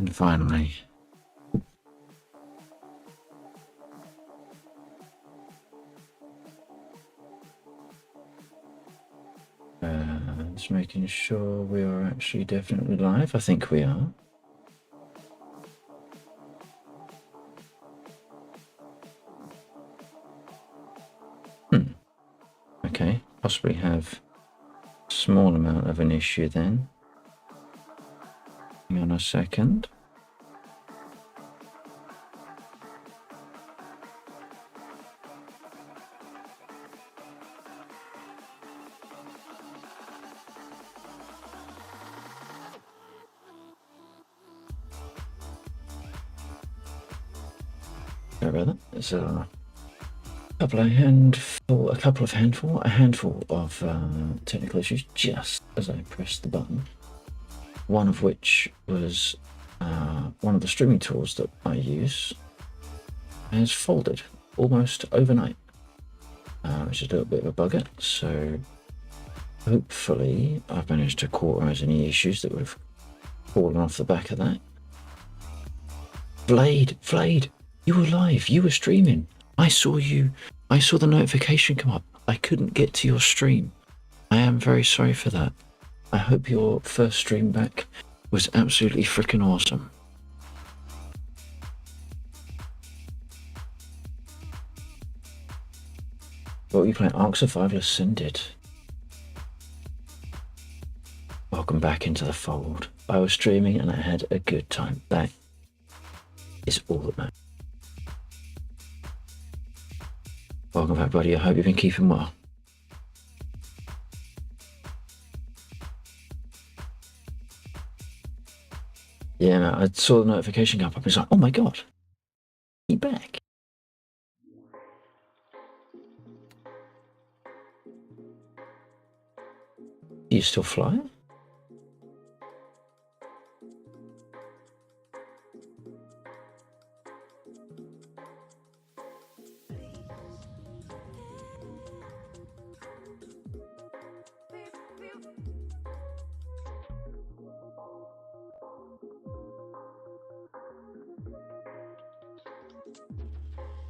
And finally. Just making sure we are actually definitely live. I think we are. Okay, possibly have a small amount of an issue then. Hang on a second. Sorry about that. There's a handful of technical issues just as I pressed the button. One of which was one of the streaming tools that I use has folded almost overnight, which is a little bit of a bugger. So hopefully I've managed to cauterize any issues that would have fallen off the back of that. Vlade, you were live, you were streaming. I saw you, I saw the notification come up. I couldn't get to your stream. I am very sorry for that. I hope your first stream back was absolutely freaking awesome. What were you playing? Ark Survival Ascended. Welcome back into the fold. I was streaming and I had a good time. That is all that matters. Welcome back, buddy. I hope you've been keeping well. Yeah, man, I saw the notification come up. I was like, oh my god, he's back. Do you still fly?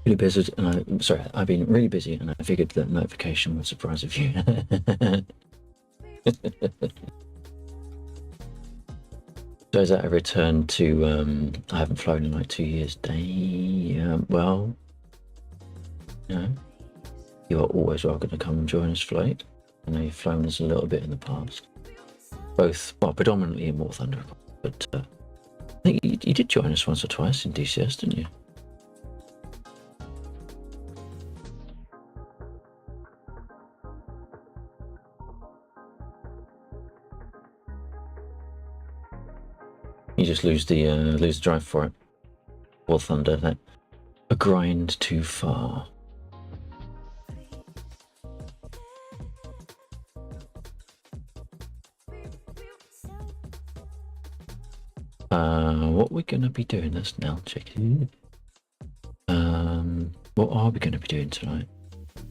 Really busy, and I've been really busy, and I figured that notification would surprise a few. So is that a return to, I haven't flown in like 2 years. Well, you know, you are always welcome to come and join us, Float. I know you've flown us a little bit in the past. Both, well, predominantly in War Thunder, but I think you did join us once or twice in DCS, didn't you? You just lose the drive for it. War Thunder, that a grind too far. What we're gonna be doing this now, check it. What are we gonna be doing tonight?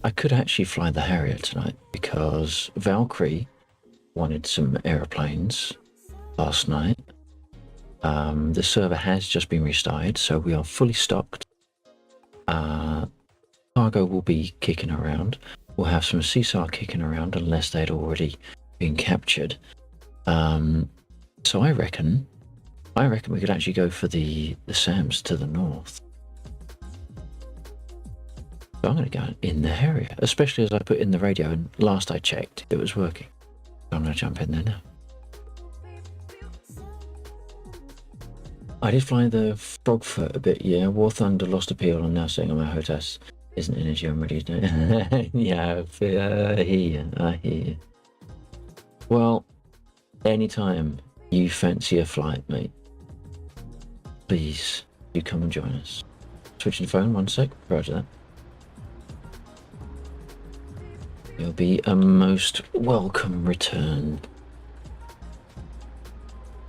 I could actually fly the Harrier tonight because Valkyrie wanted some aeroplanes last night. The server has just been restarted, so we are fully stocked. Cargo will be kicking around. We'll have some CSAR kicking around unless they'd already been captured. So I reckon we could actually go for the SAMs to the north. So I'm going to go in the Harrier, especially as I put in the radio, and last I checked, it was working. So I'm going to jump in there now. I did fly the Frogfoot a bit, yeah. War Thunder lost appeal and now sitting on my HOTAS isn't energy I'm ready to do. Yeah, I hear you. Well, anytime you fancy a flight, mate, please do come and join us. Switching the phone, 1 sec, roger that. You'll be a most welcome return.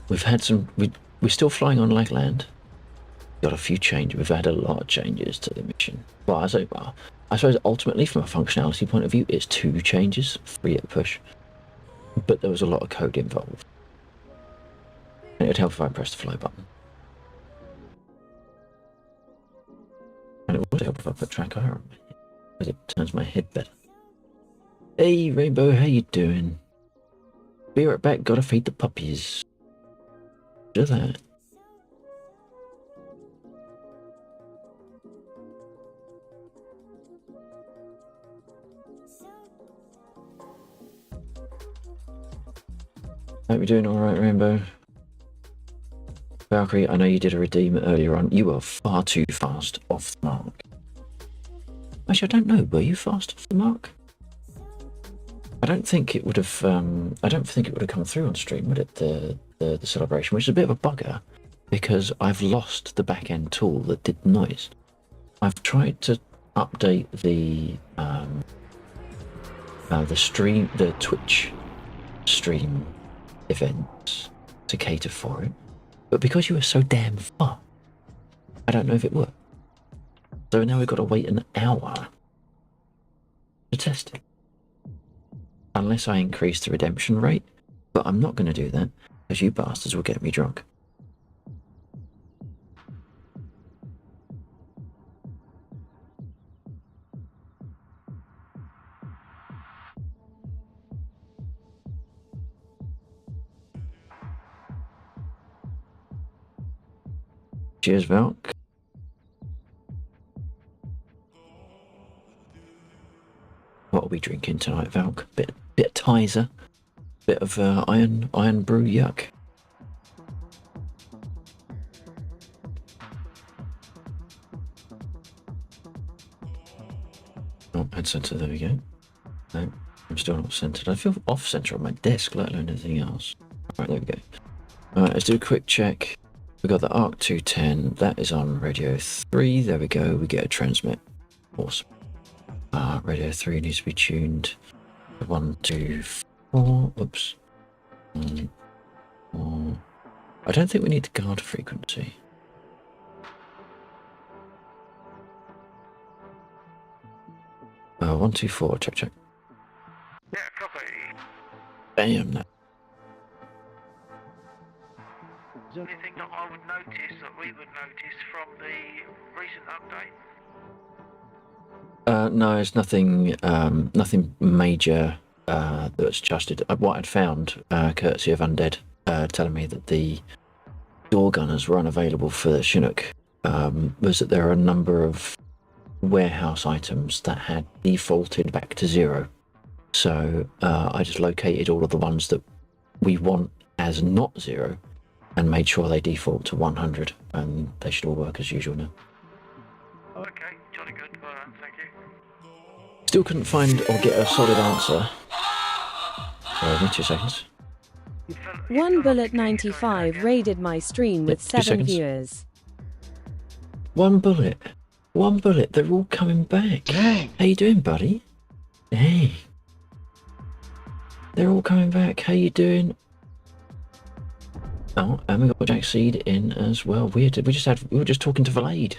We've had some... We're still flying on like land. Got a few changes. We've had a lot of changes to the mission. Well, I suppose ultimately, from a functionality point of view, it's 2 changes, 3 at push. But there was a lot of code involved. And it would help if I press the fly button. And it would help if I put track IR on my head, because it turns my head better. Hey, Rainbow, how you doing? Be right back, gotta feed the puppies. Do that. Hope you're doing alright, Rainbow. Valkyrie, I know you did a redeem earlier on. You were far too fast off the mark. Actually, I don't know. Were you fast off the mark? I don't think it would have. I don't think it would have come through on stream, would it? The celebration, which is a bit of a bugger, because I've lost the back end tool that did noise. I've tried to update the stream, the Twitch stream events to cater for it, but because you were so damn far, I don't know if it worked. So now we've got to wait an hour to test it. Unless I increase the redemption rate, but I'm not going to do that, because you bastards will get me drunk. Cheers, Valk. What are we drinking tonight, Valk? Bit of Tizer, bit of iron brew. Yuck. Oh, head center. There we go. No, I'm still not centered. I feel off center on my desk, let alone anything else. All right, there we go. All right, let's do a quick check. We got the ARC 210. That is on radio 3. There we go. We get a transmit. Awesome. Radio 3 needs to be tuned. 1, 2, 4. Oops. 1, 4. I don't think we need the guard frequency. One, 2, 4. Check. Yeah, copy. Damn that. Anything that I would notice, that we would notice from the recent update? No, it's nothing. Nothing major that's adjusted. What I'd found, courtesy of Undead, telling me that the door gunners were unavailable for the Chinook, was that there are a number of warehouse items that had defaulted back to 0. So I just located all of the ones that we want as not 0, and made sure they default to 100, and they should all work as usual now. Okay, jolly good. Well done, thank you. Still couldn't find or get a solid answer. Give me 2 seconds. One Bullet 95 raided my stream with 2 7 seconds. viewers. One bullet. They're all coming back. Dang. How you doing, buddy? Hey. They're all coming back. How you doing? Oh, and we got Jack Seed in as well. Weird. We were just talking to Valade,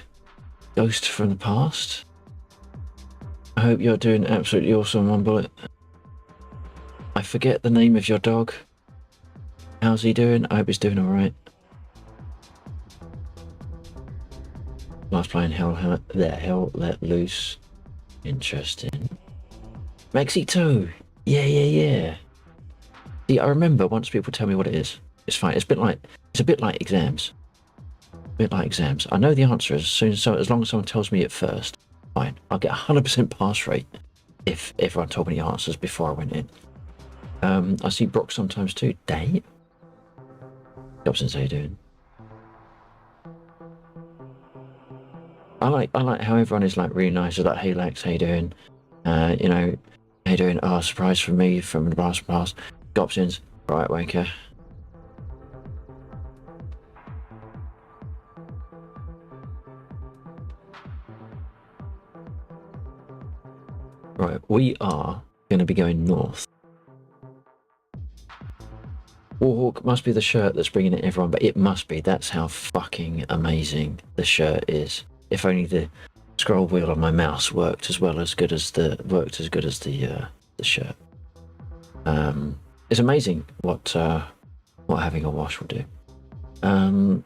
Ghost from the past. I hope you're doing absolutely awesome, One Bullet. I forget the name of your dog. How's he doing? I hope he's doing alright. Last playing Hell Let Loose. Interesting. Maxito! Yeah. See, I remember once people tell me what it is. It's fine. It's a bit like exams. I know the answer as long as someone tells me it first. Fine. I'll get 100% pass rate if everyone told me the answers before I went in. I see Brock sometimes too. Dave? Dobson's, how you doing? I like how everyone is like really nice. It's like, hey Lex, how you doing? How you doing? Oh, surprise from me from the past. Dobson's, right, wanker. Right, we are going to be going north. Warhawk must be the shirt that's bringing in everyone, but it must be. That's how fucking amazing the shirt is. If only the scroll wheel on my mouse worked as good as the shirt. It's amazing what having a wash will do.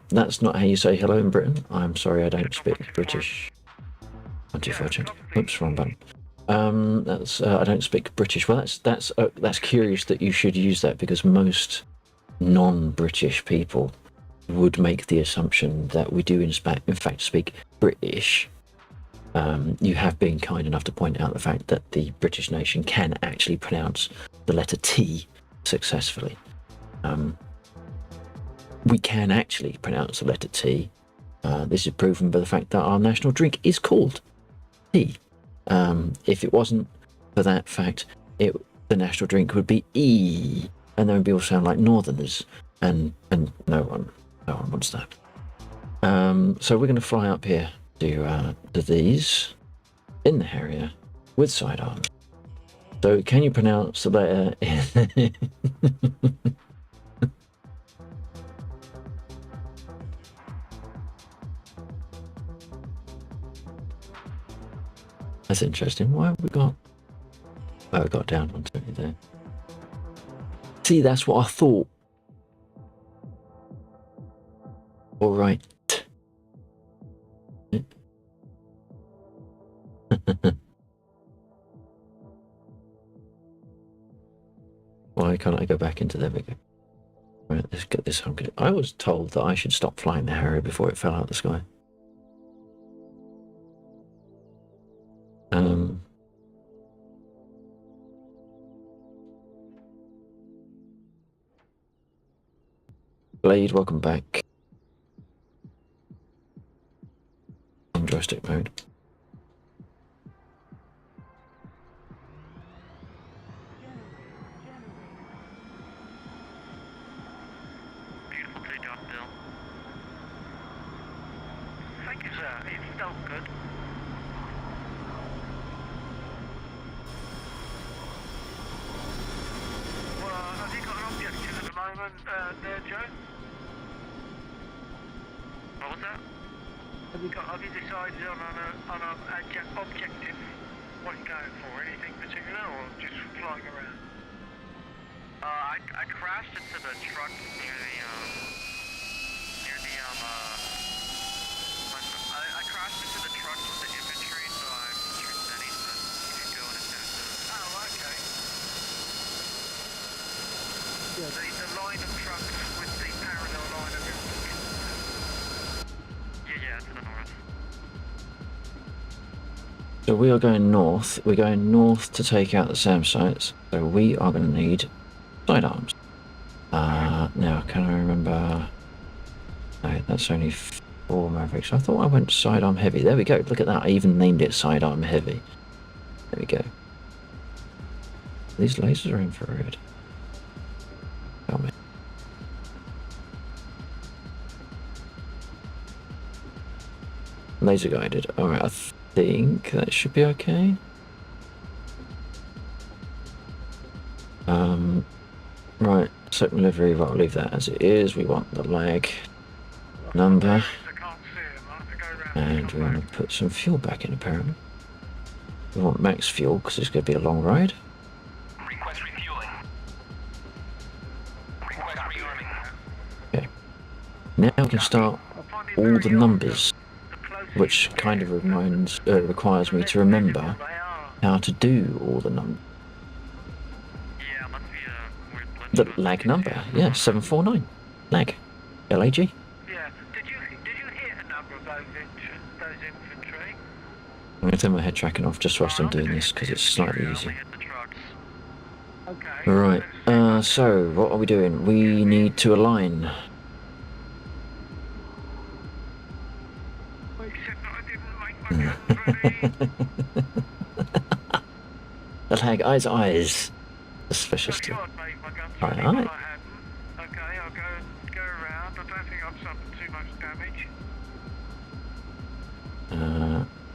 That's not how you say hello in Britain. I'm sorry, I don't speak British. 12420. Oops, wrong button. That's I don't speak British. Well, that's curious that you should use that, because most non-British people would make the assumption that we do in fact speak British. You have been kind enough to point out the fact that the British nation can actually pronounce the letter T successfully. We can actually pronounce the letter T. This is proven by the fact that our national drink is called tea. If it wasn't for that fact, the national drink would be E, and then we all sound like Northerners, and no one wants that. So we're going to fly up here to these in the Harrier with sidearms. So can you pronounce the letter? That's interesting. Why have we got? Oh, we got down onto it there. See, that's what I thought. All right. Why can't I go back into there? We go. Right, let's get this. I was told that I should stop flying the Harrier before it fell out of the sky. Blade, welcome back. On joystick mode. Beautifully done, Bill. Thank you, sir. It felt good. Well, have you got an objective at the moment there, Joe? What was that? Have you decided on an objective? What you're going for? Anything particular, or just flying around? I crashed into the truck near the I crashed into the truck with the infantry, so I'm just ready to go and attack them. Oh, okay. Yeah. The line of trucks with the parallel line of infantry. Yeah, to the north. So we are going north. We're going north to take out the SAM sites. So we are going to need sidearms. Now, can I remember? No, that's only 4 Mavericks. I thought I went sidearm heavy. There we go. Look at that. I even named it sidearm heavy. There we go. These lasers are infrared. Tell me. Laser guided. Alright, I think that should be okay. Right, second delivery, right, I'll leave that as it is. We want the lag number. And we want to put some fuel back in, apparently. We want max fuel because it's going to be a long ride. Request refueling. Request rearming. Okay. Now we can start all the numbers, which kind of requires me to remember how to do all the numbers. The lag number, yeah, 749. Lag. LAG. Yeah. Did you hit a number of those infantry? I'm going to turn my head tracking off just whilst I'm doing this because it's slightly easier. Okay. Right, so what are we doing? We need to align. Except that I didn't make my guns ready. The lag, eyes. Suspicious. Sure, I'd made my guns Aye, ready, aye. but I hadn't. Okay, I'll go around. I don't think I've suffered too much damage.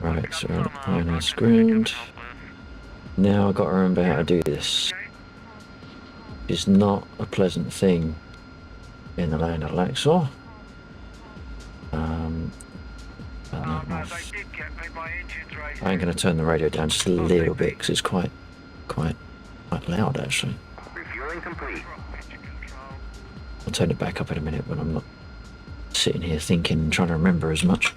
Right, so I'm on screened. Now I've got to remember how to do this. Okay. It's not a pleasant thing in the land of Laxor. No, they did get me. My engine's racing. I'm going to turn the radio down just a little bit because it's quite loud actually. Refueling complete. Engine control. I'll turn it back up in a minute when I'm not sitting here thinking and trying to remember as much.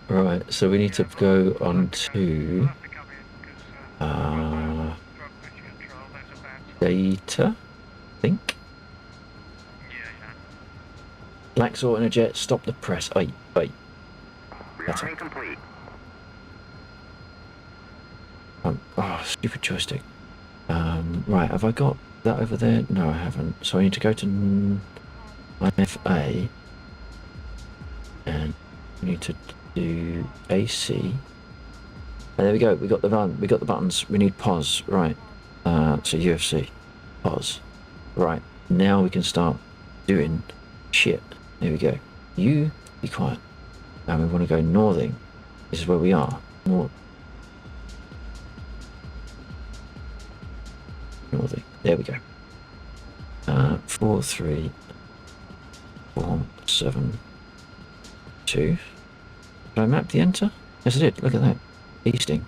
Right, so we need to go on to You'll have to come in because drug mission control, that's a bad sign. data, I think. Yeah. Laxor and a jet, stop the press. Wait. That's Rearming complete. oh, stupid joystick. Right, have I got that over there? No, I haven't. So I need to go to IFA. And we need to do AC. And there we go. We got the buttons. We need pause. Right. So UFC. Pause. Right. Now we can start doing shit. There we go. You be quiet. And we want to go northing. This is where we are. Northing. There we go. 4, 3, 4, 7, 2. Did I map the enter? Yes, I did. Look at that. Easting.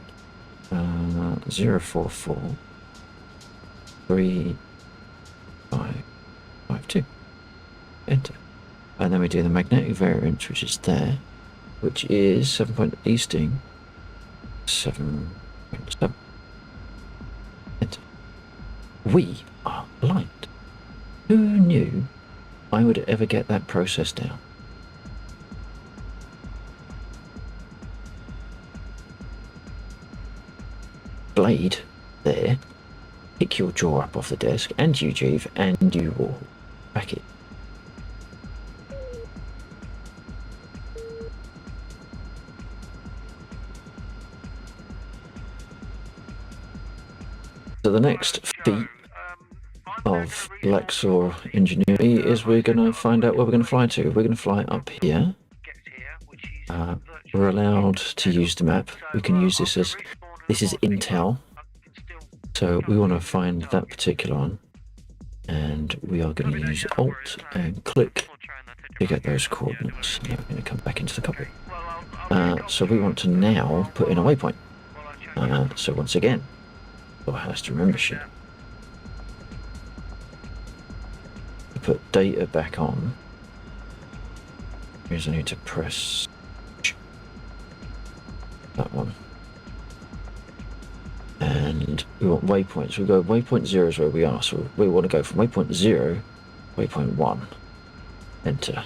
0, 4, 4, 3, 5, 5, 2. Enter. And then we do the magnetic variance, which is there, which is 7 point easting. 7.7. Enter. We are blind. Who knew I would ever get that process down? Blade, there. Pick your jaw up off the desk, and you, Jeeve, and you will back it. So the next feat of Laxor ingenuity is we're going to find out where we're going to fly to. We're going to fly up here. We're allowed to use the map. We can use this as Intel. So we want to find that particular one. And we are going to use Alt and click to get those coordinates. Now we're going to come back into the cockpit. So we want to now put in a waypoint. So once again, it has to remember shit. Put data back on. Here's I need to press that one. And we want waypoints. We go waypoint 0 is where we are. So we want to go from waypoint 0, waypoint 1. Enter.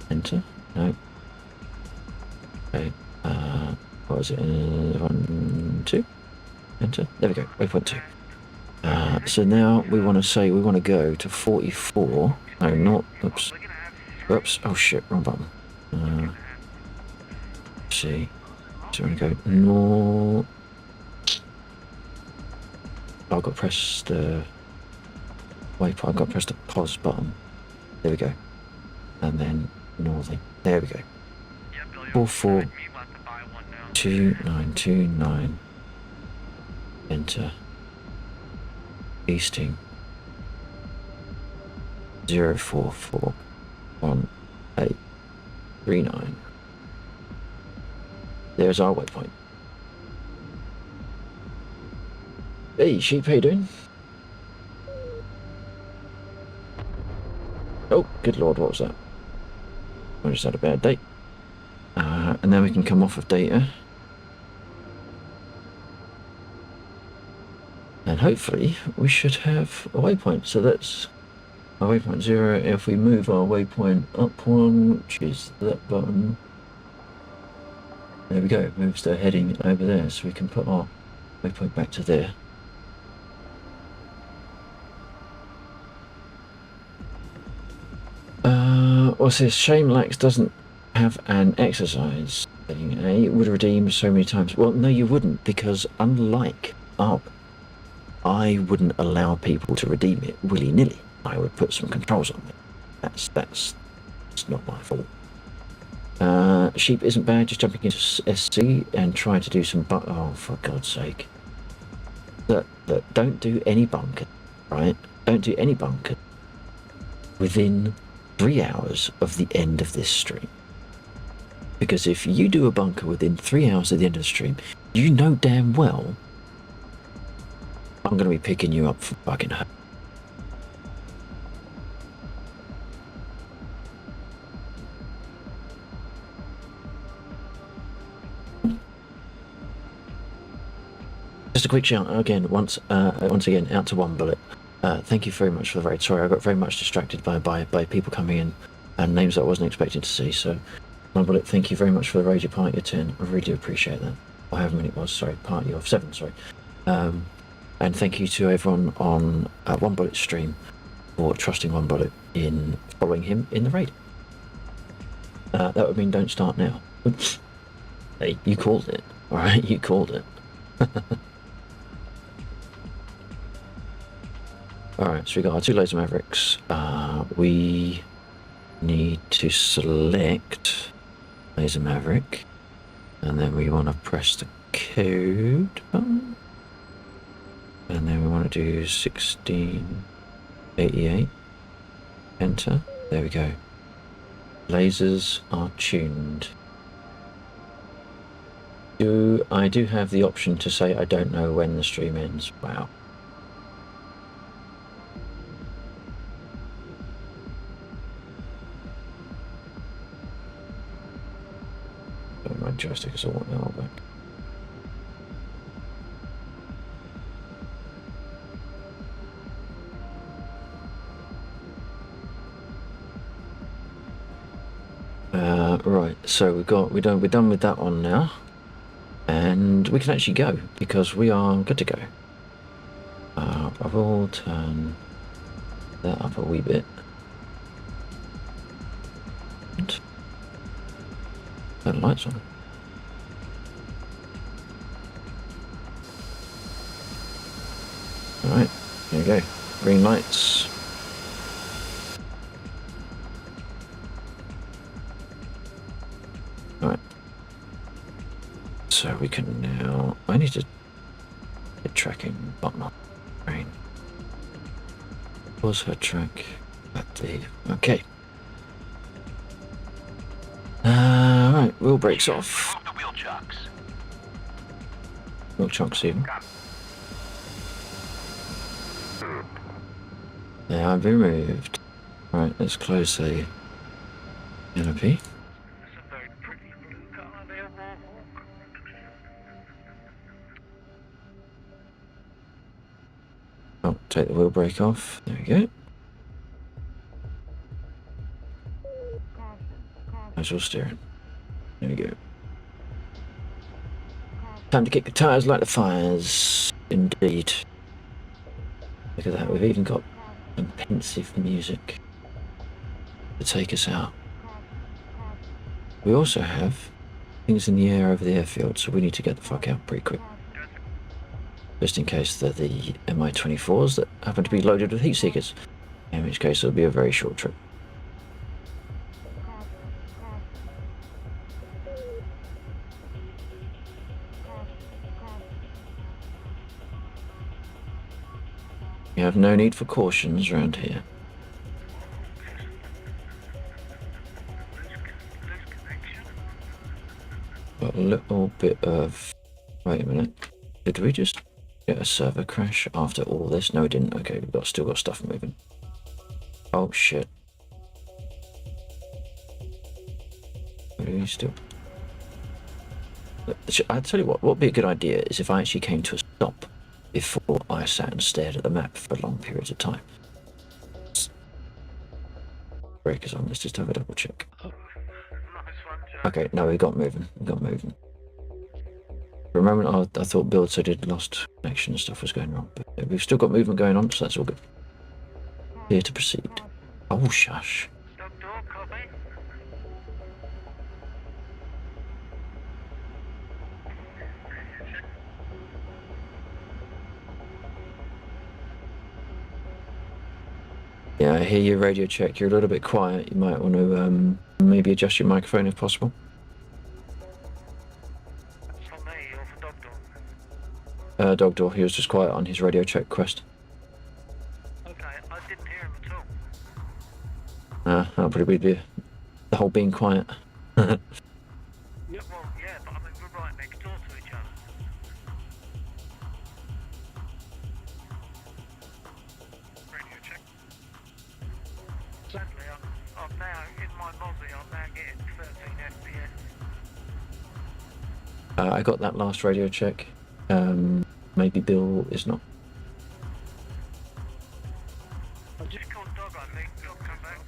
Enter. No. Okay. What was it? 1, 2. Enter. There we go. Waypoint 2. So now we want to say we want to go to 44. No, not. Oops. Oops. Oh shit. Wrong button. Let's see. So we're going to go north. I've got to press the waypoint. I've got to press the pause button. There we go. And then northing. There we go. 4422929. Enter. Easting. 0441839. There's our waypoint. Hey, sheep, how you doing? Oh, good lord, what was that? I just had a bad date. And then we can come off of data. And hopefully we should have a waypoint. So that's our waypoint 0. If we move our waypoint up one, which is that button, there we go, it moves the heading over there. So we can put our waypoint back to there. What's this? Shame Lax doesn't have an exercise thing. It would redeem so many times. Well, no, you wouldn't, because unlike ARB, I wouldn't allow people to redeem it willy-nilly. I would put some controls on it. That's not my fault. Sheep isn't bad, just jumping into SC and trying to do some oh, for God's sake. Look, don't do any bunker, right? Don't do any bunker within 3 hours of the end of this stream. Because if you do a bunker within 3 hours of the end of the stream, you know damn well I'm going to be picking you up for fucking hurt. Just a quick shout again, once again, out to One Bullet. Thank you very much for the raid. Sorry, I got very much distracted by people coming in and names that I wasn't expecting to see. So, One Bullet, thank you very much for the raid. You're party of 10. I really do appreciate that. Or however many it was. Sorry, party of 7. Sorry. And thank you to everyone on One Bullet's stream for trusting One Bullet in following him in the raid. That would mean don't start now. Oops. Hey, you called it. All right, you called it. Alright, so we got our 2 laser mavericks. We need to select laser maverick, and then we want to press the code button, and then we want to do 1688. Enter. There we go. Lasers are tuned. I do have the option to say I don't know when the stream ends. Wow. My joystick is all now back. Right, so we're done with that one now, and we can actually go because we are good to go. I will turn that up a wee bit. And turn the lights on. Alright, here we go. Green lights. Alright. So we can now... I need to hit tracking button on the screen. Pause her track. Okay. Right, wheel brakes off. Move the wheel chocks. Wheel chocks even. They are removed. Right, let's close the canopy. It's a very pretty blue car there, Warhawk. Oh, take the wheel brake off. There we go. Casual steering. There we go. Time to kick the tires, light the fires. Indeed. Look at that, we've even got some pensive music to take us out. We also have things in the air over the airfield, so we need to get the fuck out pretty quick. Just in case they're the Mi-24s that happen to be loaded with heat seekers, in which case it'll be a very short trip. You have no need for cautions around here. Got a little bit of... Wait a minute. Did we just get a server crash after all this? No, we didn't. Okay, we've still got stuff moving. Oh, shit. What are we still... I'll tell you what would be a good idea is if I actually came to a stop before I sat and stared at the map for long periods of time. Breakers on, let's just have a double check. Nice one, Joe. Okay, no, we got moving. For a moment, I thought build so did lost connection and stuff was going wrong, but we've still got movement going on, so that's all good. Here to proceed. Oh, shush. Stop door, copy. Yeah, I hear your radio check. You're a little bit quiet. You might want to maybe adjust your microphone if possible. That's for me or for dog door? Dog Door, he was just quiet on his radio check quest. Okay, I didn't hear him at all. That'll probably be the whole being quiet. Yeah, well, yeah, but I mean, we're right next door to each other. Radio check. Sadly, I'm now, in my Mozzie, I'm now getting 13 FPS. I got that last radio check. maybe Bill is not. I just called Dog, I think. He'll come back.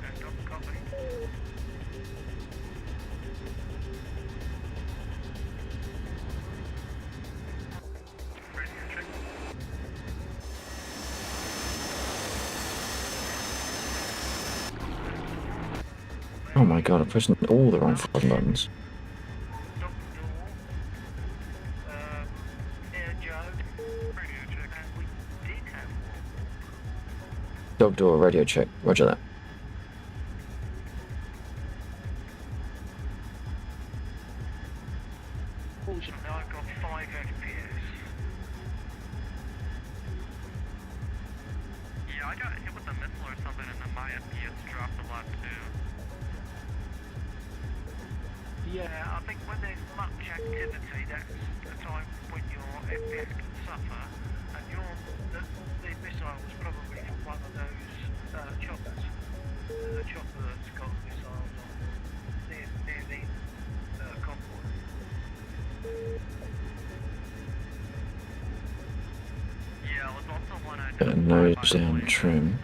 And Dog copy. Radio check. Oh my god, I'm pressing all the wrong fucking buttons. Dog door. Air Joe. Radio check. And we did have one. Dog door, radio check. Roger that. Fortunately, I've got 5 FPS. Yeah, I got hit with a missile or something and then my FPS dropped a lot too. Yeah, I think when there's much activity, that's the time when your FPS can suffer, and the missile was probably from one of those choppers. The chopper that's got missiles on near the convoy. Yeah, it was also one I Got a nose down trim.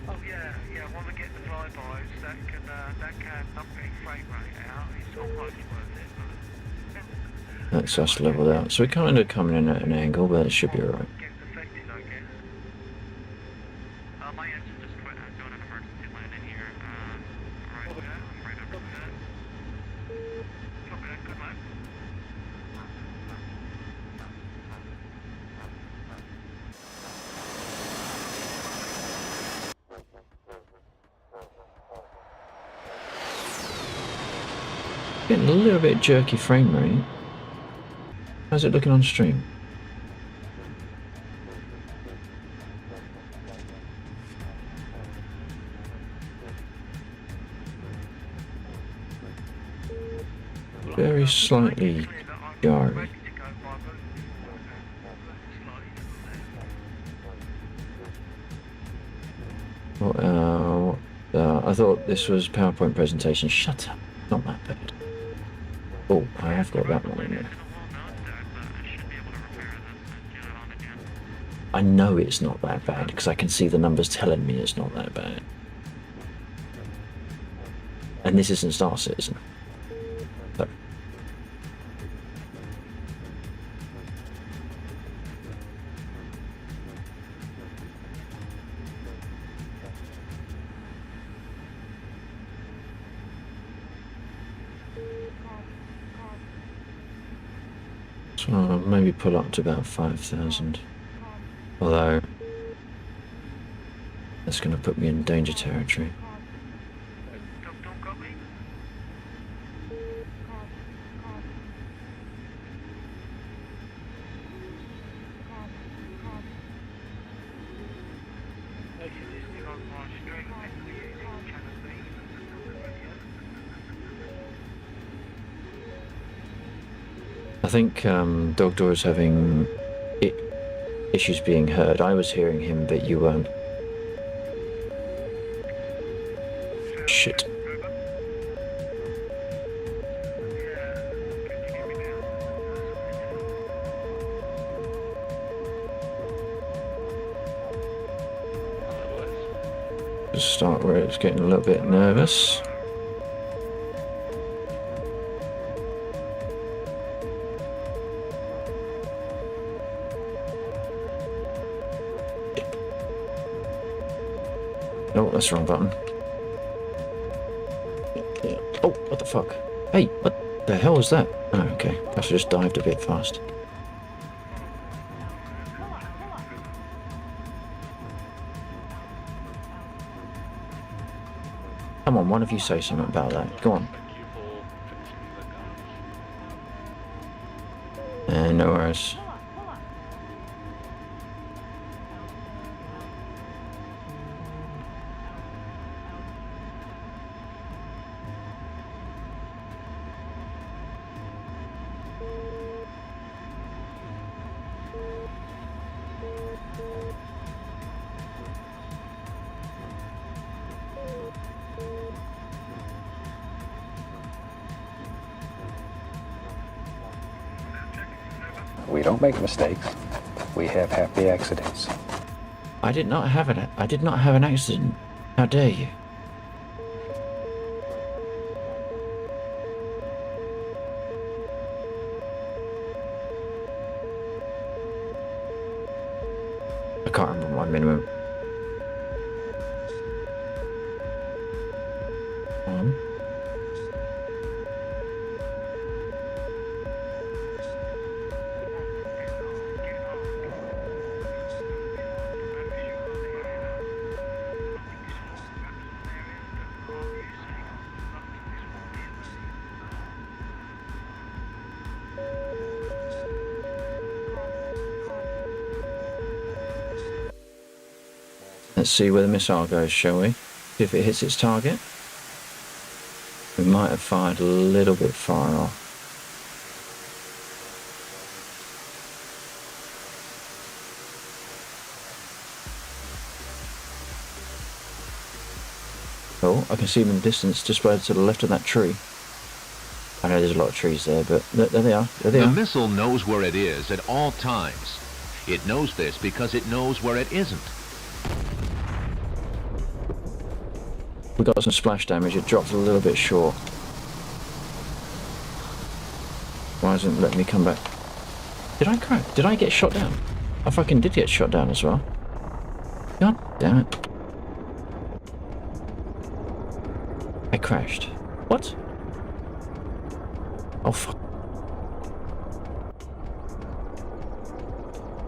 Oh yeah, when we get the flybys, that can knock the frame rate out. It's almost worth it. That's us leveled out. So we're kind of coming in at an angle, but it should be alright. Gets affected, I guess. My engine just quit. I'm doing an emergency landing here. Right over that. I'm right over that. Copy that, good luck. Getting a little bit jerky frame rate. How's it looking on stream? Very slightly jarry. Well, I thought this was PowerPoint presentation. Shut up. Not that bad. Oh, I have got that one in there. I know it's not that bad because I can see the numbers telling me it's not that bad. And this isn't Star Citizen. So. So I'll maybe pull up to about 5,000. Although, that's going to put me in danger territory. Don't got me. Actually, this thing on my stream, actually using channel B. I think Dog Door is having issues being heard. I was hearing him, but you weren't. Shit. Just start where it's getting a little bit nervous. Oh, that's the wrong button. Oh, what the fuck? Hey, what the hell was that? Oh, okay. I should just dived a bit fast. Come on, one of you say something about that. Go on. No worries. We don't make mistakes. We have happy accidents. I did not have an accident. How dare you? I can't remember my minimum. Let's see where the missile goes, shall we? See if it hits its target. We might have fired a little bit far off. Oh, I can see them in the distance, just right to the left of that tree. I know there's a lot of trees there, but there they are. There they The are. missile knows where it is at all times. It knows this because it knows where it isn't. We got some splash damage. It dropped a little bit short. Why isn't it letting me come back? Did I crack? Did I get shot down? I fucking did get shot down as well. God damn it. I crashed. What? Oh fuck.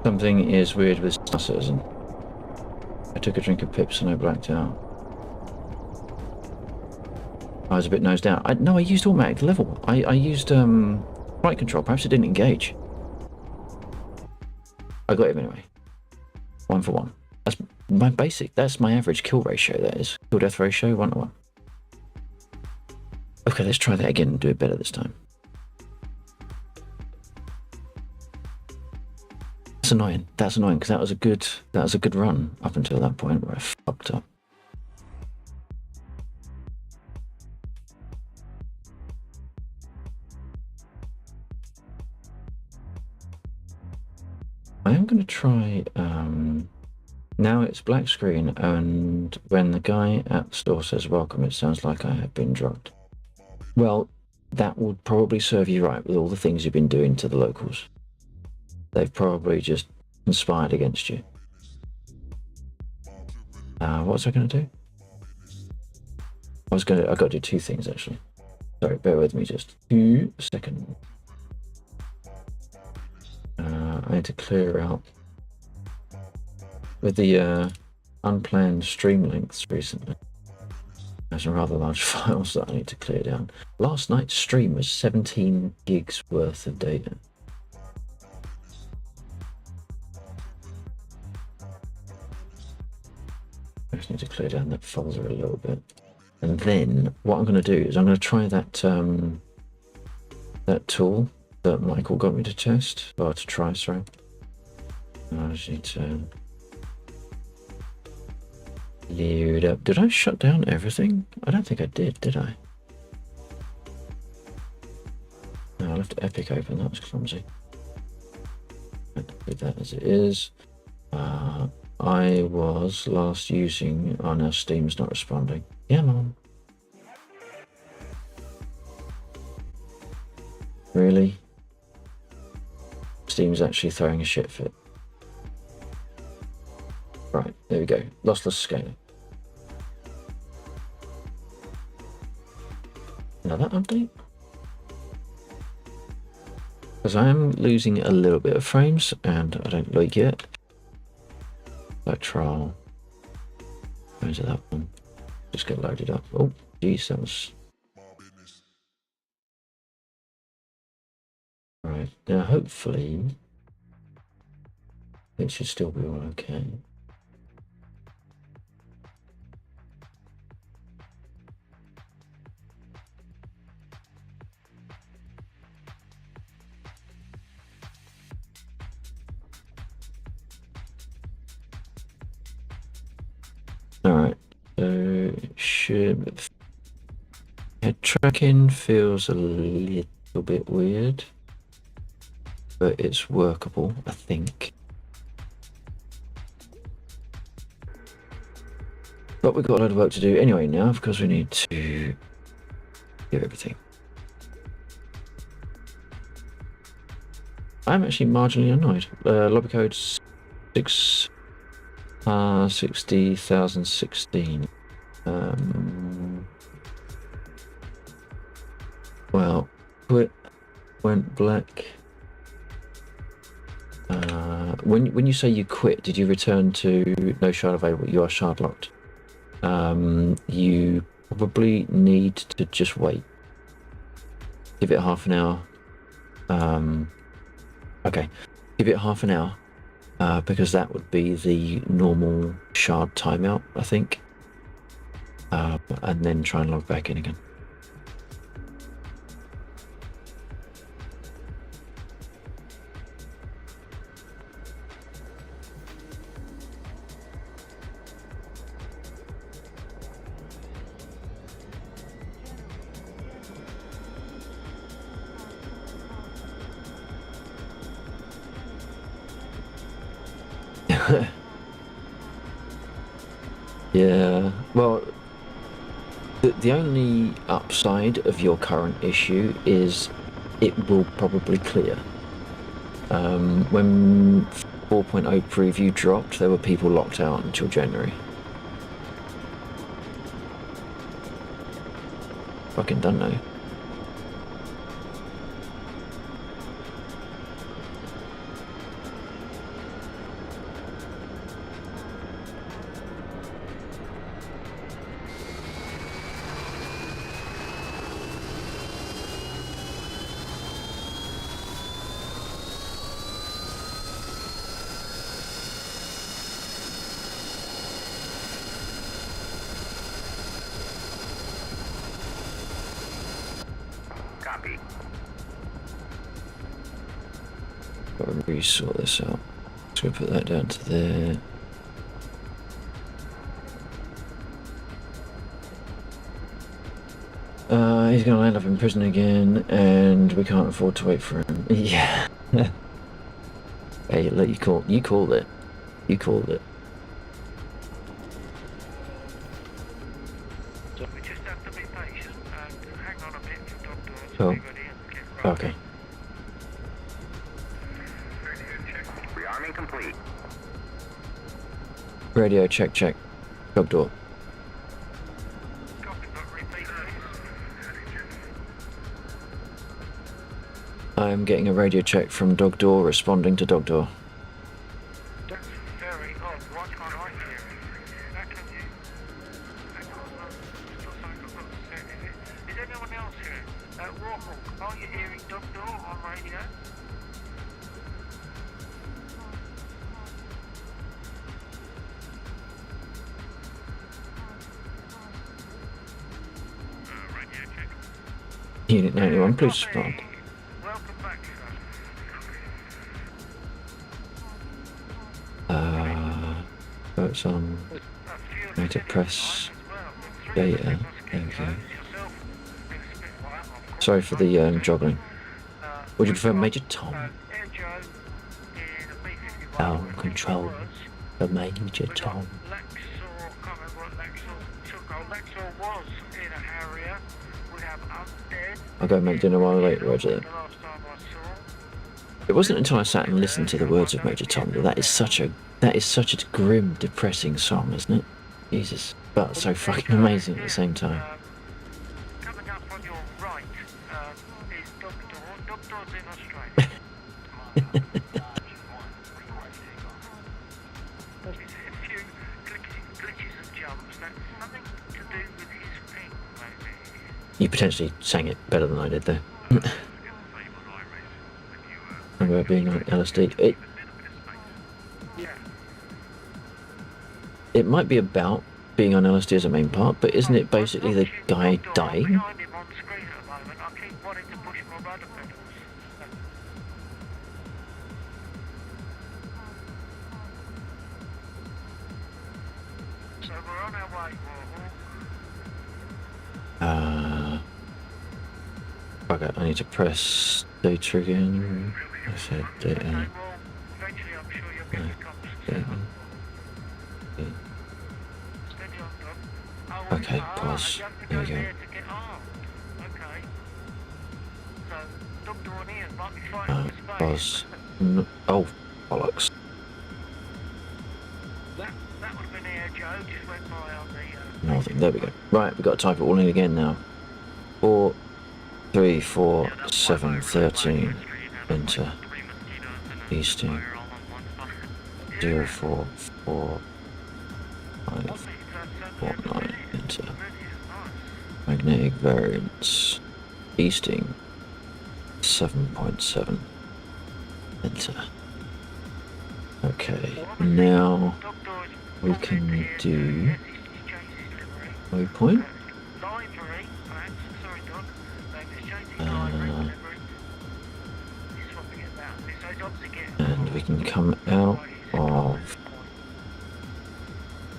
Something is weird with Star Citizen. I took a drink of pips and I blacked out. I was a bit nosed out. No, I used automatic level. I used flight control. Perhaps it didn't engage. I got him anyway. 1 for 1. That's my basic. That's my average kill ratio. That is kill death ratio 1 to 1. Okay, let's try that again and do it better this time. That's annoying. That's annoying because that was a good run up until that point where I fucked up. I am going to try, now it's black screen, and when the guy at the store says welcome, it sounds like I have been drugged. Well, that would probably serve you right with all the things you've been doing to the locals. They've probably just conspired against you. What was I going to do? I've got to do 2 things actually. Sorry, bear with me just 2 seconds. I need to clear out with the unplanned stream lengths recently. There's some rather large files that I need to clear down. Last night's stream was 17 gigs worth of data. I just need to clear down that folder a little bit. And then what I'm going to do is I'm going to try that that tool that Michael got me to test, or to try, sorry. I just need to load up. Did I shut down everything? I don't think I did I? No, I left Epic open, that was clumsy. Leave that as it is. I was last using, oh now Steam's not responding. Yeah, Mom. Really? Steam's actually throwing a shit fit. Right, there we go. Lossless scaling. Another update? Because I am losing a little bit of frames and I don't like it. That trial. Where's that one? Just get loaded up. Oh, geez, that was. Right, now hopefully it should still be all okay. Alright, so should head tracking feels a little bit weird. but it's workable, I think. But we've got a load of work to do anyway now, because we need to do everything. I'm actually marginally annoyed. Lobby code 60,016. Well, quit, went black. When you say you quit, did you return to no shard available? You are shard locked. You probably need to just wait. Give it half an hour. Okay, give it half an hour, because that would be the normal shard timeout, I think. And then try and log back in again. Yeah, well, the only upside of your current issue is it will probably clear. When 4.0 preview dropped, there were people locked out until January. Fucking don't know. Copy. Gotta re-sort this out. Just gonna put that down to there. He's gonna end up in prison again, and we can't afford to wait for him. Yeah. Hey, look, you called it. You called it. So we just have to be patient and hang on a bit for Doctor to Oh. be ready and get right. Okay. Rearming complete. Radio check. Dog door. Copy, but repeat please. I'm getting a radio check from dog door, responding to dog door. That's very odd. Why can't I hear it? How can you? Hang on, it's not something I've got to say, is it? Is anyone else here? Warhawk, are you hearing Doctor on radio? Radio check. Unit 91, please respond. Welcome back, sir. Votes on need to press data. There we go. Sorry for the joggling. Would you prefer Major Tom? Oh, control the Major Tom. I'll go make dinner while I wait, Roger. It wasn't until I sat and listened to the words of Major Tom that is such a grim, depressing song, isn't it? Jesus, but so fucking amazing at the same time. Coming up on your right is Doctor. Doctor's in Australia. There's a few glitches and jumps. That's something to do with his ping, maybe. You potentially sang it better than I did, though. About being on LSD. It might be about being on LSD as a main part, but isn't it basically the guy dying? Behind him on screen at the moment. I keep wanting to push my rudder pedals. So we're on our way, Warhawk. Okay, I need to press data again. I said Okay, data. well, eventually I'm sure you'll get the comps set Data. up. Steady on, Doc. Oh, Okay, pause. you have to Here go we go. there to get armed. Okay. So, Doctor O'Neill might be fighting for space. Pause. Oh, bollocks. That would have been Air Joe, just went by on the... Nothing. There we go. Right, we've got to type it all in again now. 4, 3, 4, 7, 13. Enter. Easting. 0, 4, 4, 5, 4, 9. Enter. Magnetic variance. Easting. 7.7. Enter. Okay, now we can do waypoint. And we can come out of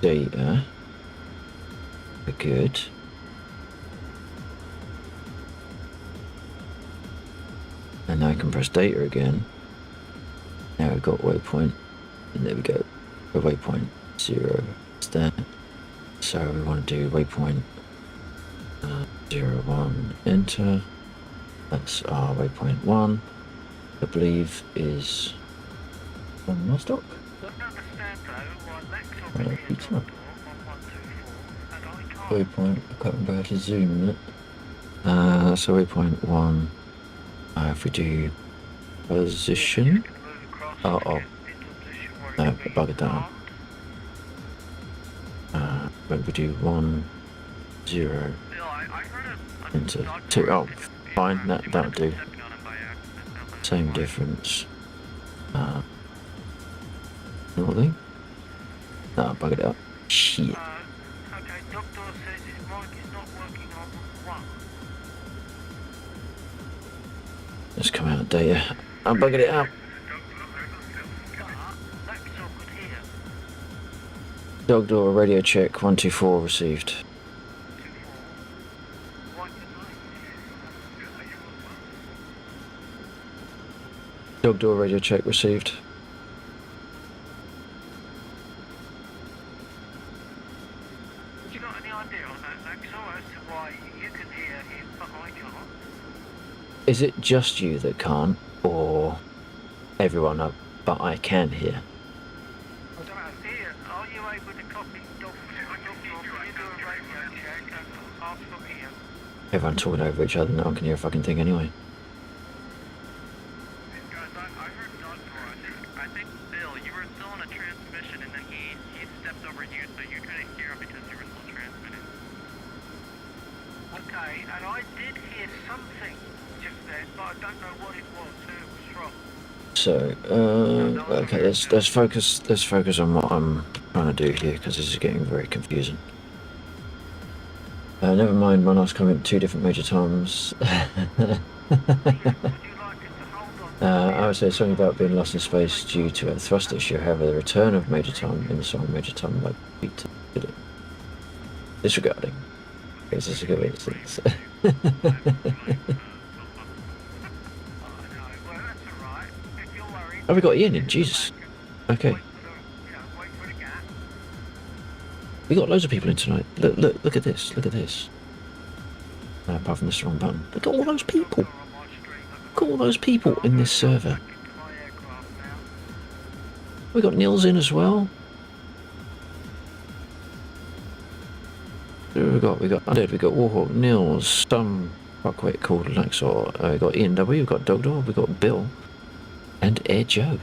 data. We're good. And now I can press data again. Now we've got waypoint. And there we go. Waypoint 0 is there. So we want to do waypoint 0, 1, enter. That's our waypoint 1. I believe is on Vostok. Waypoint, I can't remember how to zoom it. So waypoint 1. If we do position. Oh. No, I buggered that up. When we do 1, 0, into 2. Oh, fine, that'll do. Same difference. Nothing. No, I buggered it up. Shit. Okay, Doctor says his mic is not working on 1. Let's come out of data. I buggered it up. Dog door radio check 124 received. Dog door radio check received. Have you got any idea on that, Axel, as to why you can hear him but I can't? Is it just you that can't, or everyone up, but I can hear? I don't know. Ian, are you able to copy Doctor? Can you do a radio check and ask for Ian? Everyone talking over each other, no one can hear a fucking thing anyway. I think, Bill, you were still on a transmission and then he stepped over you, so you couldn't hear him because you were still transmitting. Okay, and I did hear something just then, but I don't know what it was, who it was from. So, okay, let's focus on what I'm trying to do here, because this is getting very confusing. Never mind when I was coming 2 different major times. I would say it's only about being lost in space due to a thrust issue. However, the return of Major Tom in the song Major Tom might be disregarding. Is this a good instance? Have we got Ian in? Jesus. Okay. We got loads of people in tonight. Look at this. Look at this. Apart from this wrong button. Look at all those people. Look at all those people in this server. We got Nils in as well. Who we got? We got Undead, we got Warhawk, Nils, some fuckwit called Laxor. We got Ian W, we got Dogdor, we got Bill, and Air Joe.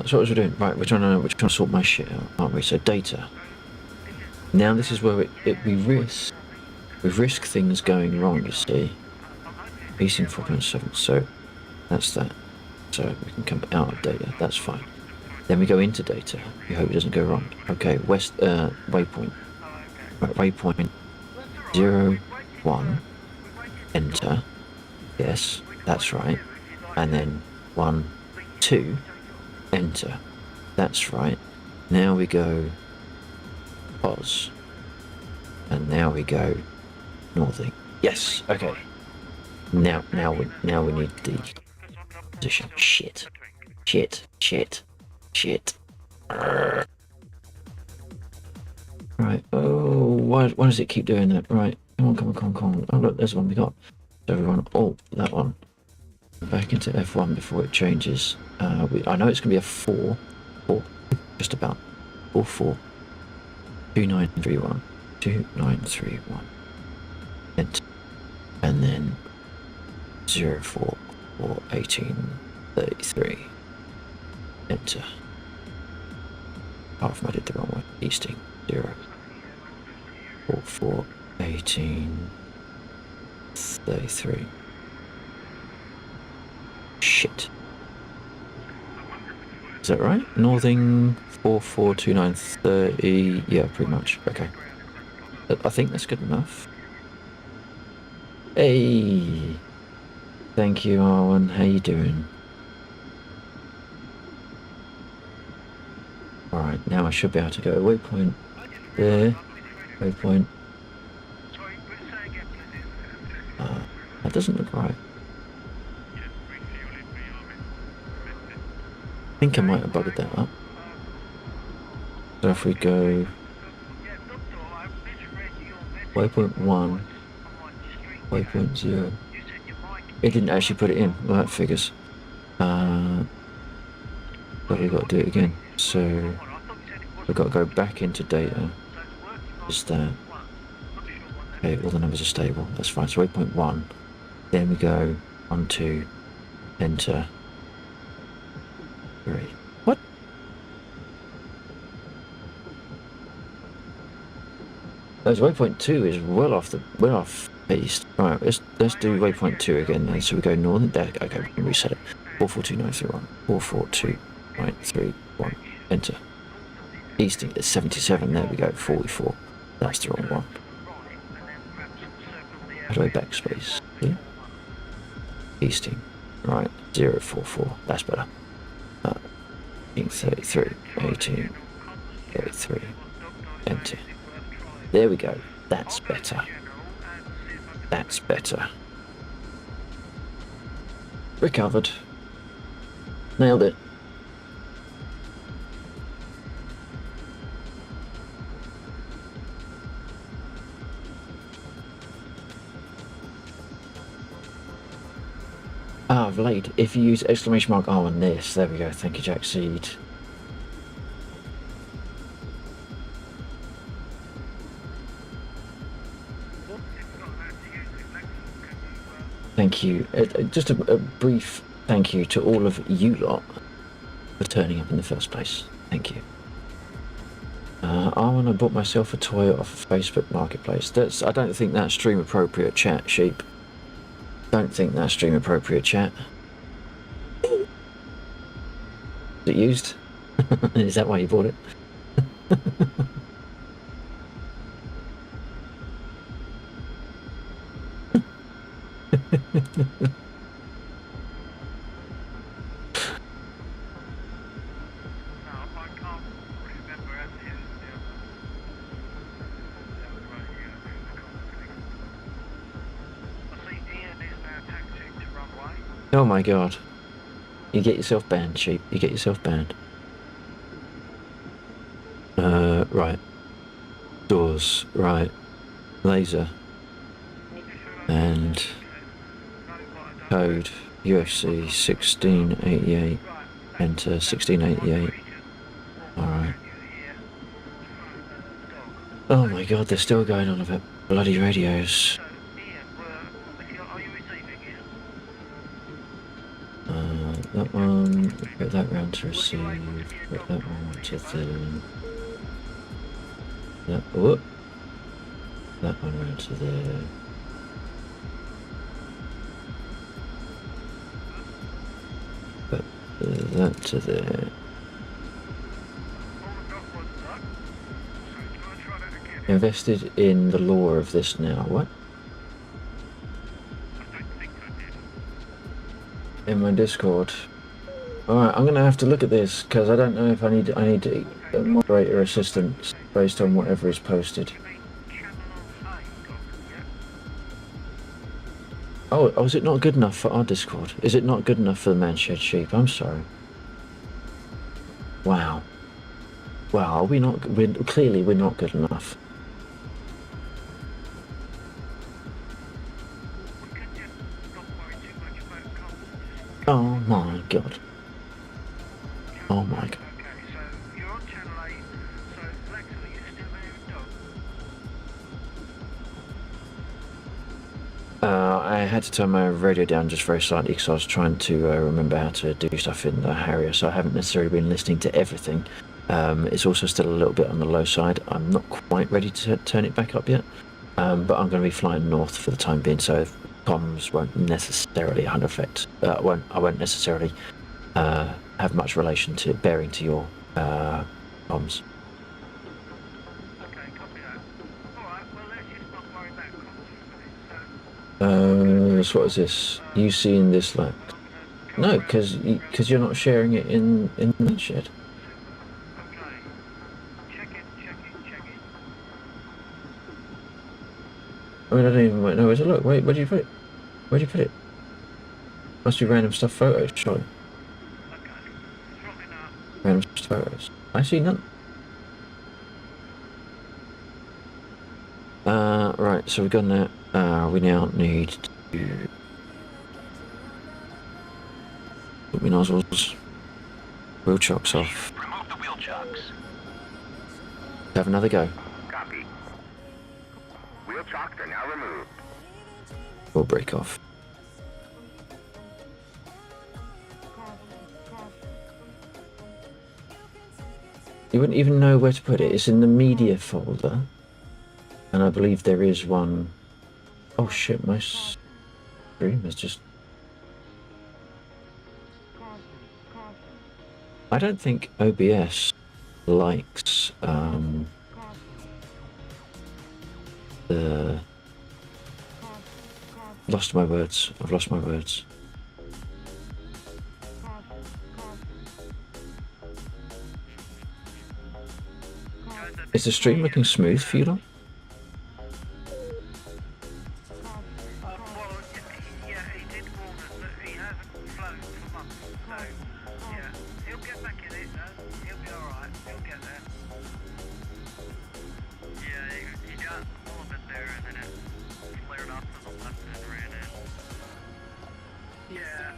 So what was we doing? Right, we're trying to sort my shit out, aren't we? So data. Now this is where we risk things going wrong, you see. Pacing 4.7, so that's that. So we can come out of data, that's fine. Then we go into data. We hope it doesn't go wrong. Okay, waypoint. Right, waypoint 0, 1, enter. Yes, that's right. And then 1, 2, enter. That's right. Now we go pos. And now we go northing. Yes, okay. Now we need the position. Shit. Right. Oh, why does it keep doing that? Right. Come on. Oh look, there's one we got. So everyone, oh, that one. Back into F1 before it changes. I know it's gonna be a 4, just about 4. 2931. Enter. And then 041833. Enter. Half I did the wrong way. Easting 0441833. Shit. Is that right? Northing 442930. Yeah, pretty much. Okay. I think that's good enough. Hey. Thank you, Arwen. How you doing? Alright, now I should be able to go waypoint there. Waypoint. That doesn't look right. I think I might have buggered that up. So if we go waypoint 1, waypoint 0. It didn't actually put it in. Well, that figures. But we've got to do it again. So we've got to go back into data. Is that? Okay, all the numbers are stable. That's fine. So waypoint 1. Then we go on to enter 3. What? Those waypoint 2 is well off east. Right, let's do waypoint 2 again then. So we go northern there. Okay, we can reset it. 442931. 442931. Enter. Easting is 77. There we go. 44. That's the wrong one. How do I backspace? Yeah. Easting. Right. 044. That's better. 1833. 1833. Enter. There we go. That's better. That's better. Recovered. Nailed it. Ah, Vlade, if you use exclamation mark R on this, there we go. Thank you, Jack Seed. Thank you. Just a brief thank you to all of you lot for turning up in the first place. Thank you. I bought myself a toy off Facebook Marketplace. I don't think that's stream appropriate chat, Sheep. Don't think that's stream appropriate chat. Is it used? Is that why you bought it? Oh my god. You get yourself banned, Sheep. You get yourself banned. Right. Doors. Right. Laser. And code UFC 1688. Enter 1688. Alright. Oh my god, they're still going on about bloody radios. That one, put that round to receive, put that one to the... That one round to there. Put that to there. Invested in the lore of this now, what? In my Discord. Alright, I'm gonna have to look at this because I don't know if I need to moderator assistance based on whatever is posted. You mean channel A, Cock, yeah? Oh, is it not good enough for our Discord? Is it not good enough for the Man Shed Sheep? I'm sorry. Wow. Wow, are we not? Clearly we're not good enough. We could just not worry too much about comms and just... Oh my god. Oh my god. Okay, so you're on channel 8, so Lex, are you still there with Dog? I had to turn my radio down just very slightly because I was trying to remember how to do stuff in the Harrier, so I haven't necessarily been listening to everything. It's also still a little bit on the low side. I'm not quite ready to turn it back up yet, but I'm going to be flying north for the time being, so comms won't necessarily have an effect. I won't necessarily have much relation to bearing to your comms. Okay, copy that. Alright, well let's just not worry about comms for a minute, So what is this? You seeing this like? No, because you're not sharing it in the shed. Okay. Check it. I mean, I don't even know where to look. Wait, where do you put it? Where'd you put it? Must be random stuff photos, surely. Okay. It's rocking up. Random stuff photos. I see none. Right, so we've done that. We now need to put my nozzles, wheel chocks off. Remove the wheel chocks. Have another go. Copy. Wheel chocks are now removed. Or break off. You wouldn't even know where to put it. It's in the media folder. And I believe there is one. Oh shit, my stream is just... I don't think OBS likes the... Lost my words. I've lost my words. Is the stream looking smooth for you lot? Well, yeah, he did warn us that he hasn't flown for months, so, yeah. He'll get back in it, though. He'll be alright. He'll get there. Yeah, he got a little bit there and then it flared off to the left and ran in. Yeah,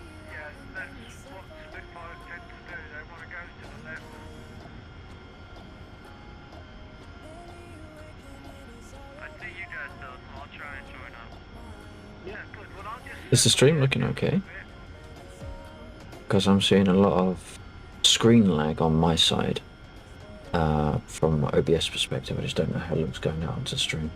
that's what Spitfires tend to do. They want to go to the left. I see you guys though, so I'll try and join up. Yeah, good. Well, I'll just... Is the stream looking okay? Because I'm seeing a lot of screen lag on my side. From OBS perspective, I just don't know how it looks going out onto the stream.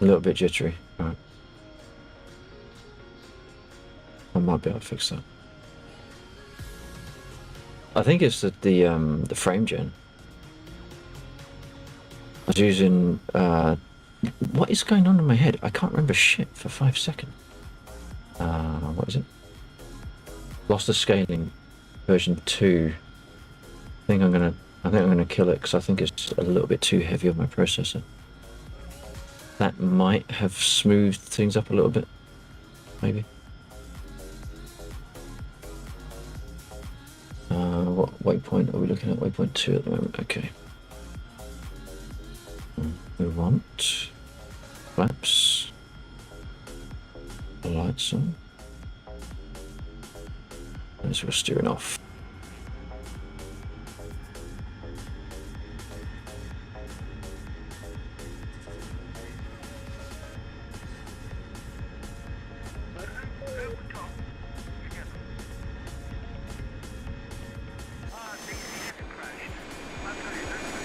A little bit jittery. Right. I might be able to fix that. I think it's the frame gen. I was using what is going on in my head? I can't remember shit for 5 seconds. What is it? Lost the scaling version 2. I think I'm gonna kill it because I think it's a little bit too heavy on my processor. That might have smoothed things up a little bit, maybe. What waypoint are we looking at? Waypoint 2 at the moment. Okay. We want flaps, the lights on, and so we're steering off. DCS crashed. Okay, that's...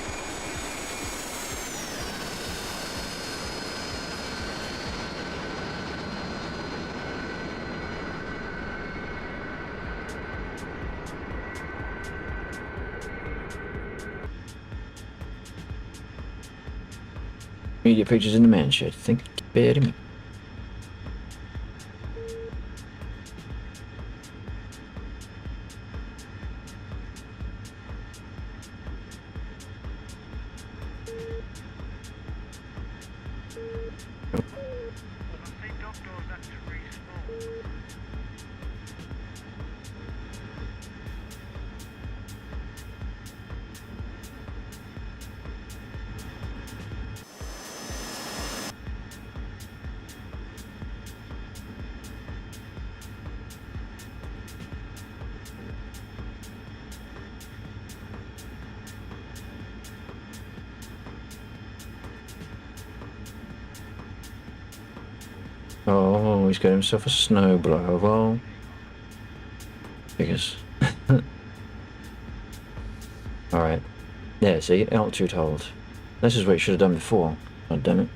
Media pictures in the man shed. Thank you very much. I see doctors had to respawn. Oh, he's got himself a snowblower. Well, figures. Alright. Yeah, see, altitude hold. This is what you should have done before. God damn it.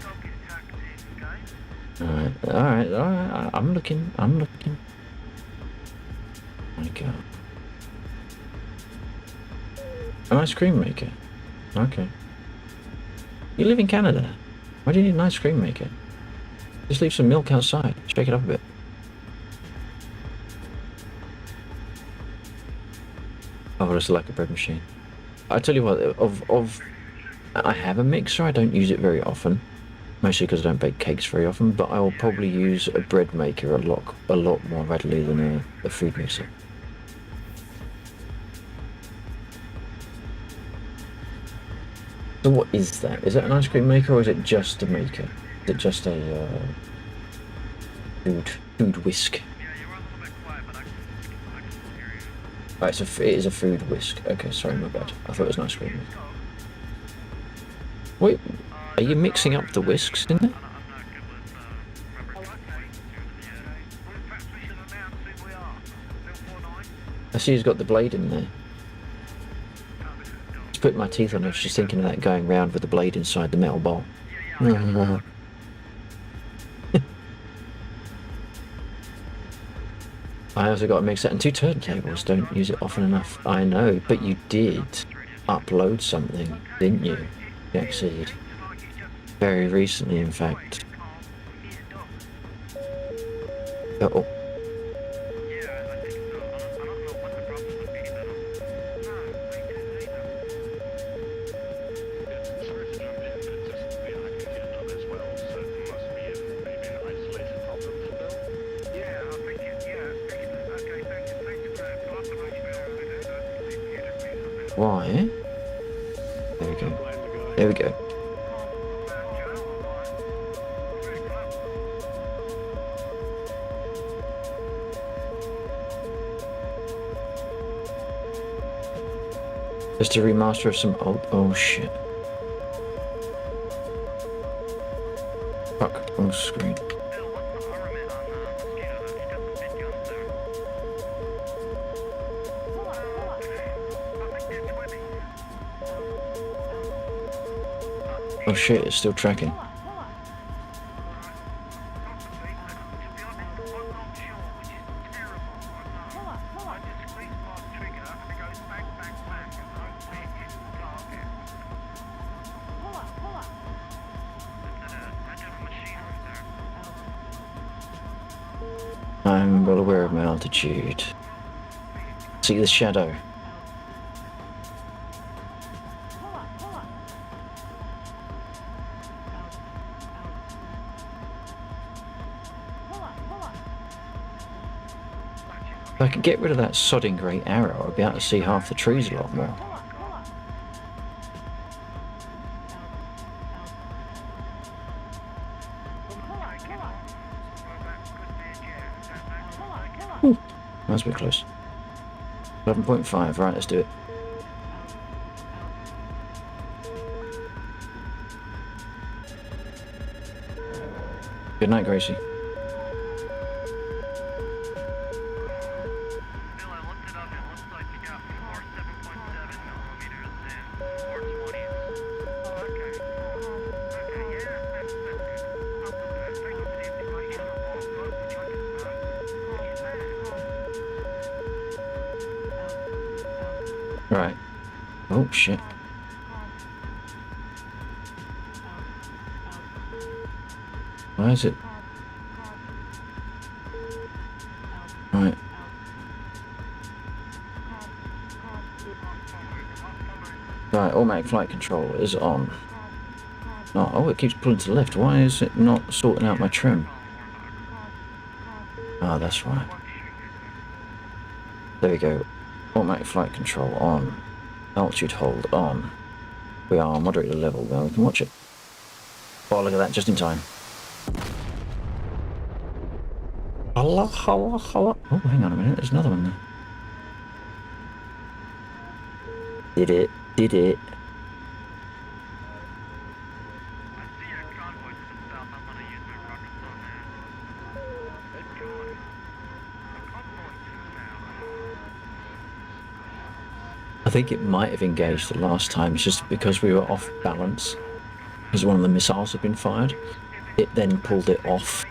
Target tactics again. Alright. I'm looking. My God. An ice cream maker. Okay. You live in Canada. Why do you need an ice cream maker? Just leave some milk outside. Shake it up a bit. Oh, it's like a bread machine. I tell you what, I have a mixer. I don't use it very often, mostly because I don't bake cakes very often. But I will probably use a bread maker a lot more readily than a food mixer. So what is that? Is it an ice cream maker or is it just a maker? Is it just a food whisk? Yeah, you were a little bit quiet, but I can still hear you. Right, so it is a food whisk. Okay, sorry, my bad. I thought it was an ice cream maker. Wait, are you mixing up the whisks in there? I'm not good with remembering points to the end. Well, perhaps we should announce who we are. Bill 49. I see he's got the blade in there. Just put my teeth on it. She's thinking of that going round with the blade inside the metal bowl. I also got to mix that in 2 turntables. Don't use it often enough. I know, but you did upload something, didn't you? Exceed. Very recently, in fact. Oh. Yeah, I think so. I don't know what the problem would be, though. Sorry to jump in, but just I can hear none as well, so it must be maybe an isolated problem for Bill. Yeah, I think it, yeah, excellent. Okay, thanks for collaboration. Why? There we go. There we go. Just a remaster of some old. Oh shit. Fuck, wrong screen. Bill, what's the armament on Mosquito? He's got some big guns there. Oh shit, it's still tracking. I'm well aware of my altitude. See the shadow. If I could get rid of that sodding grey arrow, I'd be able to see half the trees a lot more. That's a bit close. 11.5, right, let's do it. Good night, Gracie. Bill, I looked it up. It looks like you got 4 7.7 millimeters and 4 20s. Okay, yeah, that's good. Thank you for the information on what I've got, which I can Right. Oh, shit. Why is it? Right. Right, automatic flight control is on. No, oh, it keeps pulling to the left. Why is it not sorting out my trim? Ah, that's right. There we go. Automatic flight control on. Altitude hold on. We are moderate level. Now we can watch it. Oh, look at that, just in time. Allah, Allah, Allah. Oh, hang on a minute, there's another one there. Did it, did it. I see a convoy to the south. I'm gonna use my rocket flow now. Good God. A convoy to now. I think it might have engaged the last time, it's just because we were off balance. Because one of the missiles had been fired. It then pulled it off.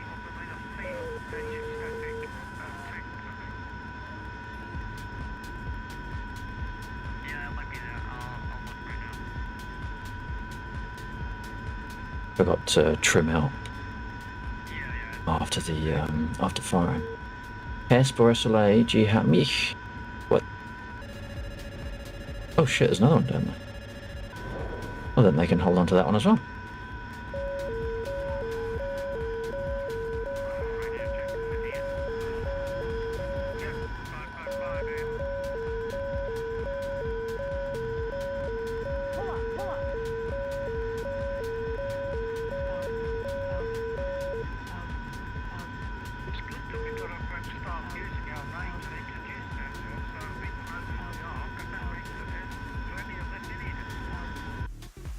Forgot to trim out after the after firing. Hesper SLA Jihad mich. What? Oh shit! There's another one down there. Well, then they can hold on to that one as well.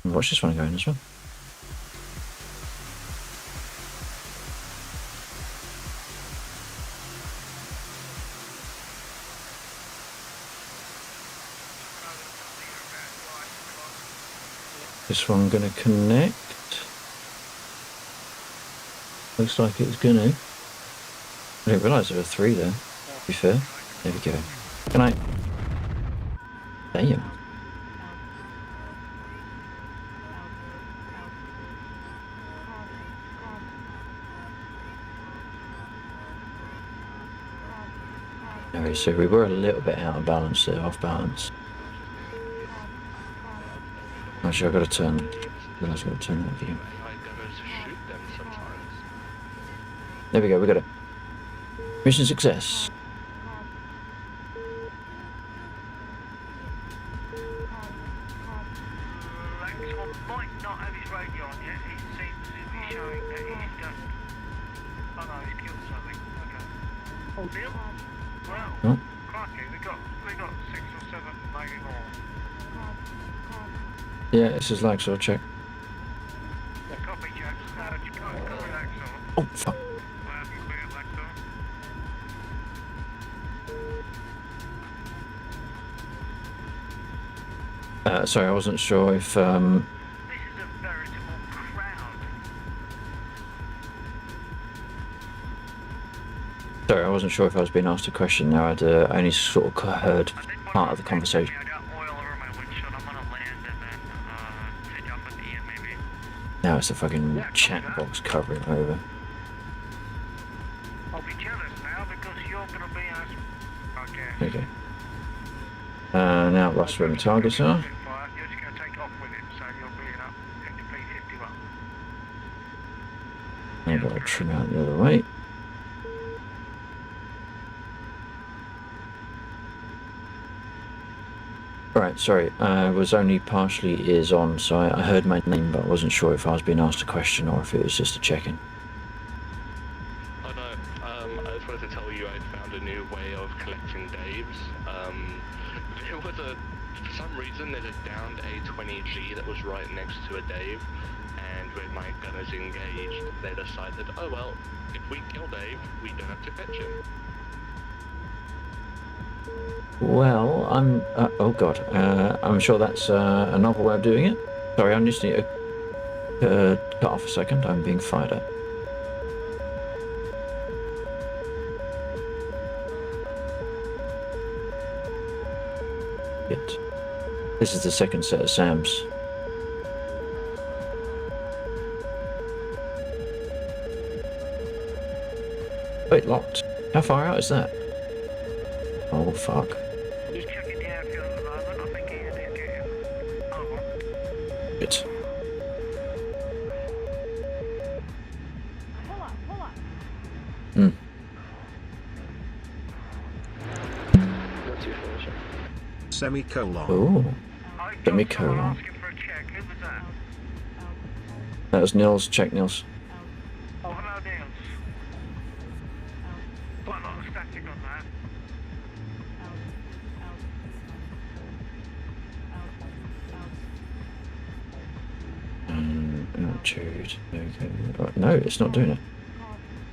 Watch this one going as well. This one gonna connect. Looks like it's gonna. I didn't realise there were 3 there, to be fair. There we go. Good night. Damn. Alright, so we were a little bit out of balance there, off balance. Actually, I've got to turn. I realised I've got to turn that view. There we go, we got it. Mission success. Lexon might not have his radio on yet. He seems to be showing that he's just. Oh no, he's killed something. Okay. Oh, Bill? Well, Oh. crikey, we got 6 or 7, maybe more. Yeah, this is like, so check. Copy, Jack. Copy, Lexon. Oh, fuck. Well, you clear, Lexon? Sorry, I wasn't sure if, This is a veritable crowd. sorry, I wasn't sure if I was being asked a question now. I'd only sort of heard part of the conversation. I got oil over my windshield. I'm gonna land and then take off at the end maybe. Now it's the fucking chat box covering over. I'll be jealous now because you're going to be as. Okay. There you go. Now that's where the targets are. You're just going to take off with it, so you'll be in up NDP 51. I've got to trim out the other way. Right, sorry, I was only partially ears on, so I heard my name, but I wasn't sure if I was being asked a question or if it was just a check-in. Oh no, I just wanted to tell you I found a new way of collecting Daves. There was for some reason there's a downed A20G that was right next to a Dave, and when my gun is engaged, they decided, oh well, if we kill Dave, we don't have to fetch him. Well, oh god, I'm sure that's a novel way of doing it. Sorry, I just need to cut off a second, I'm being fired at. This is the second set of SAMs. How far out is that? Oh, fuck. Just checking the airfield at the moment. I think Ian is getting over. Shit. Hmm. Semicolon. Ooh. I Let me got someone go on. asking for a check. Who was that? That was Nils. Check Nils. Oh, hello, Niels. Quite a lot of static on that. Altitude. Okay. Right. No, it's not doing it.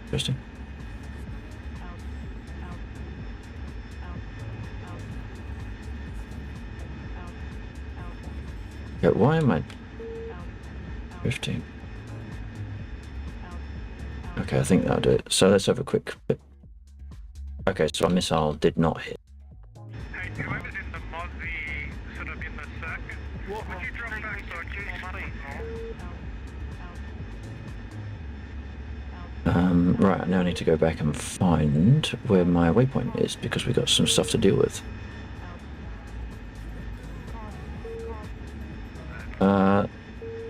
Interesting. Yeah, why am I 15? Okay, I think that'll do it. So let's have a quick bit. Okay, so our missile did not hit. Hey, whoever's in the Mozzie, sort of in the circuit, would you drop back to reduce speed more? Right, now I need to go back and find where my waypoint is because we've got some stuff to deal with.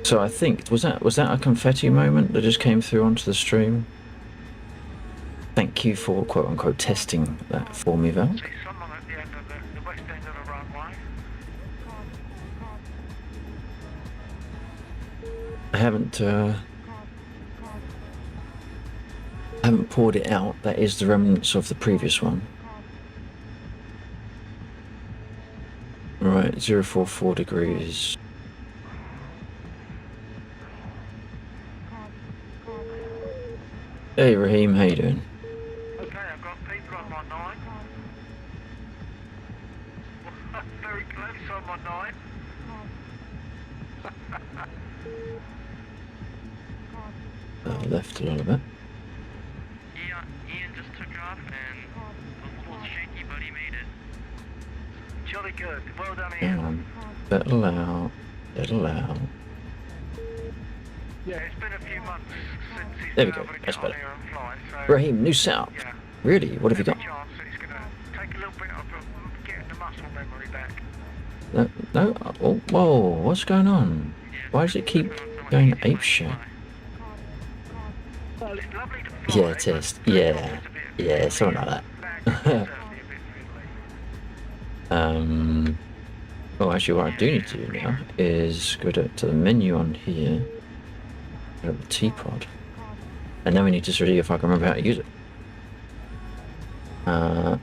So I think was that a confetti moment that just came through onto the stream? Thank you for quote unquote testing that for me, Val. See someone at the end of the west end of the runway. I haven't poured it out. That is the remnants of the previous one. Right, 044 degrees. Hey Raheem, how you doing? Okay, I've got people on my 9. Very close on my 9. Left a little bit. Yeah, Ian just took off and a little shaky, but he made it. Jolly good. Well done, Hang Ian. on. Settle out. Settle out. Yeah, it's been a few months since he's There we been go, able to that's get on better. here and fly, so Raheem, new setup. yeah. Really? What have you Every got? chance that he's going to take a little bit of getting the muscle memory back. No? Oh, whoa, what's going on? Why does it keep going apeshit? Well, it's lovely to fly. Yeah, it is. Yeah. Yeah, something like that. Oh, actually, what I do need to do now is go to the menu on here, go to the T-pod, and now we need to see if I can remember how to use it. But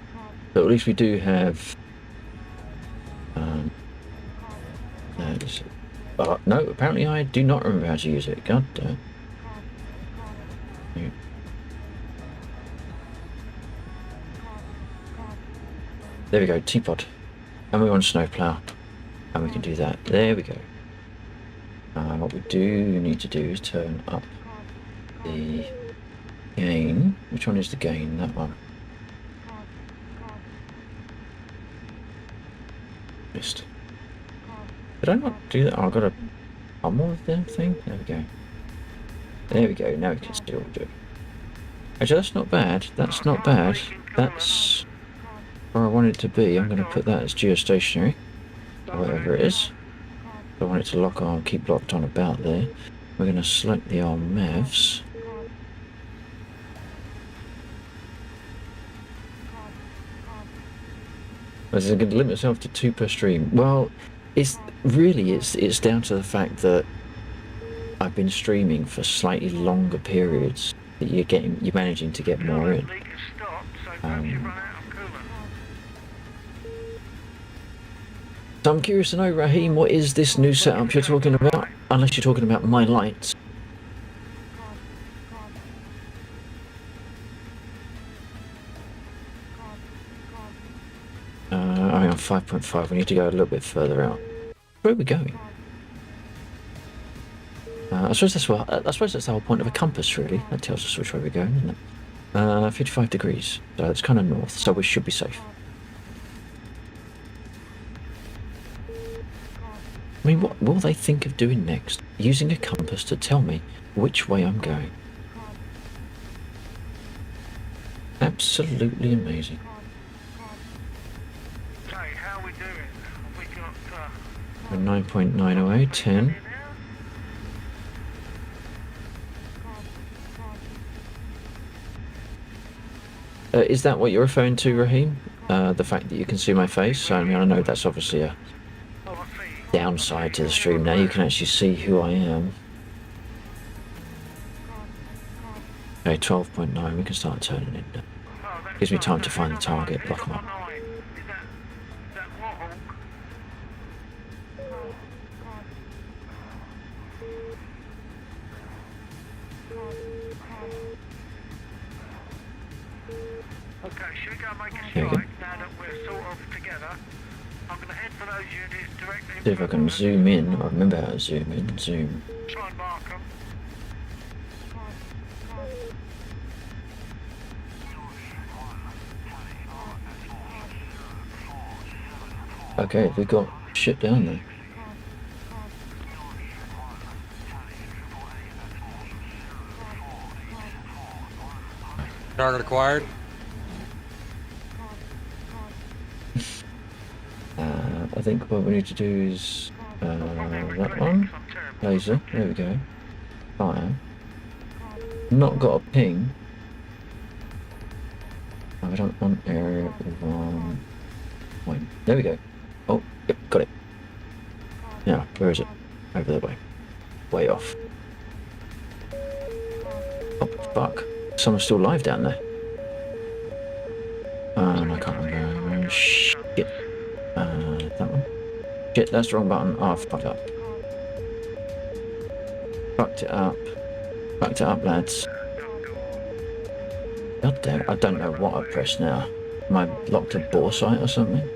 at least we do have. No, apparently I do not remember how to use it. God damn. Yeah. There we go, T-pod. And we want snowplow. And we can do that. There we go. What we do need to do is turn up the gain. Which one is the gain? That one. Missed. Did I not do that? Oh, I've got a more of the thing. There we go. There we go. Now we can still do it. Actually, that's not bad. That's not bad. That's where I want it to be. I'm going to put that as geostationary, or whatever it is. I want it to lock on, keep locked on about there. We're going to select the old maths. Is it going to limit itself to 2 per stream? Well, it's down to the fact that I've been streaming for slightly longer periods. That you're managing to get more in. Leak has stopped, so perhaps you run out of coolant. So I'm curious to know, Raheem, what is this new setup you're talking about? Unless you're talking about my lights. I'm on 5.5. We need to go a little bit further out. Where are we going? I suppose that's the whole point of a compass, really. That tells us which way we're going, isn't it? 55 degrees. So it's kind of north, so we should be safe. I mean, what will they think of doing next? Using a compass to tell me which way I'm going? absolutely amazing. Okay, how are we doing? Have we got 9.908, 10. here now? Is that what you're referring to, Raheem? The fact that you can see my face? I mean, I know that's obviously a Oh, I see. downside to the stream now. You can actually see who I am. Okay, 12.9. We can start turning it. Oh, that's Gives me time to that's find the on target, nine. block 'em It's up. on nine. Is that Warhawk? Okay, should we go and make a There we go. strike now that we're sort of together? I'm going to head for those units directly. See if I can zoom in. I remember how to zoom in. Zoom. Try and mark them. Okay, we got shit down there. Target acquired. I think what we need to do is that one. Laser. There we go. Fire. Not got a ping. I don't want area 1 point. There we go. Oh, yep, got it. Now, where is it? Over that way. Way off. Oh, fuck. Someone's still alive down there. I can't remember. Shit. That one. Shit, that's the wrong button. Oh, I fucked up. Fucked it up. Fucked it up, lads. God damn it, I don't know what I pressed now. Am I locked at bore sight or something?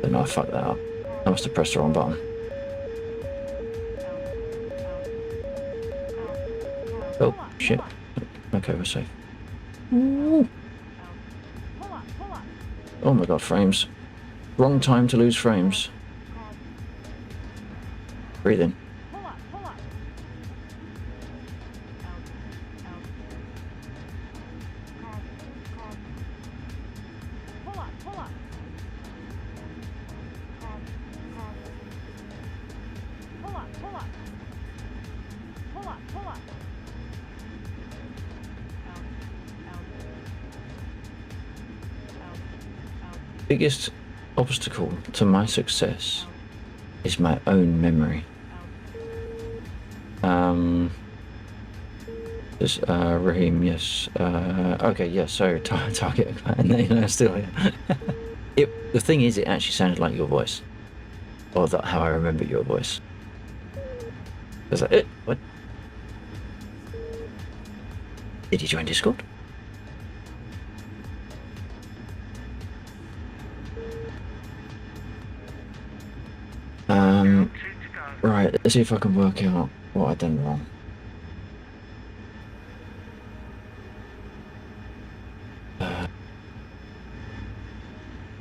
Don't know, I fucked that up. I must have pressed the wrong button. Oh, shit. Okay, we're safe. Ooh. Oh my god, frames. Wrong time to lose frames. Breathe in. Biggest obstacle to my success is my own memory. Raheem, yes. Okay, yes. So target, and still, yeah. The thing is, it actually sounded like your voice, or that how I remember your voice. It's like, what? Did you join Discord? Right, let's see if I can work out what I've done wrong.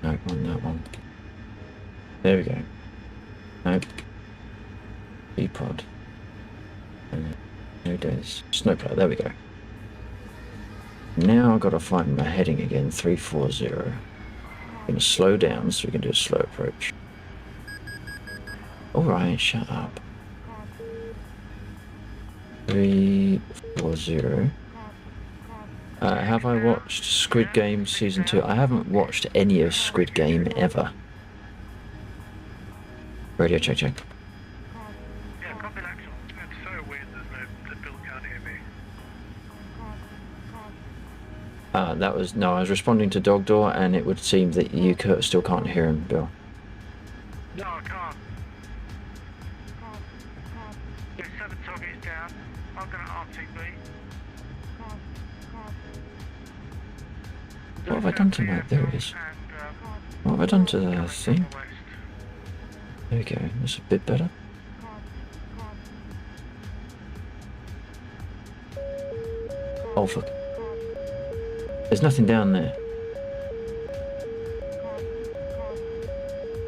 No, on that one. There we go. Nope. B-pod. No days. Snowplow, there we go. Now I've got to find my heading again, 340. I'm going to slow down so we can do a slow approach. Alright, shut up. 340. Have I watched Squid Game Season 2? I haven't watched any of Squid Game ever. Radio check, check. Yeah, copy that. It's so weird the bill can't hear me. That was, no, I was responding to Dog Door and it would seem that you still can't hear him, Bill. No, I can't. Yeah, 7 targets down. I'm going to RTB. What have I done to my, there it is. What have I done to the thing? There we go, that's a bit better. Oh fuck. There's nothing down there. I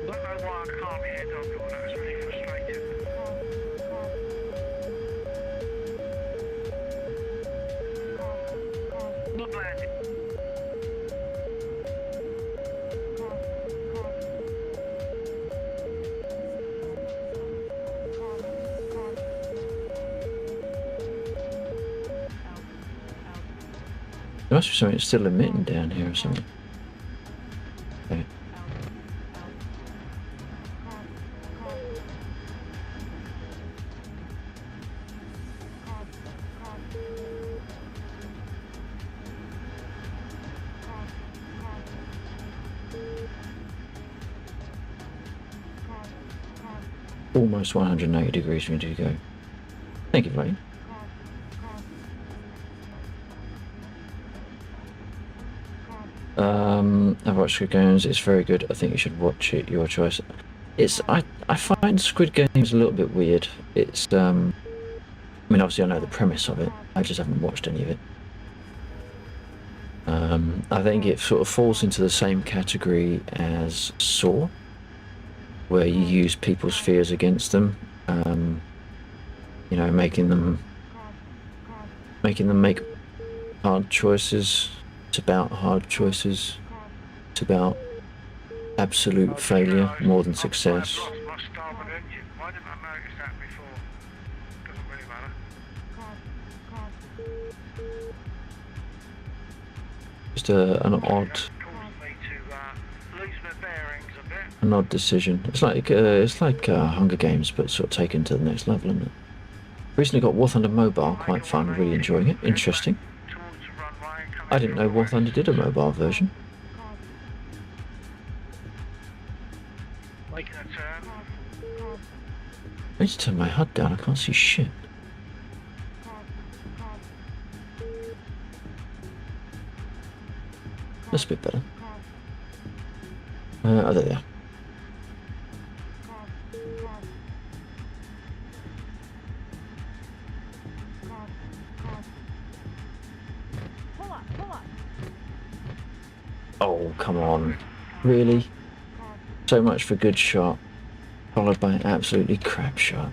don't know why I can't hear Dog Door, that was really frustrating. There must be something that's still emitting down here or something. Okay. Almost 180 degrees for me to go. Thank you, Blaine. I've watched Squid Games. It's very good. I think you should watch it. Your choice. I find Squid Games a little bit weird. It's I mean, obviously I know the premise of it. I just haven't watched any of it. I think it sort of falls into the same category as Saw, where you use people's fears against them. You know, making them make hard choices. It's about hard choices. It's about absolute failure more than success. I've lost my starboard engine. Why didn't I notice that before? Doesn't really matter. Just an odd, Caused me to lose my bearings a bit. an odd decision. It's like Hunger Games, but sort of taken to the next level, isn't it? Recently got War Thunder Mobile, quite fun, really enjoying it. Interesting. Towards the runway, coming I didn't know War Thunder did a mobile version. making a turn. I need to turn my HUD down, I can't see shit. That's a bit better. Oh, there they are. Oh, come on. Really? So much for good shot, followed by an absolutely crap shot.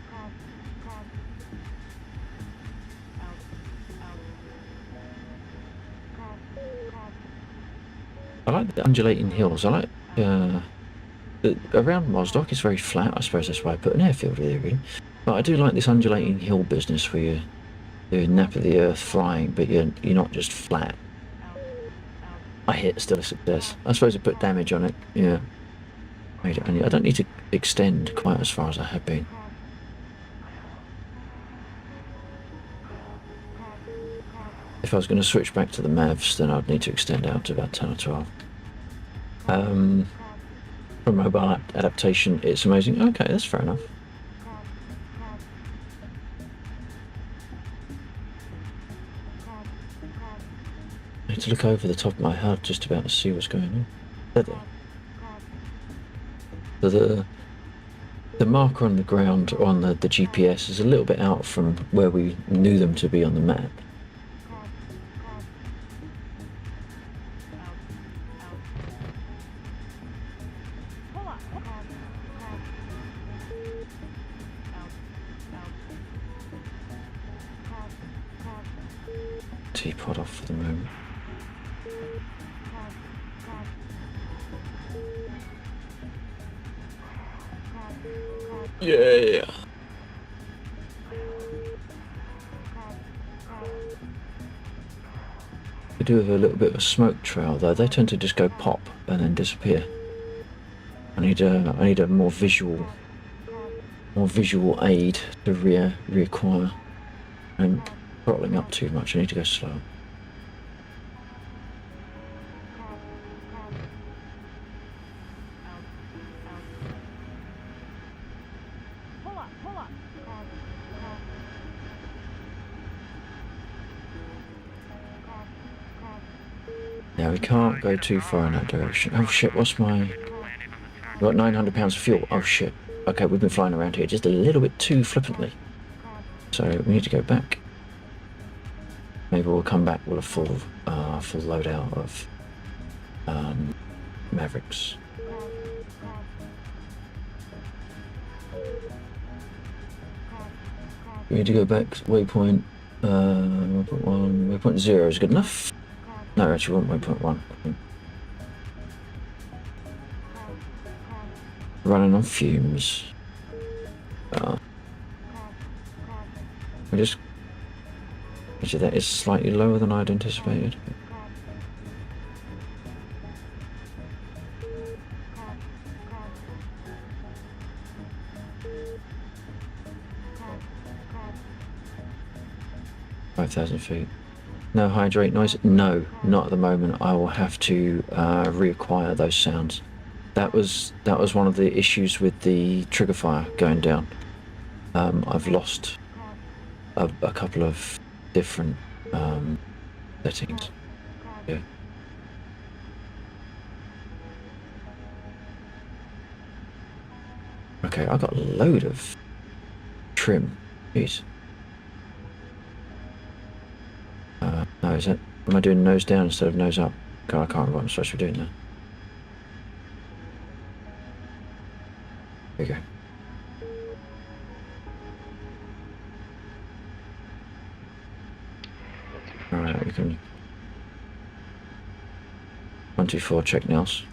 I like the undulating hills. I like around Mosdock it's very flat. I suppose that's why I put an airfield there, really. But I do like this undulating hill business where you're nap of the earth flying, but you're not just flat. I hit still a success. I suppose I put damage on it. Yeah, made it. I don't need to extend quite as far as I have been. If I was going to switch back to the Mavs, then I'd need to extend out to about 10 or 12. For mobile adaptation, it's amazing. Okay, that's fair enough. I need to look over the top of my HUD just about to see what's going on. There. So the marker on the ground on the GPS is a little bit out from where we knew them to be on the map. Teapot off for the moment. Yeah. We do have a little bit of a smoke trail though. They tend to just go pop and then disappear. I need a more visual aid to reacquire. I'm throttling up too much. I need to go slow. Yeah, we can't go too far in that direction. Oh shit, what's my... We've got 900 pounds of fuel. Oh shit. Okay, we've been flying around here just a little bit too flippantly. So we need to go back. Maybe we'll come back with a full loadout of Mavericks. We need to go back to waypoint 1. Waypoint 0 is good enough. No, actually, waypoint 1. Running on fumes. We just. Actually, that is slightly lower than I'd anticipated. 5,000 feet. No hydrate noise? No, not at the moment. I will have to reacquire those sounds. That was one of the issues with the trigger fire going down. I've lost a couple of different settings. Yeah. Okay, I got a load of trim. Jeez. No, is that? Am I doing nose down instead of nose up? God, I can't remember what I'm supposed to be doing now. There you go. Alright, we can 124 check nails.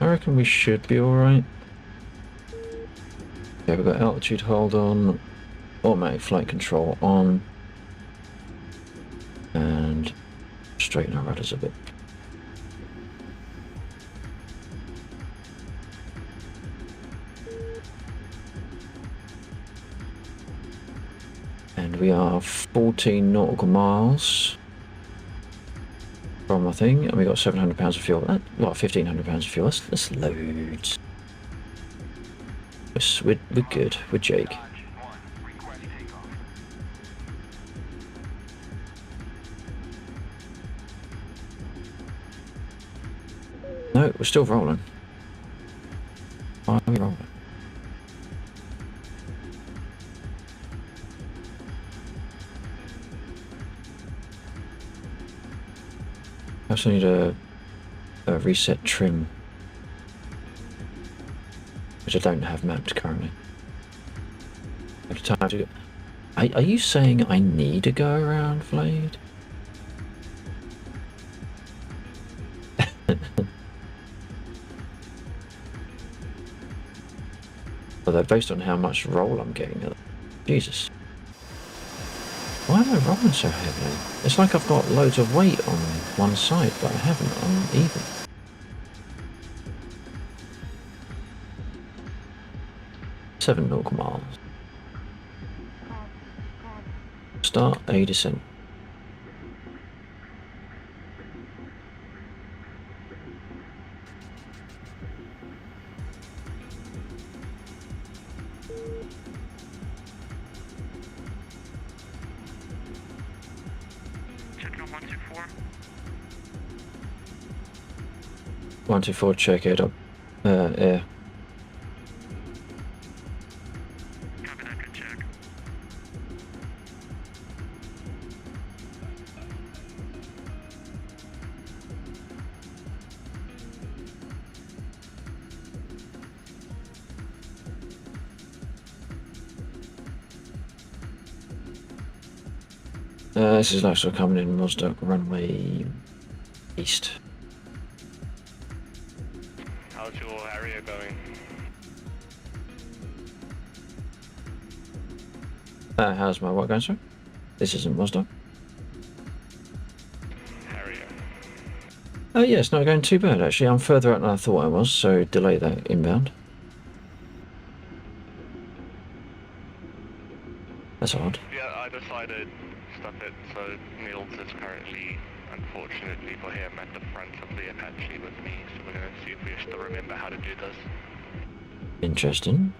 I reckon we should be alright. Okay, we've got altitude hold on, automatic flight control on, and straighten our rudders a bit. And we are 14 nautical miles from my thing, and we got 700 pounds of fuel. Well, 1,500 pounds of fuel. That's loads. We're good. We're Jake. No, we're still rolling. Why are we rolling? I also need a reset trim, which I don't have mapped currently. Have time to go. Are you saying I need to go around, Vlade? Although based on how much roll I'm getting, Jesus. Why am I rolling so heavily? It's like I've got loads of weight on one side, but I haven't on either. Seven nautical miles. Start a descent. Checking on 124. 124, check it up. Air. Copy that, good check. This is Laxo coming in Mosduck runway east. How's your area going? How's my what going, sir? This isn't Mosduck. Area. Oh yeah, it's not going too bad actually. I'm further out than I thought I was, so delay that inbound. That's odd. Yeah, I decided stuff it, so Niels is currently, unfortunately for him, at the front of the Apache with me, so we're going to see if we still remember how to do this. Interesting.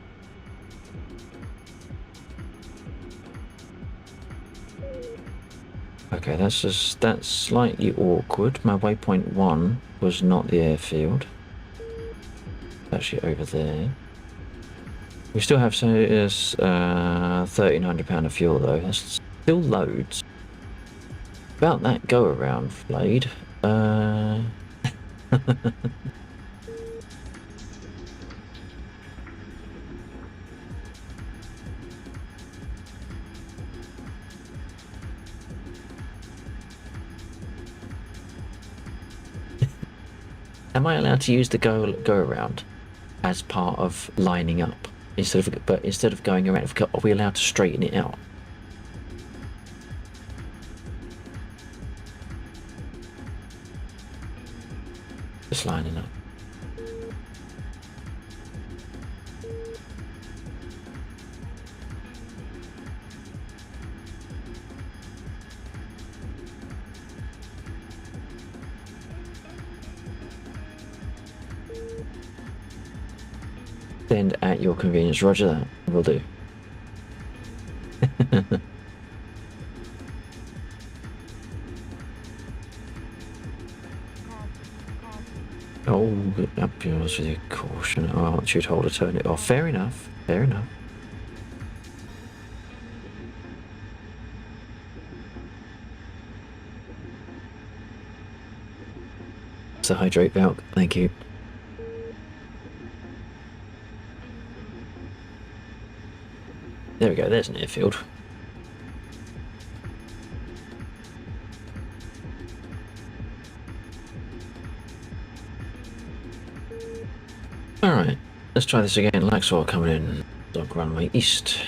Okay, that's slightly awkward. My waypoint 1 was not the airfield. It's actually over there. We still have 1,300 pound of fuel though. That's still loads. About that go around, Blade. Am I allowed to use the go around as part of lining up instead of going around? Are we allowed to straighten it out? Just lining up. Send at your convenience. Roger that. Will do. Oh, up yours with your caution. Oh, altitude holder, turn it off. Fair enough. Fair enough. It's the hydrate valve. Thank you. There we go. There's an airfield. Alright, let's try this again. Laxor coming in. Dog runway east.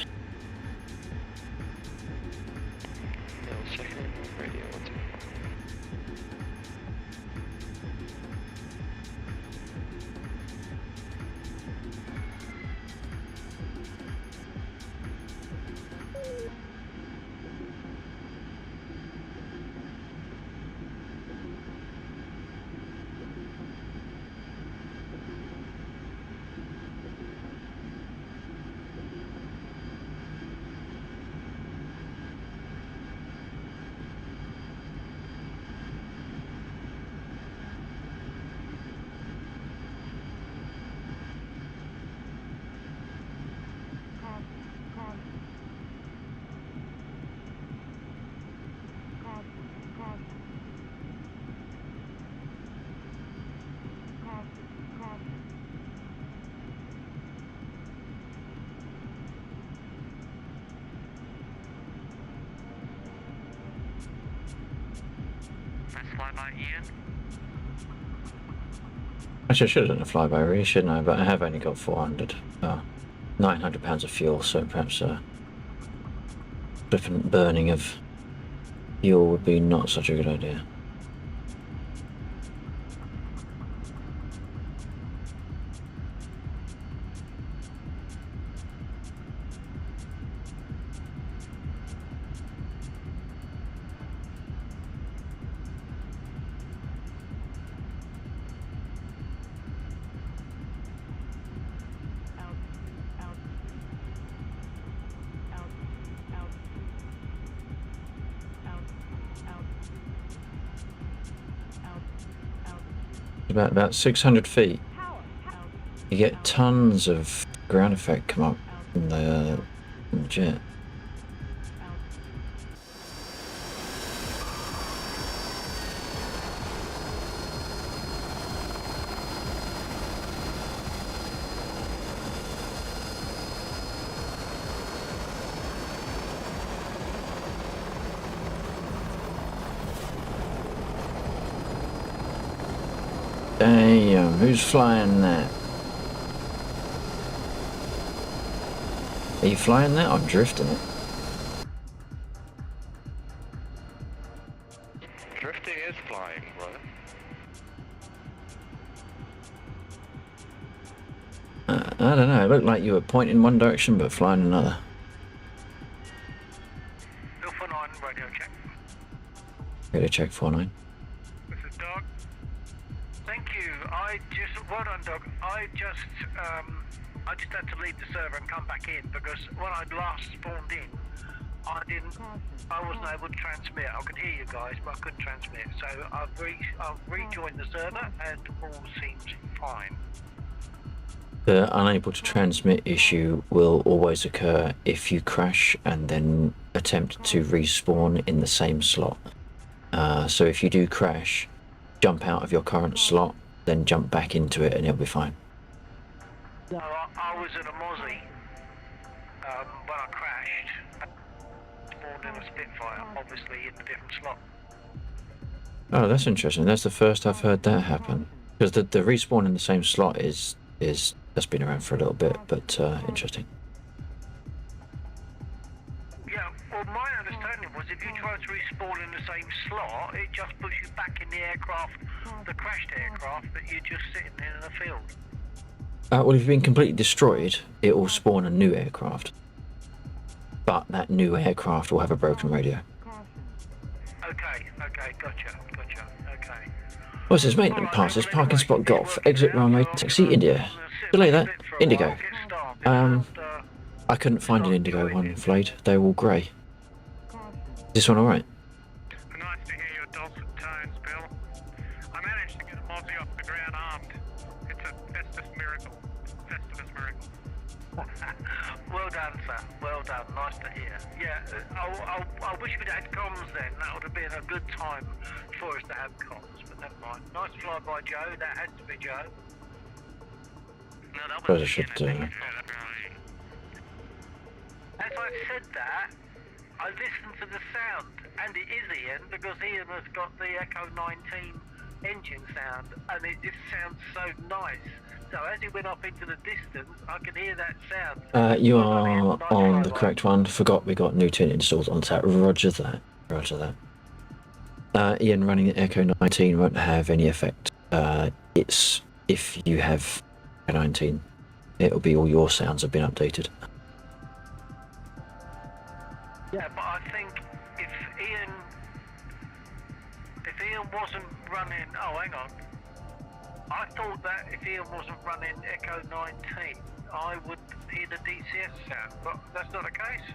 Flyby Ian. Actually, I should have done a flyby, really, shouldn't I? But I have only got 400. 900 pounds of fuel, so perhaps flippant burning of fuel would be not such a good idea. About 600 feet. You get tons of ground effect come up from the jet. Damn, who's flying that? Are you flying that? I'm drifting it. Drifting is flying, brother. I don't know, it looked like you were pointing in one direction but flying another. Alpha 9, radio check. Radio check 49. This is Doug. Thank you. Well done, Doug. I just had to leave the server and come back in because when I last spawned in, I wasn't able to transmit. I could hear you guys, but I couldn't transmit. So I've rejoined the server and all seems fine. The unable to transmit issue will always occur if you crash and then attempt to respawn in the same slot. So if you do crash, jump out of your current slot, then jump back into it and it'll be fine. No, I was in a Mozzie when I crashed. Spawned in a Spitfire, obviously in a different slot. Oh, that's interesting. That's the first I've heard that happen. Because the respawn in the same slot is that's been around for a little bit, but interesting. Yeah, well, my understanding was if you try to respawn in the same slot, it just puts you back in the aircraft, the crashed aircraft that you're just sitting in the field. Well, if you've been completely destroyed, it will spawn a new aircraft. But that new aircraft will have a broken radio. Okay, gotcha, okay. What's this maintenance passes? Parking spot golf. Exit runway taxi India. Delay that. Indigo. I couldn't find an indigo one, Flayed. They're all grey. Is this one alright? Nice to hear your dulcet tones, Bill. I managed to get a Mozzie off the ground armed. It's a Festus miracle. Well done, sir. Well done. Nice to hear. Yeah, I wish we'd had comms then. That would have been a good time for us to have comms, but never mind. Nice fly by Joe. That has to be Joe. No, that But I was should, As I said that, I listened to the sound, and it is Ian, because Ian has got the Echo 19 engine sound, and it just sounds so nice. So as it went up into the distance, I could hear that sound. You are on the correct one. Forgot we got new tune installed on that. Roger that. Roger that. Ian running the Echo 19 won't have any effect. It's if you have Echo 19, it'll be all your sounds have been updated. Yeah, but I think if Ian wasn't running, oh hang on, I thought that if Ian wasn't running Echo 19, I would hear the DCS sound, but that's not the case.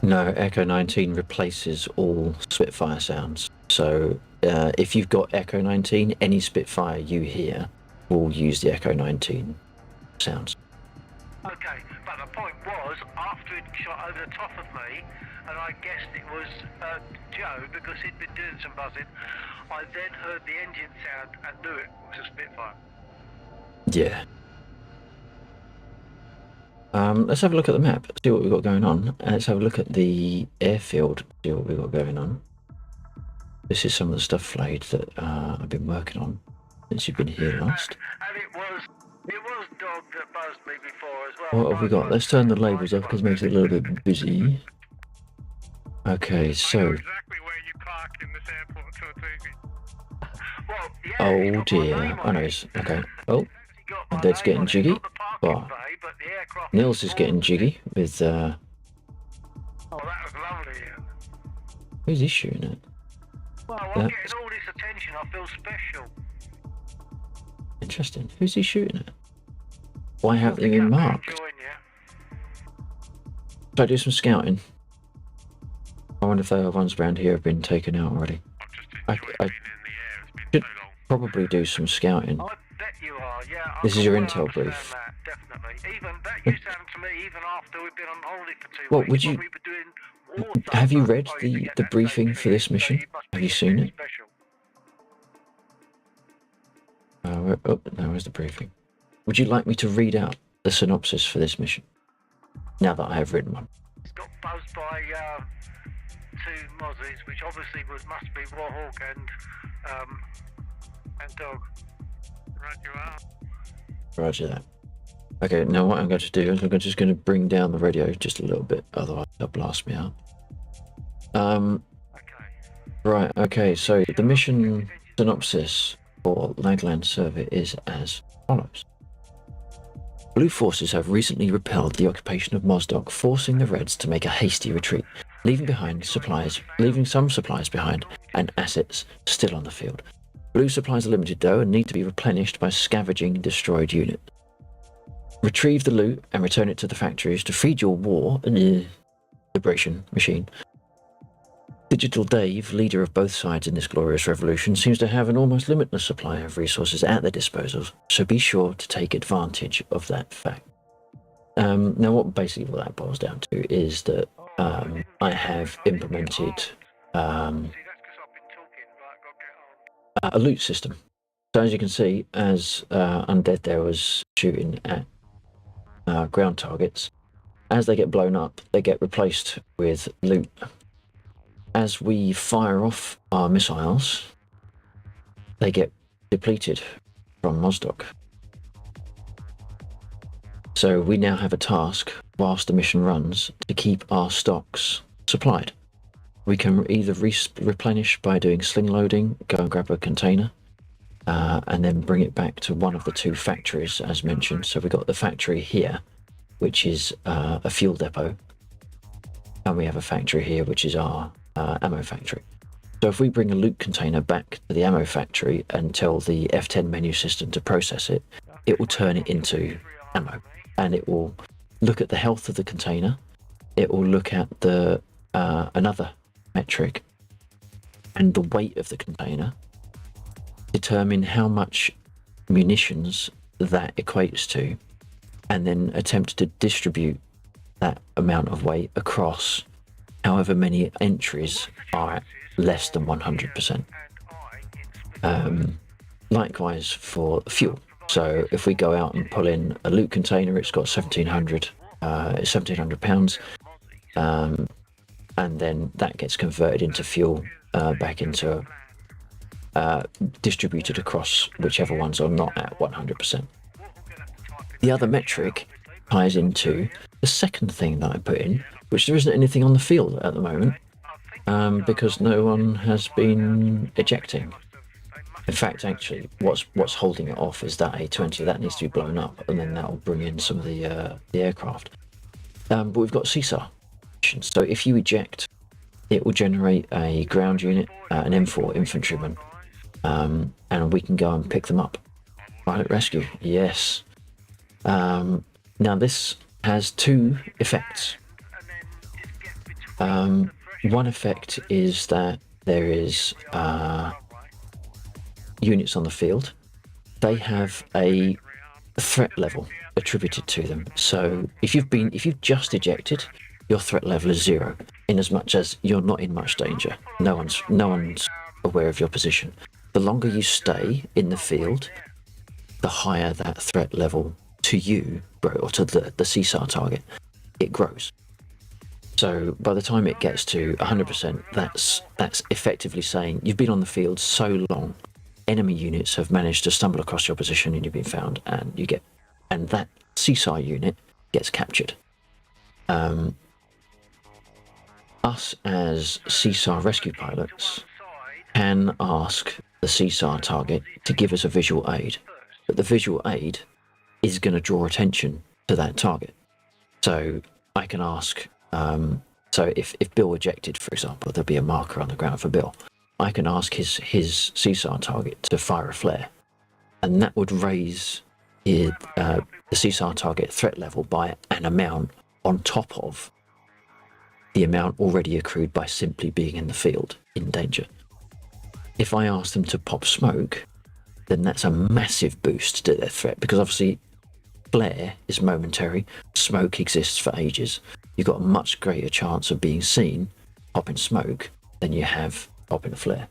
No, Echo 19 replaces all Spitfire sounds. So if you've got Echo 19, any Spitfire you hear will use the Echo 19 sounds. Okay, but the point was, after it shot over the top of me, and I guessed it was Joe because he'd been doing some buzzing, I then heard the engine sound and knew it was a Spitfire. Yeah. Let's have a look at the map, see what we've got going on. Let's have a look at the airfield, see what we've got going on. This is some of the stuff, Flayed, that I've been working on since you've been here last. And it was Dog that buzzed me before as well. What have we got? Let's turn the labels up because it makes it a little bit busy. Okay, so... I know exactly where you park in this airport, so it's easy. Well, yeah, he's Oh got my dear, name I on know it. it's... Okay, oh, He got my and Dad's name getting on it, jiggy. not the parking Oh, bay, but the aircraft Nils is getting forward. jiggy with... Oh, that was lovely, Ian. Who's he shooting at? Well, I'm Yeah. getting all this attention, I feel special. Interesting. Who's he shooting at? Why have they Pick been up and marked? join you. Should I do some scouting? I wonder if the other ones around here have been taken out already. I've just I- enjoyed I being in the air. It's been should- so long. Probably do some scouting. I bet you are, yeah. This is your I intel understand brief. That, definitely. Even that used to happen to me even after we've been on holiday for 2 Well, weeks. would when you- we were doing war stuff, Have you I read used the- to get the that briefing same for this feeling, mission? so you must Have be you seen getting it? special. Oh, no, where's the briefing? Would you like me to read out the synopsis for this mission? Now that I have written one. It's got buzzed by 2 Mozzies, which obviously must be Warhawk and Dog. Right, you are. Roger that. Okay, now what I'm going to do is I'm just going to bring down the radio just a little bit, otherwise they'll blast me out. Okay. Right, okay, so the mission synopsis for Lagland Server is as follows. Blue forces have recently repelled the occupation of Mozdok, forcing the Reds to make a hasty retreat, leaving some supplies behind, and assets still on the field. Blue supplies are limited though and need to be replenished by scavenging destroyed units. Retrieve the loot and return it to the factories to feed your war liberation machine. Digital Dave, leader of both sides in this glorious revolution, seems to have an almost limitless supply of resources at their disposal, so be sure to take advantage of that fact. Now what basically what that boils down to is that I have implemented See, that's because I've been talking, but I've got to get on. a loot system. So as you can see, as Undead there was shooting at ground targets, as they get blown up, they get replaced with loot. As we fire off our missiles, they get depleted from Mozdok. So we now have a task, whilst the mission runs, to keep our stocks supplied. We can either replenish by doing sling loading, go and grab a container, and then bring it back to one of the two factories as mentioned. So we've got the factory here, which is a fuel depot, and we have a factory here, which is our ammo factory. So if we bring a loot container back to the ammo factory and tell the F10 menu system to process it, it will turn it into ammo, and it will look at the health of the container. It will look at the another metric and the weight of the container, determine how much munitions that equates to, and then attempt to distribute that amount of weight across however many entries are at less than 100%. Likewise for fuel. So if we go out and pull in a loot container, it's got 1700 pounds, and then that gets converted into fuel, back into distributed across whichever ones are not at 100%. The other metric ties into the second thing that I put in, which there isn't anything on the field at the moment, because no one has been ejecting. In fact, actually, what's holding it off is that A20 that needs to be blown up, and then that'll bring in some of the aircraft. But we've got CSAR. So if you eject, it will generate a ground unit, an M4 infantryman, and we can go and pick them up. Pilot rescue, yes. Now this has two effects. One effect is that there is units on the field. They have a threat level attributed to them. So if you've just ejected, your threat level is 0, in as much as you're not in much danger. No one's aware of your position. The longer you stay in the field, the higher that threat level to you, or to the CSAR target, it grows. So by the time it gets to 100%, that's effectively saying you've been on the field so long, enemy units have managed to stumble across your position and you've been found, and that CSAR unit gets captured. Us as CSAR rescue pilots can ask the CSAR target to give us a visual aid, but the visual aid is going to draw attention to that target. So I can ask, so if Bill ejected, for example, there'll be a marker on the ground for Bill. I can ask his CSAR target to fire a flare, and that would raise the CSAR target threat level by an amount on top of the amount already accrued by simply being in the field in danger. If I ask them to pop smoke, then that's a massive boost to their threat, because obviously flare is momentary, smoke exists for ages. You've got a much greater chance of being seen popping smoke than you have popping a flare.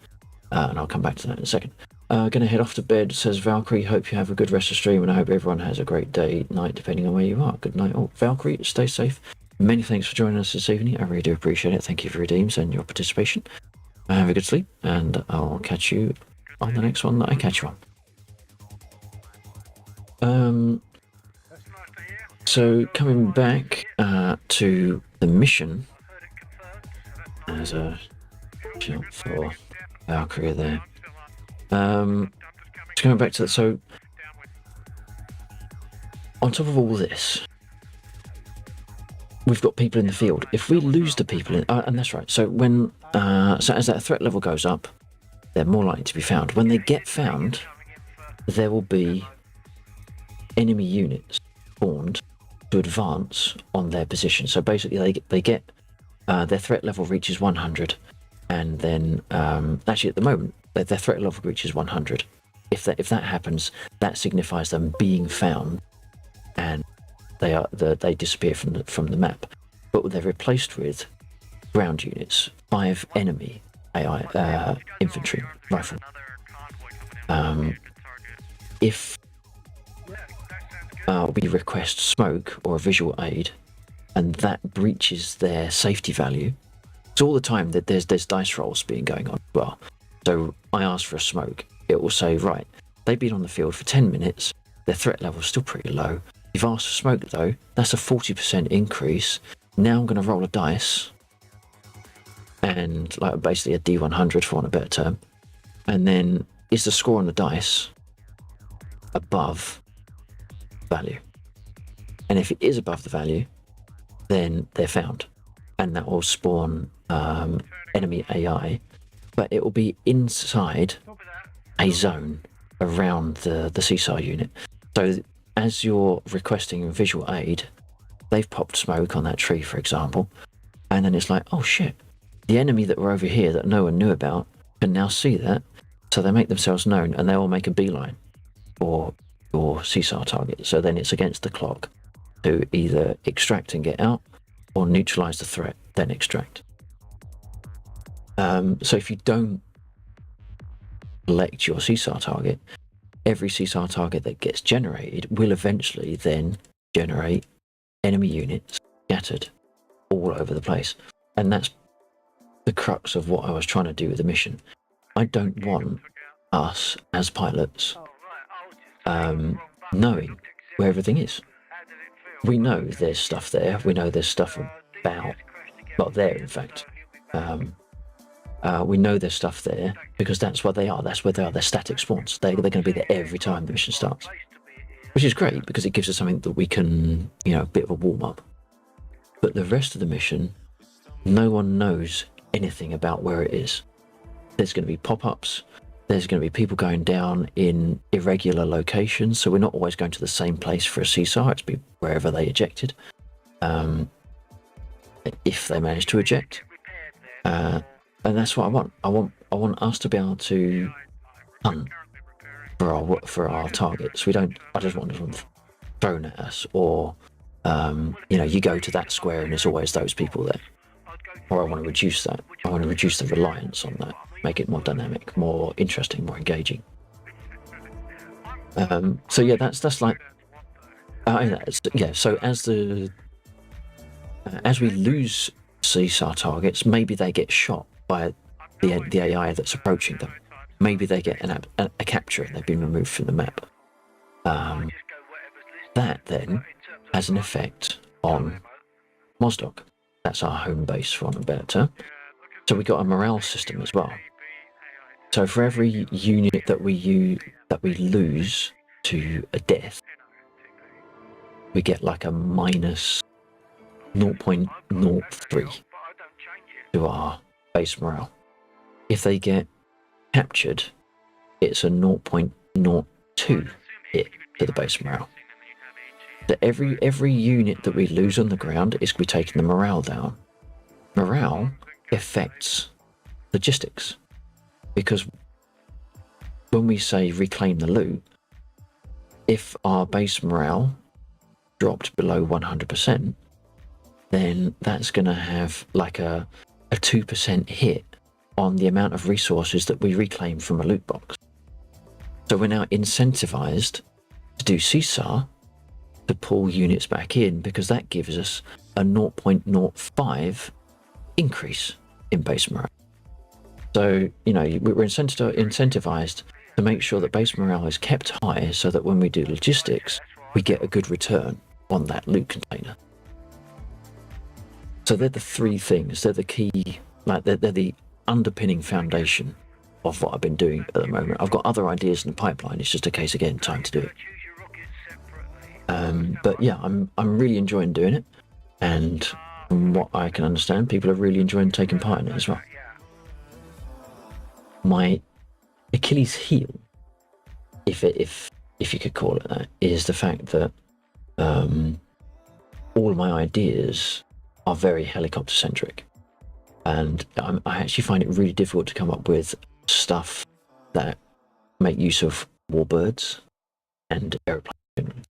And I'll come back to that in a second. Gonna head off to bed, says Valkyrie. Hope you have a good rest of stream, and I hope everyone has a great day, night, depending on where you are. Good night. Oh, Valkyrie, stay safe. Many thanks for joining us this evening. I really do appreciate it. Thank you for your redeems and your participation. Have a good sleep, and I'll catch you on the next one that I catch you on. So coming back to the mission, as a shout for Valkyrie there. Just going back to that, so on top of all this, we've got people in the field. If we lose the people in, and that's right. So when so as that threat level goes up, they're more likely to be found. When they get found, there will be enemy units spawned to advance on their position. So basically, they get their threat level reaches 100, and then actually at the moment their threat level reaches 100. If that happens, that signifies them being found, and they disappear from the map. But they're replaced with ground units, 5 enemy AI infantry rifle. If we request smoke or a visual aid, and that breaches their safety value, so all the time that there's dice rolls being going on as well. So I ask for a smoke, it will say, right, they've been on the field for 10 minutes, their threat level's still pretty low. You've asked for smoke though, that's a 40% increase. Now I'm going to roll a dice and like basically a D100 for want of a better term, and then is the score on the dice above value? And if it is above the value, then they're found, and that will spawn enemy AI, but it will be inside a zone around the CSAR unit. So as you're requesting visual aid, they've popped smoke on that tree, for example, and then it's like, oh shit, the enemy that were over here that no one knew about can now see that, so they make themselves known and they will make a beeline for your CSAR target. So then it's against the clock to either extract and get out or neutralize the threat, then extract. So if you don't select your CSAR target, every CSAR target that gets generated will eventually then generate enemy units scattered all over the place. And that's the crux of what I was trying to do with the mission. I don't want us as pilots knowing where everything is. We know there's stuff there. We know there's stuff about, not there in fact. We know there's stuff there because that's what they are. That's where they are. They're static spawns. They're going to be there every time the mission starts, which is great because it gives us something that we can, a bit of a warm up. But the rest of the mission, no one knows anything about where it is. There's going to be pop-ups. There's going to be people going down in irregular locations, so we're not always going to the same place for a CSAR. It's be wherever they ejected, if they manage to eject. And that's what I want. I want us to be able to hunt for our targets. I just want them thrown at us, or you go to that square and there's always those people there. Or I want to reduce that. I want to reduce the reliance on that. Make it more dynamic, more interesting, more engaging. So yeah, that's like, So as we lose CSAR targets, maybe they get shot by the AI that's approaching them. Maybe they get a capture and they've been removed from the map. That then has an effect on Mozdok. That's our home base, for want of a better term. So we got a morale system as well. So for every unit that we lose to a death, we get like a minus 0.03 to our base morale. If they get captured, it's a 0.02 hit to the base morale. So every unit that we lose on the ground is we taking the morale down. Morale affects logistics, because when we say reclaim the loot, if our base morale dropped below 100%, then that's going to have like a 2% hit on the amount of resources that we reclaim from a loot box. So we're now incentivized to do CSAR to pull units back in, because that gives us a 0.05 increase in base morale. So, we're incentivized to make sure that base morale is kept high, so that when we do logistics, we get a good return on that loot container. So they're the three things. They're the key, they're the underpinning foundation of what I've been doing at the moment. I've got other ideas in the pipeline. It's just a case of getting time to do it. But yeah, I'm really enjoying doing it, and from what I can understand, people are really enjoying taking part in it as well. My Achilles heel, if you could call it that, is the fact that all of my ideas are very helicopter centric, and I actually find it really difficult to come up with stuff that make use of warbirds and aeroplanes,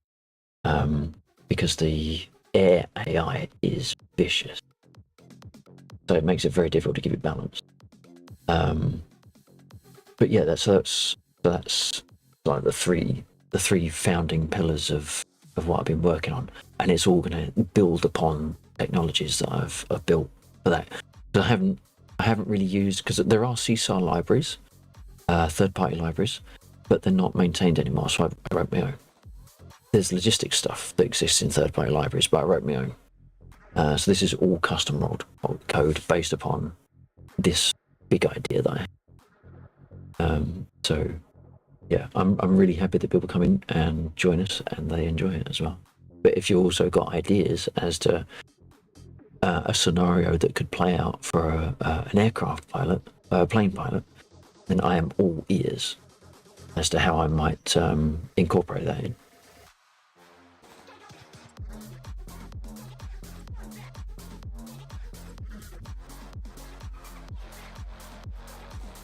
because the air AI is vicious, so it makes it very difficult to keep it balanced. But yeah, that's like the three founding pillars of what I've been working on, and it's all going to build upon technologies that I've built for that. But I haven't really used, because there are CSAR libraries, third-party libraries, but they're not maintained anymore, so I wrote my own. There's logistics stuff that exists in third-party libraries, but I wrote my own. So this is all custom rolled code based upon this big idea that I have. So yeah, I'm really happy that people come in and join us and they enjoy it as well. But if you also got ideas as to a scenario that could play out for an aircraft pilot, a plane pilot, then I am all ears as to how I might incorporate that in.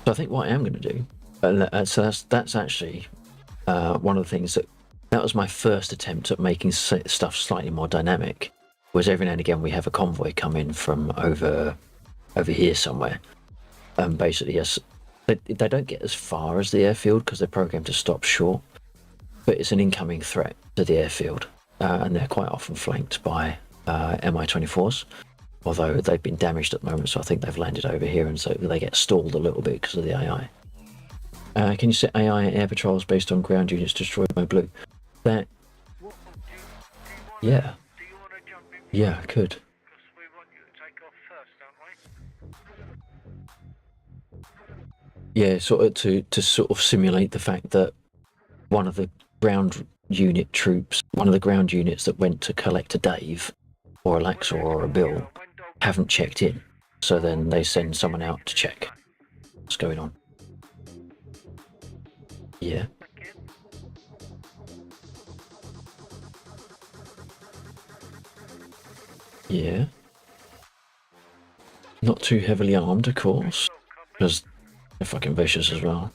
So I think what I am going to do, so that's actually one of the things that was my first attempt at making stuff slightly more dynamic. Was every now and again we have a convoy come in from over here somewhere, and basically yes, they don't get as far as the airfield because they're programmed to stop short, but it's an incoming threat to the airfield, and they're quite often flanked by Mi-24s. Although they've been damaged at the moment, so I think they've landed over here, and so they get stalled a little bit because of the AI. Can you set AI air patrols based on ground units destroyed by blue? That, yeah, yeah, I could. Because we want you to take off first, don't we? Yeah, sort of to sort of simulate the fact that one of the ground unit troops, one of the ground units that went to collect a Dave or a Laxor or a Bill, haven't checked in, so then they send someone out to check what's going on. Yeah. Yeah. Not too heavily armed, of course, because they're fucking vicious as well.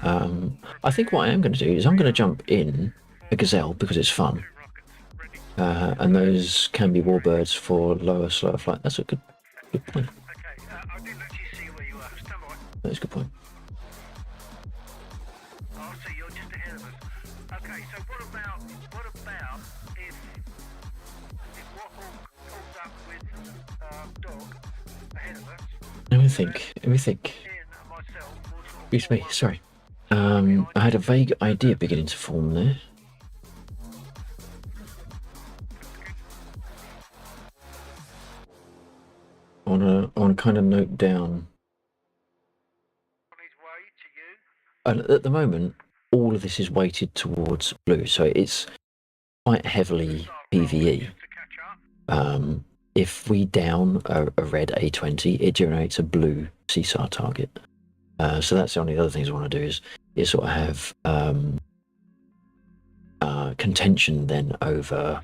I think what I am going to do is I'm going to jump in a Gazelle because it's fun. And those can be warbirds for lower, slower flight. That's a good point. Okay, I didn't actually see where you were. Stand by. That's a good point. Oh, so you're just ahead of us. Okay, so what about if Waffle pulls up with Dog ahead of us? Let me think. Ian and myself will sort of Excuse me, sorry. I had a vague idea beginning to form there. I want to kind of note down. on his way to you. And at the moment, all of this is weighted towards blue, so it's quite heavily PvE. Just to catch up. If we down a red A20, it generates a blue CSAR target. So that's the only other things I want to do is sort of have contention then over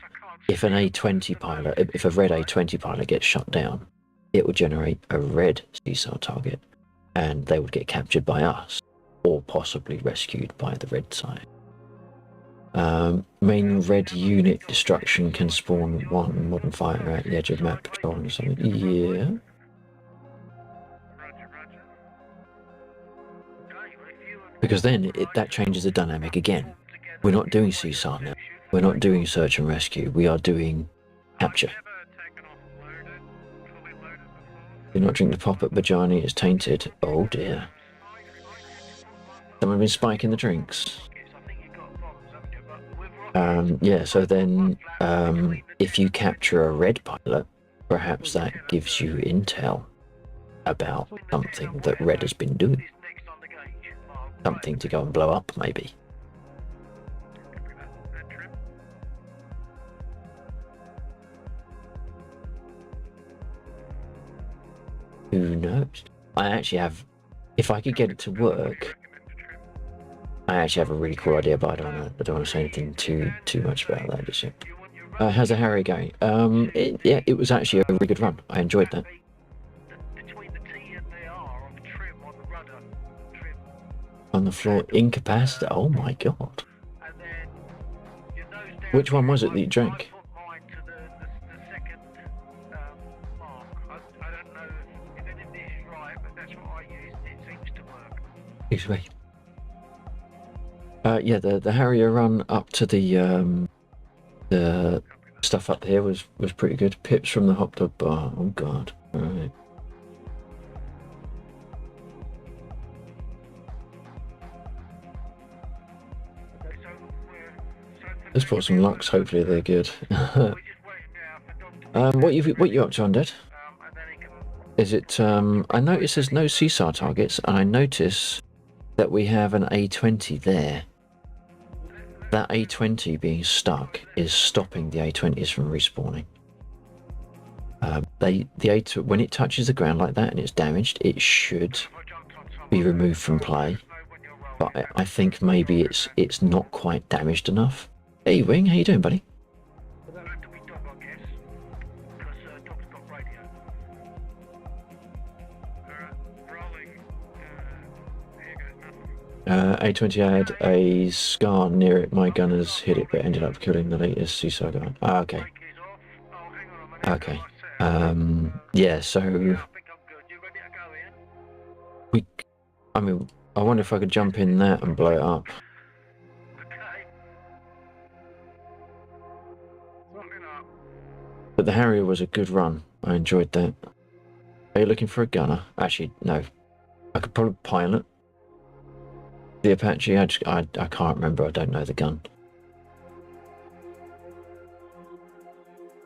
if an A20 pilot, if a red A20 pilot gets shut down, it would generate a red CSAR target, and they would get captured by us, or possibly rescued by the red side. Main red unit destruction can spawn one modern fighter at the edge of map patrolling something. Yeah. Because then that changes the dynamic again. We're not doing CSAR now. We're not doing search and rescue. We are doing capture. Do not drink the pop at Bajani, it's tainted. Oh dear. Someone been spiking the drinks. Yeah, so then if you capture a red pilot, perhaps that gives you intel about something that red has been doing. Something to go and blow up, maybe. Who knows? I actually have, if I could get it to work, I actually have a really cool idea, but I don't want to say anything too much about that just yet. How's the Harry going? Yeah, it was actually a really good run. I enjoyed that. Between the T and the R on the trim, on the rudder trim. On the floor, incapacitated. Oh my god. And then your nose down. Which one was it that you drank? I put mine to the second mark. I don't know if any of this is right, but that's what I used. It seems to work. Excuse me. Yeah, the Harrier run up to the stuff up here was pretty good. Pips from the hot dog bar. Oh god. Alright. Okay, so Let's put some Lux, hopefully they're good. we're just waiting now for Dom to What you up to, Undead? And then he can. Is it? I notice there's no CSAR targets, and I notice that we have an A20 there. That A20 being stuck is stopping the A20s from respawning. When it touches the ground like that and it's damaged, it should be removed from play. But I think maybe it's not quite damaged enough. Hey Wing, how you doing, buddy? That had to be Dog, I guess. Because Dog's got radio. Rolling. Here goes nothing. A20 had a scar near it. My gunners hit it, but ended up killing the latest CSAR guy. Ah, okay. Brake is off. Oh, hang on a minute. Okay. Like I said, Yeah. So I think I'm good. You ready to go in? I mean, I wonder if I could jump in that and blow it up. Okay. Something up. But the Harrier was a good run. I enjoyed that. Are you looking for a gunner? Actually, no. I could probably pilot the Apache. I can't remember. I don't know the gun.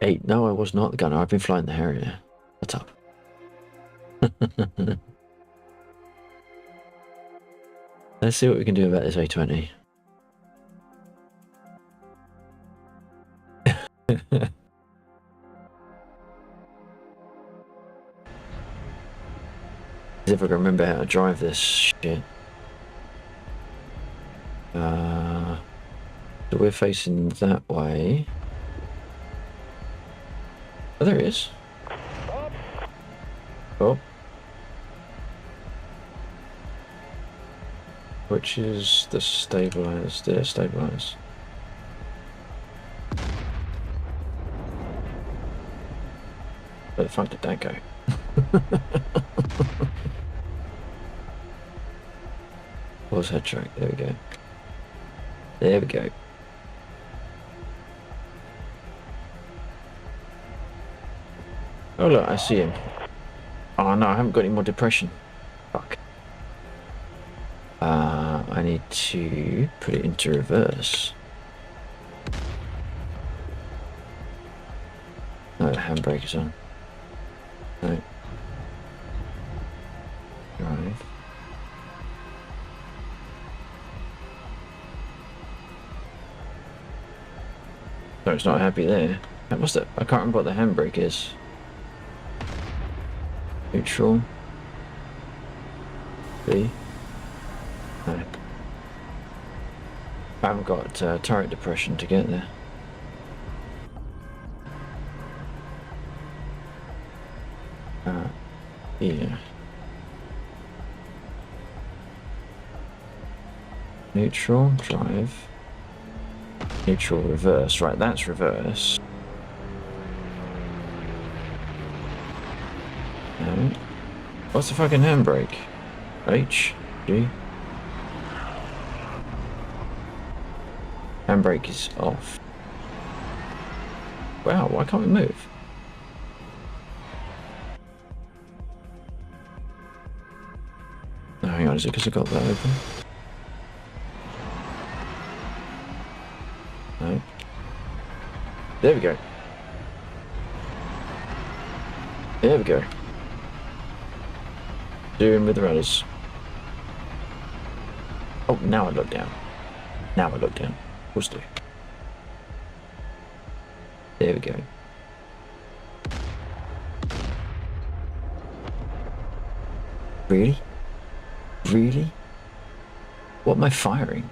8. No, I was not the gunner. I've been flying the Harrier. What's up? Let's see what we can do about this A20. As if I can remember how to drive this shit. So we're facing that way. Oh, there he is. Oh. Which is the stabilized? There, stabilized. Where the fuck did that go? Pause head track. There we go. There we go. Oh look, I see him. Oh no, I haven't got any more depression. Fuck. I need to put it into reverse. No, the handbrake is on. No. Drive. No, it's not happy there. What's that? I can't remember what the handbrake is. Neutral. B. No. I haven't got turret depression to get there. Yeah. Neutral, drive. Neutral, reverse. Right, that's reverse. No. What's the fucking handbrake? H, G. Handbrake is off. Wow, why can't we move? No, hang on, is it because I got that open? No. There we go. There we go. Doing with the runners. Oh, now I look down. Now I look down. We'll do. There we go. Really? Really? What am I firing?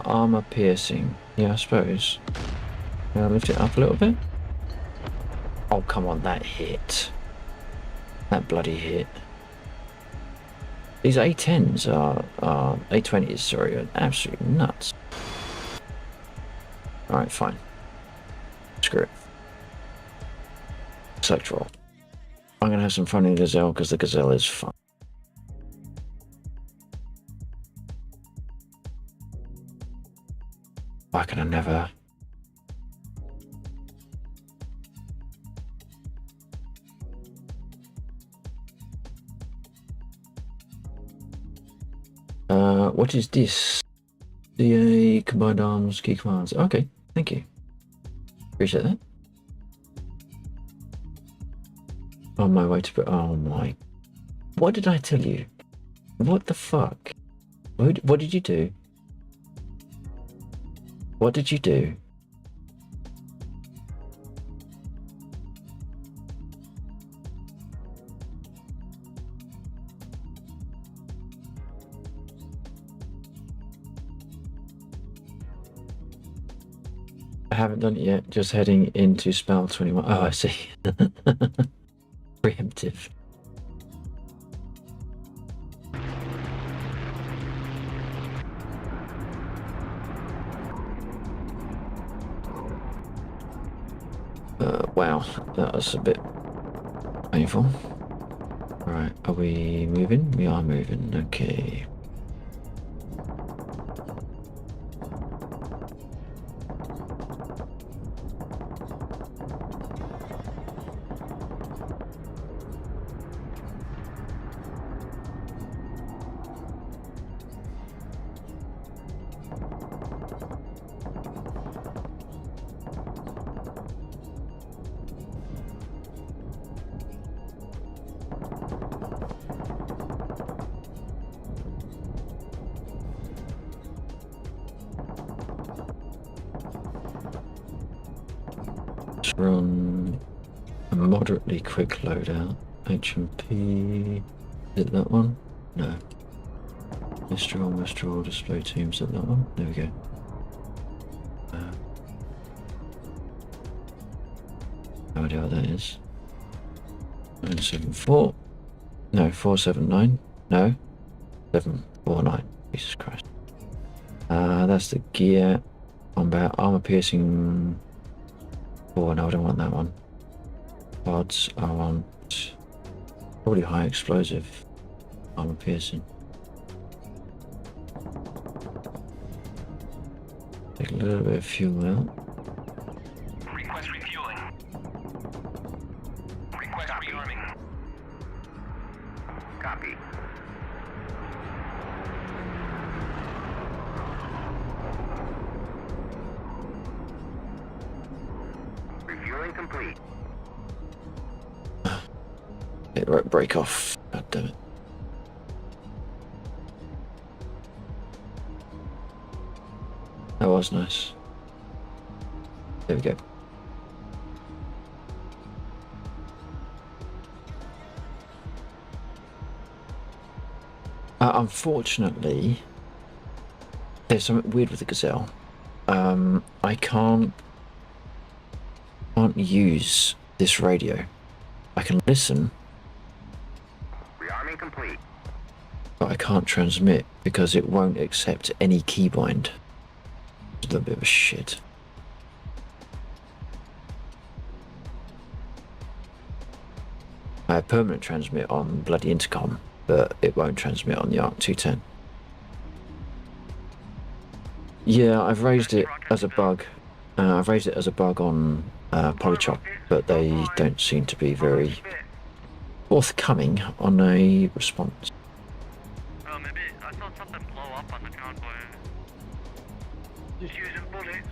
Armor piercing. Yeah, I suppose. Can I lift it up a little bit? Oh, come on, that hit. That bloody hit. These A10s are A20s, sorry, are absolutely nuts. Alright, fine. Screw it. Select roll. I'm gonna have some fun in the Gazelle because the Gazelle is fun. Why can I never? What is this? DA combined arms, key commands. Okay, thank you. Appreciate that. On my way to. Oh my. What did I tell you? What the fuck? What did you do? What did you do? I haven't done it yet, just heading into spell 21. Oh, I see. Preemptive. Wow, that was a bit painful. Right, are we moving? We are moving, okay. Run a moderately quick loadout. HMP. Is it that one? No. Mistral display teams. Is it that one? There we go. No idea what that is. 974. No, 479. No. 749. Jesus Christ. That's the gear. Combat. Armor piercing. Oh no, I don't want that one. Pods, I want probably high explosive armor piercing. Take a little bit of fuel out. Request refueling. Request rearming. Copy. Refueling complete. It won't break off. God damn it. That was nice. There we go. Unfortunately, there's something weird with the Gazelle. I can't use this radio. I can listen, Rearming complete. but I can't transmit because it won't accept any keybind. It's a little bit of a shit. I have permanent transmit on bloody intercom, but it won't transmit on the ARC 210. Yeah, I've raised it as a bug. I've raised it as a bug on Polychop, but they don't seem to be very forthcoming on a response. Oh, maybe I saw something blow up on the convoy. Just using bullets.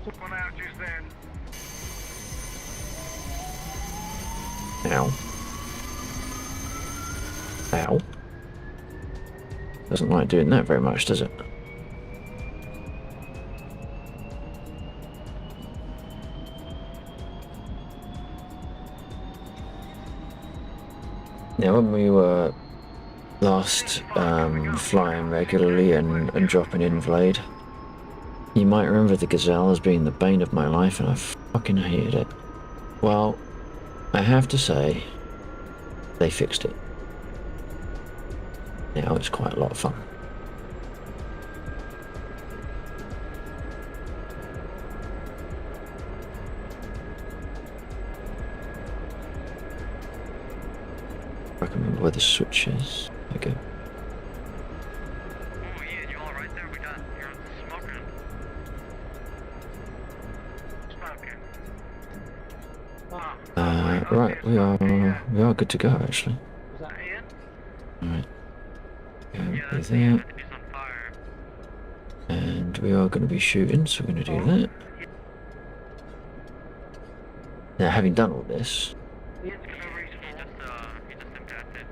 Took one out just then. Ow. Ow. Doesn't like doing that very much, does it? Now, when we were last flying regularly and dropping in Vlade, you might remember the Gazelle as being the bane of my life, and I fucking hated it. Well, I have to say, they fixed it. Now it's quite a lot of fun. I can remember where the switch is. Okay. Oh, yeah, you all right there? We got, you're smoking. Smoking. Right, we are good to go actually. Is that Ian? Alright. Go Yeah, with that's that. the enemy's on fire. And we are going to be shooting, so we're going to do that. Now, having done all this, He just impacted.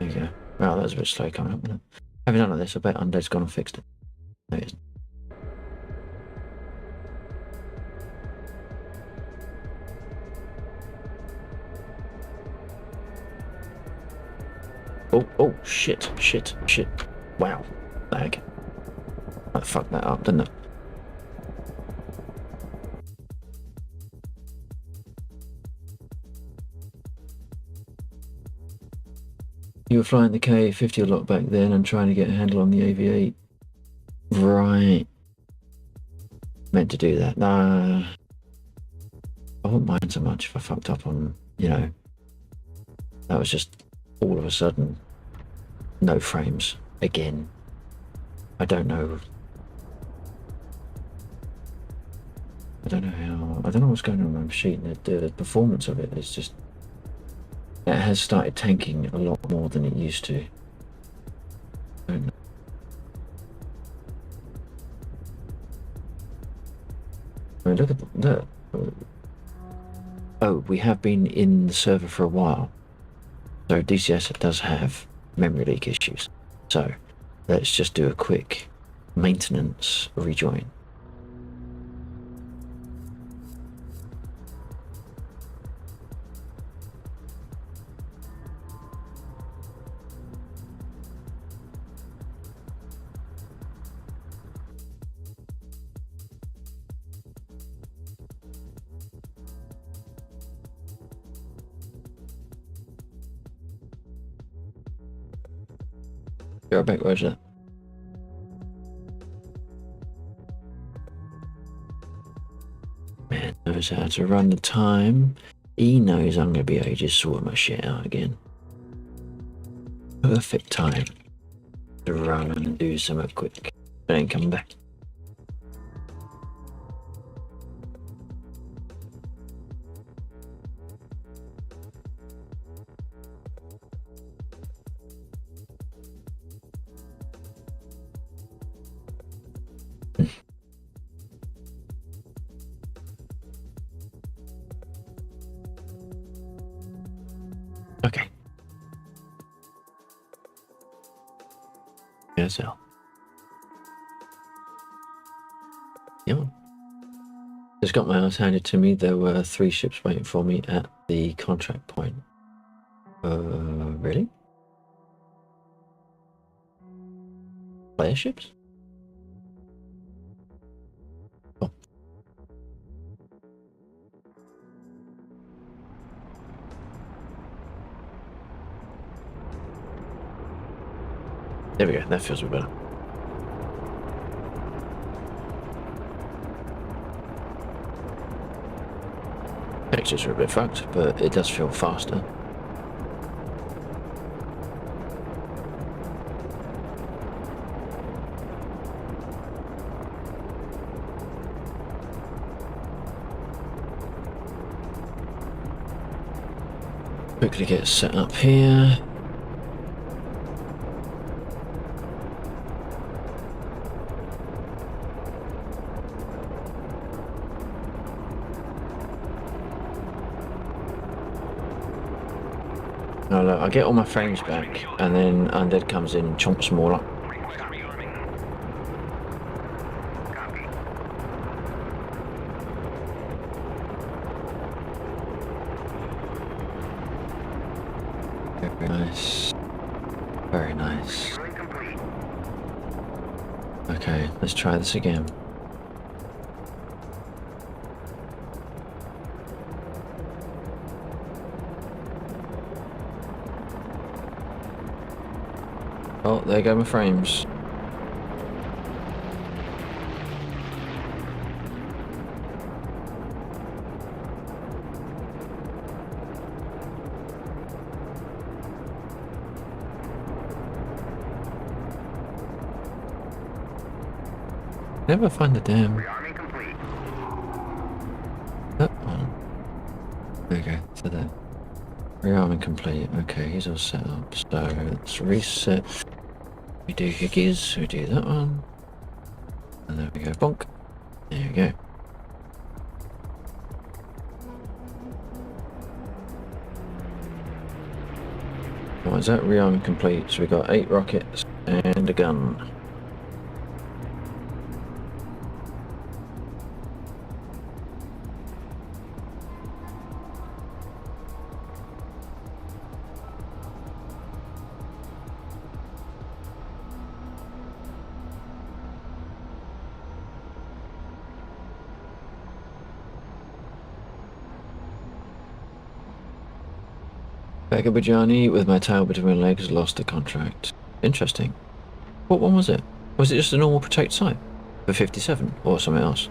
there you go. Wow, that was a bit slow coming up, wasn't it? Having done all this, I bet Undead's gone and fixed it. No, it isn't. Oh, shit. Wow, lag. I fucked that up, didn't it? You were flying the K-50 a lot back then and trying to get a handle on the AV-8. Right. Meant to do that. Nah. I wouldn't mind so much if I fucked up on, that was just all of a sudden no frames again. I don't know how, I don't know what's going on with my machine. The performance of it is just, it has started tanking a lot more than it used to. I don't know. I mean, look. Oh, we have been in the server for a while. So DCS does have memory leak issues. So let's just do a quick maintenance rejoin. Be right back, Roger. Man knows how to run the time. He knows I'm going to be able to just sort my shit out again. Perfect time to run and do something quick. Then come back. Okay. Yes, Al. Yeah. Just got my ass handed to me. There were 3 ships waiting for me at the contract point. Really? Player ships? Oh. There we go, that feels a bit better. Textures are a bit fucked, but it does feel faster. Quickly get set up here. Now look, I get all my frames back, and then Undead comes in and chomps them all up. Very nice. Very nice. Okay, let's try this again. Oh, there go my frames. Never find the damn. That one. There we go. So that Rearming complete. Okay, he's all set up. So let's reset. We do Higgies, we do that one. And there we go, bonk. There we go. What is that? Rearming complete. So we got 8 rockets and a gun. Bagabajani with my tail between my legs lost the contract. Interesting. What one was it? Was it just a normal protect site for 57 or something else?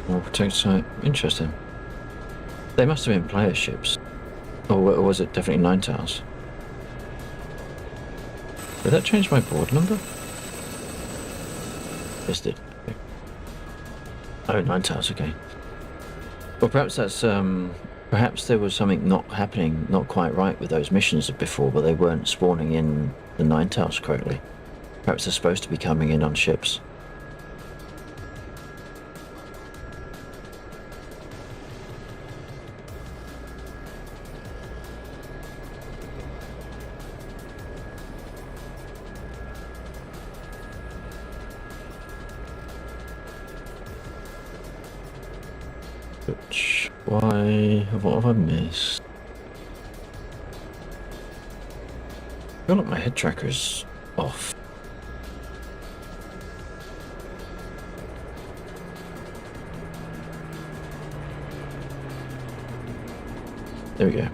More protect site. Interesting. They must have been player ships. Or was it definitely 9 towers? Did that change my board number? Yes, it did. Okay. Oh, 9 towers, okay. Well, perhaps that's, perhaps there was something not happening, not quite right with those missions before, but they weren't spawning in the 9 towers correctly. Perhaps they're supposed to be coming in on ships. Which, why, what have I missed? I feel like my head tracker's off. There we go.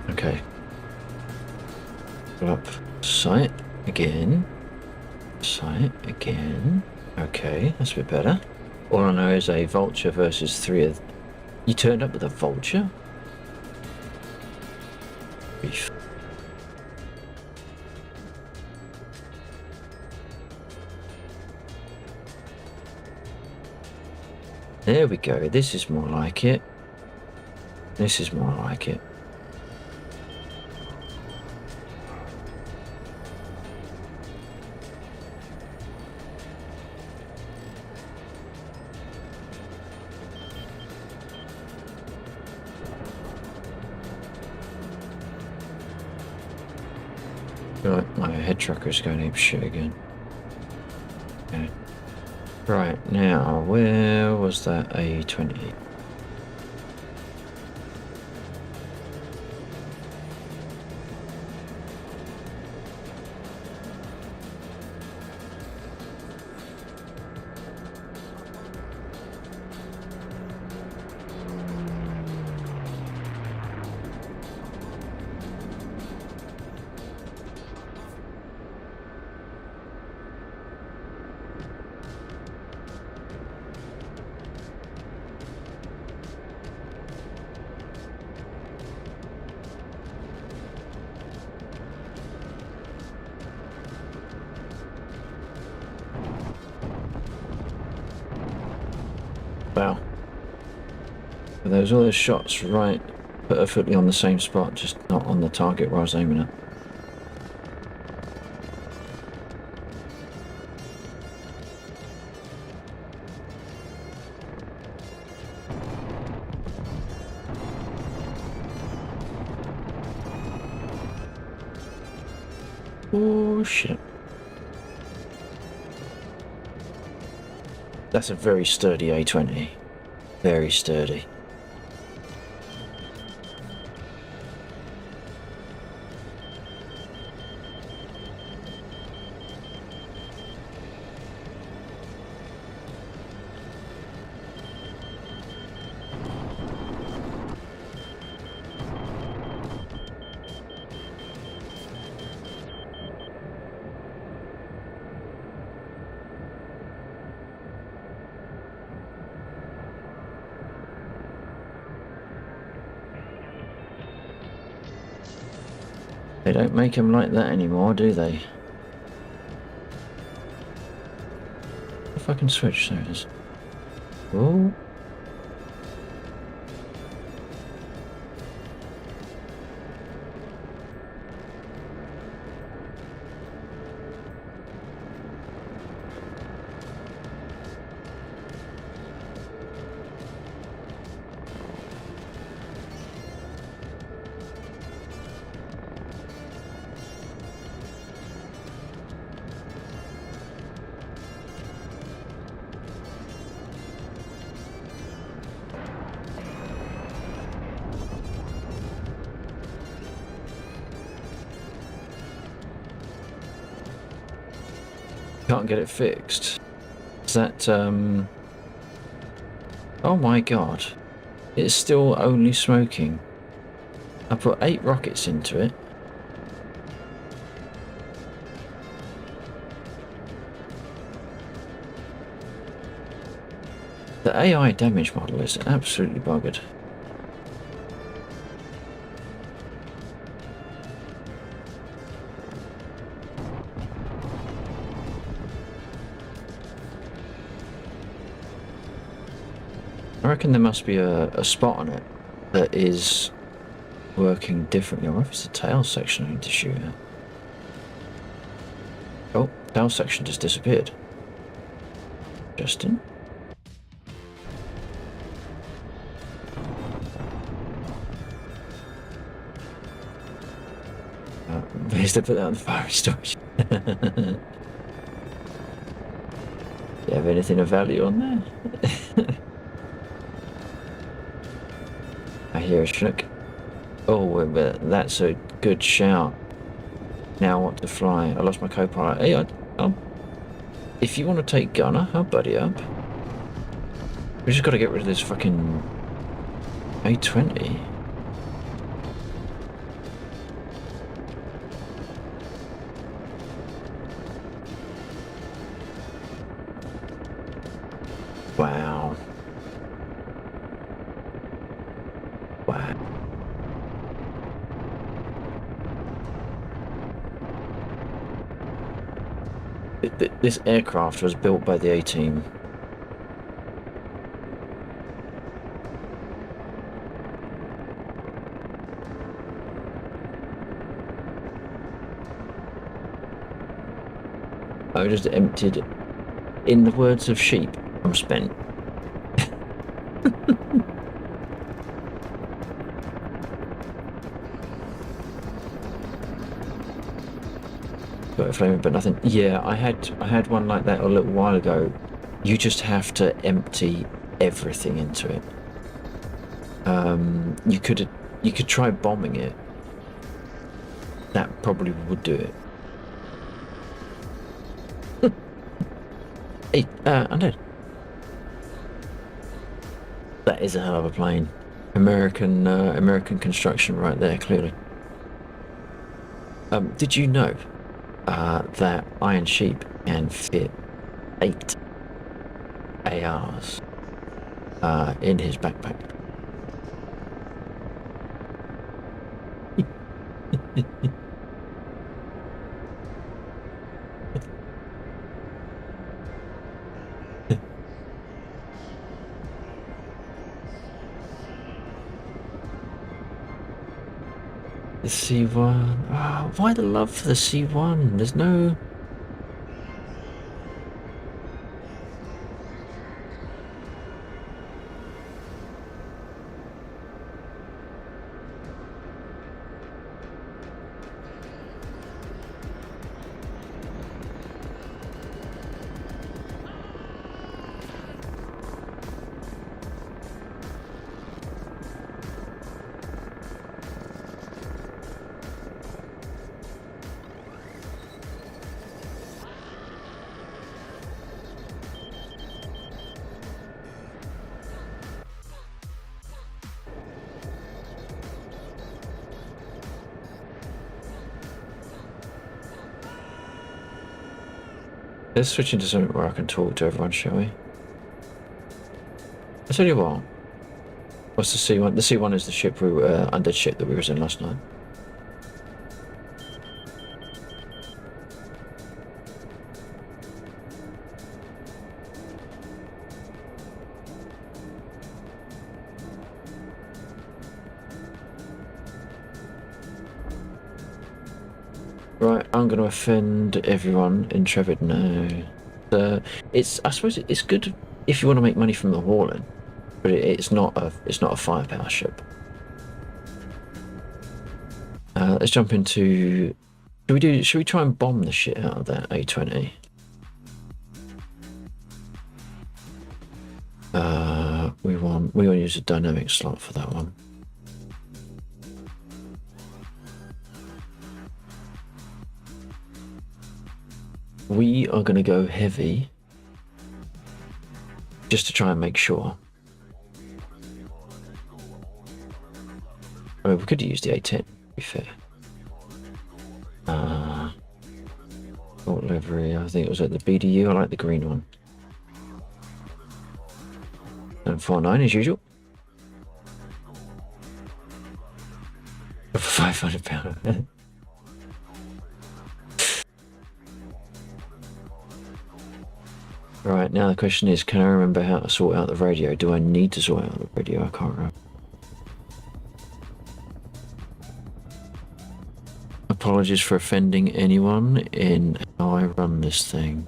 Okay. Go up. Sight again. Sight again. Okay, that's a bit better. All I know is a vulture versus 3 of... You turned up with a vulture? Beef. There we go, this is more like it. This is more like it. Right, my head tracker's going ape shit again. Okay. Right, now, where was that A20? Wow. But there was all those shots right perfectly on the same spot, just not on the target where I was aiming at. Oh shit. That's a very sturdy A20. Very sturdy. They don't make them like that anymore, do they? If I can switch, there it is. Oh. Can't get it fixed. Is that, oh my god. It's still only smoking. I put 8 rockets into it. The AI damage model is absolutely buggered. I reckon there must be a spot on it that is working differently. I wonder if it's the tail section I need to shoot at. Oh, tail section just disappeared. Justin? Where's to put that on the fire storage? Do you have anything of value on there? I hear a Chinook. Oh, that's a good shout. Now what to fly? I lost my co-pilot. Hey, if you want to take Gunner, I'll buddy up. We just got to get rid of this fucking A20. Wow. Wow. This aircraft was built by the A-Team. I just emptied, in the words of sheep, I'm spent. Got a flame, but nothing. Yeah, I had one like that a little while ago. You just have to empty everything into it. You could try bombing it. That probably would do it. Hey, I'm dead. That is a hell of a plane. American construction right there, clearly. Did you know that Iron Sheep can fit 8 ARs in his backpack? The C1. Oh, why the love for the C1? There's no... Let's switch into something where I can talk to everyone, shall we? I tell you what. What's the C1? The C1 is the ship we were, undead ship that we was in last night. Right, I'm going to offend everyone in Trevor now. I suppose it's good if you want to make money from the hauling, but it's not a firepower ship. Let's jump into. Should we try and bomb the shit out of that A20? We want to use a dynamic slot for that one. We are going to go heavy, just to try and make sure. I mean, we could use the A10, to be fair. What livery? I think it was at the BDU. I like the green one. 749 as usual. For £500. Right, now the question is, can I remember how to sort out the radio? Do I need to sort out the radio? I can't remember. Apologies for offending anyone in how I run this thing.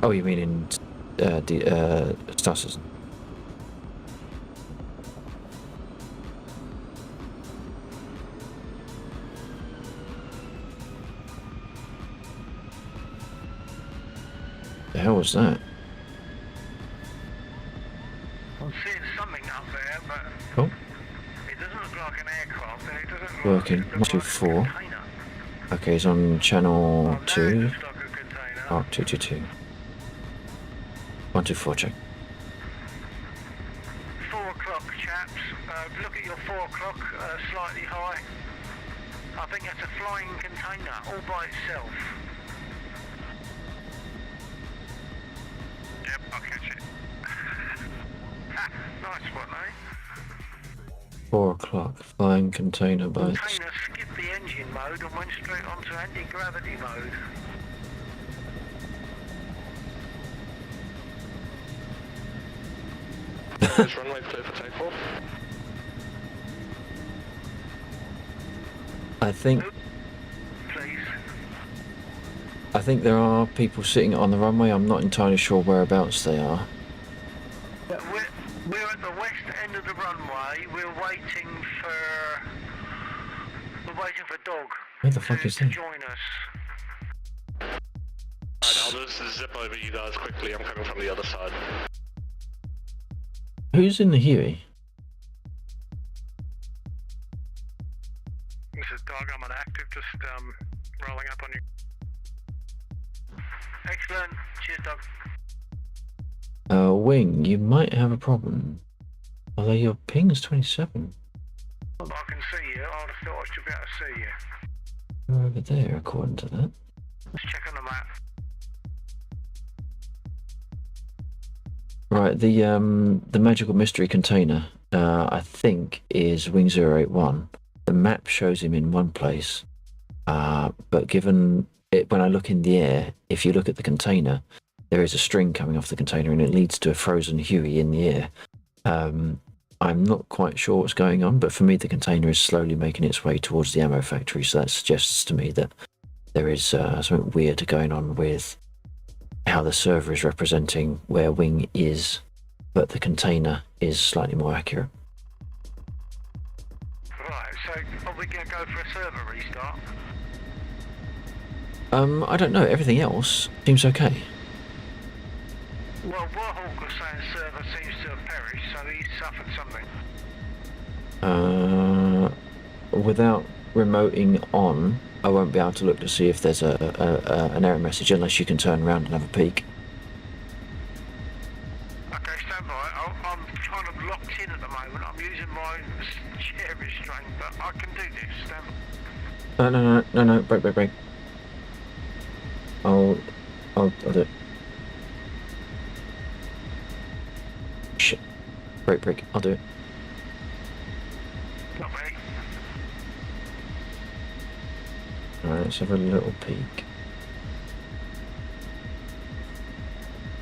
Oh, you mean in Star Citizen? The hell was that? I'm seeing something up there, but Oh, it doesn't look like an aircraft, and it doesn't look working. like a 124. container. Okay, he's on channel Now it 2. looks like a container. Oh, 222. 124 check. 4 o'clock, chaps. Look at your 4 o'clock, slightly high. I think that's a flying container all by itself. Yep, I'll catch it. Nice one, eh? 4 o'clock. Flying container by. Container skipped the engine mode and went straight onto anti-gravity mode. Is runway clear for takeoff? I think there are people sitting on the runway. I'm not entirely sure whereabouts they are. We're at the west end of the runway. We're waiting for Dog. Where the fuck is to he? join us. Alright, I'll just zip over you guys quickly. I'm coming from the other side. Who's in the Huey? This is Dog. I'm on active, just rolling up on you. Excellent. Cheers, Dog. Wing, you might have a problem. Although your ping's 27. I can see you. I'd have thought I should be able to see you. You're over there, according to that. Let's check on the map. Right, the magical mystery container, I think, is Wing 081. The map shows him in one place, but given it, when I look in the air, if you look at the container, there is a string coming off the container and it leads to a frozen Huey in the air. I'm not quite sure what's going on, but for me the container is slowly making its way towards the ammo factory, so that suggests to me that there is something weird going on with how the server is representing where Wing is, but the container is slightly more accurate. Right, so are we going to go for a server restart? I don't know. Everything else seems okay. Well, Warhawk was saying server seems to have perished, so he's suffered something. Without remoting on, I won't be able to look to see if there's an error message unless you can turn around and have a peek. Okay, stand by. I'm kind of locked in at the moment. I'm using my chair restraint, but I can do this. Stand by. No. Break. I'll do it. Shit. Break. I'll do it. Not me. Alright, let's have a little peek.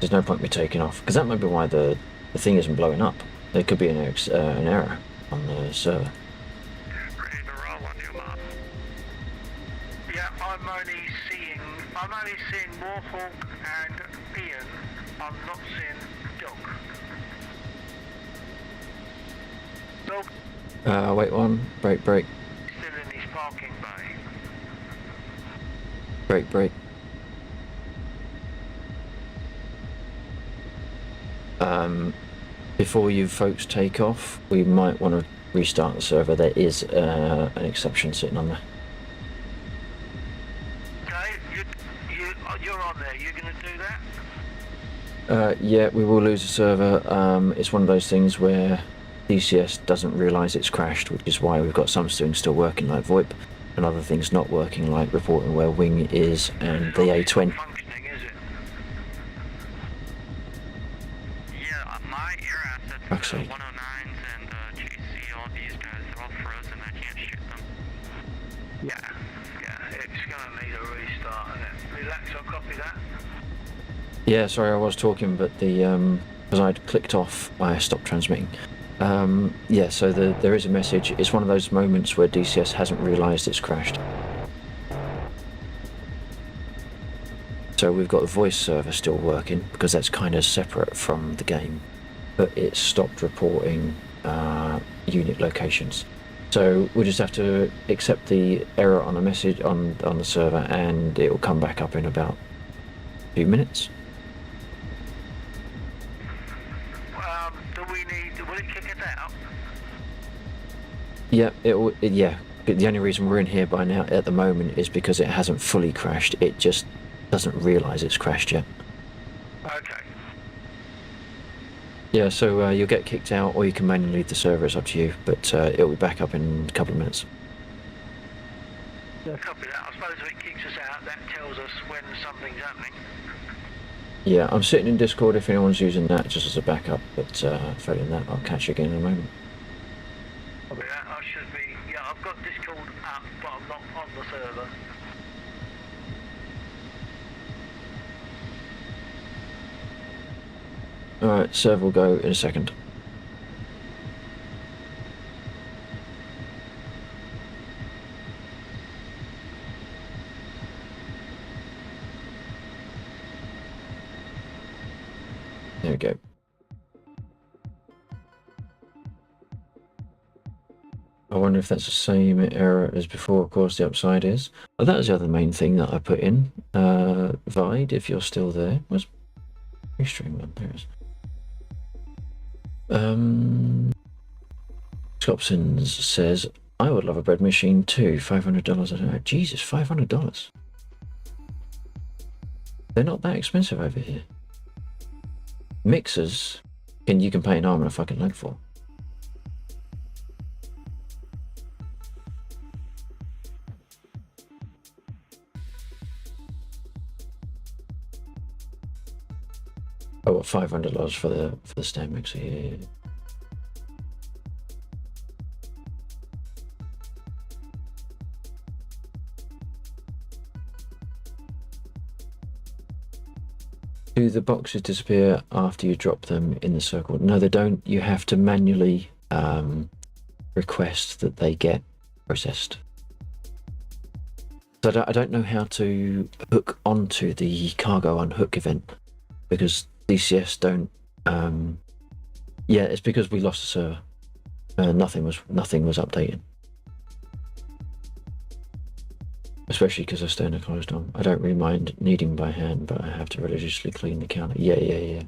There's no point in me taking off, because that might be why the thing isn't blowing up. There could be an error on the server. Ready to roll on your mark. Yeah, I'm only seeing Warhawk and Ian. I'm not seeing Dog. Dog Wait one. Break. still in his parking bay. Break. Before you folks take off, we might want to restart the server. There is an exception sitting on there. Okay, you're on there. You're going to do that? Yeah, we will lose the server. It's one of those things where DCS doesn't realise it's crashed, which is why we've got some things still working like VoIP and other things not working like reporting where Wing is and the A20. Functioning, is it? Yeah, my air assets, Actually. 109s and GC, all these guys, they're all frozen. I can't shoot them. Yeah, it's going to need a restart, isn't it? Relax, I'll copy that. Yeah, sorry, I was talking, but because I'd clicked off, I stopped transmitting. Yeah, so there is a message. It's one of those moments where DCS hasn't realised it's crashed. So we've got the voice server still working, because that's kind of separate from the game, but it's stopped reporting unit locations. So we'll just have to accept the error on a message on the server, and it will come back up in about a few minutes. Will it kick it out? Yeah, yeah. But the only reason we're in here by now at the moment is because it hasn't fully crashed. It just doesn't realise it's crashed yet. Okay. Yeah, so you'll get kicked out, or you can manually leave the server. It's up to you, but it'll be back up in a couple of minutes. Copy that. I suppose if it kicks us out, that tells us when something's happening. Yeah, I'm sitting in Discord if anyone's using that just as a backup, but failing that, I'll catch you again in a moment. Copy that. I should be. Yeah, I've got Discord up, but I'm not on the server. Alright, server will go in a second. There we go. I wonder if that's the same error as before. Of course, the upside is. Oh, that was the other main thing that I put in. Vide, if you're still there. Where's restream on? There it is. Scopsons says, I would love a bread machine too. $500 a day. Jesus, $500. They're not that expensive over here. Mixers, you can pay an arm and a fucking leg for. Oh, what, $500 for the stand mixer? Yeah. Do the boxes disappear after you drop them in the circle? No, they don't. You have to manually request that they get processed. So I don't know how to hook onto the cargo unhook event, because DCS don't. Yeah, it's because we lost the server. Nothing was updated. especially because I stay in a closed home. I don't really mind kneading by hand, but I have to religiously clean the counter. Yeah.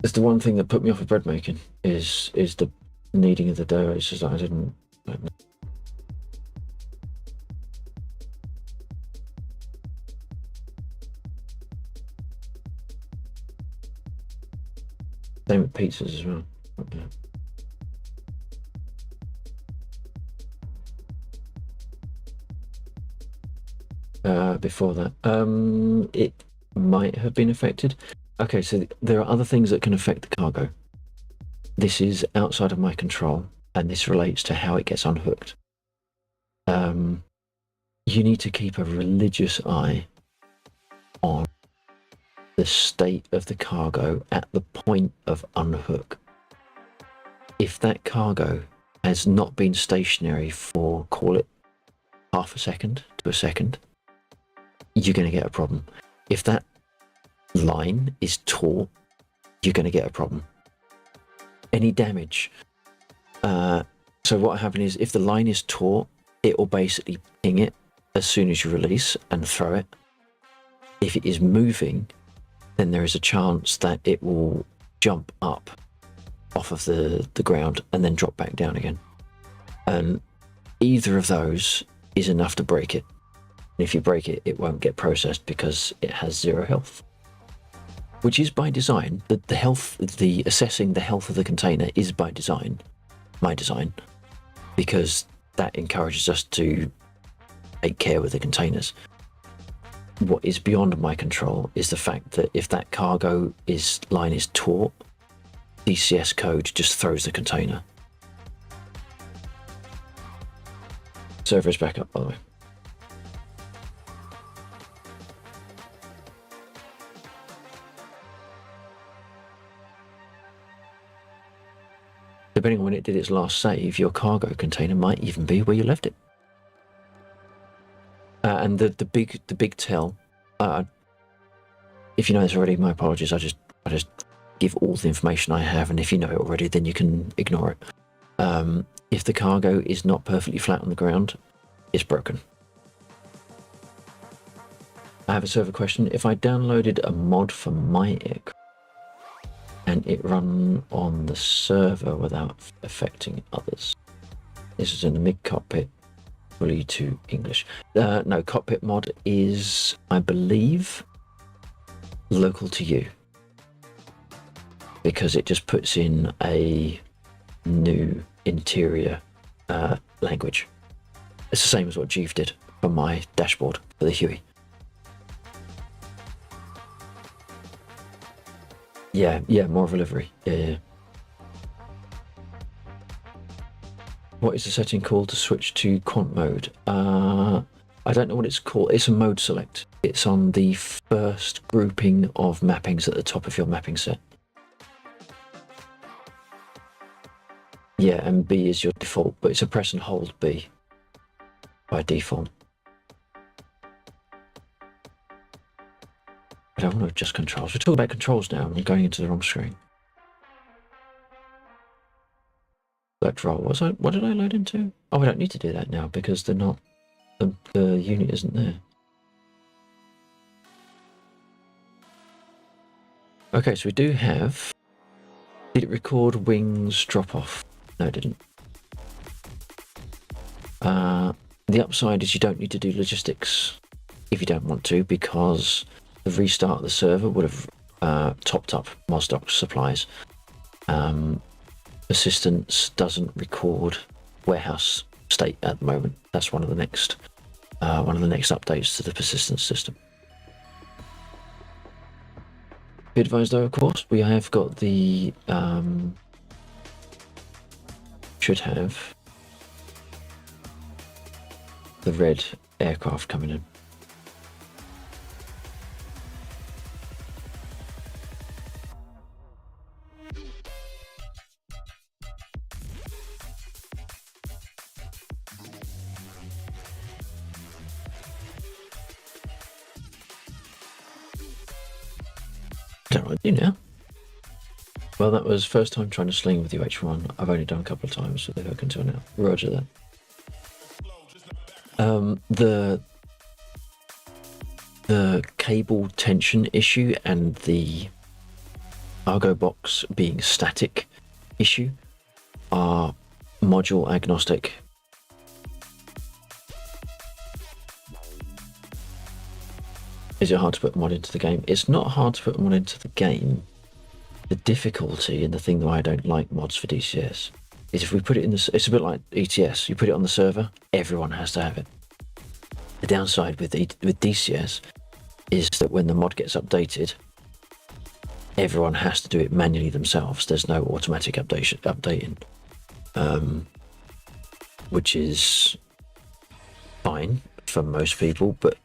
It's the one thing that put me off of bread making is the kneading of the dough. It's just that I didn't. Same with pizzas as well. Before that, it might have been affected. Okay, so there are other things that can affect the cargo. This is outside of my control, and this relates to how it gets unhooked. You need to keep a religious eye on the state of the cargo at the point of unhook. If that cargo has not been stationary for, call it, half a second to a second, you're going to get a problem. If that line is taut, you're going to get a problem. Any damage. So what happened is, if the line is taut, it will basically ping it as soon as you release and throw it. If it is moving, then there is a chance that it will jump up off of the ground and then drop back down again. And either of those is enough to break it. And if you break it, it won't get processed because it has 0 health. Which is by design. The assessing the health of the container is by design, my design, because that encourages us to take care with the containers. What is beyond my control is the fact that if that cargo line is taut, DCS code just throws the container. Server is back up, by the way. Depending on when it did its last save, your cargo container might even be where you left it. And the big tell. If you know this already, my apologies. I just give all the information I have, and if you know it already, then you can ignore it. If the cargo is not perfectly flat on the ground, it's broken. I have a server question. If I downloaded a mod for my aircraft and it run on the server without affecting others, this is in the MIG cockpit, fully to English. No, cockpit mod is, I believe, local to you, because it just puts in a new interior language. It's the same as what Jeeve did for my dashboard for the Huey. Yeah, more of a livery. Yeah. What is the setting called to switch to quant mode? I don't know what it's called. It's a mode select. It's on the first grouping of mappings at the top of your mapping set. Yeah, and B is your default, but it's a press and hold B by default. I don't want to adjust controls. We're talking about controls now, and I'm going into the wrong screen. Select roll. What did I load into? Oh, I don't need to do that now because they're not. The unit isn't there. Okay, so we do have. Did it record wings drop off? No, it didn't. The upside is you don't need to do logistics if you don't want to, because the restart of the server would have topped up Mosdoc supplies. Persistence doesn't record warehouse state at the moment. That's one of the next updates to the persistence system. Be advised though, of course, we have got the should have the red aircraft coming in. I don't know what to do now. Well, that was first time trying to sling with the H1. I've only done a couple of times with the hook until now. Roger that. The cable tension issue and the cargo box being static issue are module agnostic. Is it hard to put mod into the game? It's not hard to put mod into the game. The difficulty and the thing that I don't like mods for DCS is if we put it in the, it's a bit like ETS. You put it on the server, everyone has to have it. The downside with DCS is that when the mod gets updated, everyone has to do it manually themselves. There's no automatic updating, which is fine for most people, but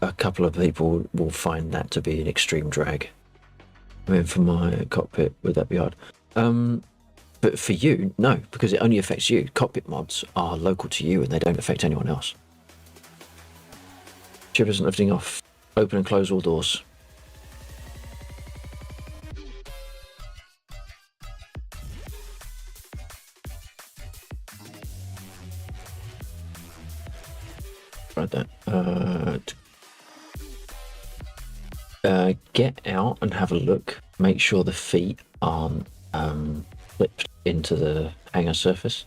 a couple of people will find that to be an extreme drag. I mean, for my cockpit, would that be hard? But for you, no, because it only affects you. Cockpit mods are local to you and they don't affect anyone else. Ship isn't lifting off. Open and close all doors. Right there. Get out and have a look. Make sure the feet aren't flipped into the hangar surface.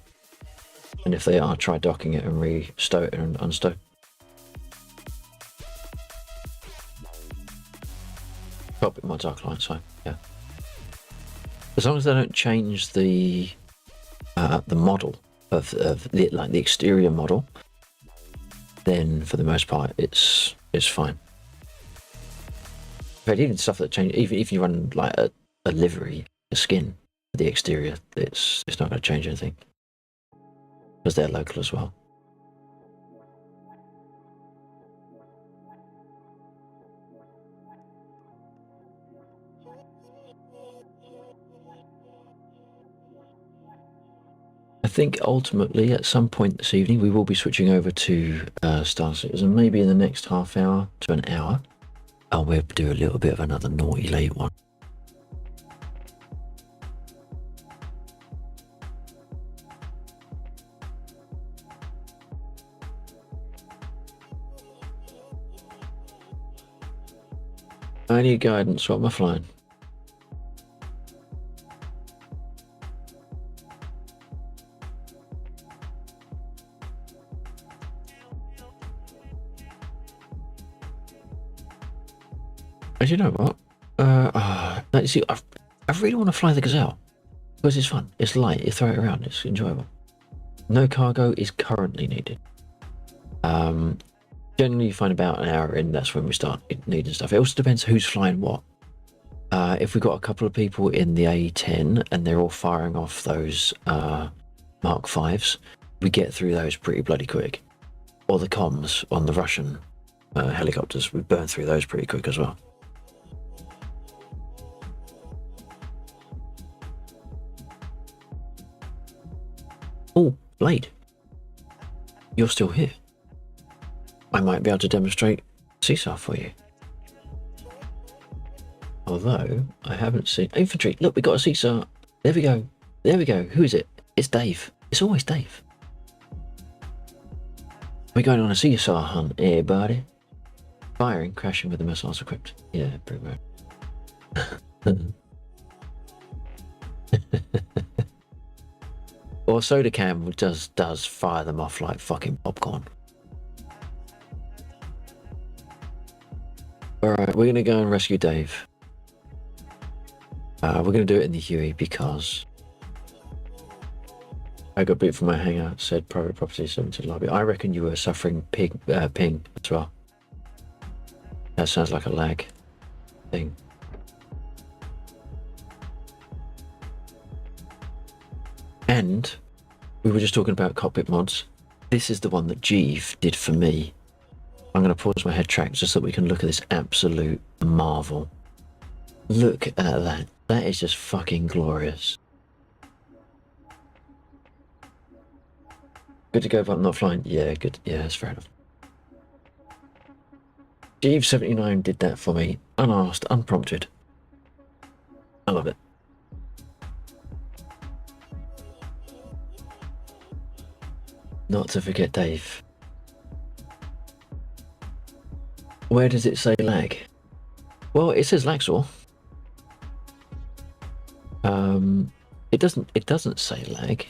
And if they are, try docking it and re-stow it and unstow. Cockpit mods are client side, yeah. As long as they don't change the model of the exterior model, then for the most part it's fine. But even stuff that change, even if you run like a livery, a skin for the exterior, it's not going to change anything because they're local as well. I think ultimately at some point this evening we will be switching over to Star Citizen, maybe in the next half hour to an hour. And we'll do a little bit of another naughty late one. I need guidance. What am I flying? You know what? See, I really want to fly the Gazelle because it's fun. It's light. You throw it around. It's enjoyable. No cargo is currently needed. Generally, you find about an hour in. That's when we start needing stuff. It also depends who's flying what. If we've got a couple of people in the A10 and they're all firing off those Mark 5s, we get through those pretty bloody quick. Or the comms on the Russian helicopters, we burn through those pretty quick as well. Oh, Blade, you're still here. I might be able to demonstrate CSAR for you. Although, I haven't seen... Infantry, look, we got a CSAR. There we go. There we go. Who is it? It's Dave. It's always Dave. We're going on a CSAR hunt here, buddy. Firing, crashing with the missiles equipped. Yeah, pretty much. Or soda cam does fire them off like fucking popcorn. Alright, we're gonna go and rescue Dave. We're gonna do it in the Huey because I got boot from my hangar, said private property 17 lobby. I reckon you were suffering ping as well. That sounds like a lag thing. And we were just talking about cockpit mods. This is the one that Jeeve did for me. I'm going to pause my head track just so that we can look at this absolute marvel. Look at that. That is just fucking glorious. Good to go, but I'm not flying. Yeah, good. Yeah, that's fair enough. Jeeve79 did that for me, unasked, unprompted. I love it. Not to forget Dave. Where does it say lag? Well, it says Laxor. It doesn't say lag.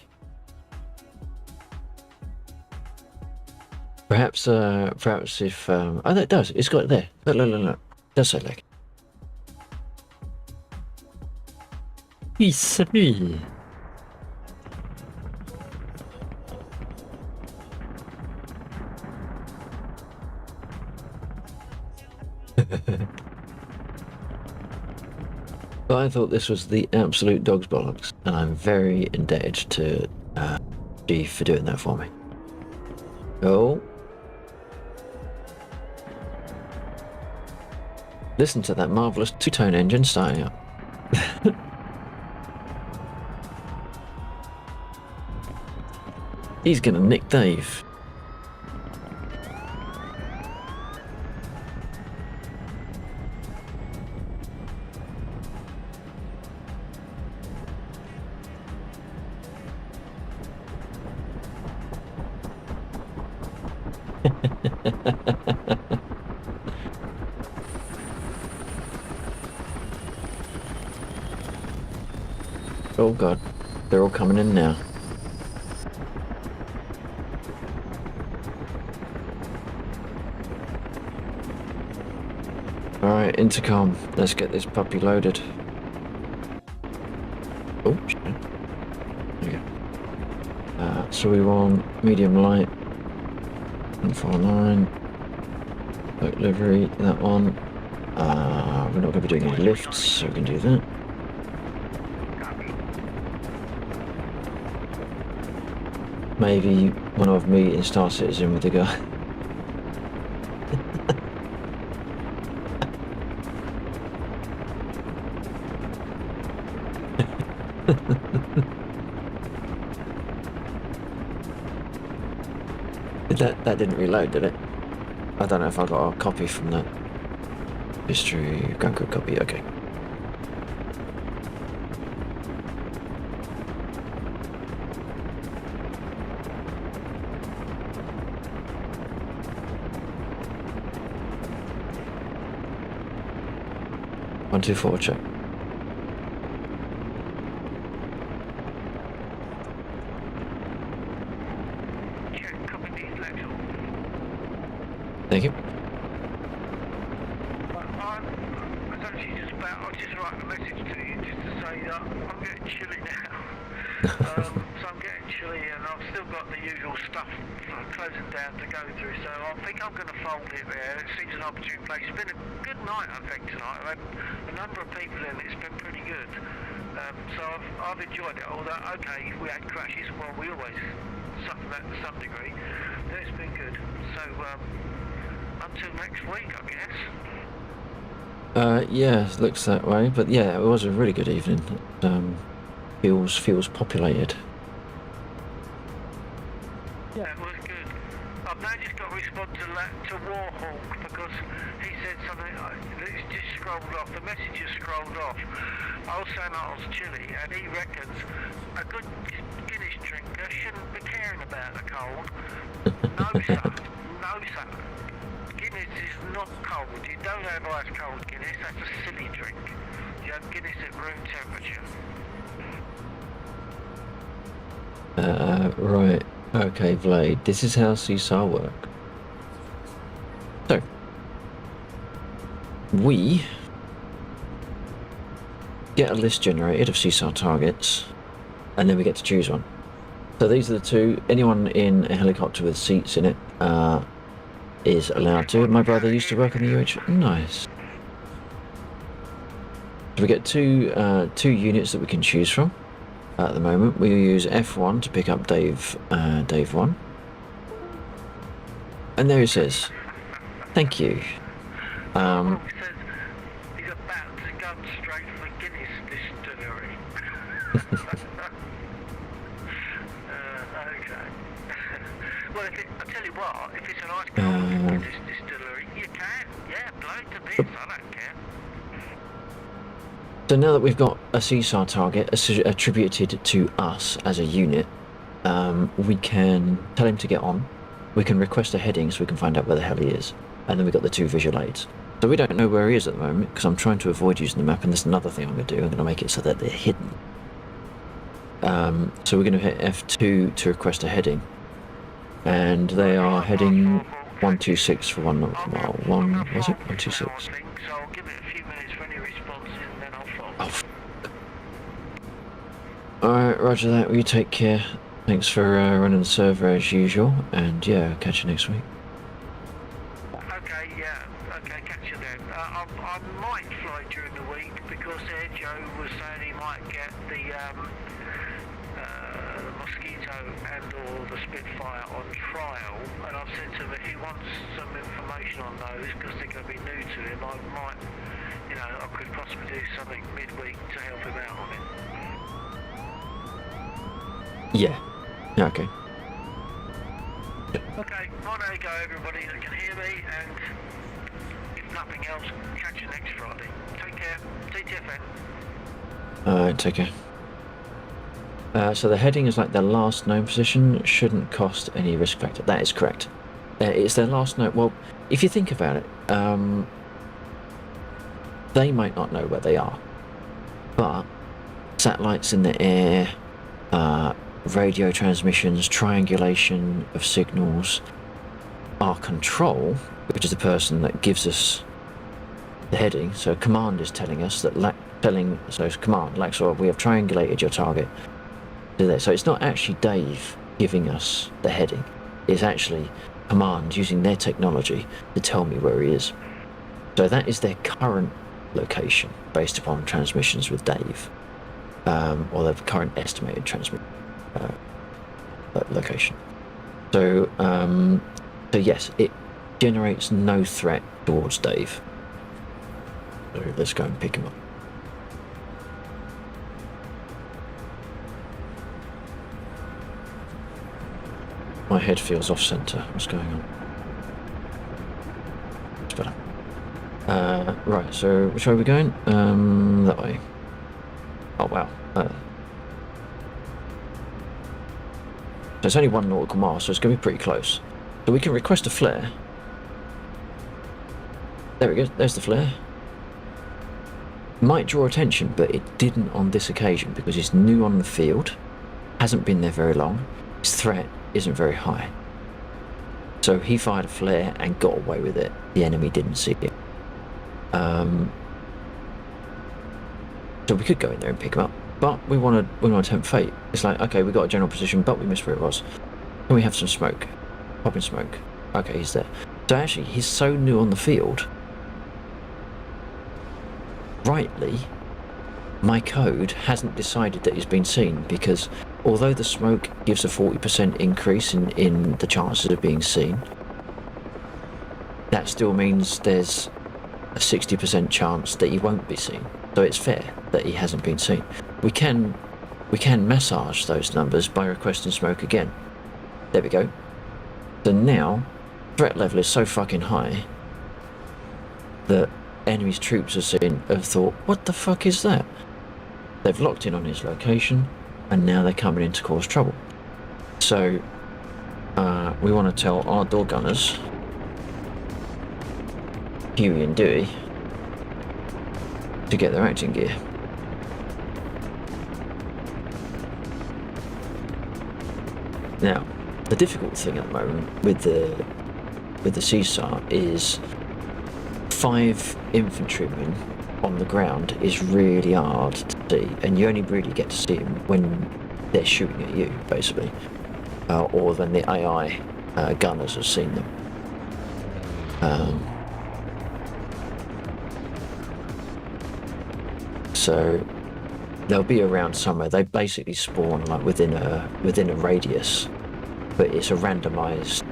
Perhaps if oh, no, it does. It's got it there. Look. It does say lag. It's me. I thought this was the absolute dog's bollocks, and I'm very indebted to G for doing that for me. Oh. Listen to that marvellous two-tone engine starting up. He's gonna nick Dave. Oh god, they're all coming in now. Alright, intercom, let's get this puppy loaded. Oh, shit. There we go. So we want medium light. 149. Boat livery, that one. We're not going to be doing any lifts, so we can do that. Maybe one of me in Star Citizen with the guy. That didn't reload, did it? I don't know if I got a copy from that. History, Grand Code copy, okay. One, two, four, check. Thank you. I was actually just about, I'll just write a message to you just to say that I'm getting chilly now. So I'm getting chilly and I've still got the usual stuff closing down to go through, so I think I'm going to fold it there. It seems an opportune place. It's been a good night, I think, tonight. I've had a number of people in, it's been pretty good. So I've enjoyed it, although, okay, we had crashes, well, we always suffer that to some degree. But it's been good. So, until next week, I guess. Yeah, it looks that way. But yeah, it was a really good evening. Feels populated. Yeah, it was good. I've now just got to respond to Warhawk because he said something it's just scrolled off. The message just scrolled off. I was saying I was chilly, and he reckons a good Guinness drinker shouldn't be caring about the cold. No, sir. No, sir. Guinness is not cold. You don't have ice cold Guinness. That's a silly drink. You have Guinness at room temperature. Right. Okay, Vlade. This is how CSAR work. So, we get a list generated of CSAR targets, and then we get to choose one. So these are the two. Anyone in a helicopter with seats in it is allowed to. My brother used to work on the UH. Nice. So we get two units that we can choose from. At the moment, we use F1 to pick up Dave 1. And there he says, "Thank you." Says he's about to go straight for Guinness distillery. Okay. Well, I tell you what, if it's an ice cold Guinness distillery, you can. Yeah, blow it to bits. I don't care. So now that we've got a CSAR target attributed to us as a unit, we can tell him to get on. We can request a heading so we can find out where the hell he is. And then we've got the 2 visual aids. So we don't know where he is at the moment because I'm trying to avoid using the map, and there's another thing I'm going to do. I'm going to make it so that they're hidden. So we're going to hit F2 to request a heading. And they are heading 126 for 1 nautical mile. Was it? 126. So I'll give it a few minutes for any responses and then I'll follow. Oh, alright, roger that. Well, you take care. Thanks for running the server as usual. And yeah, I'll catch you next week. Okay, yeah. Okay, catch you then. I might fly during the week because Joe was saying he might get the Mosquito and or the Spitfire on trial, and I've said to him if he wants some information on those because they're going to be new to him, I might, I could possibly do something midweek to help him out on it. Yeah. Yeah, okay. Okay, well there you go everybody that can hear me, and if nothing else, catch you next Friday. Take care, TTFN. Alright, take care. So the heading is like their last known position, shouldn't cost any risk factor. That is correct. It's their last known. Well, if you think about it, they might not know where they are, but satellites in the air, radio transmissions, triangulation of signals, our control, which is the person that gives us the heading. So command is telling us that so command, Laxor, we have triangulated your target. Do that. So it's not actually Dave giving us the heading. It's actually command using their technology to tell me where he is. So that is their current location based upon transmissions with Dave, or their current estimated location. So, so yes, it generates no threat towards Dave. So let's go and pick him up. My head feels off-center. What's going on? It's better. Right, so which way are we going? That way. Oh, wow. So it's only 1 nautical mile, so it's going to be pretty close. So we can request a flare. There we go. There's the flare. Might draw attention, but it didn't on this occasion because he's new on the field. Hasn't been there very long. His threat isn't very high. So he fired a flare and got away with it. The enemy didn't see it. So we could go in there and pick him up, but we want to tempt fate. It's like, okay, we got a general position, but we missed where it was. Can we have some smoke? Pop in smoke. Okay, he's there. So actually, he's so new on the field. Rightly, my code hasn't decided that he's been seen, because although the smoke gives a 40% increase in the chances of being seen, that still means there's a 60% chance that he won't be seen. So it's fair that he hasn't been seen. We can massage those numbers by requesting smoke again. There we go. So now, threat level is so fucking high that enemy's troops have thought, what the fuck is that? They've locked in on his location, and now they're coming in to cause trouble. So we want to tell our door gunners, Huey and Dewey, to get their acting gear. Now, the difficult thing at the moment with the CSAR is 5 infantrymen on the ground is really hard to see, and you only really get to see them when they're shooting at you, basically, or when the AI gunners have seen them. So they'll be around somewhere. They basically spawn like within a radius, but it's a randomized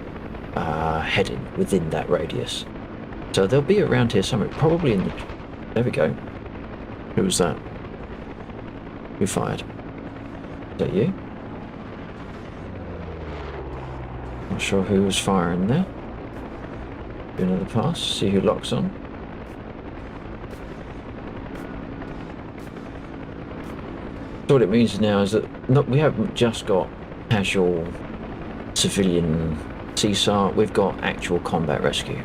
heading within that radius. So they'll be around here somewhere, probably in the... There we go. Who was that? Who fired? Is that you? Not sure who was firing there. Do another pass, see who locks on. So what it means now is that we haven't just got casual civilian CSAR, we've got actual combat rescue.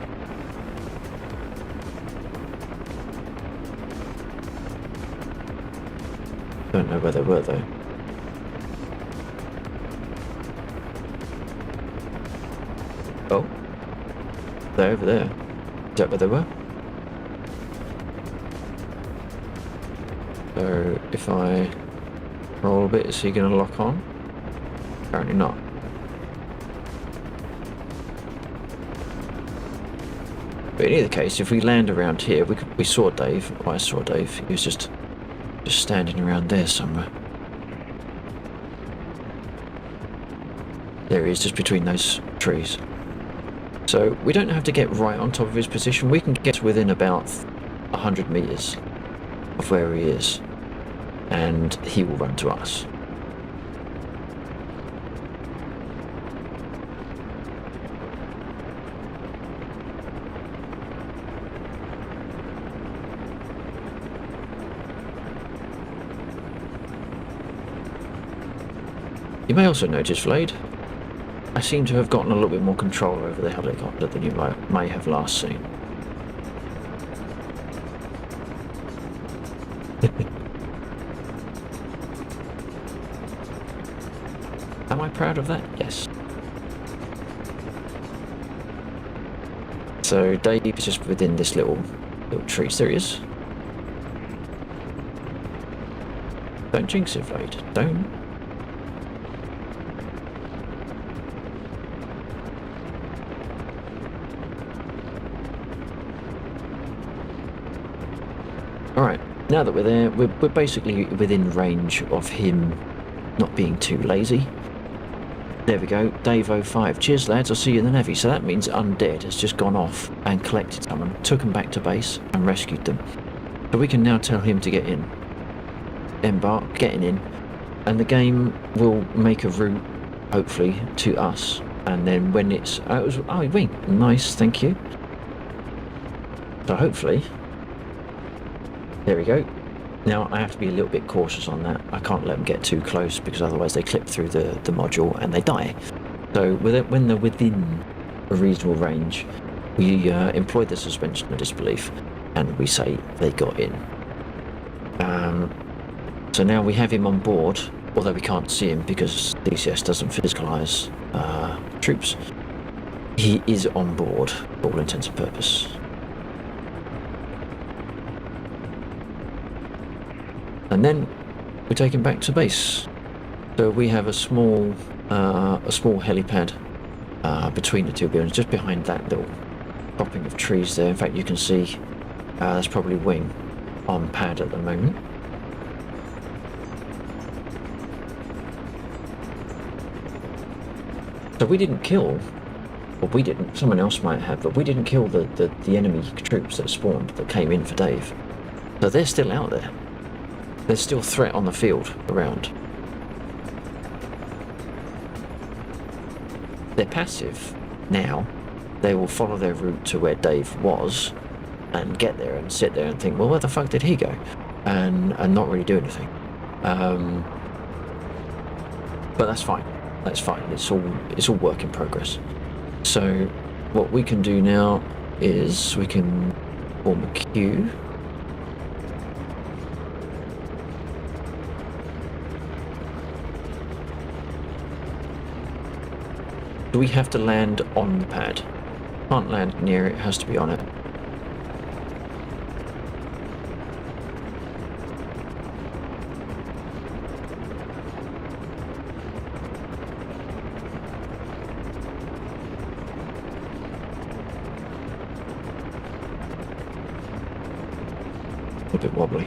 Don't know where they were though. Oh, they're over there. Is that where they were? So if I roll a bit, is he going to lock on? Apparently not. But in either case, if we land around here, we saw Dave. Oh, I saw Dave. He was just standing around there somewhere. There he is, just between those trees. So we don't have to get right on top of his position. We can get within about 100 meters of where he is, and he will run to us. You may also notice, Vlade, I seem to have gotten a little bit more control over the helicopter than you may have last seen. Am I proud of that? Yes. So Dave is just within this little tree. There he is. Don't jinx it, Vlade. Don't. Alright, now that we're there, we're basically within range of him not being too lazy. There we go, Dave 05. Cheers lads, I'll see you in the Navy. So that means Undead has just gone off and collected someone, took them back to base and rescued them. So we can now tell him to get in. Embark, getting in. And the game will make a route, hopefully, to us. And then when it's... Oh, wing. Nice, thank you. So hopefully... There we go. Now I have to be a little bit cautious on that. I can't let them get too close because otherwise they clip through the module and they die. So when they're within a reasonable range, we employ the suspension of disbelief and we say they got in. So now we have him on board, although we can't see him because DCS doesn't physicalize troops. He is on board for all intents and purposes. And then we take him back to base. So we have a small helipad between the two buildings, just behind that little cropping of trees there. In fact, you can see there's probably wing on pad at the moment. So we didn't kill, or we didn't, someone else might have, but we didn't kill the enemy troops that spawned, that came in for Dave. So they're still out there. There's still threat on the field around. They're passive now. They will follow their route to where Dave was and get there and sit there and think, well, where the fuck did he go? And not really do anything. But that's fine. That's fine. It's all work in progress. So what we can do now is we can form a queue. We have to land on the pad. Can't land near it, has to be on it. A bit wobbly.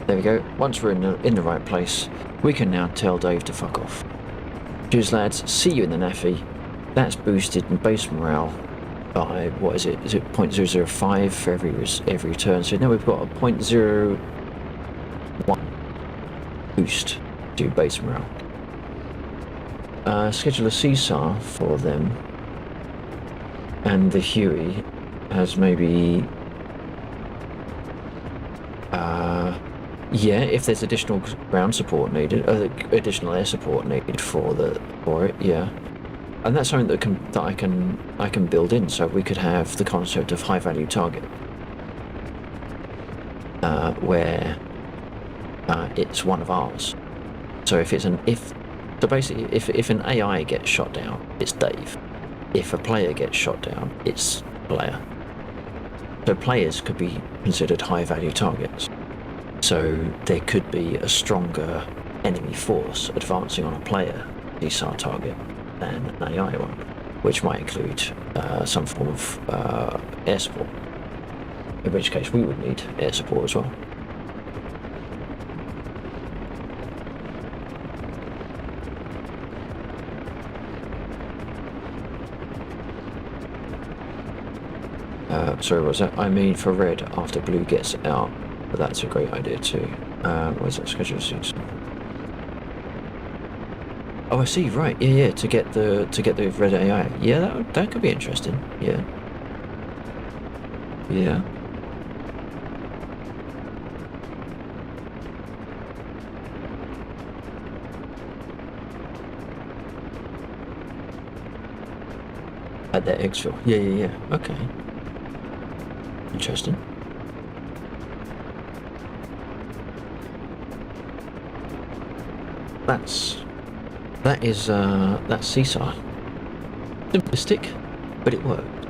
There we go. Once we're in the right place, we can now tell Dave to fuck off. Cheers lads, see you in the Navy. That's boosted in base morale by, what is it? Is it 0.005 for every turn? So now we've got a 0.01 boost to base morale. Schedule a CSAR for them. and the Huey has maybe, yeah, if there's additional ground support needed, additional air support needed for it, yeah. And that's something that I can build in, so we could have the concept of high value target, where it's one of ours. So if an AI gets shot down, it's Dave. If a player gets shot down, it's player. So players could be considered high value targets. So there could be a stronger enemy force advancing on a player DSAR target than an AI one, which might include some form of air support, in which case we would need air support as well. Sorry, what was that? I mean for red after blue gets out, but that's a great idea too. Where's that schedule suits? Oh, I see. Right, yeah. To get the red AI, yeah, that could be interesting. Yeah. At that exfil. Yeah. Okay. Interesting. That's CSAR. Simplistic, but it worked.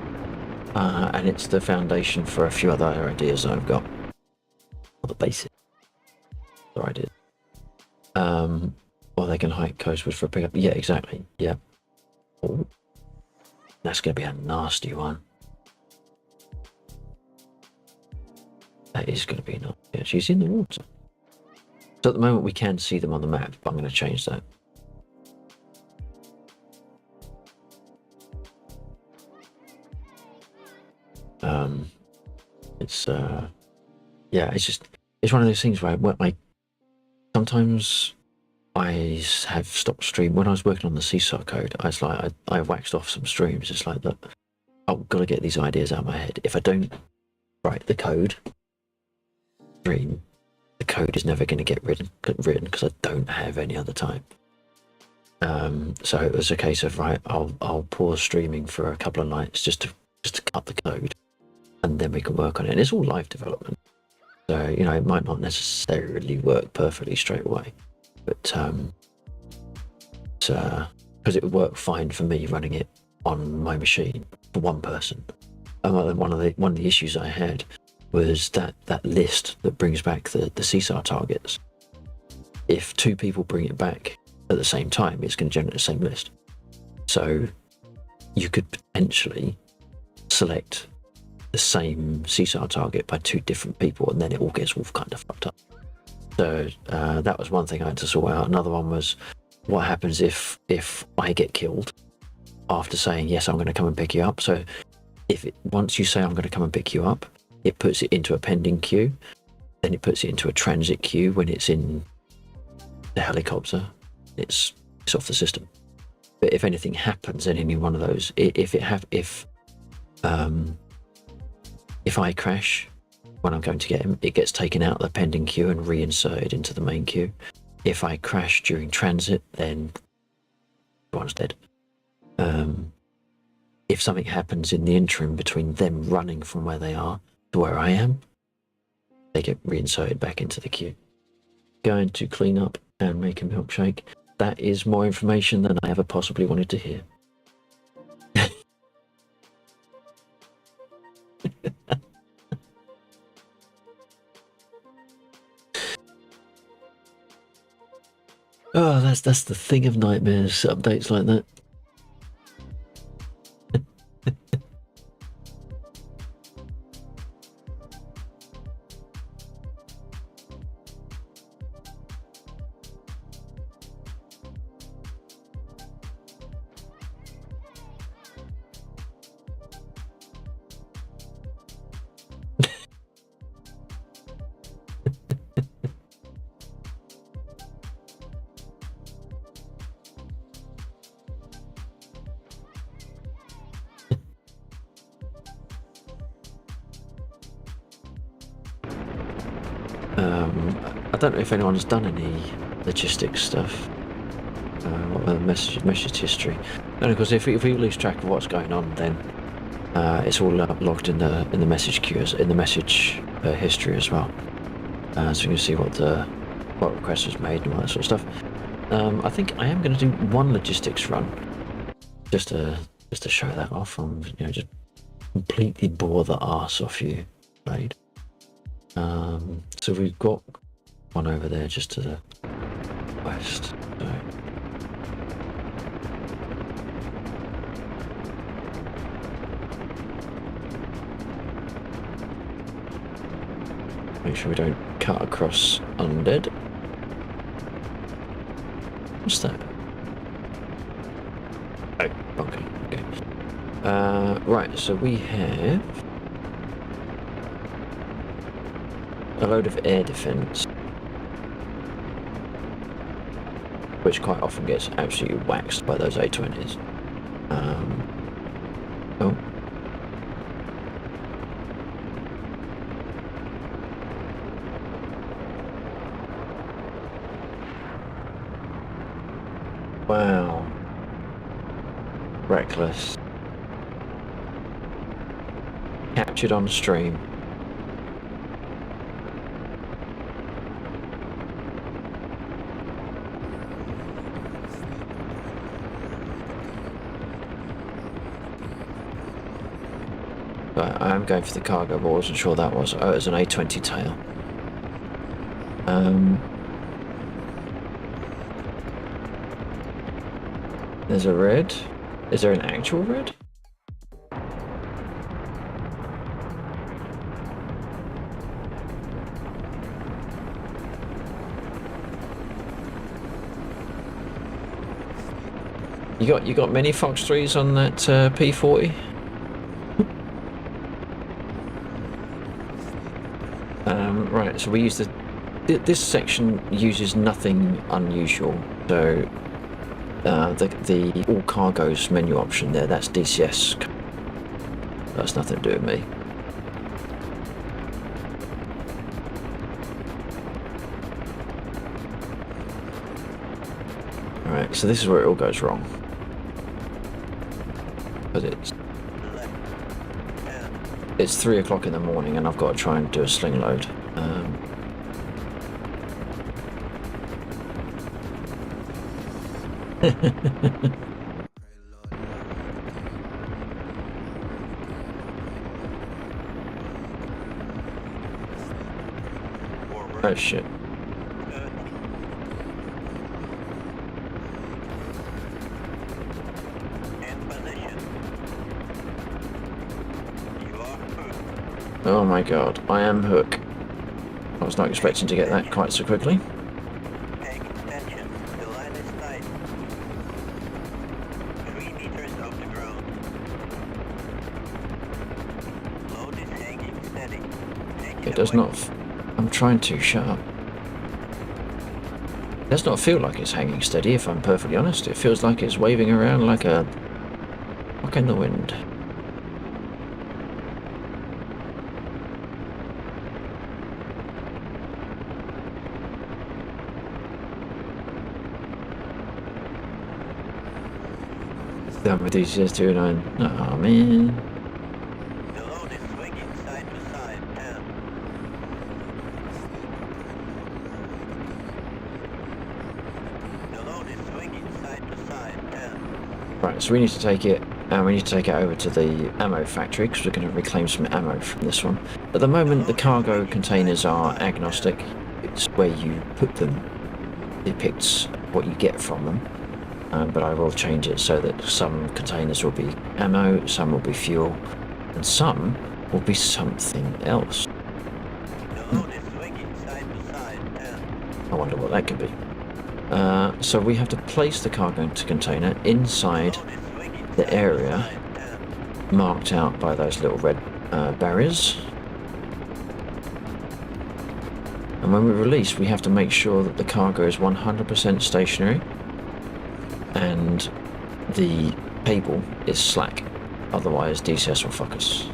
And it's the foundation for a few other ideas I've got. Or the basic ideas. Or they can hike coastwards for a pickup. Yeah, exactly. Yeah. Ooh. That's going to be a nasty one. That is going to be nasty. Yeah, she's in the water. So at the moment we can see them on the map, but I'm going to change that. It's one of those things where sometimes I have stopped stream. When I was working on the CSAR code, I waxed off some streams. It's like, look, I've got to get these ideas out of my head. If I don't write the code stream, the code is never going to get written because I don't have any other time. So it was a case of, right, I'll pause streaming for a couple of nights just to cut the code, and then we can work on it. And it's all live development, so it might not necessarily work perfectly straight away, but because it would work fine for me running it on my machine for one person. One of the issues I had was that list that brings back the CSAR targets. If two people bring it back at the same time, it's going to generate the same list. So you could potentially select the same CSAR target by two different people, and then it all gets kind of fucked up. So that was one thing I had to sort out. Another one was, what happens if I get killed after saying, yes, I'm going to come and pick you up? So once you say I'm going to come and pick you up, it puts it into a pending queue, then it puts it into a transit queue. When it's in the helicopter, it's off the system. But if anything happens in any one of those, if I crash when I'm going to get him, it gets taken out of the pending queue and reinserted into the main queue. If I crash during transit, then everyone's dead. If something happens in the interim between them running from where they are to where I am, they get reinserted back into the queue. Going to clean up and make a milkshake. That is more information than I ever possibly wanted to hear. Oh, that's the thing of nightmares, updates like that. I don't know if anyone's done any logistics stuff. Message history. And of course, if we lose track of what's going on, then it's all logged in the message queues, in the message history as well. So you can see what request was made and all that sort of stuff. I think I am going to do one logistics run, just to show that off. Just completely bore the arse off you, right? So we've got one over there just to the west. So. Make sure we don't cut across undead. What's that? Oh, okay. Right, so we have a load of air defense, which quite often gets absolutely waxed by those A20s. Oh. Wow. Reckless. Captured on stream. But I am going for the cargo, but I wasn't sure that was. Oh, it was an A20 tail. There's a red. Is there an actual red? You got many Fox 3s on that P40? Right, so we use this section uses nothing unusual. So the all cargoes menu option there, that's DCS. That's nothing to do with me. Alright, so this is where it all goes wrong. But it's 3 o'clock in the morning and I've got to try and do a sling load. Oh shit. Oh my god, I am hook. I was not expecting to get that quite so quickly. It does not. I'm trying to shut up. It does not feel like it's hanging steady, if I'm perfectly honest. It feels like it's waving around like a rock in the wind. Done with DCS 29. Oh man. Right, so we need to take it, and we need to take it over to the ammo factory because we're going to reclaim some ammo from this one. At the moment, the cargo containers are agnostic. It's where you put them depicts what you get from them. But I will change it so that some containers will be ammo, some will be fuel, and some will be something else. I wonder what that could be. So we have to place the cargo container inside the area marked out by those little red barriers. And when we release, we have to make sure that the cargo is 100% stationary and the cable is slack, otherwise DCS will fuck us.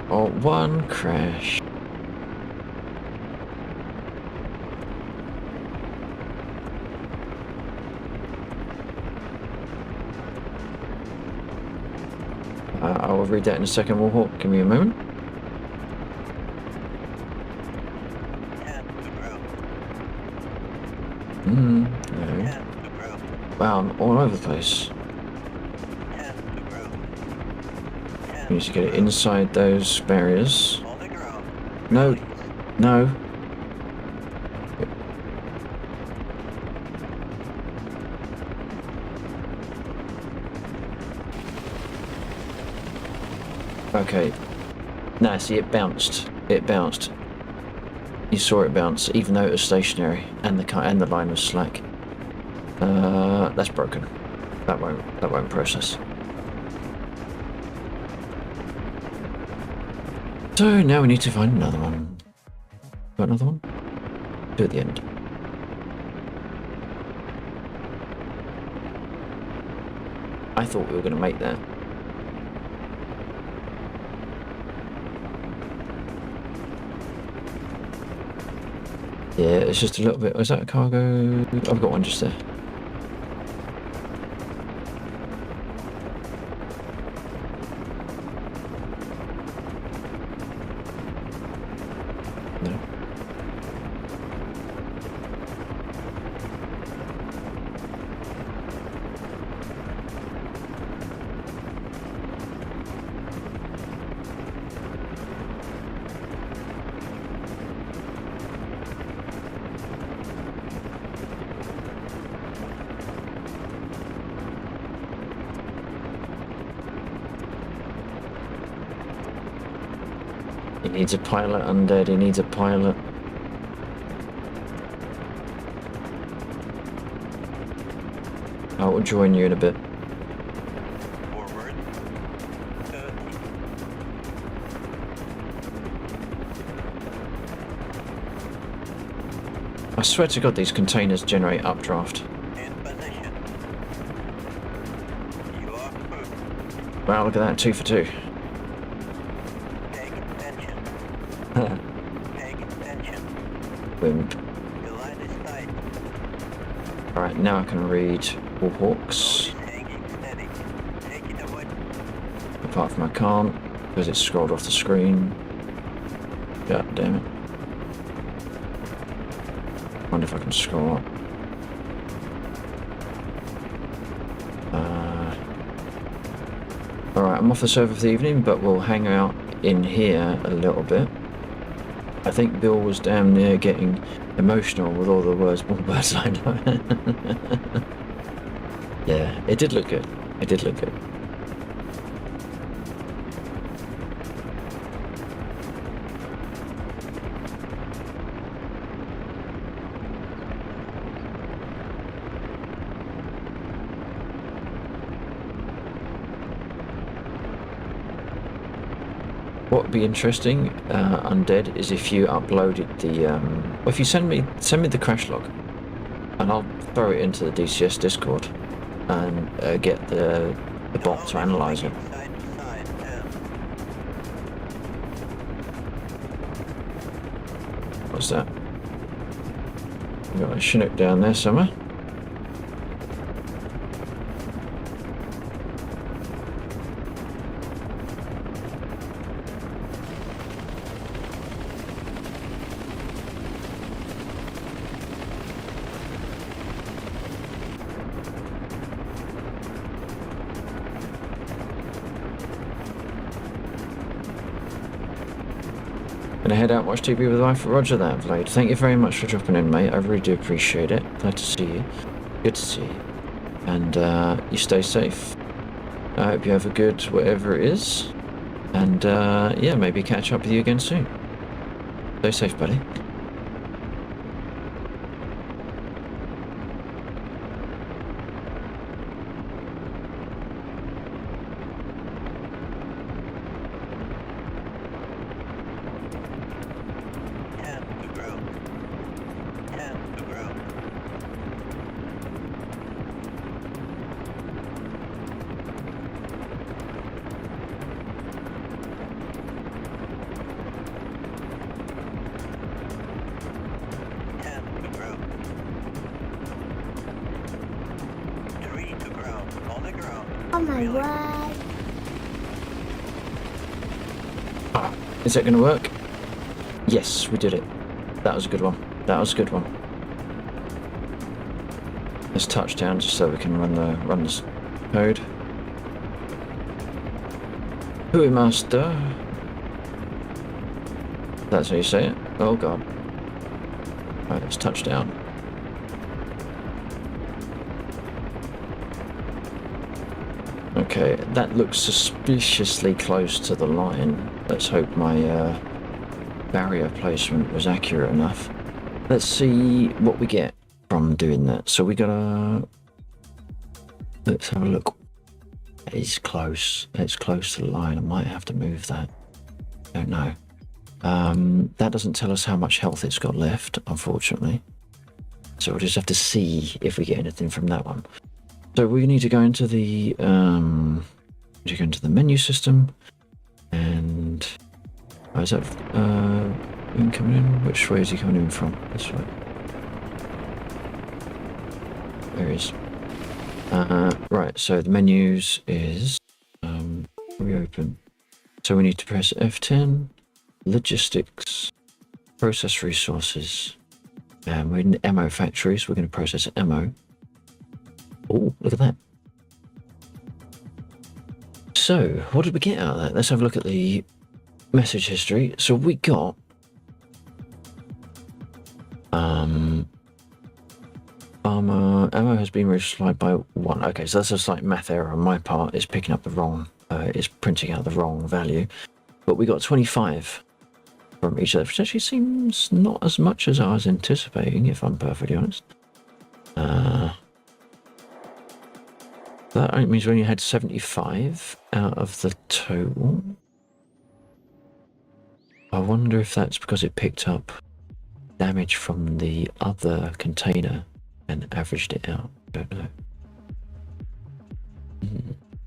Oh, one crash. I will read that in a second, Warhawk. Give me a moment. No. Wow, I'm all over the place. We need to get it inside those barriers. No. No. Okay. Nah, see, it bounced. It bounced. You saw it bounce, even though it was stationary, and the line was slack. That's broken. That won't process. So now we need to find another one. Got another one? Do it at the end. I thought we were going to make that. Yeah, it's just a little bit. Is that a cargo? I've got one just there. No. He needs a pilot, Undead. He needs a pilot. I will join you in a bit. Forward. 30. I swear to God, these containers generate updraft. In position. You are approved. Wow, look at that, 2 for 2. Take attention. Take attention. Wimp. Your line is tight. Alright, now I can read Warhawks. Load is hanging steady. Take it away. Apart from I can't, because it's scrolled off the screen. God damn it. Wonder if I can scroll up. Alright, I'm off the server for the evening, but we'll hang out in here a little bit. I think Bill was damn near getting emotional with all the words more birds lined up. Yeah, it did look good. It did look good. What would be interesting, Undead, is if you uploaded the, well, if you send me the crash log, and I'll throw it into the DCS Discord, and get the bot to analyze it. Side to side. What's that? We got a Chinook down there somewhere. Gonna head out, watch TV with the wife. Roger that, Vlade. Thank you very much for dropping in, mate. I really do appreciate it. Glad to see you. Good to see you. And you stay safe. I hope you have a good whatever it is. And yeah, maybe catch up with you again soon. Stay safe, buddy. really. Is that going to work? Yes, we did it. That was a good one. That was a good one. Let's touch down just so we can run this code. Hui master. That's how you say it. Oh god. Right, let's touch down. Okay, that looks suspiciously close to the line. Let's hope my barrier placement was accurate enough. Let's see what we get from doing that. So we gotta... Let's have a look. It's close. It's close to the line. I might have to move that. Don't know. That doesn't tell us how much health it's got left, unfortunately. So we'll just have to see if we get anything from that one. So we need to go into the menu system, and is that him coming in? Which way is he coming in from? This way. There he is. Right. So the menus is reopen. So we need to press F10, logistics, process resources, and we're in the ammo factories. We're going to process ammo. Oh, look at that. So, what did we get out of that? Let's have a look at the message history. So we got ammo has been resupplied by 1. Okay, so that's a slight math error on my part. It's picking up the wrong, it's printing out the wrong value. But we got 25 from each of them, which actually seems not as much as I was anticipating, if I'm perfectly honest. That means we only had 75 out of the total. I wonder if that's because it picked up damage from the other container and averaged it out. I don't know.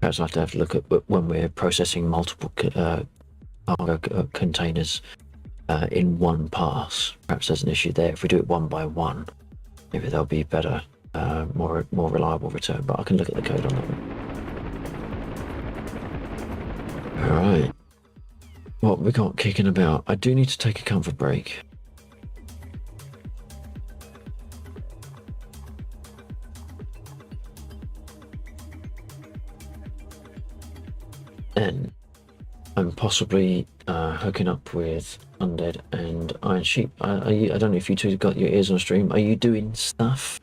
Perhaps I'll have to look at when we're processing multiple cargo containers in one pass. Perhaps there's an issue there. If we do it one by one, maybe there'll be better. More reliable return, but I can look at the code on that one. Alright. What we got kicking about? I do need to take a comfort break. Then I'm possibly hooking up with Undead and Iron Sheep. I don't know if you two got your ears on stream. Are you doing stuff?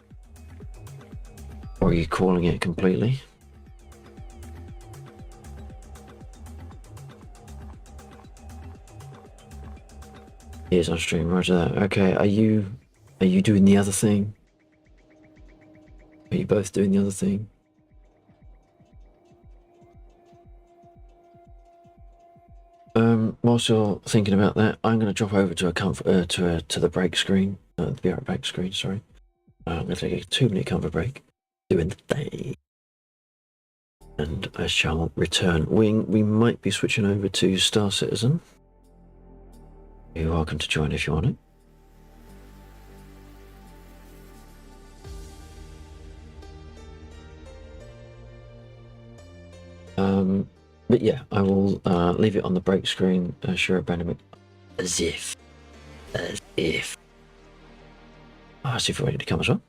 Or are you calling it completely? Ears on stream, roger that. Okay, are you doing the other thing? Are you both doing the other thing? Whilst you're thinking about that, I'm going to drop over to to the break screen, the BR break screen. Sorry, I'm going to take a 2-minute comfort break. Doing the day, and I shall return. We might be switching over to Star Citizen. You're welcome to join if you want it. But yeah, I will leave it on the break screen. Sure, abandonment. As if. I'll see if you're ready to come as well.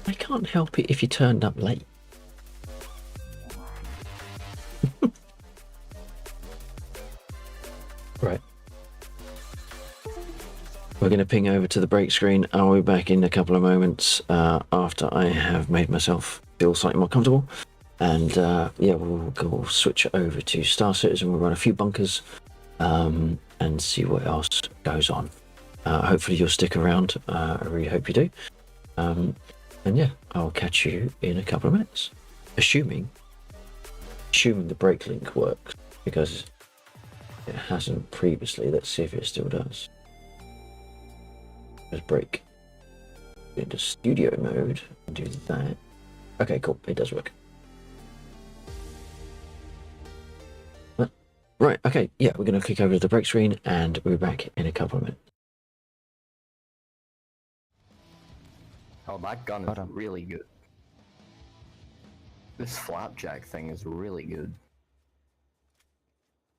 I can't help it if you turned up late. Right. We're going to ping over to the break screen. I'll be back in a couple of moments after I have made myself feel slightly more comfortable. And yeah, we'll switch over to Star Citizen. We'll run a few bunkers and see what else goes on. Hopefully you'll stick around. I really hope you do. And yeah, I'll catch you in a couple of minutes. Assuming the break link works, because it hasn't previously. Let's see if it still does. Let's break into studio mode and do that. Okay, cool. It does work. But Right, okay, yeah, we're going to click over to the break screen and we'll be back in a couple of minutes. Oh, that gun is really good. This flapjack thing is really good.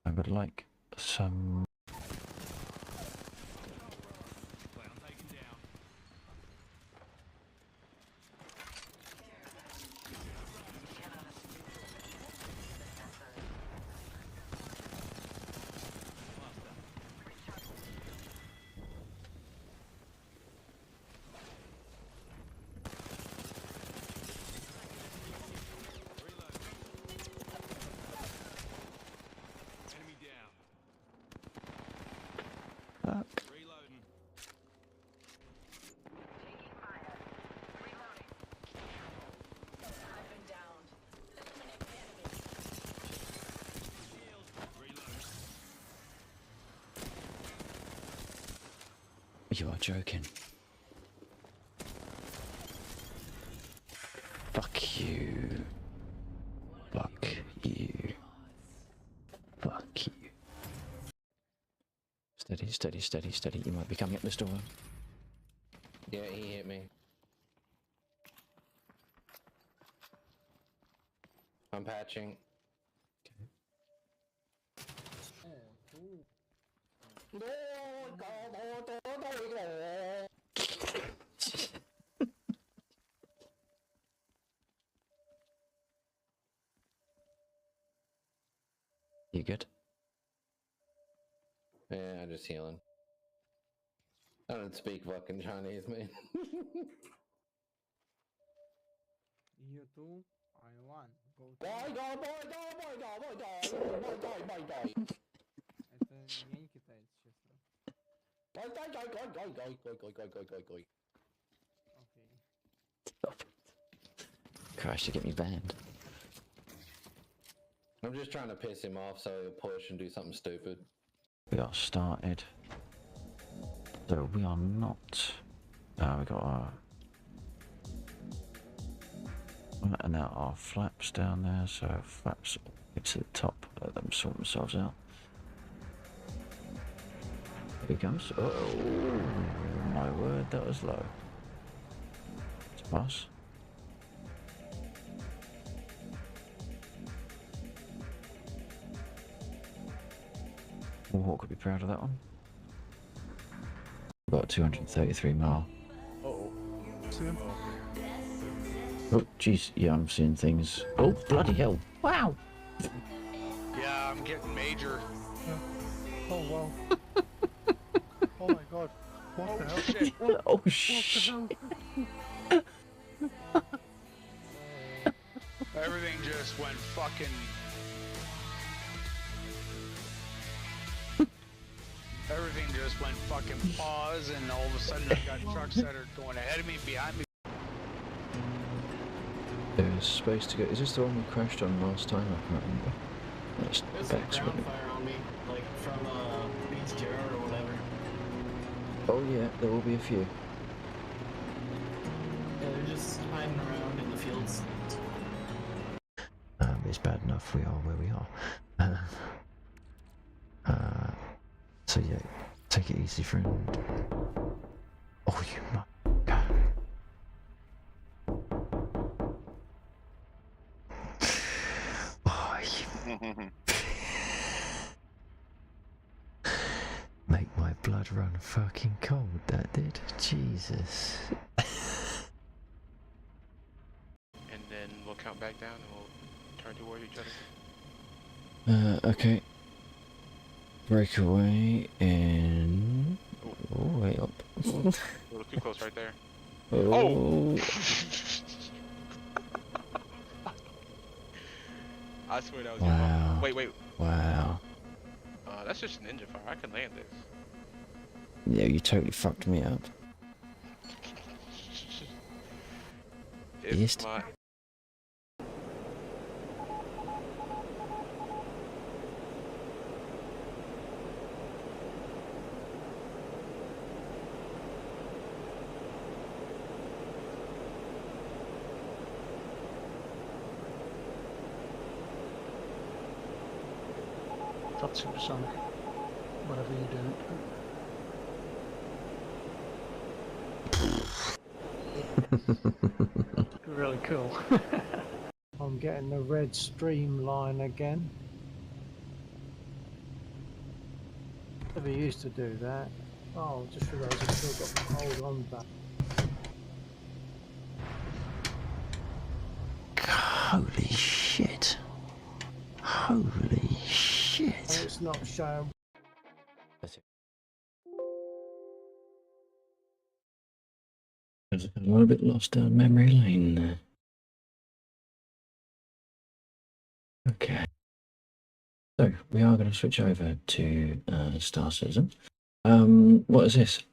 I would like some... You are joking. Fuck you. Fuck you. Fuck you. Steady, steady, steady, steady. You might be coming up this door. Yeah, he hit me. I'm patching. You good? Yeah, I'm just healing. I don't speak fucking Chinese, man. You two, I won. Go to Boy, die, boy, die, boy, die, boy, die, boy, die, boy, die. Это не китаец, честно. Boy, die, die, die, die, die, die, die, die, die. Okay. Christ, you get me banned. I'm just trying to piss him off so he'll push and do something stupid. We are started. So we are not... we got our... And now our flaps down there, so flaps get to the top, let them sort themselves out. Here he comes. Oh my word, that was low. It's a pass. Warhawk could be proud of that one. About 233 mile. Oh, Oh, jeez, yeah, I'm seeing things. Oh, bloody hell! Wow. Yeah, I'm getting major. oh wow. Oh my god. What the hell? Shit. Oh shit! Everything just went fucking... Everything just went fucking pause, and all of a sudden I got trucks that are going ahead of me, behind me. There's space to go. Is this the one we crashed on last time? I can't remember. That's There's back a to ground it. fire on me, like from BTR or whatever. Oh yeah, there will be a few. Yeah, they're just hiding around in the fields. It's bad enough we are where we are. So yeah, take it easy, friend. Oh, you my God. Oh, you... Make my blood run fucking cold, that did. Jesus. And then we'll count back down and we'll turn towards each other. Okay. Breakaway in... Oh, way up. A little too close right there. Oh! I swear that was Wow. your Wait. Wow. That's just an engine fire. I can land this. Yeah, you totally fucked me up. It's my... That's supersonic. Whatever you do. Really cool. I'm getting the red streamline again. Never used to do that. Oh, just realised I've still got the hold on back. Holy shit. Holy shit. And it's not showing. I'm a little bit lost down memory lane there. Okay. So we are going to switch over to Star Citizen. What is this?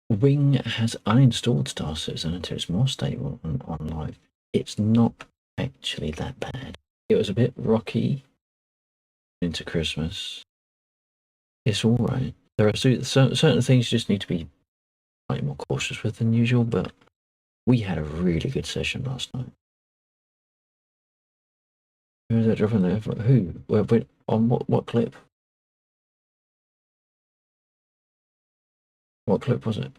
Wing has uninstalled Star Citizen until it's more stable on live. It's not actually that bad. It was a bit rocky into Christmas. It's all right. There are certain things you just need to be slightly more cautious with than usual, but we had a really good session last night. Who was that dropping there? Who? Wait, on what clip? What clip was it?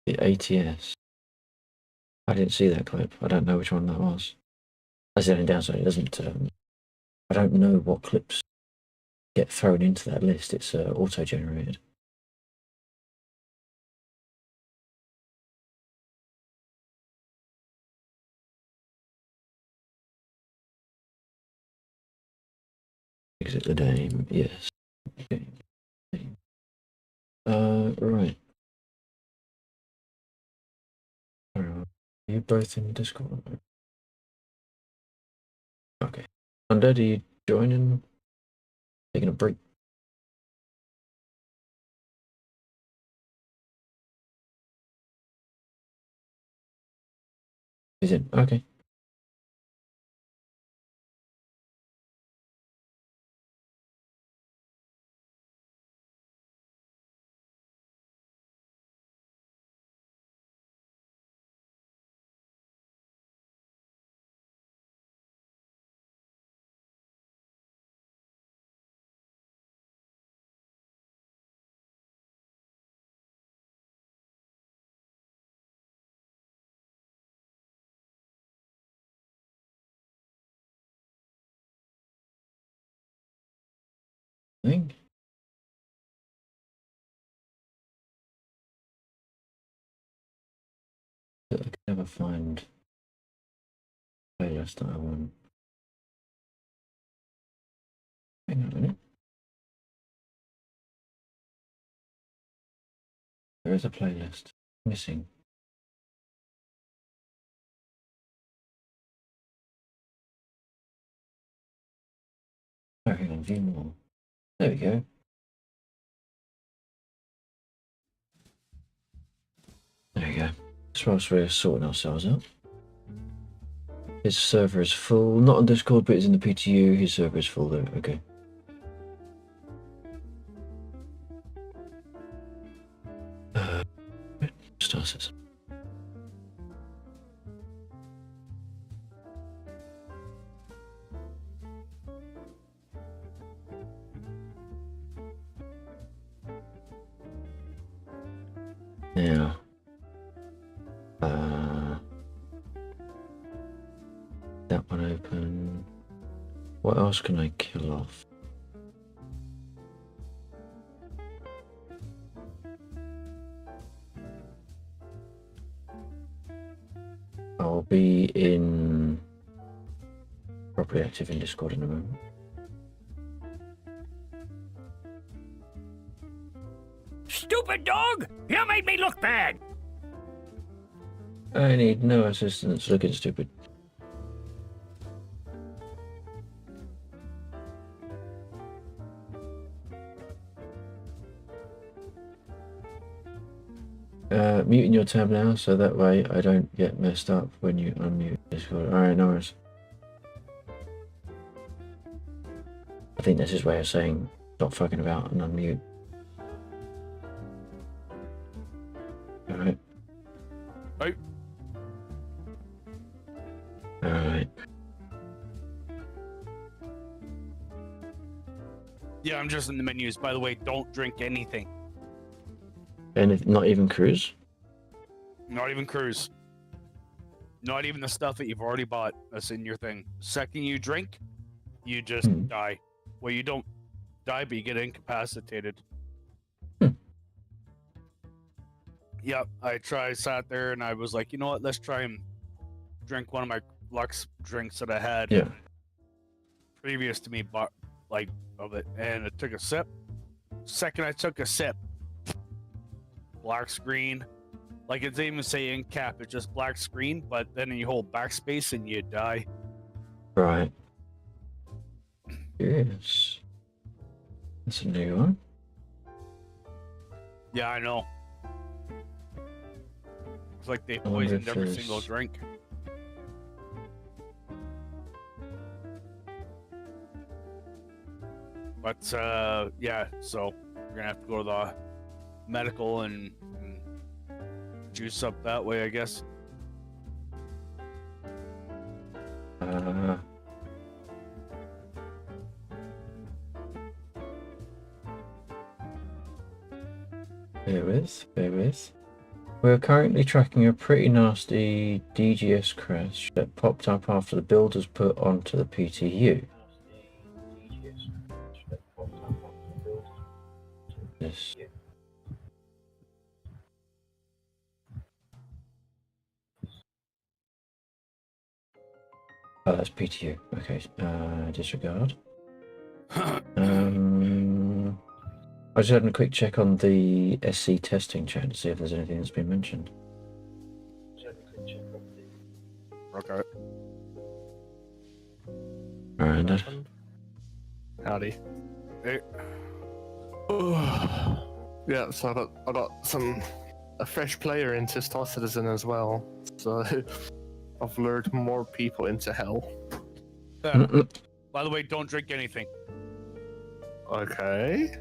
The ATS. I didn't see that clip. I don't know which one that was. That's the only downside. It doesn't. I don't know what clips get thrown into that list. It's auto-generated. Exit the name. Yes. Okay. Right. Are you both in Discord? Okay. Undead, are you joining? Taking a break? He's in. Okay. Thing. I can never find playlist that I want. Hang on a minute. There is a playlist missing. Oh, hang on, view more. There we go. There we go. As far as we're sorting ourselves out. His server is full. Not on Discord, but it's in the PTU. His server is full though. Okay. Star Citizen. Now, that one open. What else can I kill off? I'll be in properly active in Discord in a moment. Stupid dog! You made me look bad! I need no assistance looking stupid. Muting your tab now, so that way I don't get messed up when you unmute Discord. Alright, no worries. I think that's his way of saying stop fucking about and unmute. Alright. Oh. Alright. Yeah, I'm just in the menus. By the way, don't drink anything. Not even cruise? Not even cruise. Not even the stuff that you've already bought that's in your thing. Second you drink, you just die. Well, you don't die, but you get incapacitated. Yep, I sat there and I was like, you know what, let's try and drink one of my Lux drinks that I had previous to me, of it, and I took a sip. Second I took a sip, black screen. Like, it didn't even say in cap, it's just black screen, but then you hold backspace and you die. Right. Yes. That's a new one. Yeah, I know. It's like they poisoned every single drink. But, yeah, so we're gonna have to go to the medical and juice up that way, I guess. Bear with. We're currently tracking a pretty nasty DGS crash that popped up after the builders put onto the PTU. Yes. Oh, that's PTU. Okay. Disregard. I just had a quick check on the SC testing chat to see if there's anything that's been mentioned. Okay. Alright. Howdy. Hey. Yeah, so I got a fresh player into Star Citizen as well. So I've lured more people into hell. By the way, don't drink anything. Okay.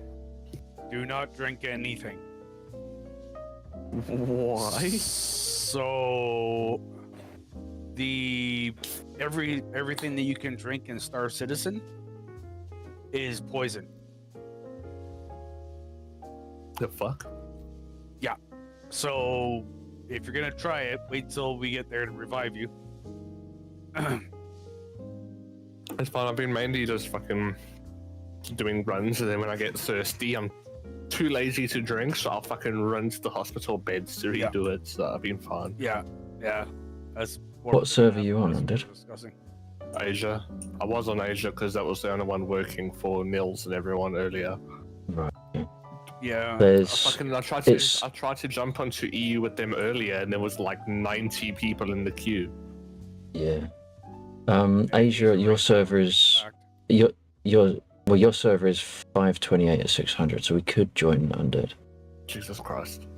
Do not drink anything. Why? So everything that you can drink in Star Citizen is poison. The fuck? Yeah. So if you're gonna try it, wait till we get there to revive you. It's fine. I've been mainly just fucking doing runs, and then when I get thirsty, I'm too lazy to drink, so I'll fucking run to the hospital beds to redo it. So I've been fine. Yeah. That's what server are you on, Undead? Asia. I was on Asia because that was the only one working for Nils and everyone earlier. Right. Yeah. I tried to jump onto EU with them earlier, and there was like 90 people in the queue. Yeah. Asia, your server is your server is 528 at 600, so we could join Undead. Jesus Christ.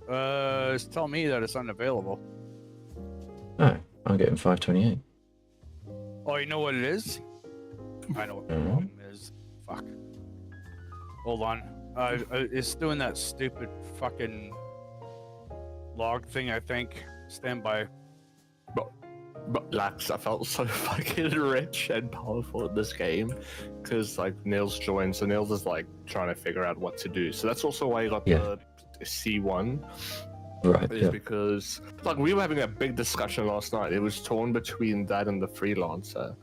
It's telling me that it's unavailable. Oh, I'm getting 528. Oh, you know what it is? I know what the problem is. Fuck. Hold on. It's doing that stupid fucking log thing, I think. Stand by. But lax, I felt so fucking rich and powerful in this game because like Nils joined, so Nils is like trying to figure out what to do. So that's also why I got the C1. Right. Is because like we were having a big discussion last night. It was torn between that and the freelancer.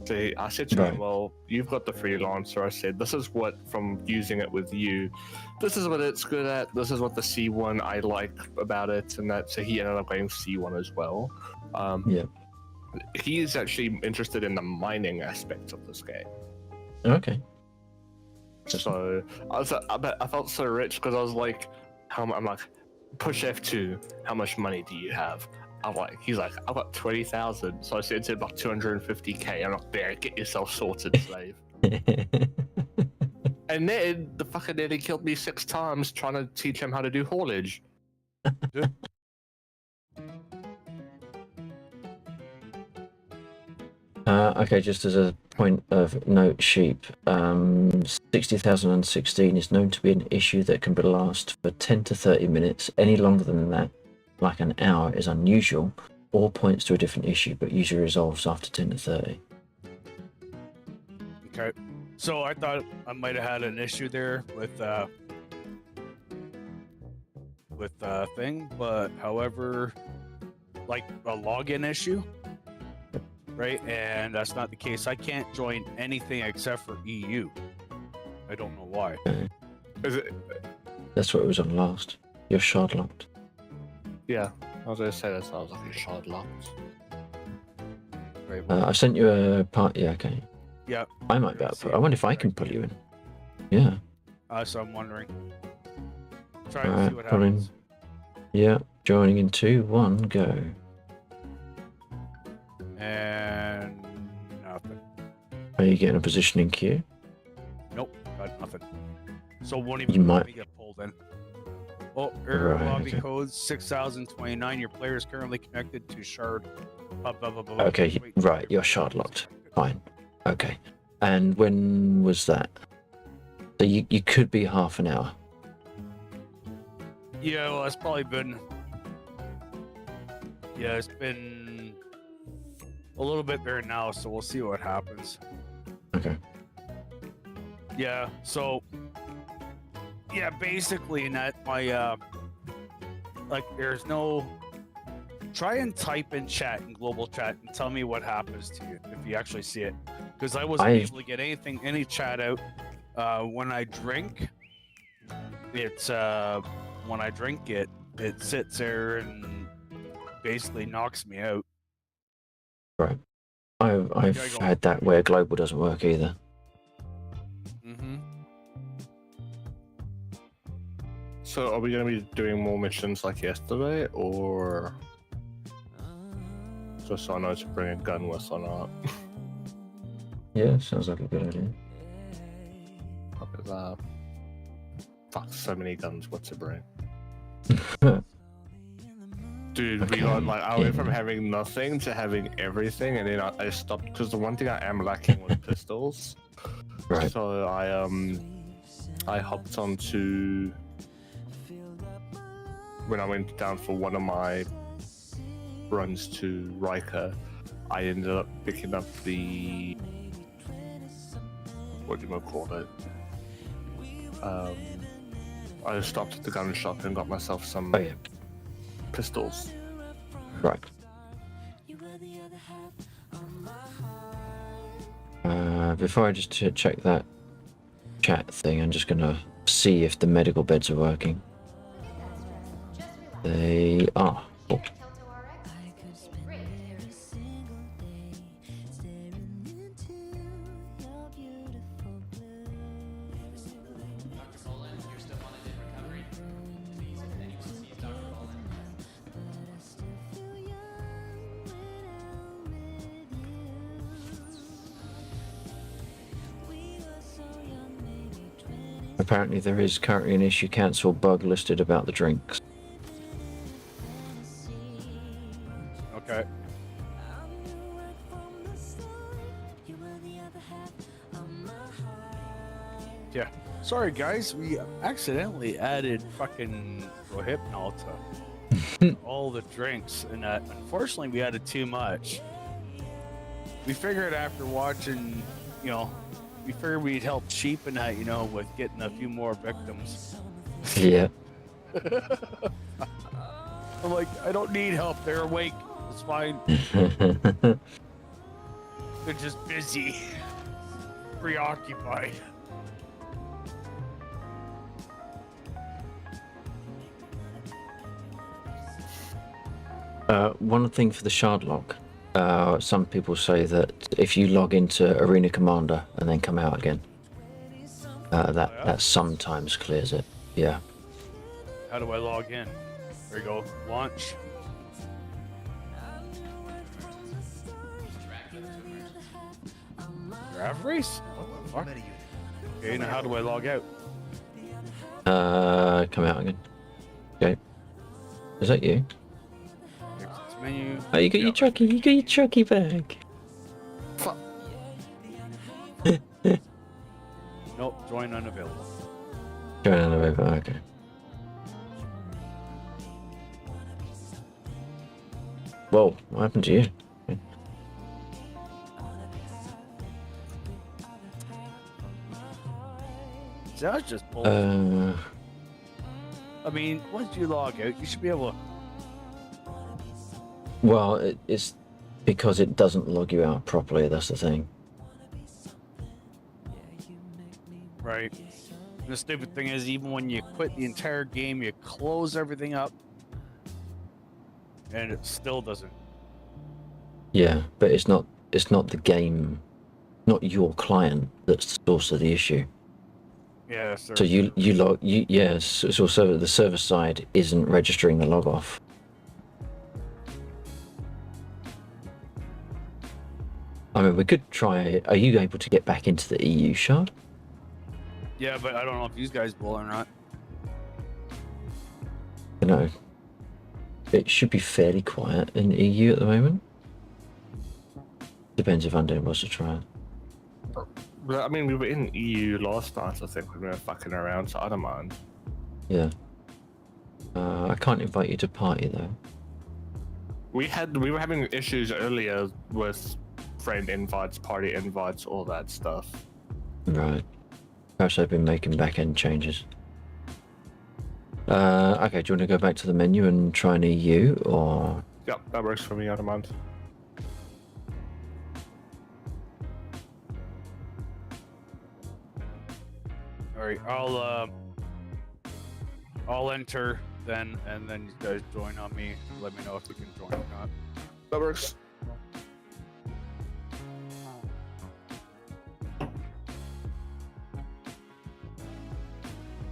So I said to him, well, you've got the freelancer. I said, this is what, from using it with you, this is what it's good at. This is what the C1 I like about it. And that, so he ended up going C1 as well. He is actually interested in the mining aspect of this game. Okay. So I felt so rich because I was like, I'm like, push F2. How much money do you have? He's like, I've got 20,000. So I said to him about 250k. I'm like, there, get yourself sorted, slave. And then the fucker nearly killed me 6 times trying to teach him how to do haulage. Okay, just as a point of note, Sheep, 60,016 is known to be an issue that can last for 10 to 30 minutes. Any longer than that, like an hour, is unusual or points to a different issue, but usually resolves after 10 to 30. Okay. So I thought I might have had an issue there with thing, but however, like a login issue, right? And that's not the case. I can't join anything except for EU. I don't know why. Is it? That's what it was on last. You're shard locked. Yeah, I was gonna say that sounds like a shard locked. Right. I sent you a part. Yeah, okay. Yeah. I might be able to. I wonder if I can pull you in. Yeah. So I'm wondering. Try All to right, see what pulling. happens. Yeah, joining in 2, 1, go. And nothing. Are you getting a positioning queue? Nope, got nothing. So won't You even might- let me get pulled in. Oh, error Right, lobby okay. code 6029. Your player is currently connected to shard. Blah, blah, blah, blah. Okay, Wait, right, you're shard locked. Fine. Okay. And when was that? So you could be half an hour. Yeah, well, it's probably been. Yeah, it's been a little bit there now, so we'll see what happens. Okay. Yeah, so. Yeah, basically, in that, my. Like, there's no. Try and type in chat, in global chat, and tell me what happens to you if you actually see it. Because I wasn't able to get any chat out. When I drink, it's. When I drink it, it sits there and basically knocks me out. Right. I've had that where global doesn't work either. Mm-hmm. So are we going to be doing more missions like yesterday, or just so I know to bring a gun with or not? Yeah, sounds like a good idea. Look at that. Fuck, so many guns, what to bring? Dude, we got like, I went from having nothing to having everything, and then I stopped because the one thing I am lacking was pistols. Right. So I hopped onto when I went down for one of my runs to Riker. I ended up picking up the what do you call it? I stopped at the gun shop and got myself some pistols. Right. Before I just check that chat thing, I'm just gonna see if the medical beds are working. They are. Oh. Apparently there is currently an issue cancel bug listed about the drinks. Okay. Yeah. Sorry, guys. We accidentally added fucking Rohypnol to all the drinks, and unfortunately, we added too much. We figured after watching, we figured we'd help cheapen that, with getting a few more victims. Yeah. I'm like, I don't need help. They're awake. It's fine. They're just busy, preoccupied. One thing for the shard lock. Some people say that if you log into Arena Commander and then come out again, that sometimes clears it. Yeah. How do I log in? There you go. Launch. Draft race? What the fuck? Okay, now how do I log out? Come out again. Okay. Is that you? Menu. Oh, you got your trucky. You got your trucky bag. Fuck. Nope. Join unavailable. Join unavailable. Okay. Whoa! What happened to you? So that's just bullshit. I mean, once you log out, you should be able to... Well, it's because it doesn't log you out properly, that's the thing. Right. The stupid thing is, even when you quit the entire game, you close everything up, and it still doesn't. Yeah, but it's not the game, not your client that's the source of the issue. Yeah, sir. So so the server side isn't registering the log off. I mean, we could try. Are you able to get back into the EU shard? Yeah, but I don't know if these guys will or not. You know, it should be fairly quiet in EU at the moment. Depends if Undead wants to try it. Well, I mean, we were in EU last night, I think, when we were fucking around, so I don't mind. Yeah. I can't invite you to party though. We were having issues earlier with friend invites, party invites, all that stuff. Right. Perhaps they've been making back-end changes. Okay, do you want to go back to the menu and try an EU, or...? Yep, that works for me, I don't mind. Alright, I'll enter then, and then you guys join on me. Let me know if you can join or not. That works.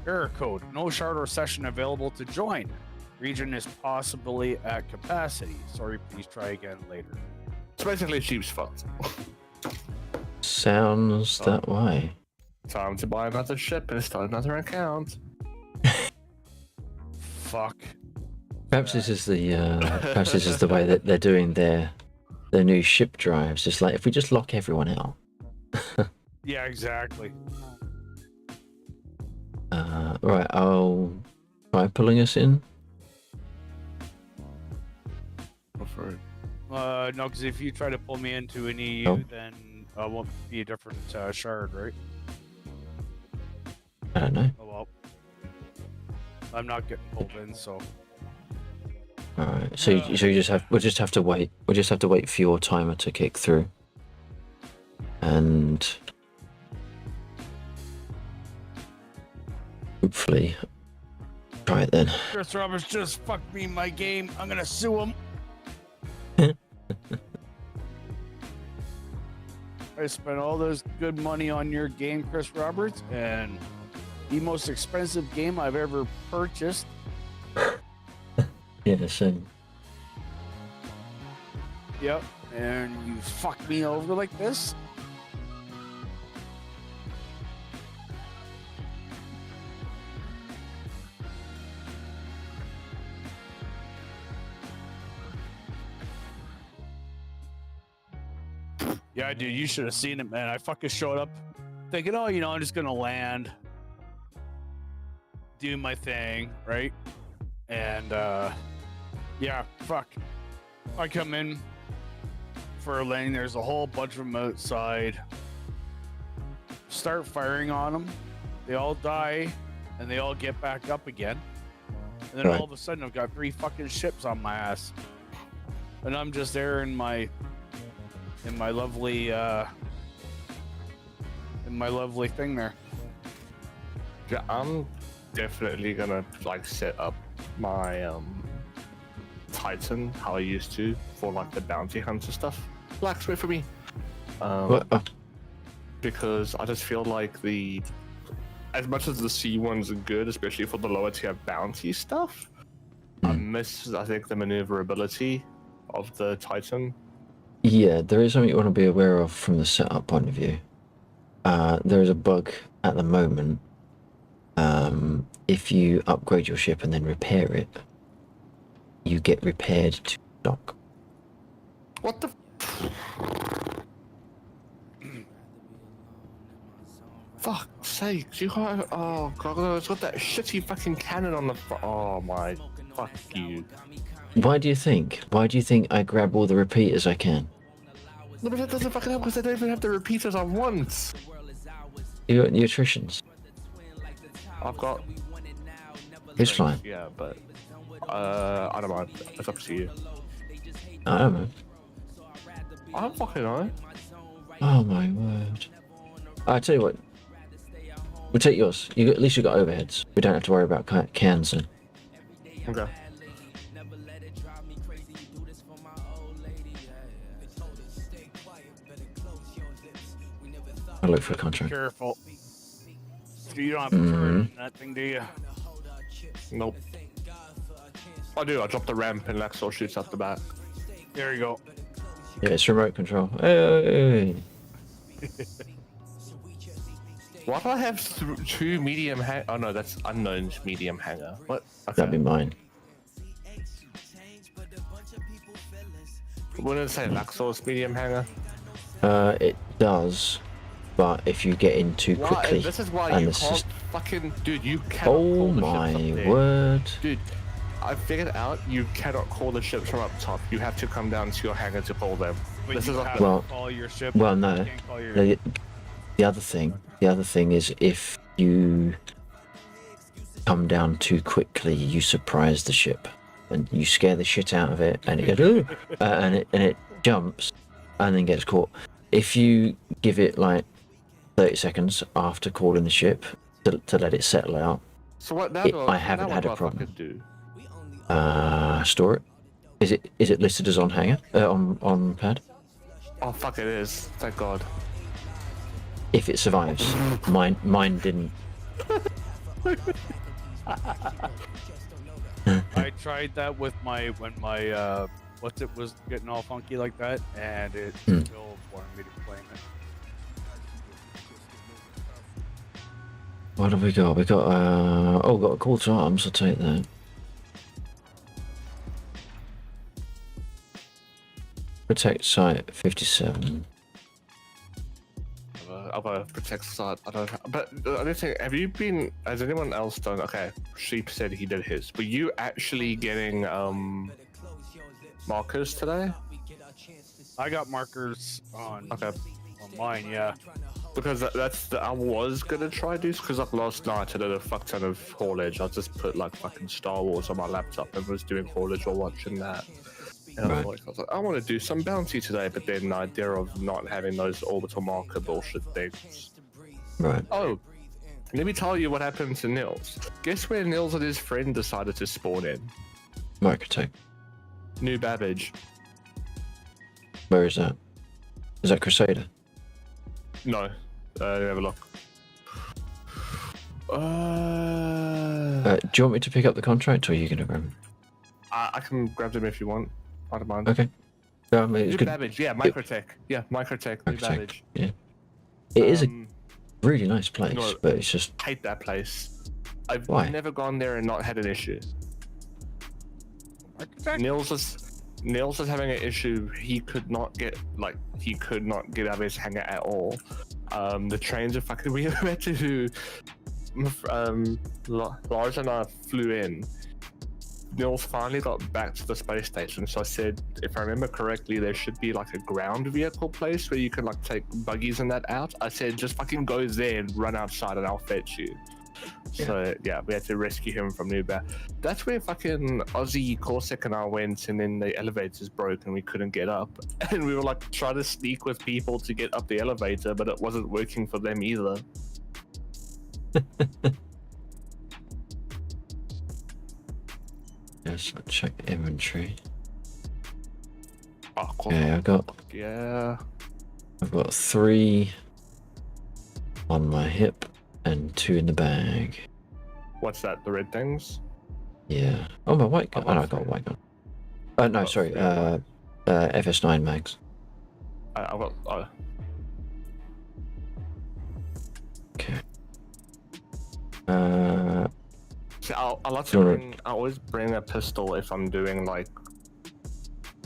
Error code. No shard or session available to join. Region is possibly at capacity. Sorry, please try again later. It's basically sheep's fucked. Sounds that way. Time to buy another ship and start another account. Fuck. Perhaps this is the way that they're doing their new ship drives. It's like, if we just lock everyone out. Yeah, exactly. Right, I'll try pulling us in. Go for it. No, because if you try to pull me into an EU, then it won't be a different shard, right? I don't know. Oh well. I'm not getting pulled in, so. Alright, so we'll just have to wait. We'll just have to wait for your timer to kick through. And hopefully try it then. Chris Roberts just fucked me in my game. I'm gonna sue him. I spent all this good money on your game, Chris Roberts, and the most expensive game I've ever purchased. Yeah, same. Yep, and you fucked me over like this? Yeah, dude, you should have seen it, man. I fucking showed up thinking, oh, you know, I'm just gonna land, do my thing, right? And, yeah, fuck. I come in for a lane, there's a whole bunch of them outside. Start firing on them. They all die, and they all get back up again. And then all of a sudden, I've got 3 fucking ships on my ass. And I'm just there in my lovely thing there. Yeah, I'm definitely gonna like set up my Titan how I used to for like the bounty hunter stuff. Black's wait for me. Because I just feel like as much as the C ones are good, especially for the lower tier bounty stuff, I think the maneuverability of the Titan. Yeah, there is something you want to be aware of from the setup point of view. There is a bug at the moment. If you upgrade your ship and then repair it, you get repaired to stock. What the? Fuck's sake! You got it's got that shitty fucking cannon on the. Oh my! Fuck you! Why do you think? Why do you think I grab all the repeaters I can? No, but that doesn't fucking help because I don't even have the repeaters I want. You got the attritions. I've got. Who's flying? Yeah, but I don't mind. It's up to you. I don't know. I don't fucking know. Oh my word! I tell you what. We'll take yours. At least you got overheads. We don't have to worry about cans then. Okay. I'll look for a contract. Careful. You don't have to turn that thing, do you? Nope. I do. I drop the ramp and Laxor shoots out the back. There you go. Yeah, it's remote control. Hey. Why do I have two medium hang? Oh no, that's unknown's medium hanger. What? Okay. That'd be mine. Wouldn't it say Laxor's medium hanger? It does, but if you get in too quickly, This is why and you this can't is... fucking, dude. You cannot Oh call the my ships up there. word! Dude, I figured out you cannot call the ships from up top. You have to come down to your hangar to call them. But This you is have well, to call your ship. well, You no. can't call your... The other thing is if you come down too quickly, you surprise the ship, and you scare the shit out of it, and it goes, and it jumps, and then gets caught. If you give it like 30 seconds after calling the ship to let it settle out, So what now? I haven't had a problem. Do? Store it. Is it listed as on hanger on pad? Oh fuck! It is. Thank God. If it survives, mine didn't. I tried that with when my what's it was getting all funky like that, and it still wanted me to claim it. What have we got? We got got a call to arms. I'll take that. Protect site 57. I'll go protect site. I don't. But I don't think. Have you been? Has anyone else done? Okay, Sheep said he did his. Were you actually getting markers today? I got markers on. Okay. On mine, yeah. Because I was gonna try this because like last night I did a fuck ton of haulage. I just put like fucking Star Wars on my laptop and was doing haulage while watching that. And I was like, I want to do some bounty today, but then the idea of not having those orbital marker bullshit things. Right. Oh, let me tell you what happened to Nils. Guess where Nils and his friend decided to spawn in? Microtech. New Babbage. Where is that? Is that Crusader? No. Let me have a look. Do you want me to pick up the contract, or are you gonna grab him? I can grab them if you want. I don't mind. Okay. I mean, it's New good. Babbage, yeah, Microtech. Yeah, Microtech, New Babbage. Yeah. It is a really nice place, no, but it's just... I hate that place. I've Why? never gone there and not had an issue. Nils is having an issue. He could not get out of his hangar at all. The trains are fucking. We had to. Lars and I flew in. Nils finally got back to the space station, so I said, if I remember correctly, there should be like a ground vehicle place where you can like take buggies and that out. I said, just fucking go there and run outside and I'll fetch you. Yeah. So yeah, we had to rescue him from Nuba. That's where fucking Aussie Corsac and I went, and then the elevators broke and we couldn't get up. And we were like trying to sneak with people to get up the elevator, but it wasn't working for them either. Yes, I'll check inventory. Oh, okay, I've got 3 on my hip and 2 in the bag. What's that? The red things? Yeah. Oh, my white gun. Oh, no, I got a white gun. No, sorry. FS9 mags. I've got. Okay. See, I always bring a pistol if I'm doing like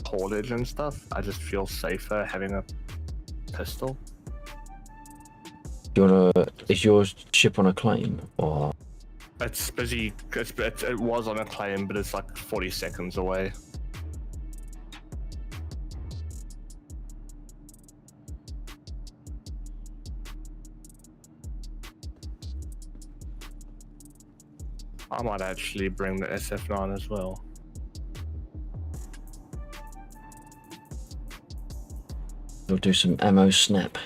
haulage and stuff. I just feel safer having a pistol. Do you wanna? Is your ship on a claim or? It's busy. It was on a claim, but it's like 40 seconds away. I might actually bring the SF9 as well. We'll do some ammo snap.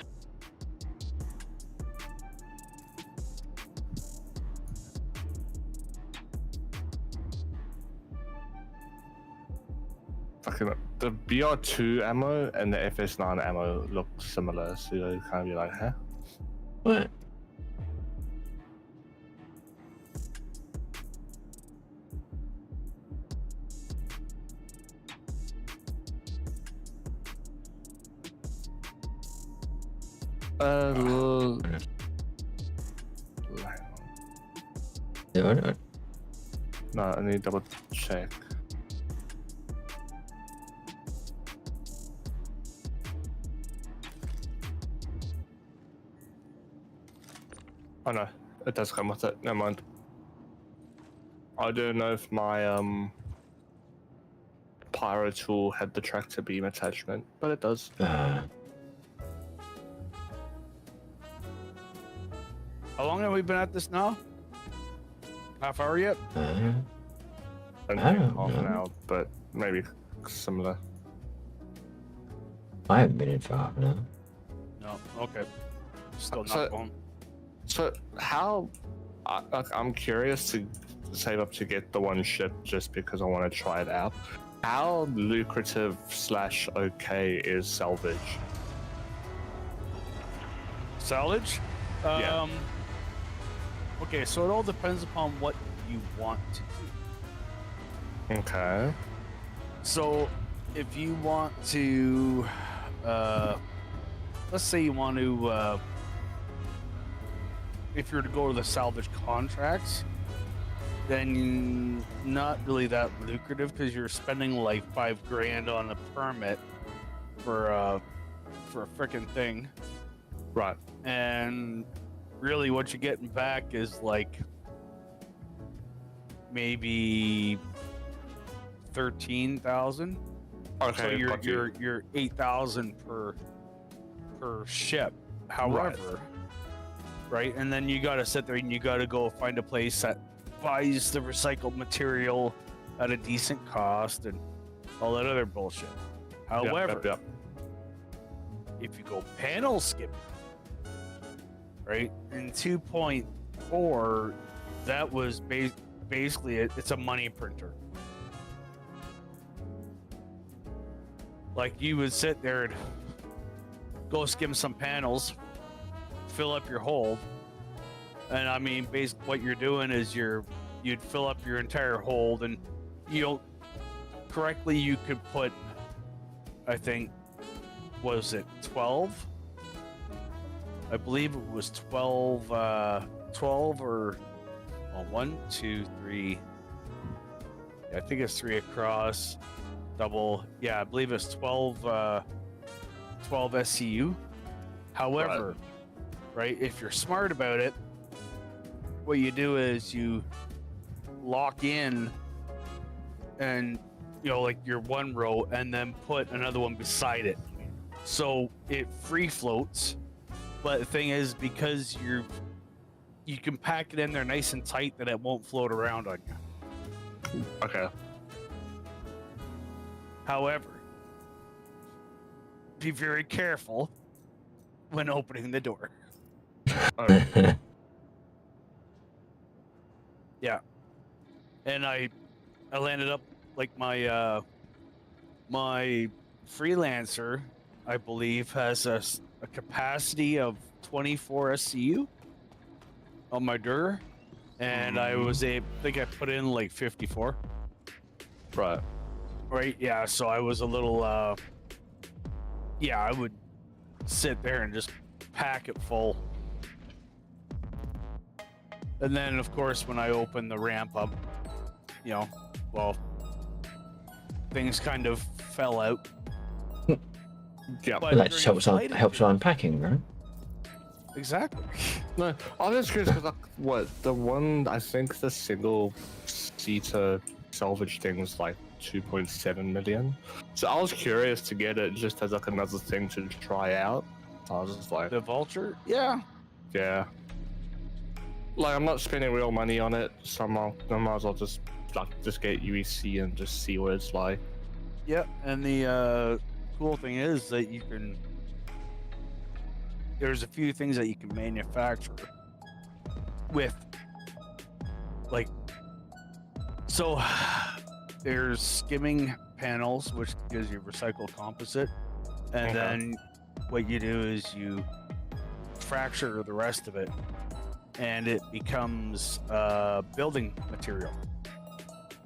Fucking the BR2 ammo and the FS9 ammo look similar, so you kind of be like, huh? What? No, I need to double check. Oh no, it does come with it. Never mind. I don't know if my pyro tool had the tractor beam attachment, but it does. How long have we been at this now? Half hour yet? I don't think half an hour, but maybe similar. I haven't been in for half an hour. No, okay. Still not going. So how? I'm curious to save up to get the one ship just because I want to try it out. How lucrative / okay is salvage? Salvage? Yeah. Okay, so it all depends upon what you want to do. Okay. So, if you want to, let's say you want to, if you're to go to the salvage contracts, then not really that lucrative because you're spending like $5,000 on a permit for a freaking thing. Right. And really what you're getting back is like maybe 13,000. Okay. So you're 8,000 per ship. However, right, and then you gotta sit there and you gotta go find a place that buys the recycled material at a decent cost and all that other bullshit. However, if you go panel skipping, right, in 2.4, that was basically it's a money printer. Like you would sit there and go skim some panels, fill up your hold, and I mean, basically what you're doing is you'd fill up your entire hold, and correctly you could put, I think, was it 12? I believe it was 12 or 1, 2, 3. I think it's 3 across, double. Yeah, I believe it's 12 SCU. However, right, if you're smart about it, what you do is you lock in and like your one row and then put another one beside it. So it free floats. But the thing is, because you can pack it in there nice and tight that it won't float around on you. Okay. However, be very careful when opening the door. Yeah. And I landed up like my my freelancer, I believe, has a capacity of 24 SCU on my Durr, and I think I put in like 54. Right. Right, yeah, so I was a little I would sit there and just pack it full. And then of course when I opened the ramp up, things kind of fell out. Yeah, but that just helps with unpacking, right? Exactly. No, I was curious because the one, I think the single seater salvage thing was like 2.7 million. So I was curious to get it just as like another thing to try out. I was just like, the Vulture? Yeah. Yeah. like I'm not spending real money on it, so I might as well just get UEC and just see what it's like. Yeah, and the cool thing is that you can. There's a few things that you can manufacture with, like, so there's skimming panels, which gives you recycled composite, and then what you do is you fracture the rest of it, and it becomes building material.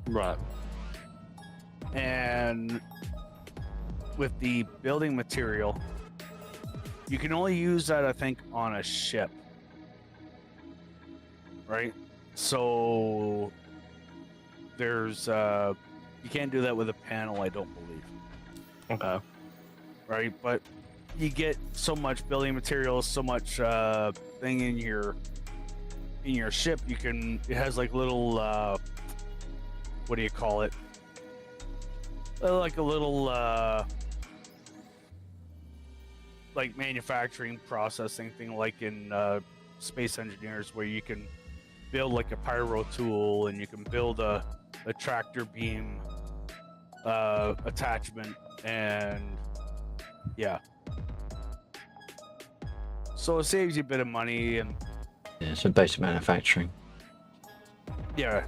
Right. And with the building material, you can only use that, I think, on a ship. Right? So there's you can't do that with a panel, I don't believe. Okay. Right? But you get so much building material, so much thing in your ship, it has like little what do you call it? Like a little like manufacturing processing thing, like in Space Engineers, where you can build like a pyro tool, and you can build a tractor beam attachment, and yeah. So it saves you a bit of money, and yeah, so basic manufacturing. Yeah.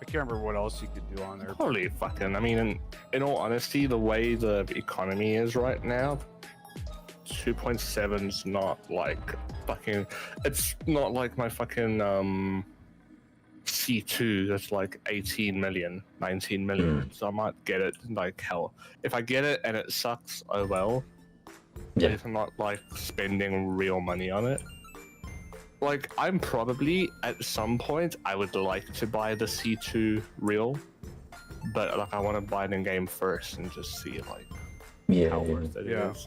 I can't remember what else you could do on there. Holy fucking, I mean, in all honesty, the way the economy is right now, 2.7's not like fucking, it's not like my fucking C2 that's like 18 million, 19 million. So I might get it like hell. If I get it and it sucks, oh well. Yeah. If I'm not like spending real money on it. Like, I'm probably, at some point, I would like to buy the C2 real, but like I want to buy it in game first and just see like how worth it is.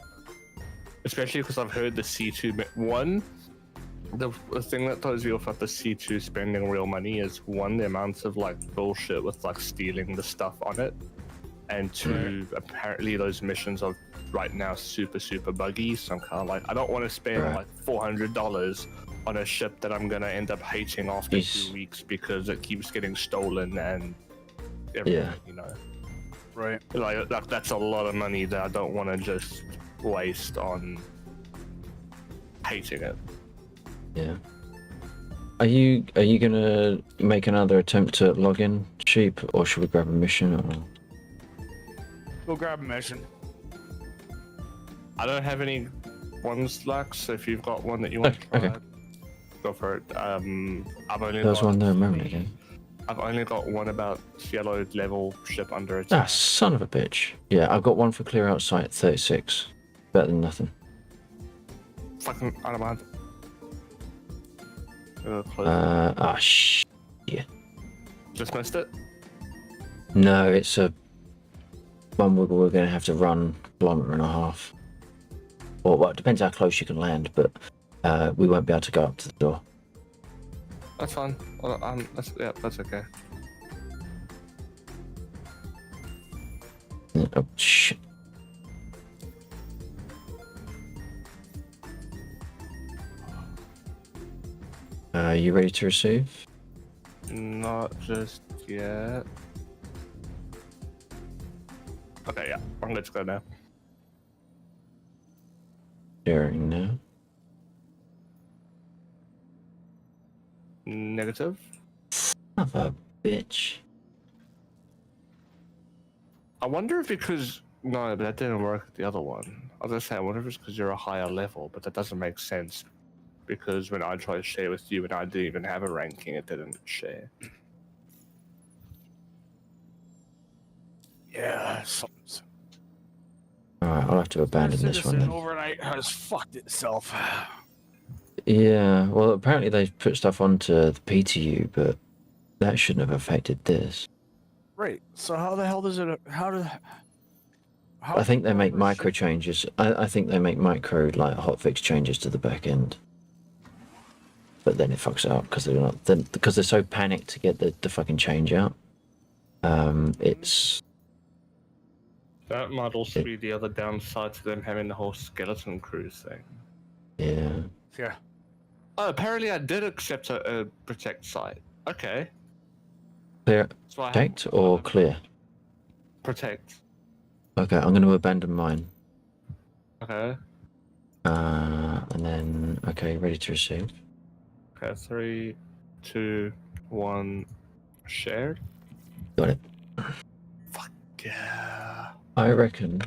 Especially because I've heard the C2 one. The thing that throws you off at the C2 spending real money is one, the amounts of like bullshit with like stealing the stuff on it, and two, apparently those missions are right now super buggy. So I'm kind of like, I don't want to spend like $400 on a ship that I'm gonna end up hating after 2 weeks because it keeps getting stolen and everything, you know. Right. Like that's a lot of money that I don't want to just waste on hating it. Yeah. Are you gonna make another attempt to log in, Sheep, or should we grab a mission? Or go grab a mission. I don't have any ones, Lux, so if you've got one that you want to try, go for it. I've only there's one there a moment ago. I've only got one about yellow level ship under attack. Ah, son of a bitch. Yeah, I've got one for clear out site 36. Better than nothing. Fucking, I don't mind. Yeah. Just missed it? No, it's a one we're going to have to run a 1.5 kilometers. Or, well, it depends how close you can land, but we won't be able to go up to the door. That's fine. Well, that's okay. Oh, shit. You ready to receive? Not just yet. Okay, yeah, I'm good to go now. Sharing now. Negative. Son of a bitch. I wonder if because no, but that didn't work with the other one. I was gonna say I wonder if it's because you're a higher level, but that doesn't make sense. Because when I tried to share with you and I didn't even have a ranking, it didn't share. Yeah. Alright, I'll have to abandon this one then. Overnight has fucked itself. Yeah, well, apparently they put stuff onto the PTU, but that shouldn't have affected this. Right. So how the hell does it? I think they make micro changes. I think they make micro like hotfix changes to the back end. But then it fucks it up because they're not. Because they're so panicked to get the fucking change out. It's. That might also be the other downside to them having the whole skeleton cruise thing. Yeah. Yeah. Oh, apparently I did accept a protect site. Okay. Clear. So I Protect or clear? protect. Okay, I'm going to abandon mine. Okay. And then, okay, ready to receive. Okay, 3, 2, 1, shared. Got it. Fuck yeah. I reckon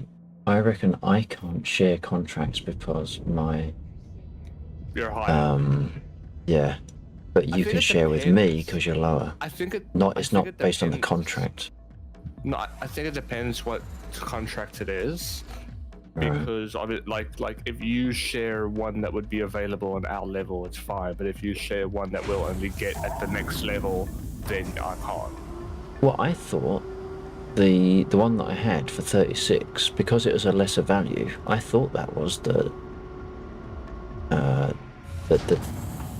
I can't share contracts because my You're higher. Yeah, but you can share with me because you're lower. I think it. It's not based on the contract. No, I think it depends what contract it is. Right. Because of it, like if you share one that would be available on our level, it's fine. But if you share one that will only get at the next level, then I can't. Well, I thought the one that I had for 36, because it was a lesser value, I thought that was the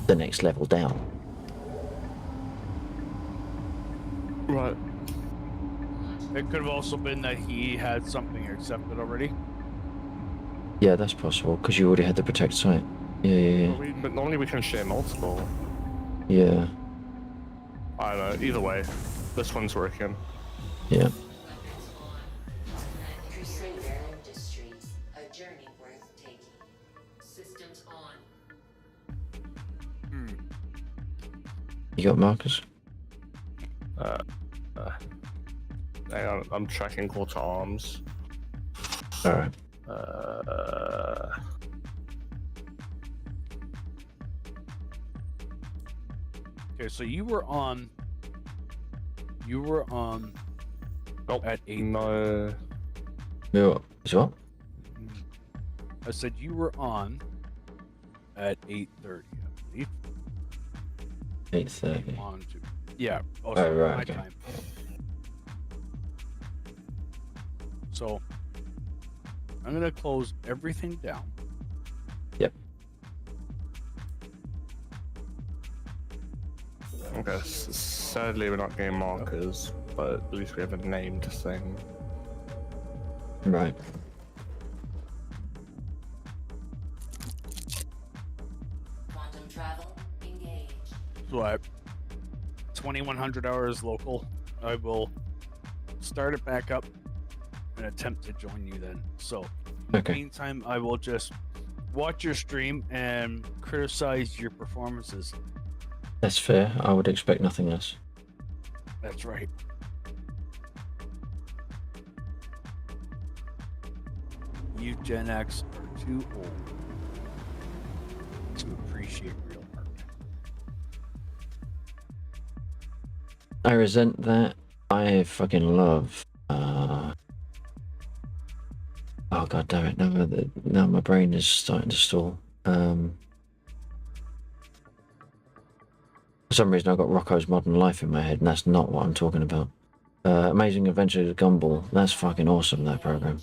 next level down. Right. It could have also been that he had something accepted already. Yeah, that's possible because you already had the protect site. Yeah. But normally we can share multiple. Yeah. I don't know. Either way, this one's working. Yeah. You got markers? Hang on, I'm tracking call to arms. Alright. Okay, so you were on at 8. No. No. What? I said you were on at 8:30, I believe. 8:30. On to yeah. Oh, Sorry, right. my Okay. time. So I'm gonna close everything down. Yep. Okay. Sadly, we're not getting markers, but at least we have a named thing. Right. Quantum travel engaged. So at 2100 hours local, I will start it back up and attempt to join you then. So in the Okay. meantime, I will just watch your stream and criticize your performances. That's fair. I would expect nothing less. That's right. You Gen X are too old to appreciate real art. I resent that. I fucking love. Oh god damn it! Now my brain is starting to stall. For some reason, I've got Rocco's Modern Life in my head, and that's not what I'm talking about. Amazing Adventures of Gumball. That's fucking awesome. That program.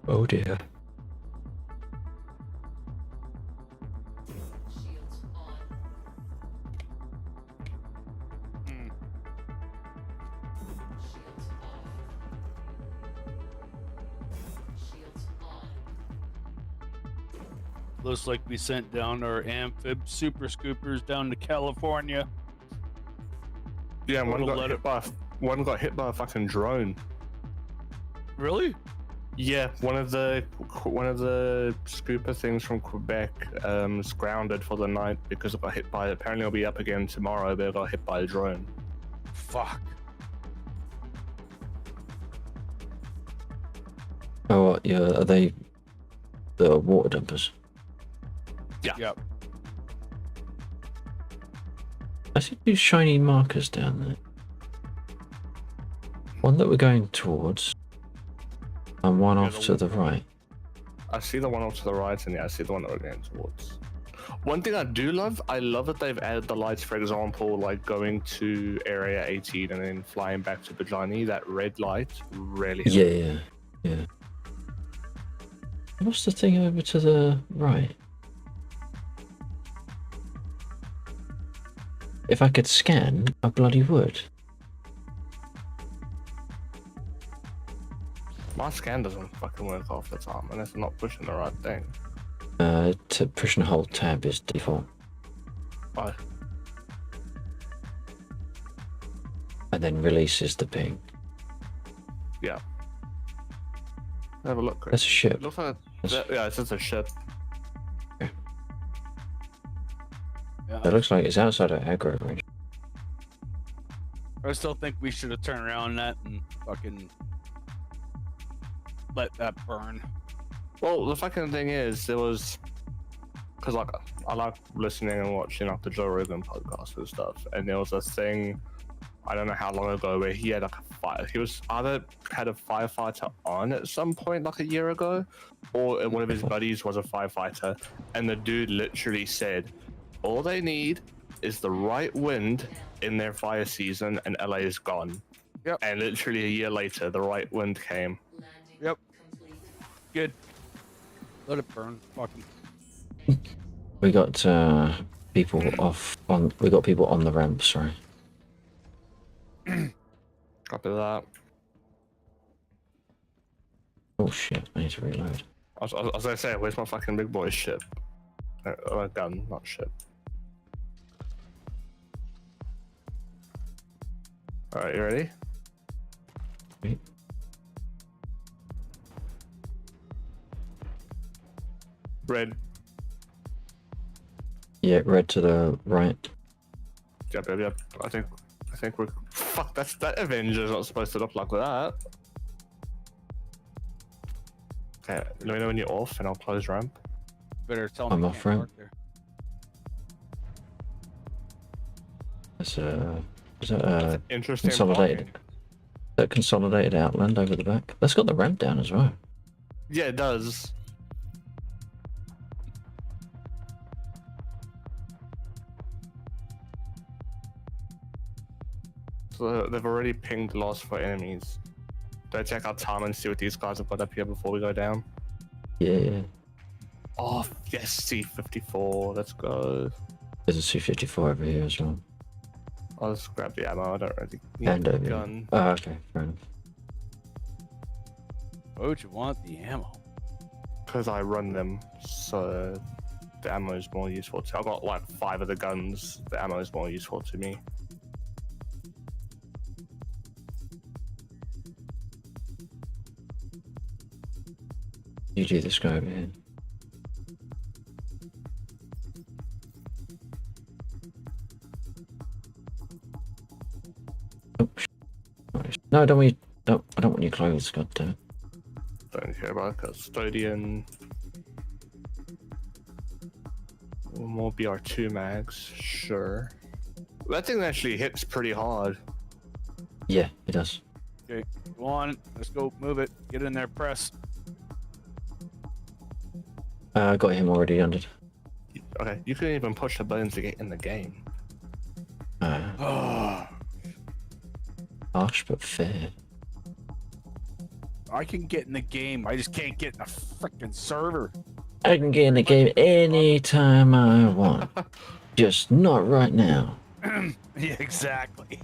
Oh dear. Looks like we sent down our amphib super scoopers down to California. Yeah, one It'll got hit by a fucking drone. Really? Yeah, one of the scooper things from Quebec is grounded for the night because it got hit by. Apparently, it'll be up again tomorrow. But it got hit by a drone. Fuck. Oh, yeah. Are they the water dumpers? Yeah. Yep. I see two shiny markers down there. One that we're going towards, and one off to the right. I see the one off to the right, and yeah, I see the one that we're going towards. One thing I do love, I love that they've added the lights. For example, like going to Area 18 and then flying back to Bajani. That red light really helps. Yeah. What's the thing over to the right? If I could scan, I bloody would. My scan doesn't fucking work half the time unless I'm not pushing the right thing. To push and hold tab is default. Oh. And then releases the ping. Yeah. Have a look, Chris. That's a ship. It looks like yeah, it's just a ship. Yeah. It looks like it's outside of aggro range. I still think we should have turned around that and fucking let that burn. Well, the fucking thing is, there was, because like I like listening and watching like the Joe Rogan podcast and stuff, and there was a thing, I don't know how long ago, where he had like a fire. He was either had a firefighter on at some point like a year ago, or one of his buddies was a firefighter, and the dude literally said, all they need is the right wind in their fire season, and LA is gone. Yep. And literally a year later, the right wind came. Yep. Good. Let it burn. Fucking. We got people off on. We got people on the ramp. Sorry. Copy that. Oh shit! I need to reload. As I say, where's my fucking big boy ship? Gun, not ship. Alright, you ready? Wait. Red. Yeah, red to the right. Yep. I think we're. Fuck, that Avenger's not supposed to look like that. Okay, let me know when you're off and I'll close ramp. Better tell me. I'm you off can't ramp. park there. Is that Interesting. consolidated? Parking. That consolidated outland over the back. That's got the ramp down as well. Yeah, it does. So they've already pinged the last 4 enemies. Do I check out time and see what these guys have got up here before we go down? Yeah. Oh, yes, C-54. Let's go. There's a C-54 over here as well. I'll just grab the ammo. I don't really need And the over gun. here. Oh, okay. Fair enough. Why would you want the ammo? Because I run them, so the ammo is more useful to. I've got like 5 of the guns. The ammo is more useful to me. You do this guy over here. Oh, no, don't we? No, I don't want your clothes. God damn it. Don't care about custodian. More BR2 mags, sure. That thing actually hits pretty hard. Yeah, it does. Okay, go on. Let's go. Move it. Get in there. Press. I got him already under. Okay, you couldn't even push the buttons to get in the game. Harsh but fair. I can get in the game. I just can't get in the freaking server. I can get in the game anytime I want. Just not right now. Yeah, exactly.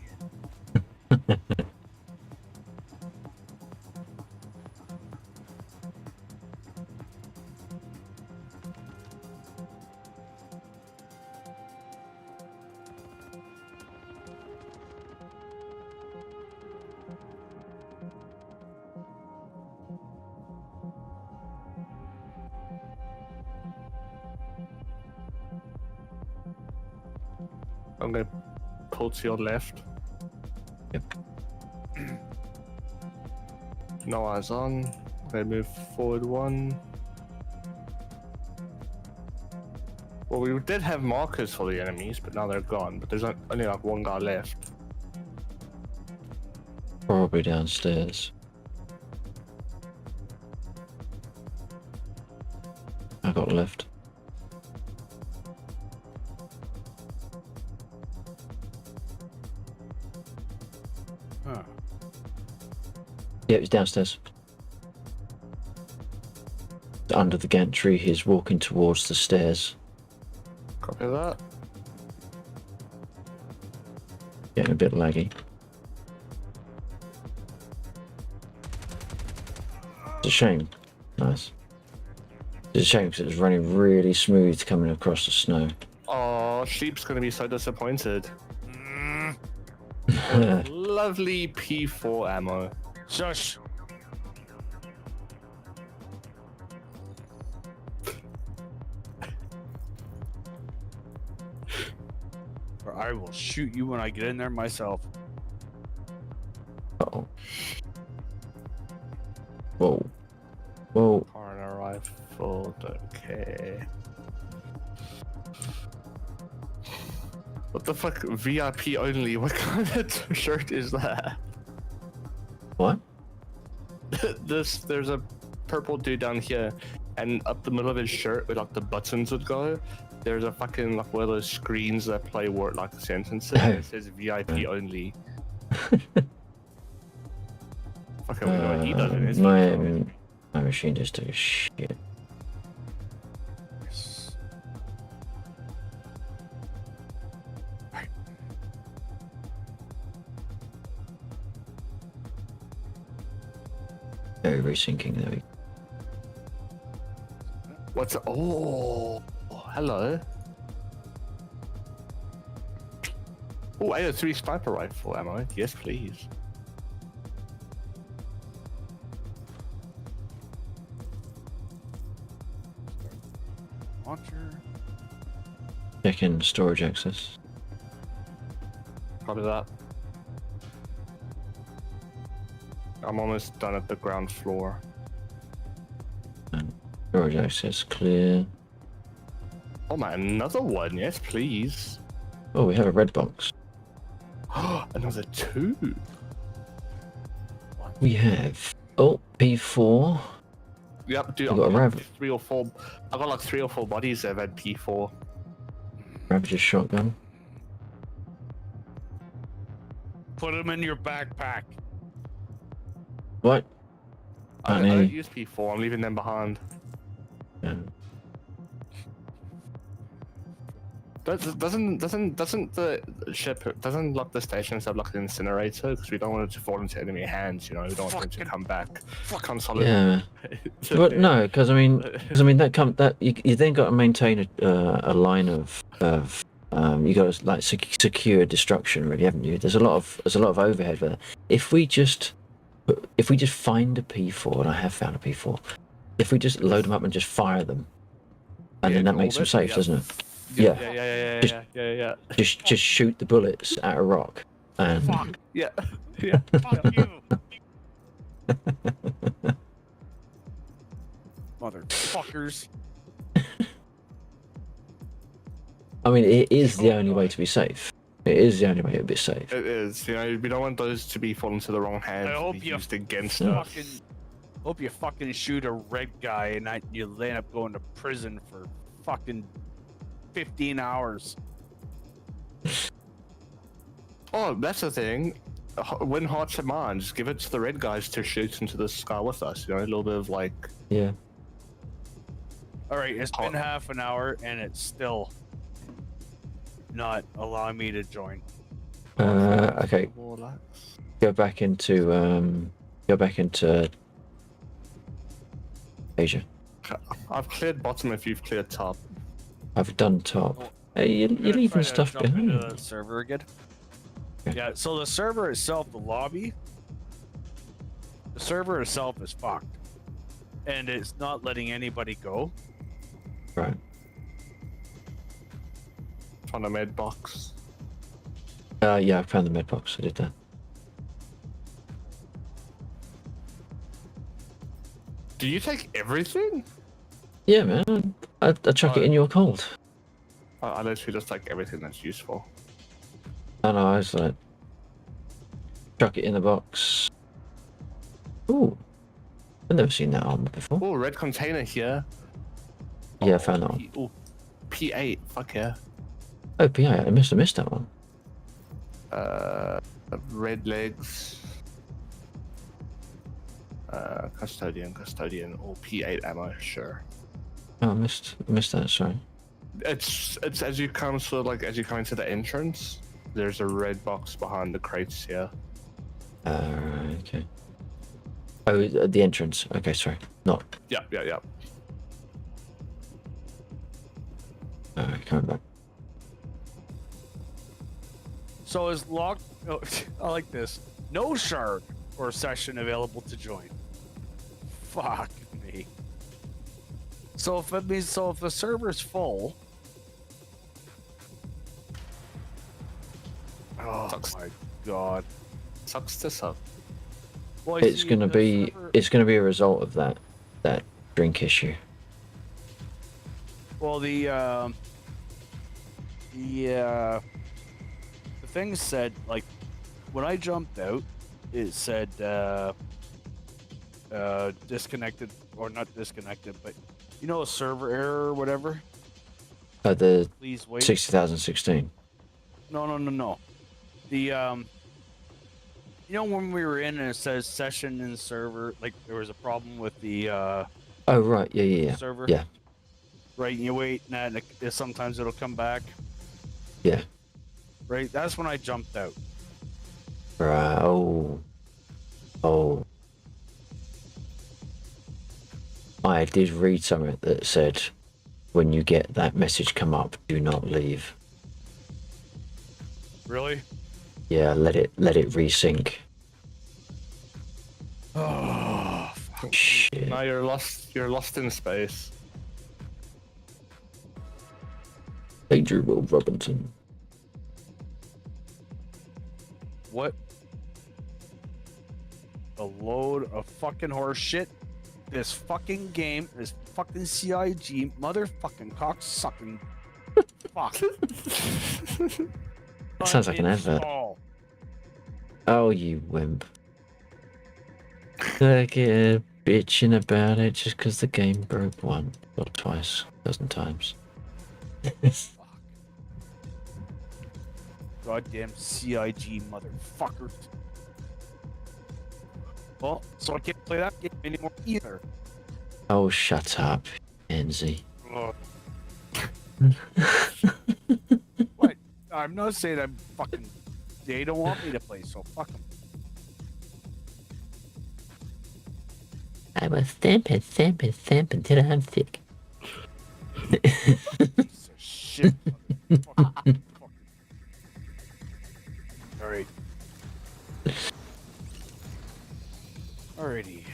I'm gonna pull to your left. Yep. No eyes on. Okay, move forward 1. Well, we did have markers for the enemies, but now they're gone. But there's only like 1 guy left. Probably downstairs. I got left. Yeah, he's downstairs. Under the gantry, he's walking towards the stairs. Copy that. Getting a bit laggy. It's a shame. Nice. It's a shame because it was running really smooth coming across the snow. Oh, Sheep's gonna be so disappointed. Lovely P4 ammo. Shush. Or I will shoot you when I get in there myself. Uh-oh. Whoa. Whoa. Corner rifle, okay. What the fuck? VIP only? What kind of shirt is that? What? There's a purple dude down here, and up the middle of his shirt where like the buttons would go, there's a fucking like one of those screens that play word like sentences. It says VIP only. Fucking we know what he does in his my machine just took a shit. Very resyncing there. What's oh hello. Oh, I have 3 sniper rifle ammo. Yes, please. Launcher. Checking storage access. Copy that. I'm almost done at the ground floor. And storage access clear. Oh man, another one. Yes, please. Oh, we have a red box. Another 2. We have P4. Yep, dude. We've got a rabbit. 3 or 4. I got like 3 or 4 bodies that have had P4. Ravager's shotgun. Put them in your backpack. What? I don't use P4. I'm leaving them behind. Yeah. Doesn't the ship like the station have like an incinerator because we don't want it to fall into enemy hands, you know, we don't want it to come back. Yeah. But no, because I mean that you then got to maintain a line of you got to like secure destruction, really, haven't you? There's a lot of overhead there. If we just find a P4, and I have found a P4, if we just load them up and just fire them, and then that makes them safe, doesn't it? Yeah. Just shoot the bullets at a rock and Fuck. Yeah. Fuck you. Motherfuckers. I mean, it is the only way to be safe. It is the only way to be safe. It is. You know, we don't want those to be falling into the wrong hands. I hope and be you used against us. Hope you fucking shoot a red guy and you end up going to prison for fucking 15 hours. Oh, that's the thing. When hearts and minds, give it to the red guys to shoot into the sky with us. You know, a little bit of like. Yeah. All right, it's been half an hour and it's still not allowing me to join. Okay. Go back into Asia. I've cleared bottom if you've cleared top. I've done top. Hey, you're leaving stuff behind. The server again. Yeah, so the server itself, the lobby, the server itself is fucked. And it's not letting anybody go. Right. Found a med box. Yeah, I found the med box. I did that. Do you take everything? Yeah, man. I chuck it in your cold. I literally just take everything that's useful. I know, I was like, chuck it in the box. Ooh. I've never seen that armor before. Oh, red container here. Yeah, I found that one. Oh, P8, fuck yeah. Oh, PI, I must have missed that one. Red legs. Custodian, or P8 ammo, sure. Oh, I missed that. Sorry. It's as you come as you come into the entrance. There's a red box behind the crates here. Okay. Oh, at the entrance. Okay, sorry. Not. Yeah. Coming back. So is locked. Oh, I like this. No shard or session available to join. Fuck me. So if the server's full. Oh my god. Sucks to suck. Well, It's gonna be a result of that drink issue. Well, the thing said, like, when I jumped out, it said disconnected, or not disconnected, but a server error or whatever. The Please wait. 60,016. No. The when we were in and it says session and server, like there was a problem with the Oh right, yeah. server. Yeah. Right, and you wait, and sometimes it'll come back. Yeah. Right, that's when I jumped out. Right. Oh. I did read something that said, when you get that message come up, do not leave. Really? Yeah, let it resync. Oh, fuck. Shit. No, you're lost in space. Danger, Will Robinson. What? A load of fucking horse shit. This fucking game, this fucking CIG motherfucking cocksucking. Fuck. That sounds like an advert. Oh, you wimp. Look at bitching about it just because the game broke once or twice, a dozen times. Goddamn CIG motherfuckers. Well, so I can't play that game anymore either. Oh, shut up, Enzy. What? I'm not saying I'm fucking. They don't want me to play, so fuck them. I will stamp it until I'm sick. Piece of shit. Motherfucker. Alright. Alrighty.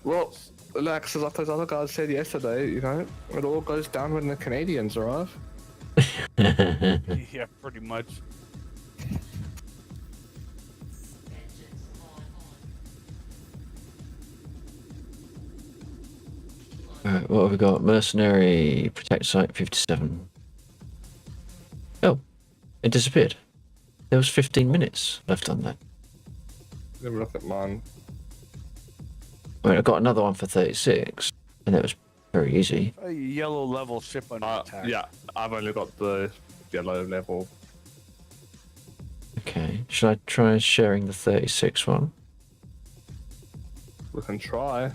Well, Lex, as those other guys said yesterday, it all goes down when the Canadians arrive. Yeah, pretty much. Alright, what have we got? Mercenary, protect site 57. Oh, it disappeared. There was 15 minutes left on that. Let me look at mine. I mean, I got another one for 36, and it was very easy. A yellow level ship on attack. Yeah, I've only got the yellow level. Okay, should I try sharing the 36 one? We can try.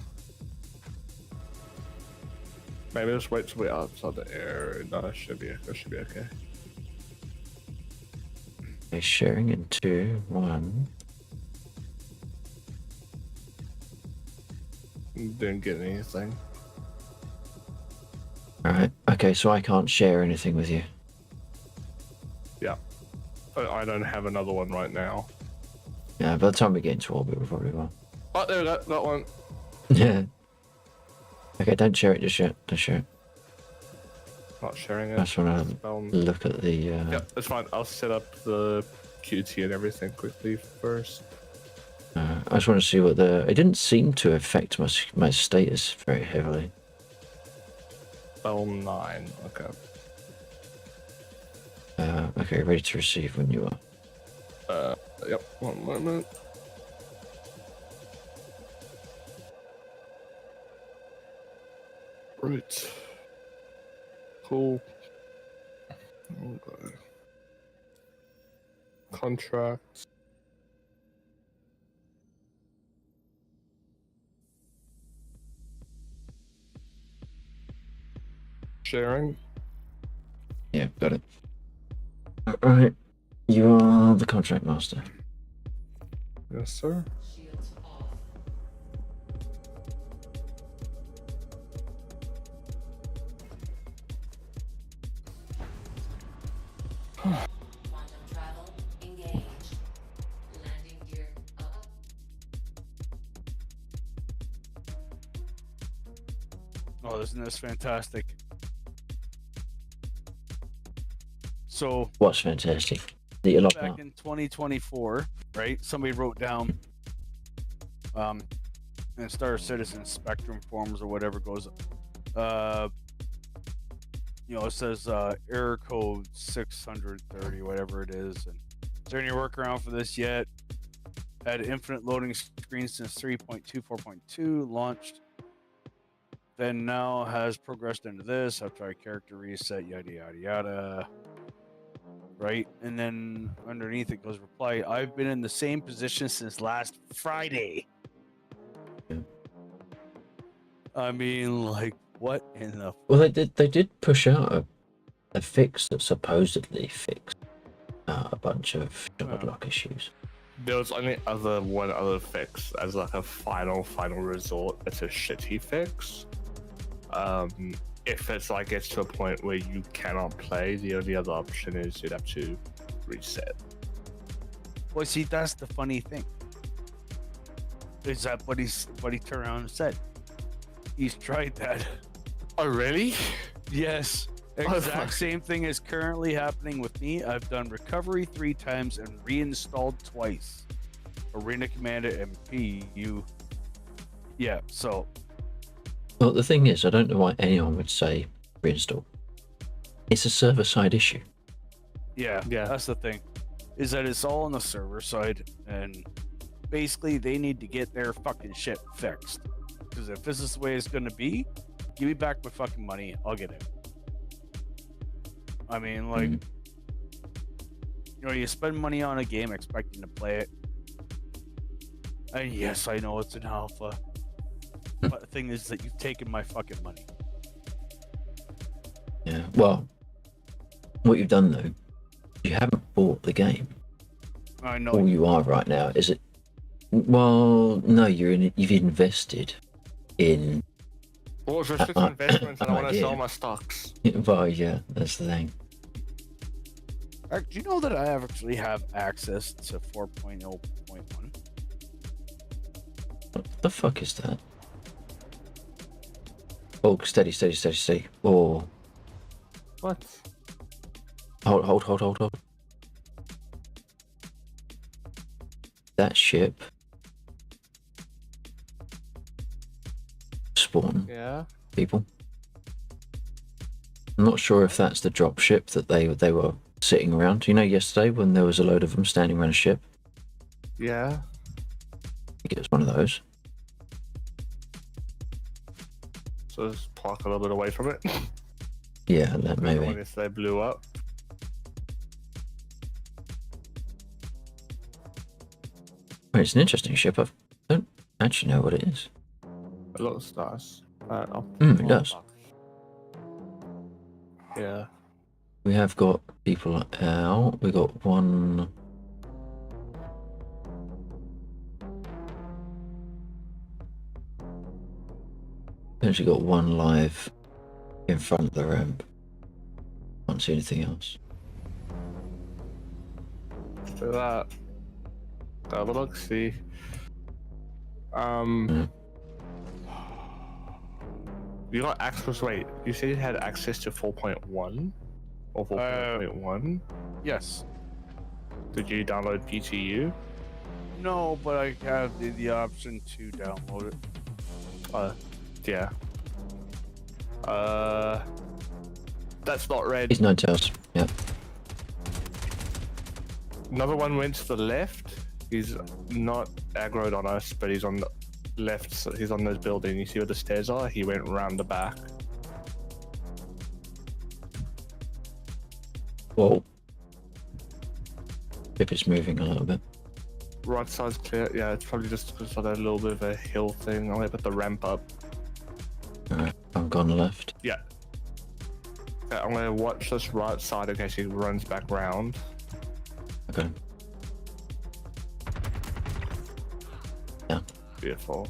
Maybe just wait till we're outside the air. No, it should be okay. Okay, sharing in 2, 1. Didn't get anything. Alright, okay, so I can't share anything with you. Yeah. I don't have another one right now. Yeah, by the time we get into orbit, we probably will. Oh, there we go, got one. Yeah. Okay, don't share it just yet. Don't share it. Not sharing it. I just want to look at the... Yeah, it's fine. I'll set up the QT and everything quickly first. I just want to see what the... It didn't seem to affect my status very heavily. Spell 9, okay. Okay, ready to receive when you are. Yep, one moment. Right. Cool. Okay. Contracts. Sharing. Yeah, got it. Alright. You are the contract master. Yes, sir. Quantum travel engaged. Landing gear up. Oh, isn't this fantastic? So What's fantastic? That you locked back up. in 2024, right? Somebody wrote down in Star Citizen Spectrum forums or whatever goes you know, it says error code 630, whatever it is. And is there any workaround for this yet? Had infinite loading screens since 3.24.2 launched. Then now has progressed into this. I've tried character reset, yada yada yada. Right, and then underneath it goes reply. I've been in the same position since last Friday. Yeah. I mean, like, what in the? Well, they did push out a fix that supposedly fixed a bunch of shard lock issues. There was only one other fix as like a final resort. It's a shitty fix. If it's like gets to a point where you cannot play, the only other option is you'd have to reset. Well, see, that's the funny thing. Is that what he turned around and said? He's tried that. Oh, really? Yes. Exact same thing is currently happening with me. I've done recovery 3 times and reinstalled twice. Arena Commander and PU. Yeah, so. Well, the thing is, I don't know why anyone would say reinstall. It's a server-side issue. Yeah, that's the thing. Is that it's all on the server side, and basically they need to get their fucking shit fixed. Because if this is the way it's going to be, give me back my fucking money, I'll get it. I mean, like, you know, you spend money on a game expecting to play it. And yes, I know it's an alpha. But the thing is that you've taken my fucking money. Yeah, well, what you've done though, you haven't bought the game. I know. All you are right now is it. Well, no, you've invested in. Well, it's restricted investments, and I want to sell my stocks. Well, yeah, that's the thing. Do you know that I actually have access to 4.0.1? What the fuck is that? Oh, steady. Oh. What? Hold. That ship. Spawn. Yeah. People. I'm not sure if that's the drop ship that they were sitting around. You know, yesterday when there was a load of them standing around a ship? Yeah. I think it was one of those. So just park a little bit away from it. Yeah, that maybe. If they blew up. Well, it's an interesting ship. I don't actually know what it is. A lot of stars. It does. Yeah. We have got people out. We got one. Actually got one live in front of the ramp. Can't see anything else. So that. Have a look, see. You got access. Wait, you said you had access to 4.1 or 4.1? Yes. Did you download PTU? No, but I have the option to download it. Yeah. That's not red. He's no tails. Yep. Another one went to the left. He's not aggroed on us, but he's on the left. So he's on this building. You see where the stairs are? He went round the back. Whoa. Ship is moving a little bit. Right side's clear. Yeah, it's probably just because of that little bit of a hill thing. I'm gonna put the ramp up. Alright, I'm gone left. Yeah. Okay, I'm gonna watch this right side in case he runs back round. Okay. Yeah. Beautiful.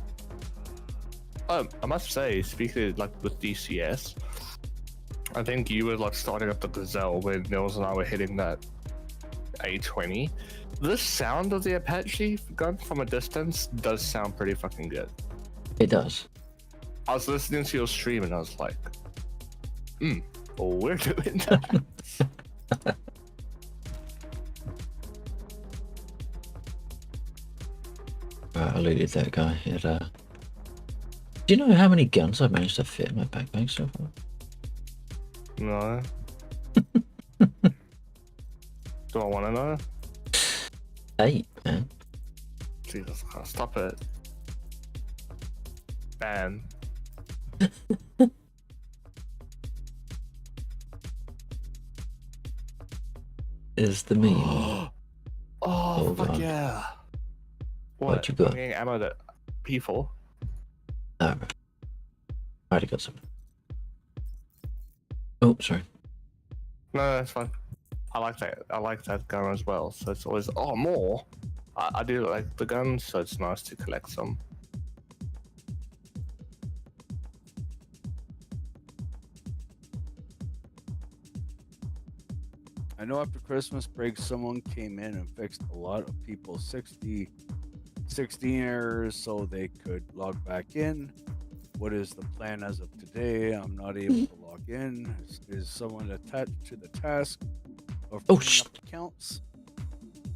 I must say, speaking like with DCS, I think you were like starting up the Gazelle when Nils and I were hitting that A20. The sound of the Apache gun from a distance does sound pretty fucking good. It does. I was listening to your stream and I was like, we're doing that. Right, I looted that guy. Do you know how many guns I've managed to fit in my backpack so far? No. Do I want to know? 8, man. Jesus Christ, stop it. Ban. Is the meme. Oh, fuck God. yeah. What you got? I'm getting ammo to P4. Oh, right. I already got something. Oh, sorry. No, that's fine. I like that. I like that gun as well. So it's always more. I do like the guns, so it's nice to collect some. I know after Christmas break, someone came in and fixed a lot of people's 16 errors so they could log back in. What is the plan as of today? I'm not able to log in. Is someone attached to the task of filling up accounts?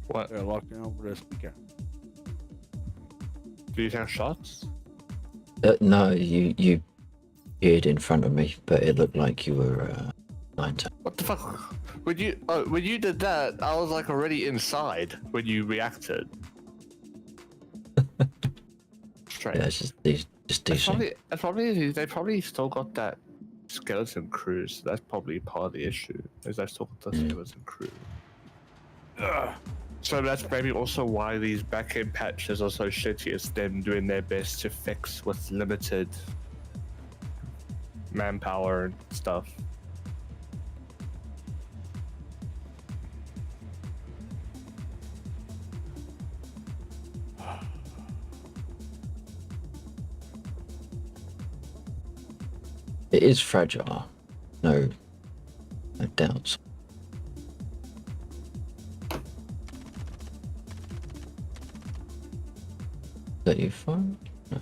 What? They're locking over this weekend. Do you have shots? No, you appeared in front of me, but it looked like you were lying to. What the fuck? When you did that, I was like already inside when you reacted. Strange. Yeah, it's just decent. They probably still got that skeleton crew, so that's probably part of the issue. Is they still got the skeleton crew. So that's maybe also why these back-end patches are so shitty. It's them doing their best to fix with limited manpower and stuff. It is fragile. No doubts. Is that you fine? No.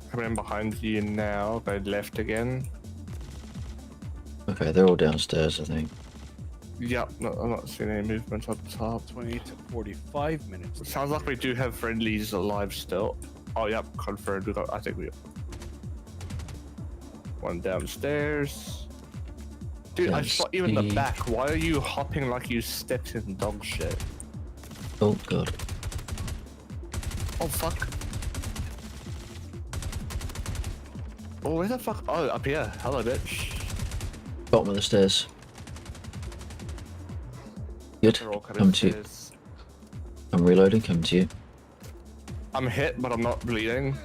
Coming in behind you now. Go left again. Okay, they're all downstairs, I think. Yep, I'm not seeing any movement up top. 20 to 45 minutes. It sounds like we do have friendlies alive still. Oh, yep, confirmed. I think we got one downstairs. Dude, I shot you in the back. Why are you hopping like you stepped in dog shit? Oh, God. Oh, fuck. Oh, where the fuck? Oh, up here. Hello, bitch. Bottom of the stairs. Good. Come to you. I'm reloading. Come to you. I'm hit, but I'm not bleeding.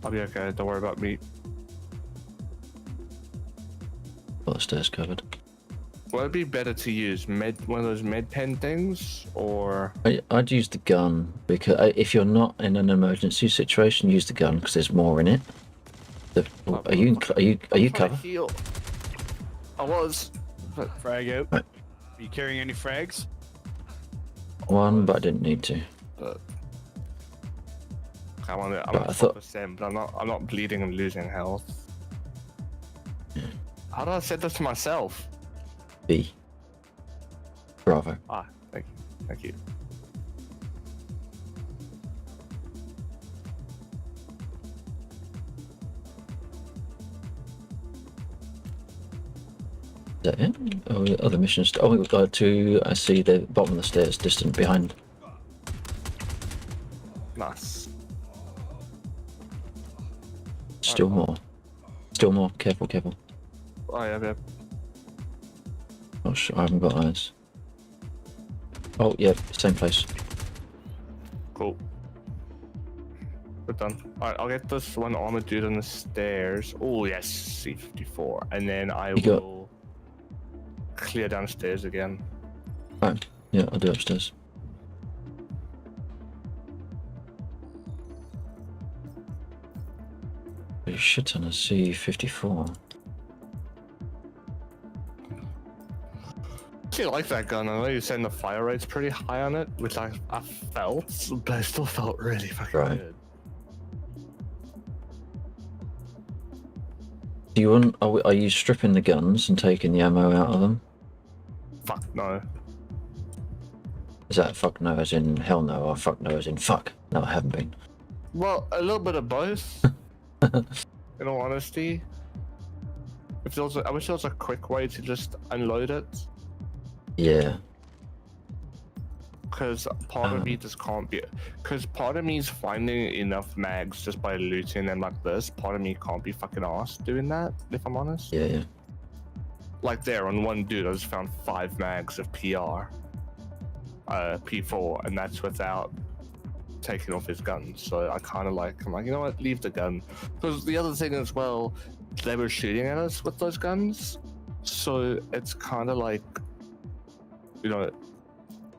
I'll be okay. Don't worry about me. Got the stairs covered. Would it be better to use one of those med pen things, or? I'd use the gun because if you're not in an emergency situation, use the gun because there's more in it. Are you covered? I was. Frag out. Right. Are you carrying any frags? One, but I didn't need to. I'm on I thought 4%, but I'm not bleeding and losing health. How do I set this to myself? B. Bravo. Ah, thank you. Is that it? Oh, the other missions. Oh, we've got to. I see the bottom of the stairs, distant behind. Nice. Still more. Still more. Careful, careful. Oh, yeah. Oh, I haven't got eyes. Oh, yeah, same place. Cool. We're done. Alright, I'll get this one armored dude on the stairs. Oh, yes, C-54. And then I will clear downstairs again. Alright, yeah, I'll do upstairs. A shit ton of C-54. I actually like that gun. I know you're saying the fire rate's pretty high on it, which I felt, but I still felt really fucking good. Do you want? Are you stripping the guns and taking the ammo out of them? Fuck no. Is that fuck no as in hell no, or fuck no as in fuck? No, I haven't been. Well, a little bit of both. In all honesty, I wish there was a quick way to just unload it. Yeah. Because part of me just can't be. Because part of me is finding enough mags just by looting them like this. Part of me can't be fucking arsed doing that, if I'm honest. Yeah, yeah. Like there on one dude, I just found 5 mags of PR, P4, and that's without taking off his guns. So I kind of like, I'm like, you know what, leave the gun. Because the other thing as well, they were shooting at us with those guns. So it's kind of like, you know,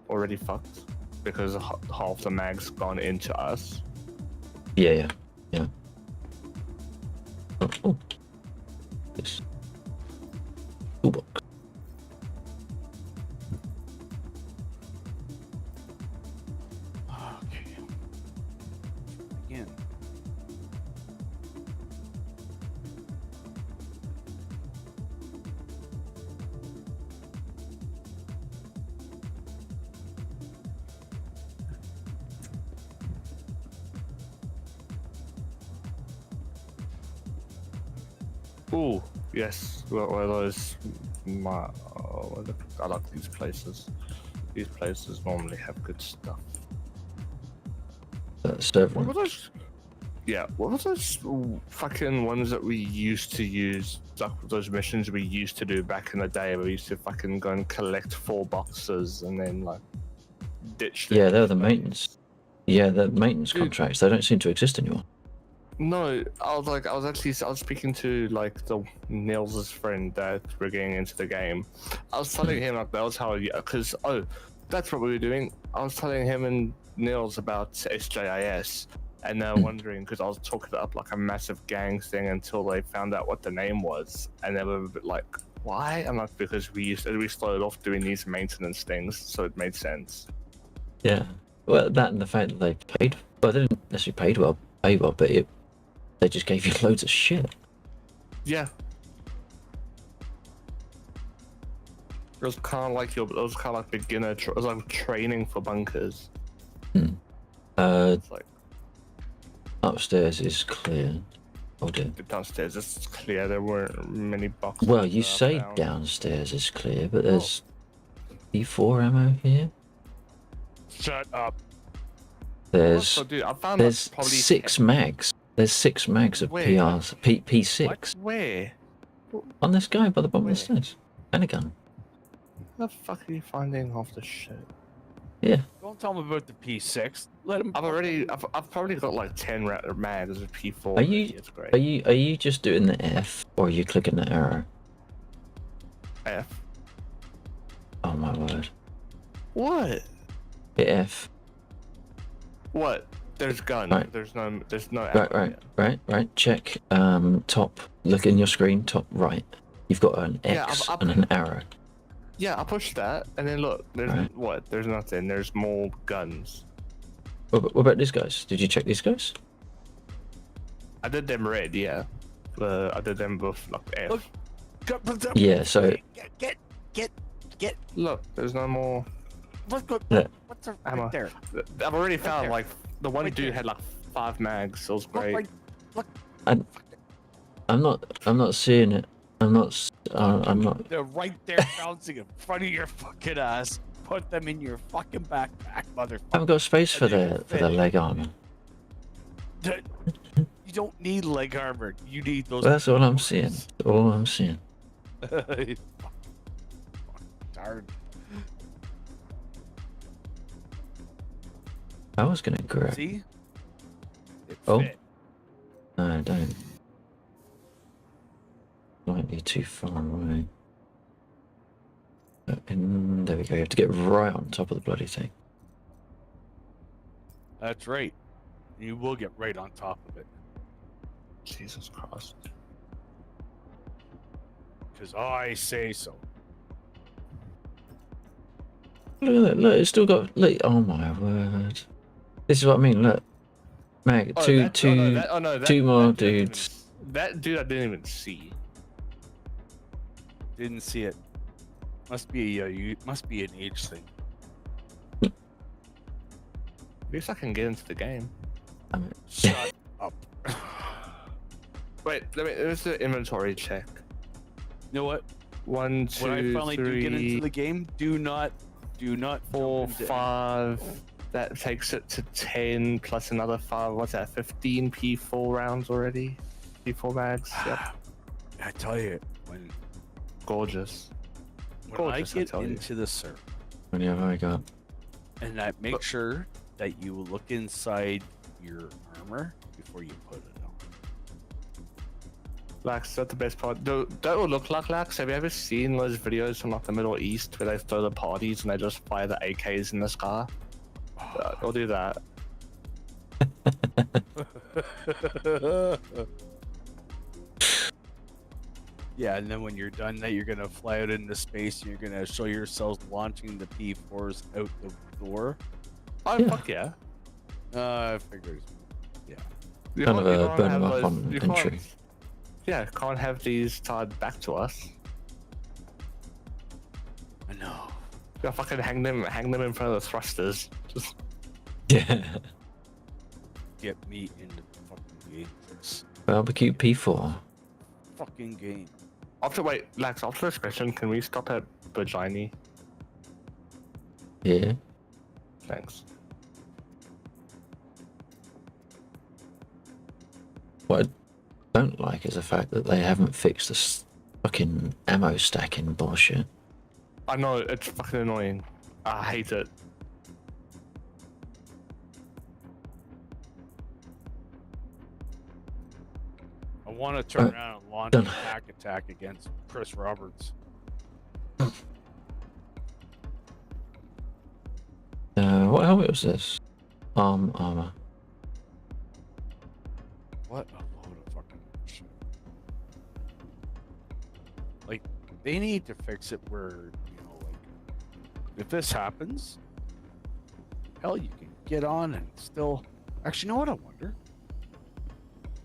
already fucked because half the mag's gone into us. Yeah, yeah, yeah. Oh. This toolbox. Okay. Again. Ooh, yes. What are those? I like these places. These places normally have good stuff. What were those? Yeah, what were those fucking ones that we used to use? Like those missions we used to do back in the day. We used to fucking go and collect 4 boxes and then like ditch them. Yeah, they're the maintenance. Yeah, the maintenance contracts. They don't seem to exist anymore. No, I was speaking to like Nils' friend that we're getting into the game. I was telling him like that was how, because that's what we were doing. I was telling him and Nils about SJIS, and they're wondering because I was talking up like a massive gang thing until they found out what the name was, and they were a bit like, why? I'm like, because we started off doing these maintenance things, so it made sense. Yeah, well, that and the fact that they paid. Well, they didn't necessarily pay well, but they just gave you loads of shit. Yeah. It was kind of like beginner. It was like training for bunkers. Like... Upstairs is clear. Oh dear. Downstairs is clear. There weren't many boxes. Well, you say downstairs is clear, but there's E4 ammo here. Shut up. There's probably 6 mags. There's 6 mags of PRs. P6. What? Where? On this guy by the bottom of the stairs. And a gun. Where the fuck are you finding half the shit? Yeah. Don't tell him about the P6. Let him. I've probably got like 10 mags of P4. It's great. Are you just doing the F or are you clicking the arrow? F. Oh my word. What? Hit F. What? There's gun. Right. There's no arrow. Right. Check top. Look in your screen, top right. You've got an X and an arrow. Yeah, I pushed that, and then look. There's what? There's nothing. There's more guns. What about these guys? Did you check these guys? I did them red, yeah. I did them both like F. Look. Yeah. So. Get. Look, there's no more. What's ammo. right there? I've already found like the one dude had like 5 mags. So it was great. Look. I'm not seeing it. I'm not. They're right there bouncing in front of your fucking ass. Put them in your fucking backpack, motherfucker. I haven't got space for the leg armor. You don't need leg armor. You need those. Well, that's all I'm seeing. All I'm seeing. Darn. I was gonna grab. See? It Oh. fit. No, don't. Slightly too far away. And there we go. You have to get right on top of the bloody thing. That's right. You will get right on top of it. Jesus Christ. Because I say so. Look at that. Look, it's still got. Look. Oh my word. This is what I mean. Look. Mag, two more dudes. That dude I didn't even see. Didn't see it. Must be must be an age thing. At least I can get into the game. Shut up. Wait, let's do an inventory check. You know what? 1, 2, when I finally 3, do get into the game, do not 4, 5. That takes it to 10 plus another 5. What's that? 15 P4 rounds already. P4 mags. Yep. I tell you, when gorgeous. I get into the server, What have I got? and I make sure that you look inside your armor before you put it on. Lax, that's the best part. That will look like Lax. Have you ever seen those videos from like the Middle East where they throw the parties and they just fire the AKs in the sky? I'll do that. Yeah, and then when you're done that, you're gonna fly out into space. And you're gonna show yourselves launching the P4s out the door. Oh fuck yeah! I figured. Yeah. You Kind can't- of you a can't burn have them up those- on you entry. can't- Yeah, can't have these tied back to us. I know. Yeah, fucking hang them in front of the thrusters. Just Yeah. Get me into the fucking game. Barbecue P4. Fucking game. after Lax, after this question, can we stop at Virginie? Yeah. Thanks. What I don't like is the fact that they haven't fixed this fucking ammo stacking bullshit. I know, it's fucking annoying. I hate it. I want to turn around and launch a hack attack against Chris Roberts. What helmet was this? Armor. What a load of fucking shit. Like, they need to fix it where, you know, like, if this happens, hell, you can get on and still. Actually, you know what? I wonder.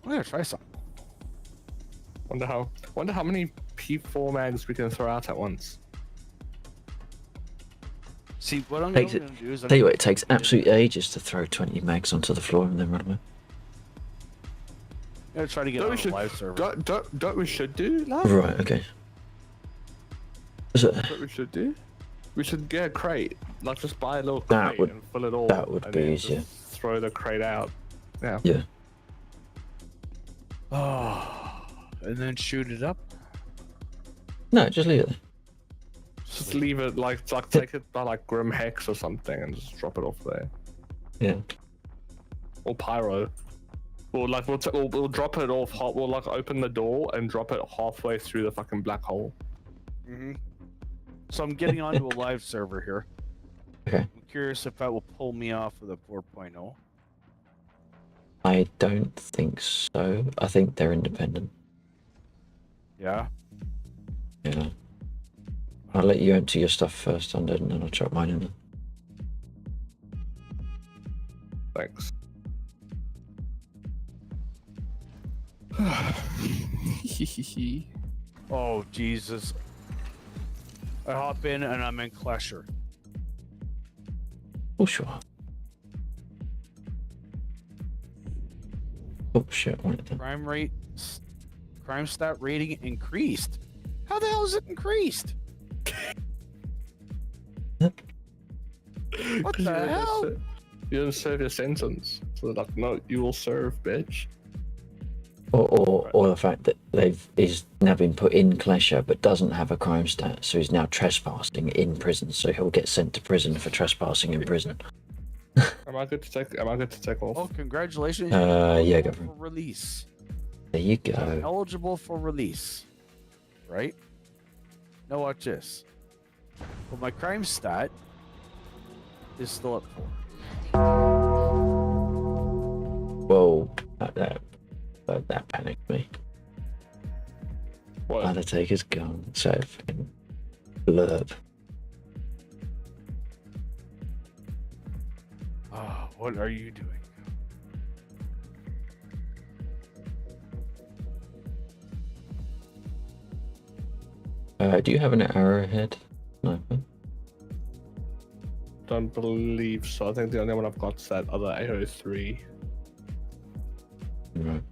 I'm gonna try something. Wonder how many P4 mags we can throw out at once. See, what I'm Takes going it, to do is tell you what, it takes absolute ages to throw 20 mags onto the floor and then run away. I'm gonna try to get on a live server. Don't we should do that? Right, okay. Is it? That's what we should do. We should get a crate. Like just buy a little crate and fill it all. That would and be then easier. just throw the crate out. Yeah. Yeah. Oh, and then shoot it up. No, just leave it there. Just leave it like take it by like Grim Hex or something and just drop it off there. Yeah. Or Pyro. Or like we'll drop it off. We'll like open the door and drop it halfway through the fucking black hole. Mm-hmm. So I'm getting onto a live server here. Okay. I'm curious if that will pull me off of the 4.0. I don't think so. I think they're independent. Yeah. Yeah. I'll let you empty your stuff first, and then I'll chuck mine in there. Thanks. Oh, Jesus. I hop in and I'm in Clasher. Oh, sure. Oh, shit. What is that? Crime stat rating increased. How the hell is it increased? What the hell? You didn't serve your sentence. So they're like, no, you will serve, bitch. Or the fact that he's now been put in Clasher but doesn't have a crime stat, so he's now trespassing in prison, so he'll get sent to prison for trespassing in prison. Am I good to take off? Oh, congratulations! Yeah, go for for release. There you I'm go. eligible for release, right? Now watch this. Well, my crime stat is still at 4. Whoa, that panicked me. What? Undertaker's gone. So fucking blurb. Oh, what are you doing? Do you have an arrowhead sniper? Don't believe so. I think the only one I've got is that other AO3. Right.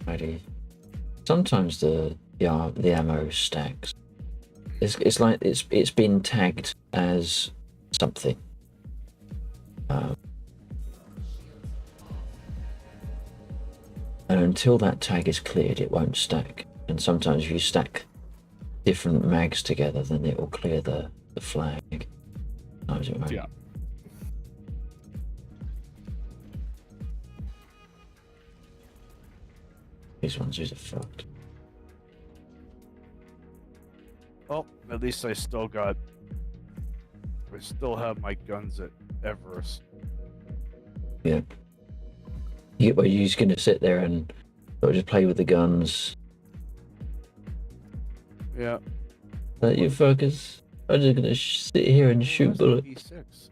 Righty. Sometimes the ammo stacks. It's like it's been tagged as something. And until that tag is cleared, it won't stack. And sometimes if you stack different mags together, then it will clear the flag. Sometimes it won't. Yeah. These ones are fucked. Oh, at least I still have my guns at Everest. Yeah. You're just gonna sit there and just play with the guns. Yeah. Let you focus. I'm just gonna sit here and shoot bullets. P6.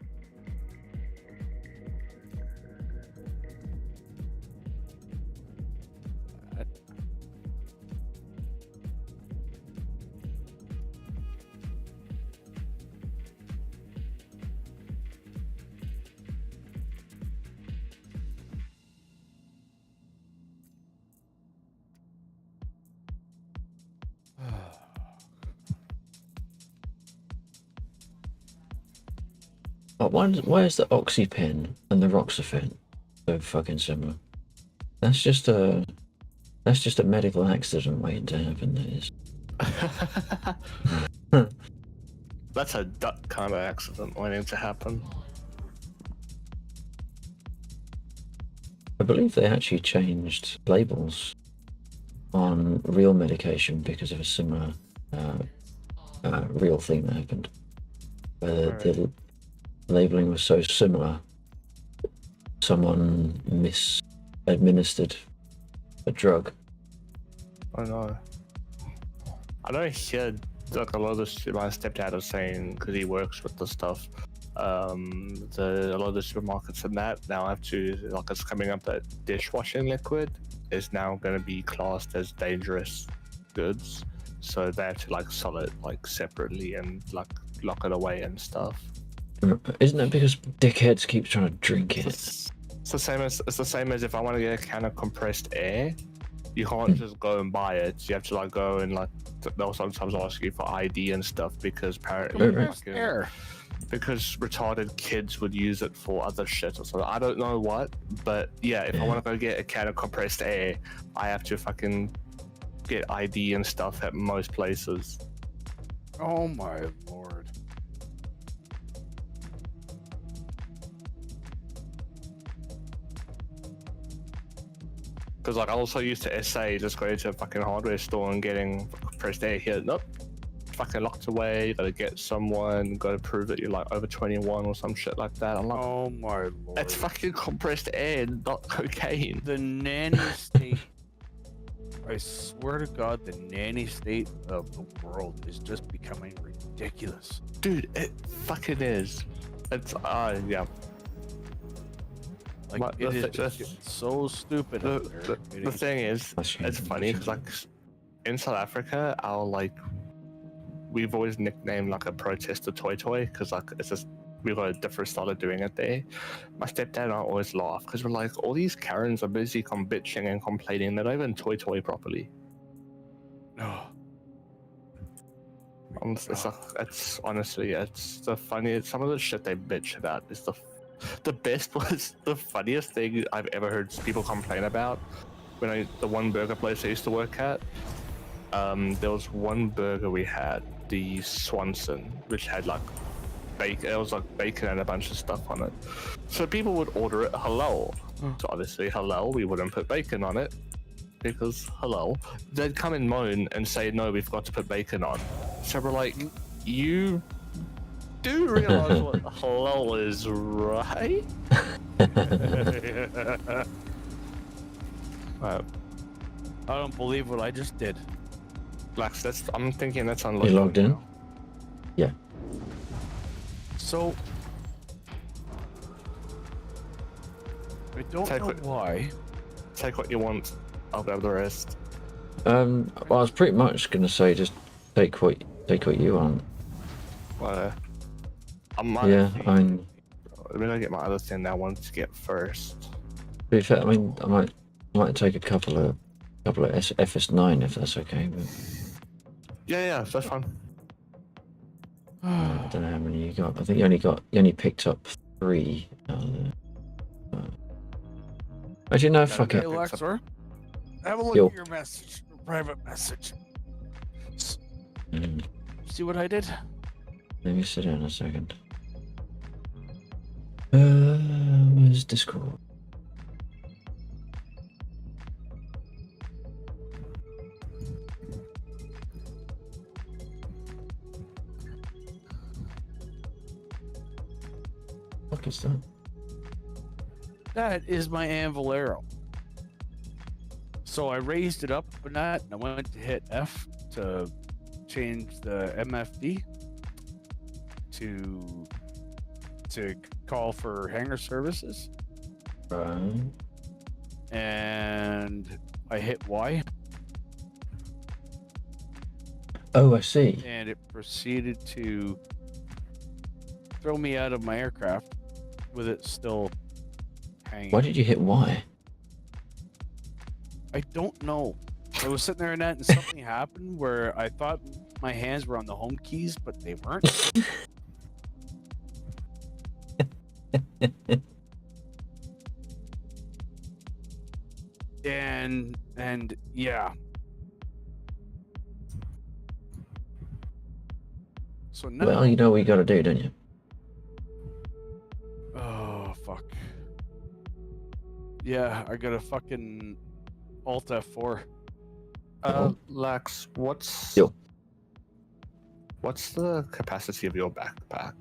Why is the oxypen and the roxafen so fucking similar? That's just a medical accident waiting to happen. That is. That's a duck kind of accident waiting to happen. I believe they actually changed labels on real medication because of a similar real thing that happened. Where the labeling was so similar, someone misadministered a drug. I know. I know here, like a lot of my stepdad was saying, because he works with the stuff, a lot of the supermarkets and that now have to, like, it's coming up that dishwashing liquid is now going to be classed as dangerous goods, so they have to like sell it like separately and like lock it away and stuff. Isn't that because dickheads keep trying to drink it? It's the same as if I want to get a can of compressed air, you can't just go and buy it. You have to like go and like they'll sometimes ask you for ID and stuff because apparently because retarded kids would use it for other shit or something. I don't know what, but yeah, if I want to go get a can of compressed air, I have to fucking get ID and stuff at most places. Oh my lord. Because like I also used to SA just going to a fucking hardware store and getting compressed air here. Nope. Fucking locked away, you gotta get someone, gotta prove that you're like over 21 or some shit like that. I'm like, oh my lord. It's fucking compressed air, not cocaine. The nanny state, I swear to God, the nanny state of the world is just becoming ridiculous. Dude, it fucking is. It's, yeah. Like, it is just getting so stupid. The thing is, it's funny because like in South Africa, we've always nicknamed like a protester toy because like it's just we've got a different style of doing it there. My stepdad and I always laugh because we're like, all these Karens are busy bitching and complaining. They don't even toy properly. No. It's honestly, it's the funniest. Some of the shit they bitch about is the best was the funniest thing I've ever heard people complain about. When the one burger place I used to work at, there was one burger we had the Swanson, which had like bacon. It was like bacon and a bunch of stuff on it. So people would order it halal. So obviously halal, we wouldn't put bacon on it because halal. They'd come and moan and say, no, we've got to put bacon on. So we're like, you do realize what halal is, right? I don't believe what I just did. Lax, I'm thinking that's unlocked. You logged in? Yeah. So I don't know why. Take what you want. I'll grab the rest. Well, I was pretty much gonna say just take what you want. I might. Yeah, I mean. I'm gonna get my other thing that I wanted to get first. To be fair, I mean, I might take a couple of FS9 if that's okay. But... Yeah, that's fine. I don't know how many you got. I think you only picked up 3. Actually, no, fuck it. Lexor, have a look Yo. at your message, private message. See what I did? Let me sit down a second. Where's Discord? What is that? That is my anvil arrow. So I raised it up a notch and I went to hit F to change the MFD to call for hangar services. Right. And I hit Y. Oh, I see. And it proceeded to throw me out of my aircraft with it still hanging. Why did you hit Y? I don't know. I was sitting there and something happened where I thought my hands were on the home keys, but they weren't. and yeah. So now, Well, you know what you gotta do, don't you? oh fuck. Yeah, I got a fucking Alt F4. Lax, what's the capacity of your backpack?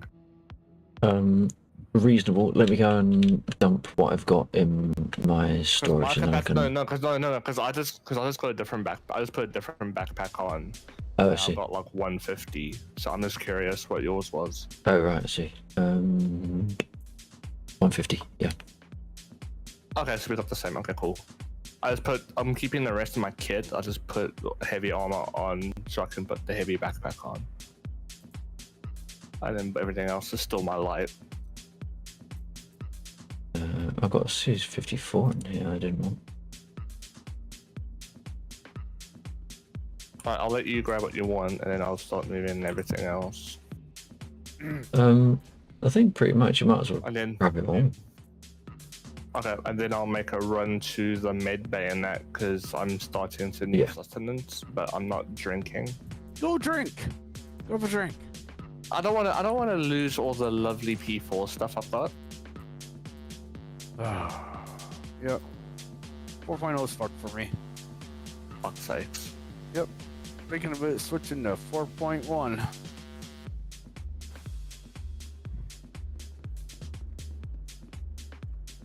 Reasonable. Let me go and dump what I've got in my storage, and then I can... No, because I just got a different backpack. I just put a different backpack on. Oh, I see. I've got like 150, so I'm just curious what yours was. Oh, right, I see. 150, yeah. Okay, so we got the same. Okay, cool. I'm keeping the rest of my kit. I just put heavy armor on so I can put the heavy backpack on. And then everything else is still my light. I've got a Series 54 in here I didn't want. Alright, I'll let you grab what you want, and then I'll start moving everything else. I think pretty much you might as well grab it all. Okay, and then I'll make a run to the med bay and that, because I'm starting to need sustenance, but I'm not drinking. Go drink. Go for a drink. I don't want to lose all the lovely P4 stuff I've got. Yep. 4.0 is fucked for me. Fuck's sakes. Yep. Thinking of it switching to 4.1.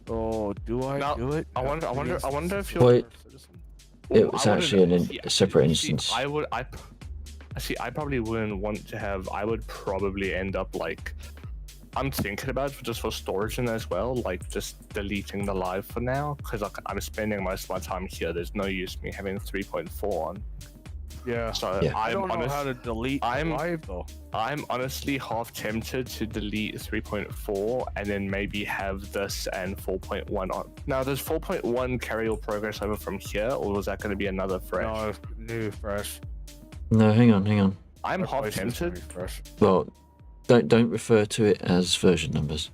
Oh, do I do it? I wonder if you're. Wait, it was actually a separate instance. I probably wouldn't want to have. I would probably end up like. I'm thinking about it just for storage and as well, like just deleting the live for now, because like, I'm spending most of my time here. There's no use me having 3.4 on. Yeah. So I don't know how to delete live though. I'm honestly half tempted to delete 3.4 and then maybe have this and 4.1 on. Now, does 4.1 carry all progress over from here, or was that going to be another fresh? No, new fresh. No, hang on. I'm half tempted. Well, don't refer to it as version numbers,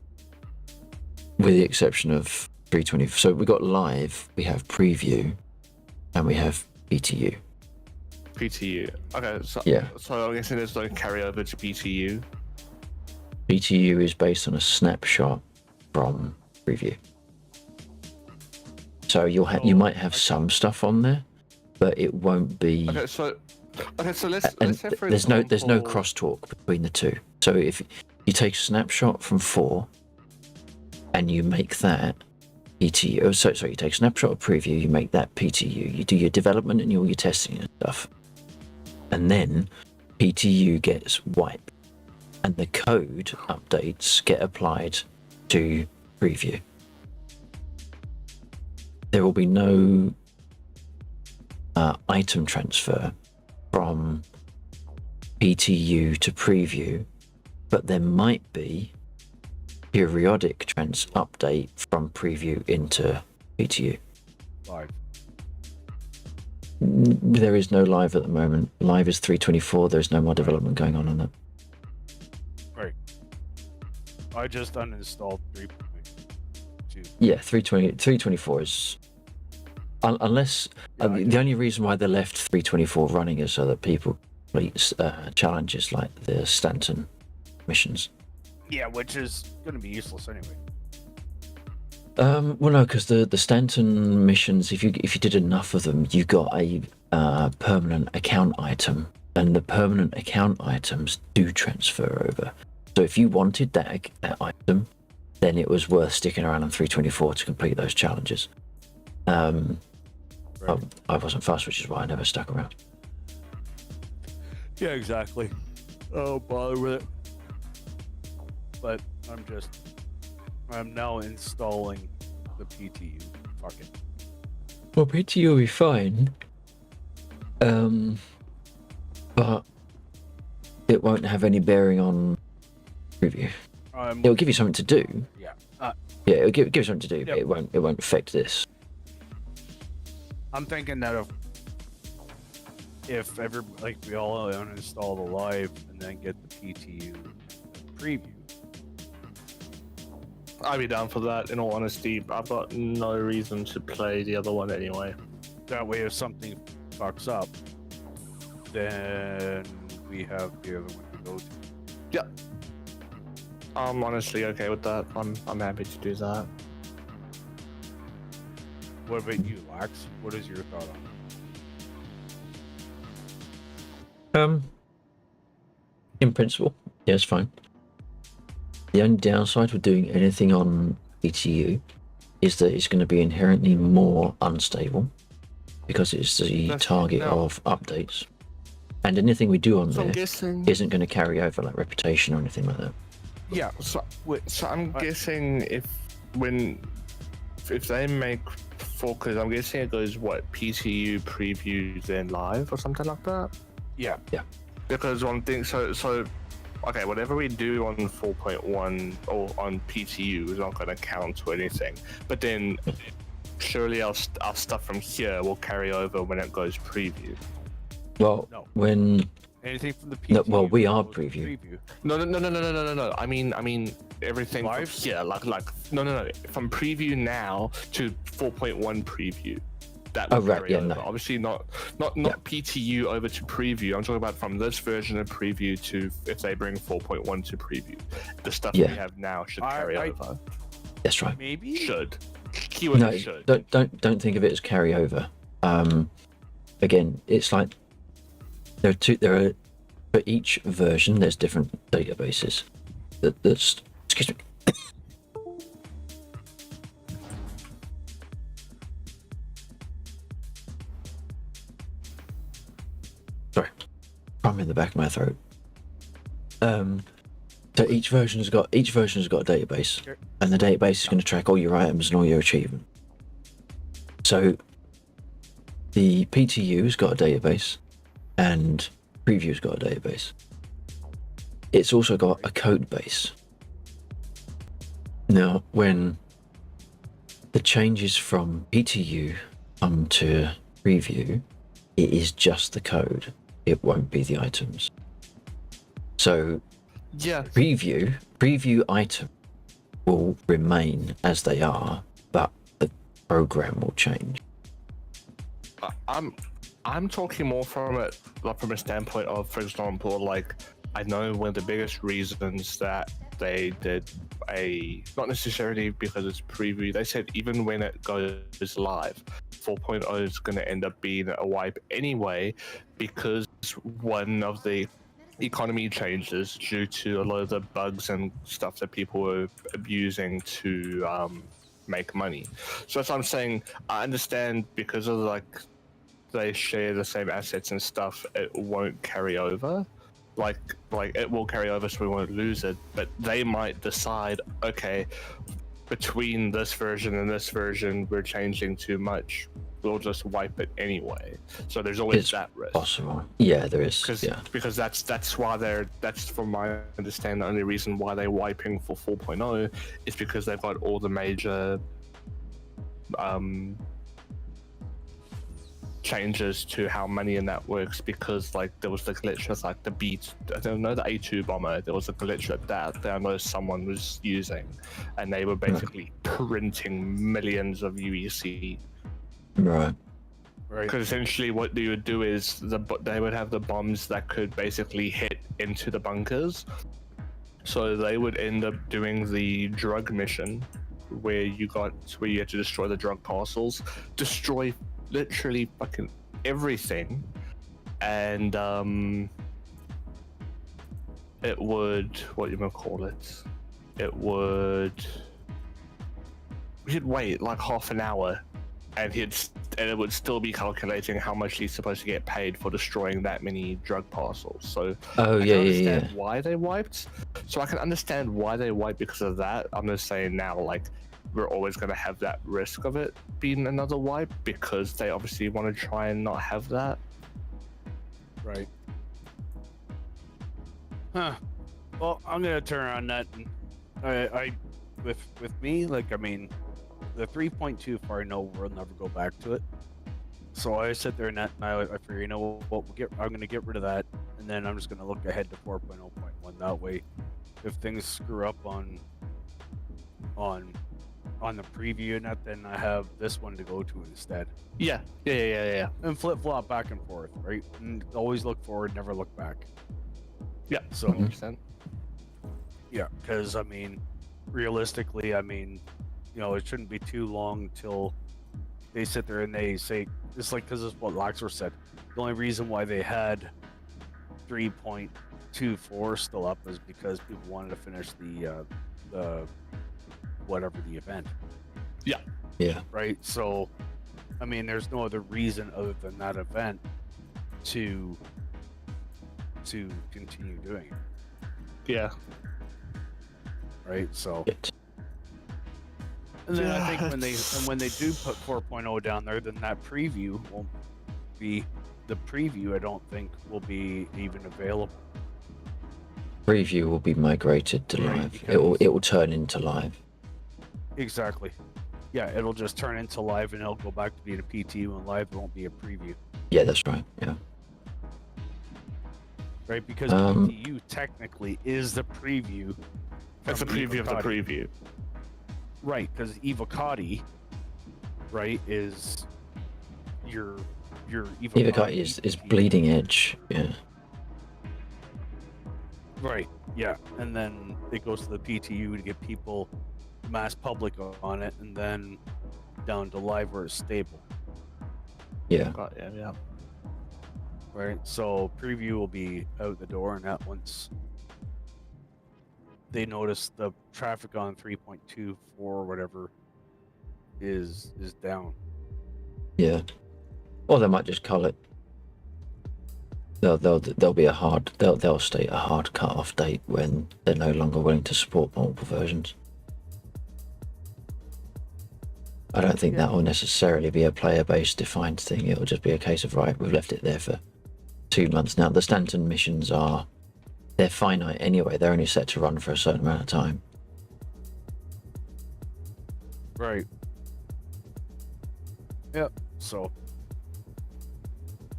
with the exception of 320. So we got live, we have preview, and we have BTU. PTU. Okay, so Yeah. So I'm guessing there's no carryover to PTU. PTU is based on a snapshot from preview. So you might have some stuff on there, but it won't be. Okay, so let's say for there's example... no crosstalk between the two. So if you take a snapshot from 4 and you make that PTU, so you take a snapshot of preview, you make that PTU, you do your development and all your testing and stuff, and then PTU gets wiped, and the code updates get applied to preview. There will be no item transfer from PTU to preview, but there might be periodic update from preview into PTU. Live. There is no live at the moment. Live is 3.24. There's no more development going on that. Right. I just uninstalled 3.2. Yeah, 3.24 is... Unless... the only reason why they left 3.24 running is so that people complete challenges like the Stanton missions. Yeah, which is going to be useless anyway. Well, no, because the Stanton missions, if you did enough of them, you got a permanent account item, and the permanent account items do transfer over. So if you wanted that item, then it was worth sticking around on 3.24 to complete those challenges. I wasn't fast, which is why I never stuck around. Yeah, exactly. Oh, bother with it. But I'm now installing the PTU. Fuck it. Well, PTU will be fine, but it won't have any bearing on preview. It'll give you something to do. Yeah. Yeah, it'll give you something to do, but it won't affect this. I'm thinking that if ever we all uninstall the live and then get the PTU preview. I'd be down for that, in all honesty. I've got no reason to play the other one anyway. That way, if something fucks up, then we have the other one to go to. Yeah. I'm honestly okay with that. I'm happy to do that. What about you, Lax? What is your thought on it? In principle, yeah, it's fine. The only downside with doing anything on PTU is that it's going to be inherently more unstable because it's the target of updates. And anything we do on there isn't going to carry over like reputation or anything like that. Yeah, so I'm guessing if they make focus, I'm guessing it goes PTU preview then live or something like that. Yeah. Because one thing, so okay, whatever we do on 4.1 or on PTU is not going to count to anything. But then surely our stuff from here will carry over when it goes preview. Well, when anything from the PTU. No, well, we are preview. No. I mean everything from here, like no. From preview now to 4.1 preview. That will carry over. Obviously not PTU over to preview. I'm talking about from this version of preview to if they bring 4.1 to preview. The stuff we have now should carry over. That's right. Maybe should. Keyword should. Don't think of it as carryover. Again, it's like there are for each version there's different databases. That's excuse me. Sorry, I'm in the back of my throat. So each version has got a database, and the database is going to track all your items and all your achievements. So the PTU's got a database, and Preview's got a database. It's also got a code base. Now, when the changes from PTU come to Preview, it is just the code. It won't be the items. So preview item will remain as they are, but the program will change. I'm talking more from a standpoint of, for example, like I know one of the biggest reasons that they did not necessarily because it's preview. They said even when it goes live, 4.0 is going to end up being a wipe anyway, because one of the economy changes due to a lot of the bugs and stuff that people were abusing to make money. So that's what I'm saying. I understand because of like they share the same assets and stuff, it won't carry over. Like it will carry over, so we won't lose it. But they might decide, okay, between this version and this version, we're changing too much. We'll just wipe it anyway. So there's always that risk. Possible. Yeah, there is. Because that's why that's from my understanding the only reason why they're wiping for 4.0 is because they've got all the major changes to how money in that works, because like there was the glitch with like the beat, I don't know, the A2 bomber, there was a glitch with that I know someone was using, and they were basically printing millions of UEC. Right. Because essentially what they would do is they would have the bombs that could basically hit into the bunkers, so they would end up doing the drug mission where you had to destroy the drug parcels, destroy literally fucking everything, and it would, what you gonna call it? He'd wait like half an hour, and it would still be calculating how much he's supposed to get paid for destroying that many drug parcels. So I can understand why they wiped. So I can understand why they wiped because of that. I'm just saying now, like, we're always going to have that risk of it being another wipe, because they obviously want to try and not have that. Right. Huh. Well, I'm going to turn on that. And with me, like, I mean, the 3.2 I know we'll never go back to it. So I sit there and I figure, you know what, I'm going to get rid of that, and then I'm just going to look ahead to 4.0.1. That way, if things screw up on the preview and that, then I have this one to go to instead. Yeah. And flip-flop back and forth, right? And always look forward, never look back. Yeah, so 100%. Yeah, because I mean, realistically, I mean, you know, it shouldn't be too long till they sit there and they say, it's like, because it's what Laxor said. The only reason why they had 3.24 still up is because people wanted to finish the whatever the event. Yeah. Right. So, I mean, there's no other reason other than that event to continue doing it. Yeah. Right. So. And then I think when they do put 4.0 down there, then that preview won't be the preview. I don't think will be even available. Preview will be migrated to live. It will turn into live. Exactly. Yeah, it'll just turn into live, and it'll go back to being a PTU, and live won't be a preview. Yeah, that's right. Yeah. Right, because PTU technically is the preview. It's a preview of the preview. Right, because Evocati, right, is your Evocati is bleeding edge. Yeah. Right. Yeah, and then it goes to the PTU to get people, mass public on it, and then down to live where it's stable. Yeah. Yeah. Right. So preview will be out the door, and that once they notice the traffic on 3.24 or whatever is down. Yeah. Or they might just cull it. There'll be a hard. They'll state a hard cut-off date when they're no longer willing to support multiple versions. I don't think that will necessarily be a player-based defined thing. It'll just be a case of, right, we've left it there for 2 months now. The Stanton missions they're finite anyway. They're only set to run for a certain amount of time. Right. Yep. So,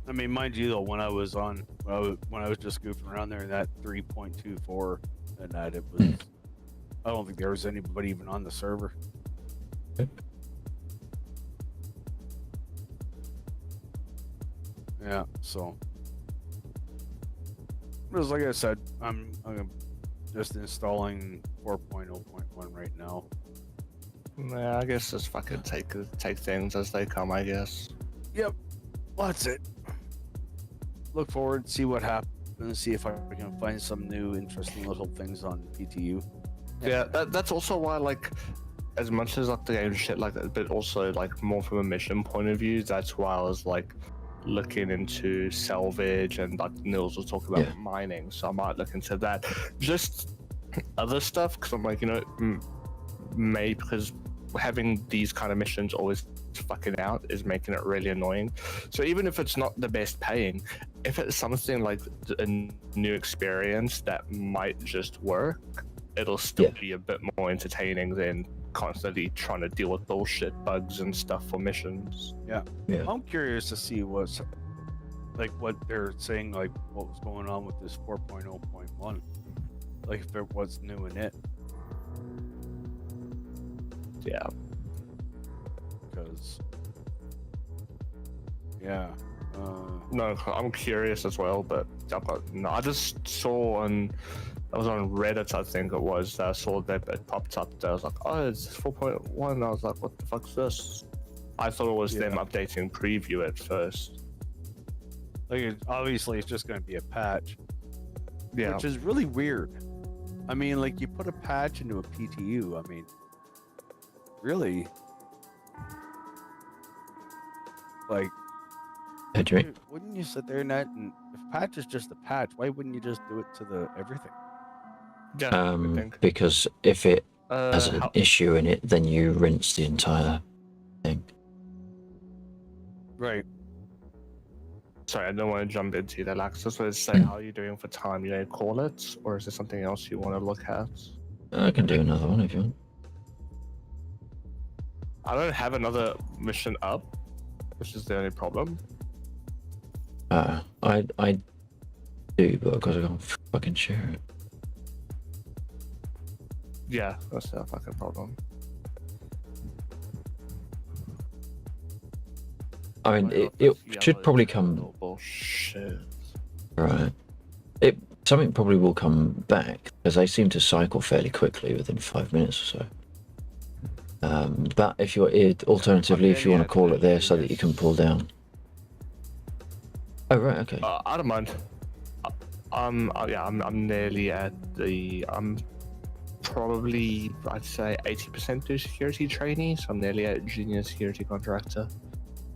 I mean, mind you though, when I was just goofing around there in that 3.24 and that, it was, I don't think there was anybody even on the server. Yeah, so. Just like I said, I'm just installing 4.0.1 right now. Yeah, I guess just fucking take things as they come, I guess. Yep, well, that's it. Look forward, see what happens, see if I can find some new interesting little things on PTU. Yeah, that's also why, like, as much as like the game shit like that, but also like more from a mission point of view, that's why I was like looking into salvage, and like Nils was talking about mining, so I might look into that. Just other stuff, because I'm like, you know, maybe because having these kind of missions always fucking out is making it really annoying. So even if it's not the best paying, if it's something like a new experience that might just work, it'll still be a bit more entertaining than constantly trying to deal with bullshit bugs and stuff for missions. Yeah. I'm curious to see what's like what they're saying, like what was going on with this 4.0.1, like if there was new in it. Yeah. Because no, I'm curious as well, but I just saw on, I was on Reddit, I think it was, I saw that it popped up there. I was like, oh, it's 4.1. I was like, what the fuck's this? I thought it was them updating preview at first. Like, obviously it's just going to be a patch. Yeah. Which is really weird. I mean, like, you put a patch into a PTU, I mean, really? Like, wouldn't you sit there and if patch is just a patch, why wouldn't you just do it to the everything? Because if it has an issue in it, then you rinse the entire thing. Right. Sorry, I don't want to jump into that. Like, just want to say, how are you doing for time? You know, call it, or is there something else you want to look at? I can do another one if you want. I don't have another mission up, which is the only problem. I do, but because I can't fucking share it. Yeah, that's the fucking problem. I mean, it should probably come. Bullshit. Right. Something probably will come back because they seem to cycle fairly quickly within 5 minutes or so. But if you're alternatively, if you want to call it there so that you can pull down. Oh right, okay. I don't mind. I'm nearly at the. I'm probably, I'd say, 80% do security trainee, so I'm nearly at junior security contractor.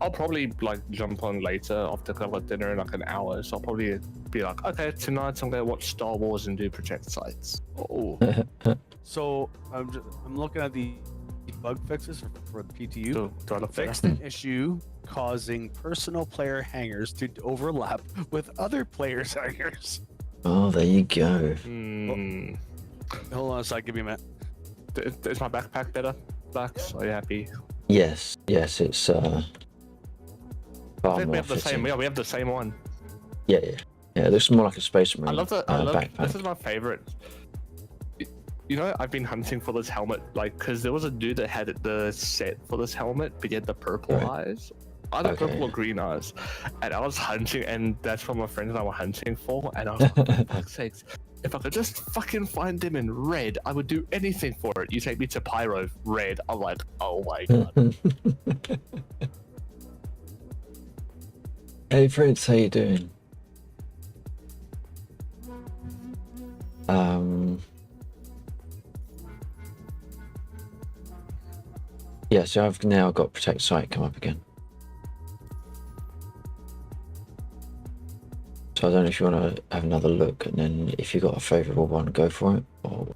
I'll probably like jump on later after I've got dinner in like an hour, so I'll probably be like, okay, tonight I'm gonna watch Star Wars and do project sites. Oh. So I'm looking at the bug fixes for the PTU. Do I look fixed an issue causing personal player hangers to overlap with other players' hangers. Oh, there you go. Hold on a sec, give me a minute. Is my backpack better, Max? Are you happy? Yes, it's I think we have the same. Yeah, we have the same one. Yeah. It looks more like a Space Marine. I love backpack. This is my favorite. You know, I've been hunting for this helmet, like, because there was a dude that had the set for this helmet, but he had the purple eyes. Either purple or green eyes. And I was hunting, and that's what my friends and I were hunting for. And I was like, for fuck's sakes, if I could just fucking find them in red, I would do anything for it. You take me to Pyro, red. I'm like, oh my god. Hey Fritz, how you doing? Yeah, so I've now got Protect Site come up again. So I don't know if you want to have another look, and then if you've got a favourable one, go for it. Or...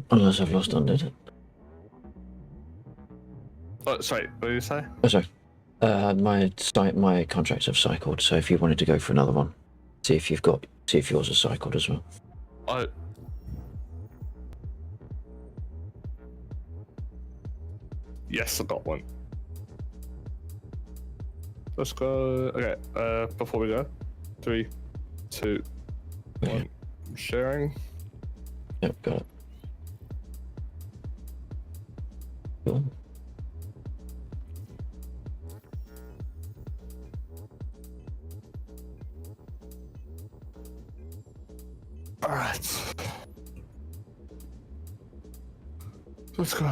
Unless I've lost on it. Oh, sorry, what did you say? Oh, sorry. My contracts have cycled, so if you wanted to go for another one, see if yours is cycled as well. Yes, I got one. Let's go. Okay, before we go, 3, 2, 1. I'm sharing. Yep, got it. Alright. Let's go.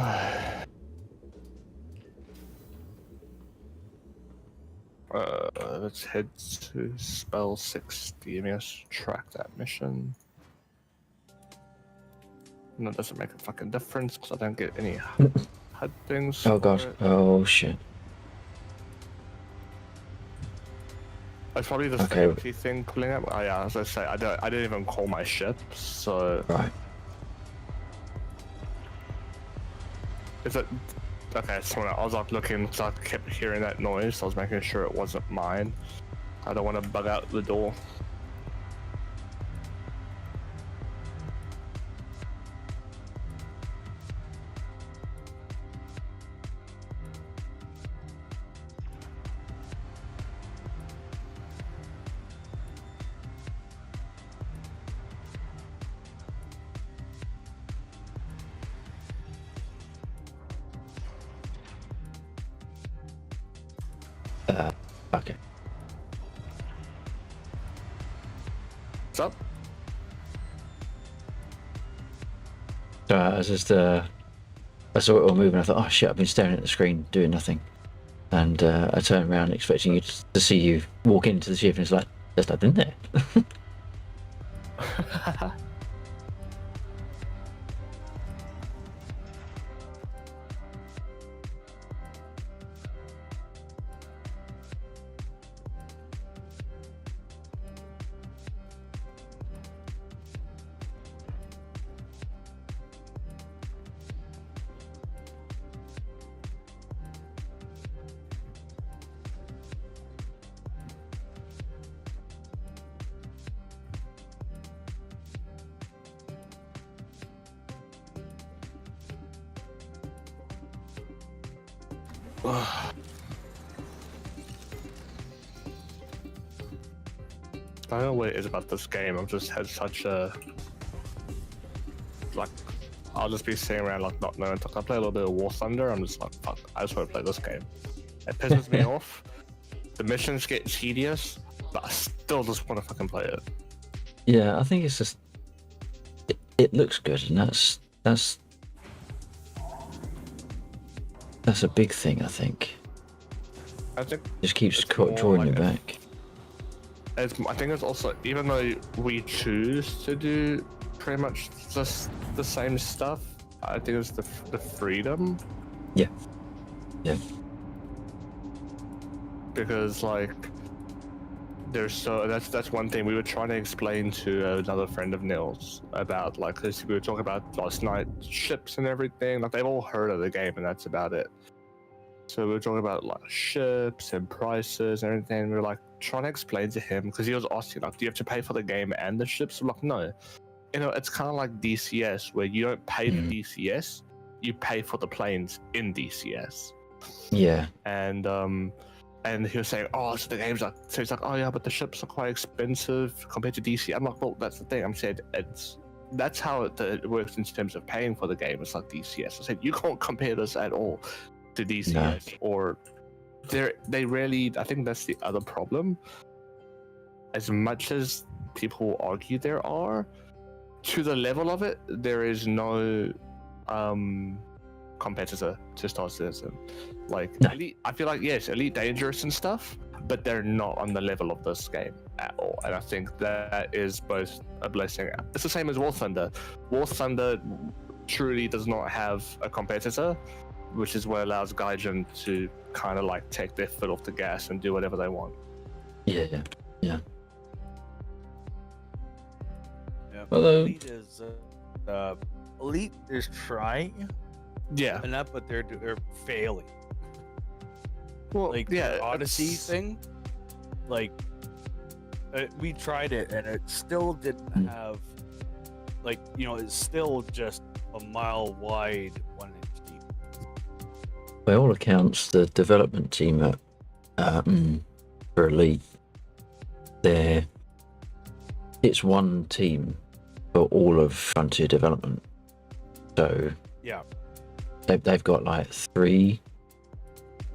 Let's head to spell 60. Let's track that mission. No, it doesn't make a fucking difference because I don't get any HUD things. Oh god. it. Oh shit. It's probably the safety thing pulling up. Oh yeah, as I say, I didn't even call my ship, so. Right. Is it? Okay, so I was like looking, because I kept hearing that noise, so I was making sure it wasn't mine. I don't want to bug out the door. Okay. What's up? I was just I saw it all moving. I thought, oh shit! I've been staring at the screen doing nothing, and I turned around expecting you to see you walk into the ship, and it's like there's nothing there. I don't know what it is about this game. I've just had such a like. I'll just be sitting around like not knowing. I play a little bit of War Thunder. I'm just like, fuck. I just want to play this game. It pisses me off. The missions get tedious, but I still just want to fucking play it. Yeah, I think it's just it looks good, and that's a big thing. I think. I think just keeps drawing you back. I think it's also, even though we choose to do pretty much just the same stuff, I think it's the freedom. Yeah. Yeah. Because like, that's one thing we were trying to explain to another friend of Nils about, like, this we were talking about last night, ships and everything. Like, they've all heard of the game, and that's about it. So we were talking about like ships and prices and everything. We were like trying to explain to him, because he was asking like, do you have to pay for the game and the ships? I'm like, no. You know, it's kind of like DCS, where you don't pay for DCS, you pay for the planes in DCS. Yeah. And he was saying, oh, so the game's like, so he's like, oh yeah, but the ships are quite expensive compared to DC. I'm like, well, that's the thing. I'm saying that's how it works in terms of paying for the game. It's like DCS. I said, you can't compare this at all to DCS. No. Or they really, I think that's the other problem. As much as people argue there are, to the level of it, there is no competitor to Star Citizen. Like, no. Elite, I feel like, yes, Elite Dangerous and stuff, but they're not on the level of this game at all. And I think that is both a blessing. It's the same as War Thunder. War Thunder truly does not have a competitor, which is what allows Gaijin to kind of like take their foot off the gas and do whatever they want. Yeah. Although Elite is trying, yeah, and that, but they're failing. Well, like the Odyssey thing, like we tried it and it still didn't have, like, you know, it's still just a mile wide, 1 inch deep. By all accounts, the development team at for Elite, it's one team for all of Frontier development. So yeah, they've got like 3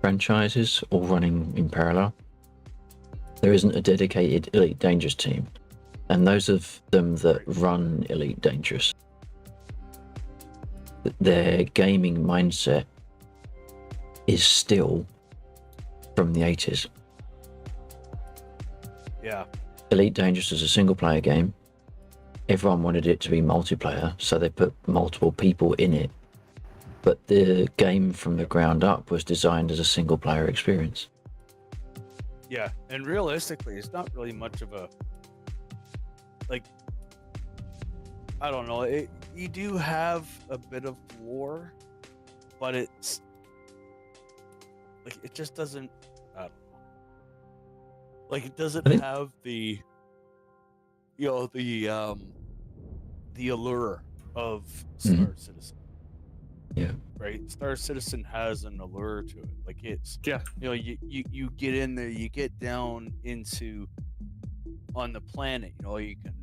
franchises all running in parallel. There isn't a dedicated Elite Dangerous team, and those of them that run Elite Dangerous, their gaming mindset is still from the 80s. Yeah. Elite Dangerous is a single player game. Everyone wanted it to be multiplayer, so they put multiple people in it. But the game from the ground up was designed as a single player experience. Yeah, and realistically, it's not really much of a, like, I don't know, you do have a bit of lore, but it's, like, it just doesn't, I don't know. Like, it doesn't have the, you know, the allure of Star Citizen. Yeah. Right? Star Citizen has an allure to it. Like, it's, yeah, you know, you get in there, you get down into, on the planet, you know, you can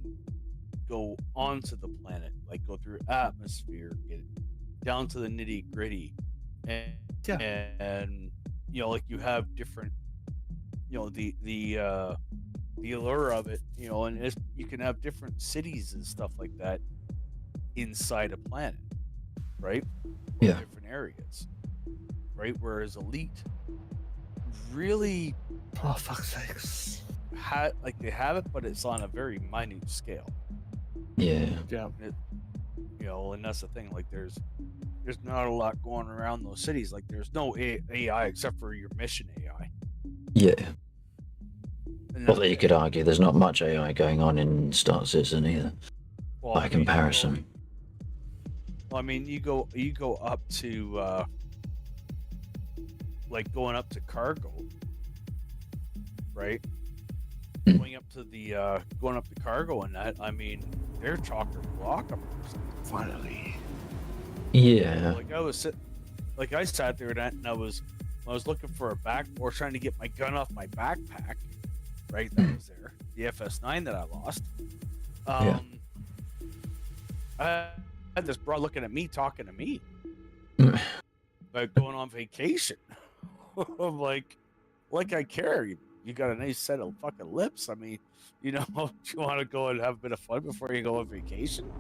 go onto the planet, like go through atmosphere, get down to the nitty gritty. And, and, you know, like you have different, you know, the allure of it, you know, and you can have different cities and stuff like that inside a planet, right? Yeah. Different areas, right? Whereas Elite really, oh fuck's sakes, they have it, but it's on a very minute scale. Yeah. Yeah. You know, and that's the thing. Like, there's not a lot going around those cities. Like, there's no AI except for your mission AI. Yeah. Although you could argue there's not much AI going on in Star Citizen either, by comparison. Well, I mean, you go up to, like going up to cargo, right? Going up to cargo and that. I mean, they're chocker block up finally. Yeah. Like I sat there and I was looking for a back or trying to get my gun off my backpack. Right, that was there. The FS9 that I lost. I had this broad looking at me, talking to me about going on vacation. I'm like I care. You got a nice set of fucking lips. I mean, you know, do you want to go and have a bit of fun before you go on vacation?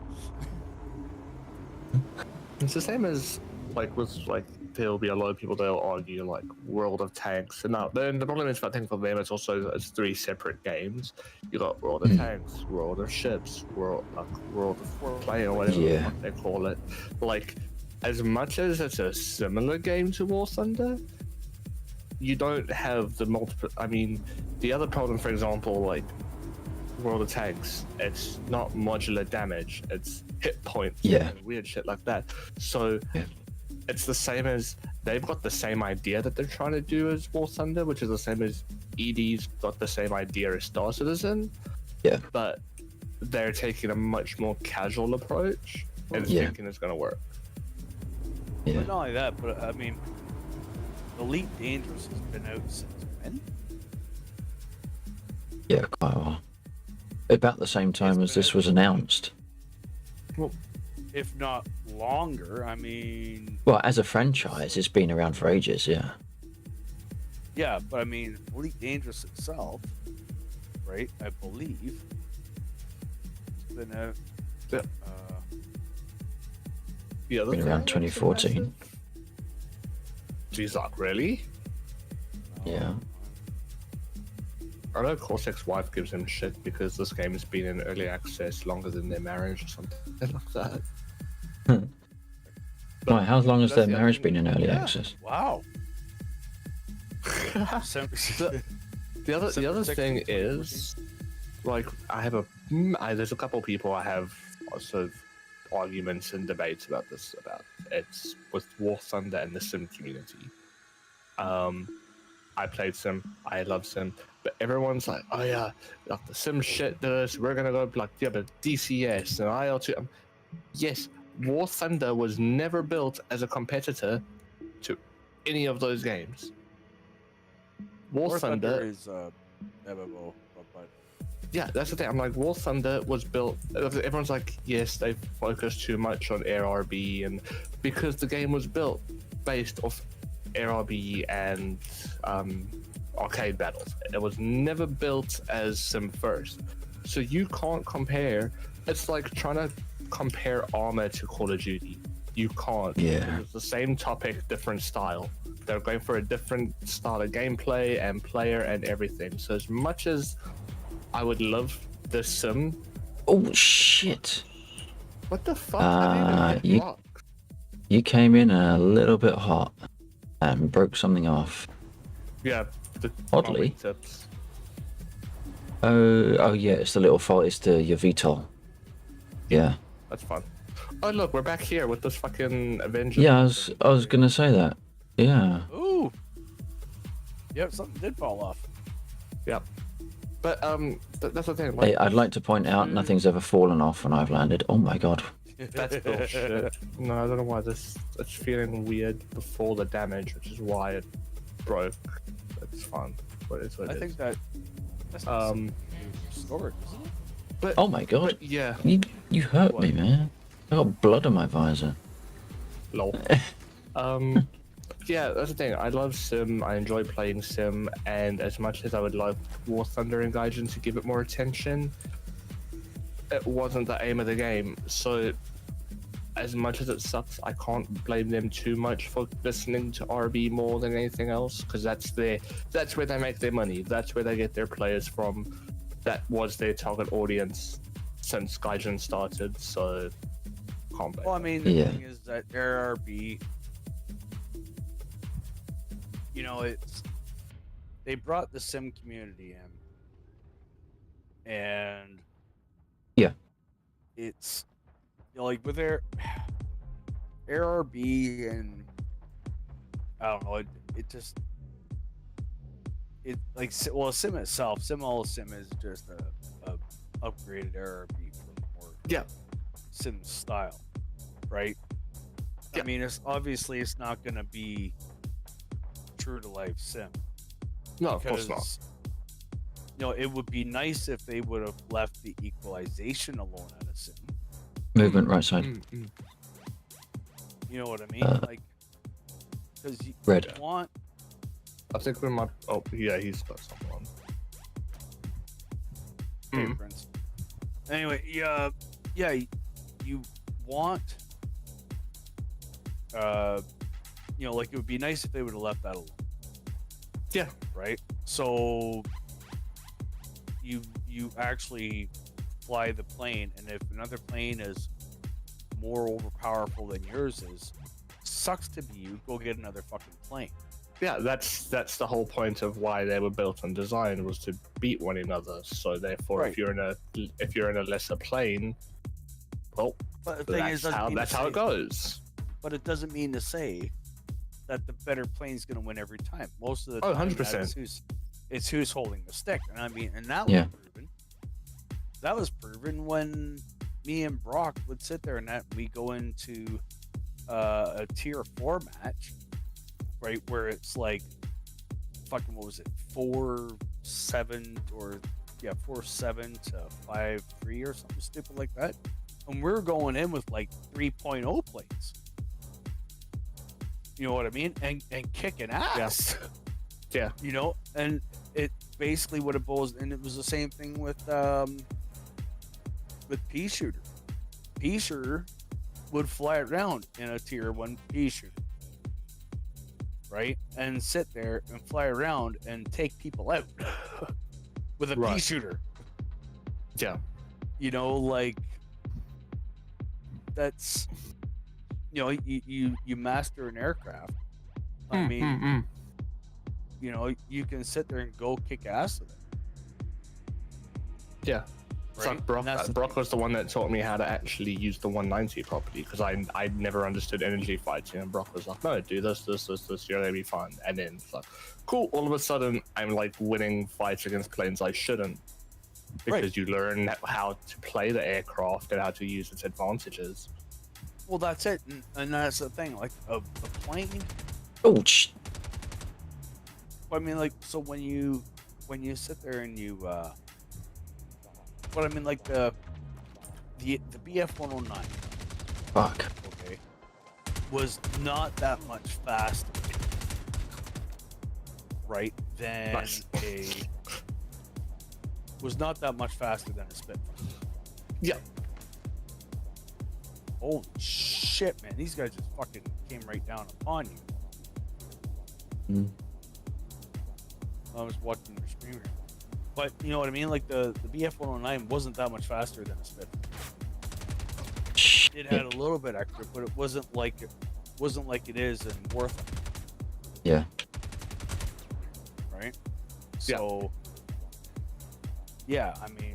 It's the same as like with like there'll be a lot of people that'll argue like World of Tanks, and now the problem is I think for them it's also it's 3 separate games. You got World of Tanks, World of Ships, World of Play or whatever they call it. Like, as much as it's a similar game to War Thunder, you don't have the multiple. I mean, the other problem, for example, like World of Tanks, it's not modular damage, it's hit points and weird shit like that. So it's the same as they've got the same idea that they're trying to do as War Thunder, which is the same as ED's got the same idea as Star Citizen. Yeah. But they're taking a much more casual approach and thinking it's going to work. Yeah. But not only that, but I mean, Elite Dangerous has been out since when? Yeah, quite a while. About the same time as this was announced. Well, if not longer, I mean... Well, as a franchise, it's been around for ages, yeah. Yeah, but I mean, Elite Dangerous itself, right, I believe, it's been out... the other been around 2014. Jeez, like, really? Yeah. I know Corsair's wife gives him shit because this game has been in early access longer than their marriage or something like that. Right, how long has their marriage been in early access? Wow. The other thing is, like, there's a couple people I have sort of arguments and debates about this, about it's with War Thunder and the Sim community. I played Sim, I love Sim, but everyone's like, oh yeah, like the Sim shit does, we're gonna go like, yeah, but DCS and IL2. Yes, War Thunder was never built as a competitor to any of those games. War Thunder is MMO, but yeah, that's the thing. I'm like, War Thunder was built. Everyone's like, yes, they focused too much on ARB, and because the game was built based off ARB and arcade battles, it was never built as Sim first. So you can't compare. It's like trying to compare armor to Call of Duty. You can't. Yeah. It's the same topic, different style. They're going for a different style of gameplay and player and everything. So as much as I would love the sim. Oh shit! What the fuck? How do you block? You came in a little bit hot and broke something off. Yeah. Oddly. Tips. Oh yeah, it's the little fault. It's your VTOL. Yeah. That's fun. Oh look, we're back here with this fucking Avengers. Yeah, I was gonna say that. Yeah. Ooh. Yep, something did fall off. Yep. But that's the thing. Hey, I'd like to point out nothing's ever fallen off when I've landed. Oh my god. That's bullshit. No, I don't know why it's feeling weird before the damage, which is why it broke. It's fun. But it's what it I is. think that's stored, isn't it? But oh my god. But, yeah. You hurt me, man. I got blood on my visor. Lol. Yeah, that's the thing. I love Sim. I enjoy playing Sim, and as much as I would love War Thunder and Gaijin to give it more attention, it wasn't the aim of the game. So, as much as it sucks, I can't blame them too much for listening to RB more than anything else, because that's where they make their money. That's where they get their players from. That was their target audience since Gaijin started. So, can't blame. Well, I mean, the thing is that RB. You know, they brought the sim community in, and it's like with their ARB, and I don't know, sim itself, sim is just a upgraded ARB for more sim style, right? I mean, it's not going to be true to life sim. No, of course not. You know, it would be nice if they would have left the equalization alone at a sim. Movement right side. You know what I mean? Like, because you want. I think we might. Oh, yeah, he's got something on. Prince. Anyway, you want. You know, like it would be nice if they would have left that alone. Yeah. Right. So you actually fly the plane, and if another plane is more overpowerful than yours is, sucks to be you. Go get another fucking plane. Yeah, that's the whole point of why they were built and designed, was to beat one another. So therefore, if you're in a lesser plane, well, but the thing that's how it goes. But it doesn't mean to say that the better plane's going to win every time. Most of the time, 100%. It's who's holding the stick. And I mean, and that was proven. That was proven when me and Brock would sit there and we go into a tier 4 match, right, where it's like fucking, what was it, 4-7 to 5-3 or something stupid like that. And we're going in with like 3.0 planes. You know what I mean? And kicking ass. Yeah. You know, and it basically what it boils, and it was the same thing with pea shooter. Pea shooter would fly around in a tier 1 pea shooter, right? And sit there and fly around and take people out with a pea shooter. Yeah. You know, like, that's, you know, you master an aircraft. I mean, you know, you can sit there and go kick ass with it. Yeah. It's like Brock was the one that taught me how to actually use the 190 properly, because I never understood energy fighting, and Brock was like, no, do this, you're gonna be fine. And then it's like, cool, all of a sudden I'm like winning fights against planes I shouldn't, because you learn how to play the aircraft and how to use its advantages. Well, that's it, and that's the thing, like a plane. Ouch. I mean, like, so when you sit there and you but I mean, like the BF-109. Fuck. Okay. Was not that much faster, right, than was not that much faster than a Spitfire. Yeah. Holy shit, man! These guys just fucking came right down upon you. Mm. I was watching your screen here. But you know what I mean? Like the BF-109 wasn't that much faster than a Spitfire. It had a little bit extra, but it wasn't like it is in Warthog. Yeah. Right? So yeah, I mean,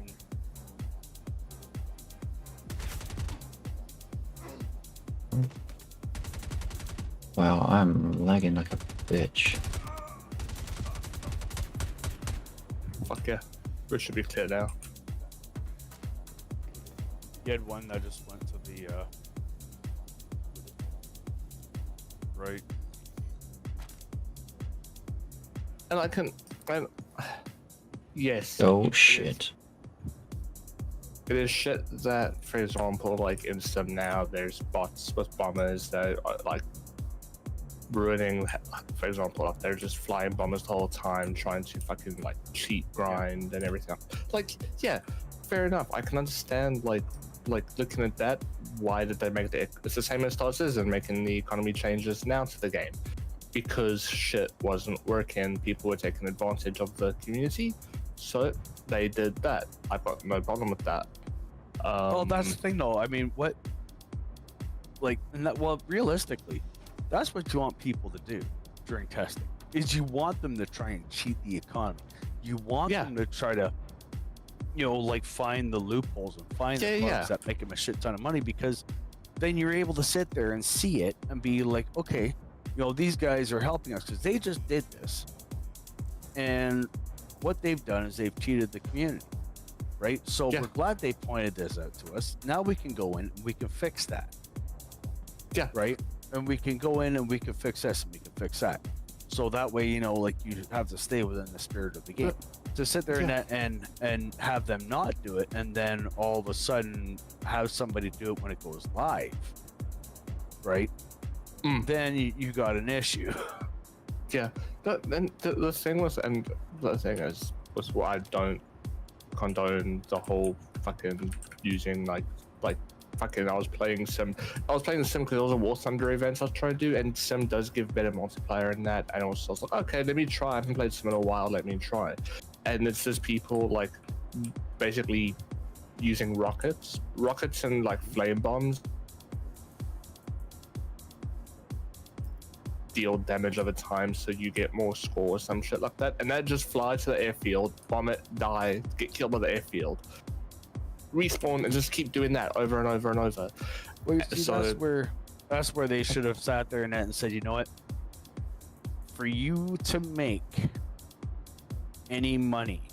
Wow, I'm lagging like a bitch. Fuck yeah. We should be clear now. you had one that just went to the right. And I can, yes. Oh shit. It is shit that, for example, like in Sim now, there's bots with bombers that are like ruining, for example, like they're just flying bombers the whole time, trying to fucking like cheat grind and everything. Like, yeah, fair enough. I can understand like looking at that. Why did they make it? It's the same as Star Citizen making the economy changes now to the game, because shit wasn't working. People were taking advantage of the community, so they did that. I've got no problem with that. Well, that's the thing, though. I mean, what, like, and that, well, realistically, that's what you want people to do during testing. Is you want them to try and cheat the economy. You want them to try to, you know, like find the loopholes and find the bugs that make them a shit ton of money, because then you're able to sit there and see it and be like, okay, you know, these guys are helping us because they just did this, and what they've done is they've cheated the community, right? So we're glad they pointed this out to us. Now we can go in and we can fix that. Yeah. Right? And we can go in and we can fix this and we can fix that. So that way, you know, like you have to stay within the spirit of the game. To sit there and have them not do it, and then all of a sudden have somebody do it when it goes live, right? Then you got an issue. Yeah. Then the thing was, and the thing is, was what I don't condone the whole fucking using like fucking. I was playing Sim because there was a War Thunder event I was trying to do, and Sim does give better multiplayer in that. And also I was like, okay, let me try. I haven't played Sim in a while. Let me try. And it's just people like basically using rockets and like flame bombs deal damage over time, so you get more score or some shit like that. And that just fly to the airfield, bomb it, die, get killed by the airfield, respawn, and just keep doing that over and over and over. Well, see, so that's where they should have sat there and said, you know what, for you to make any money,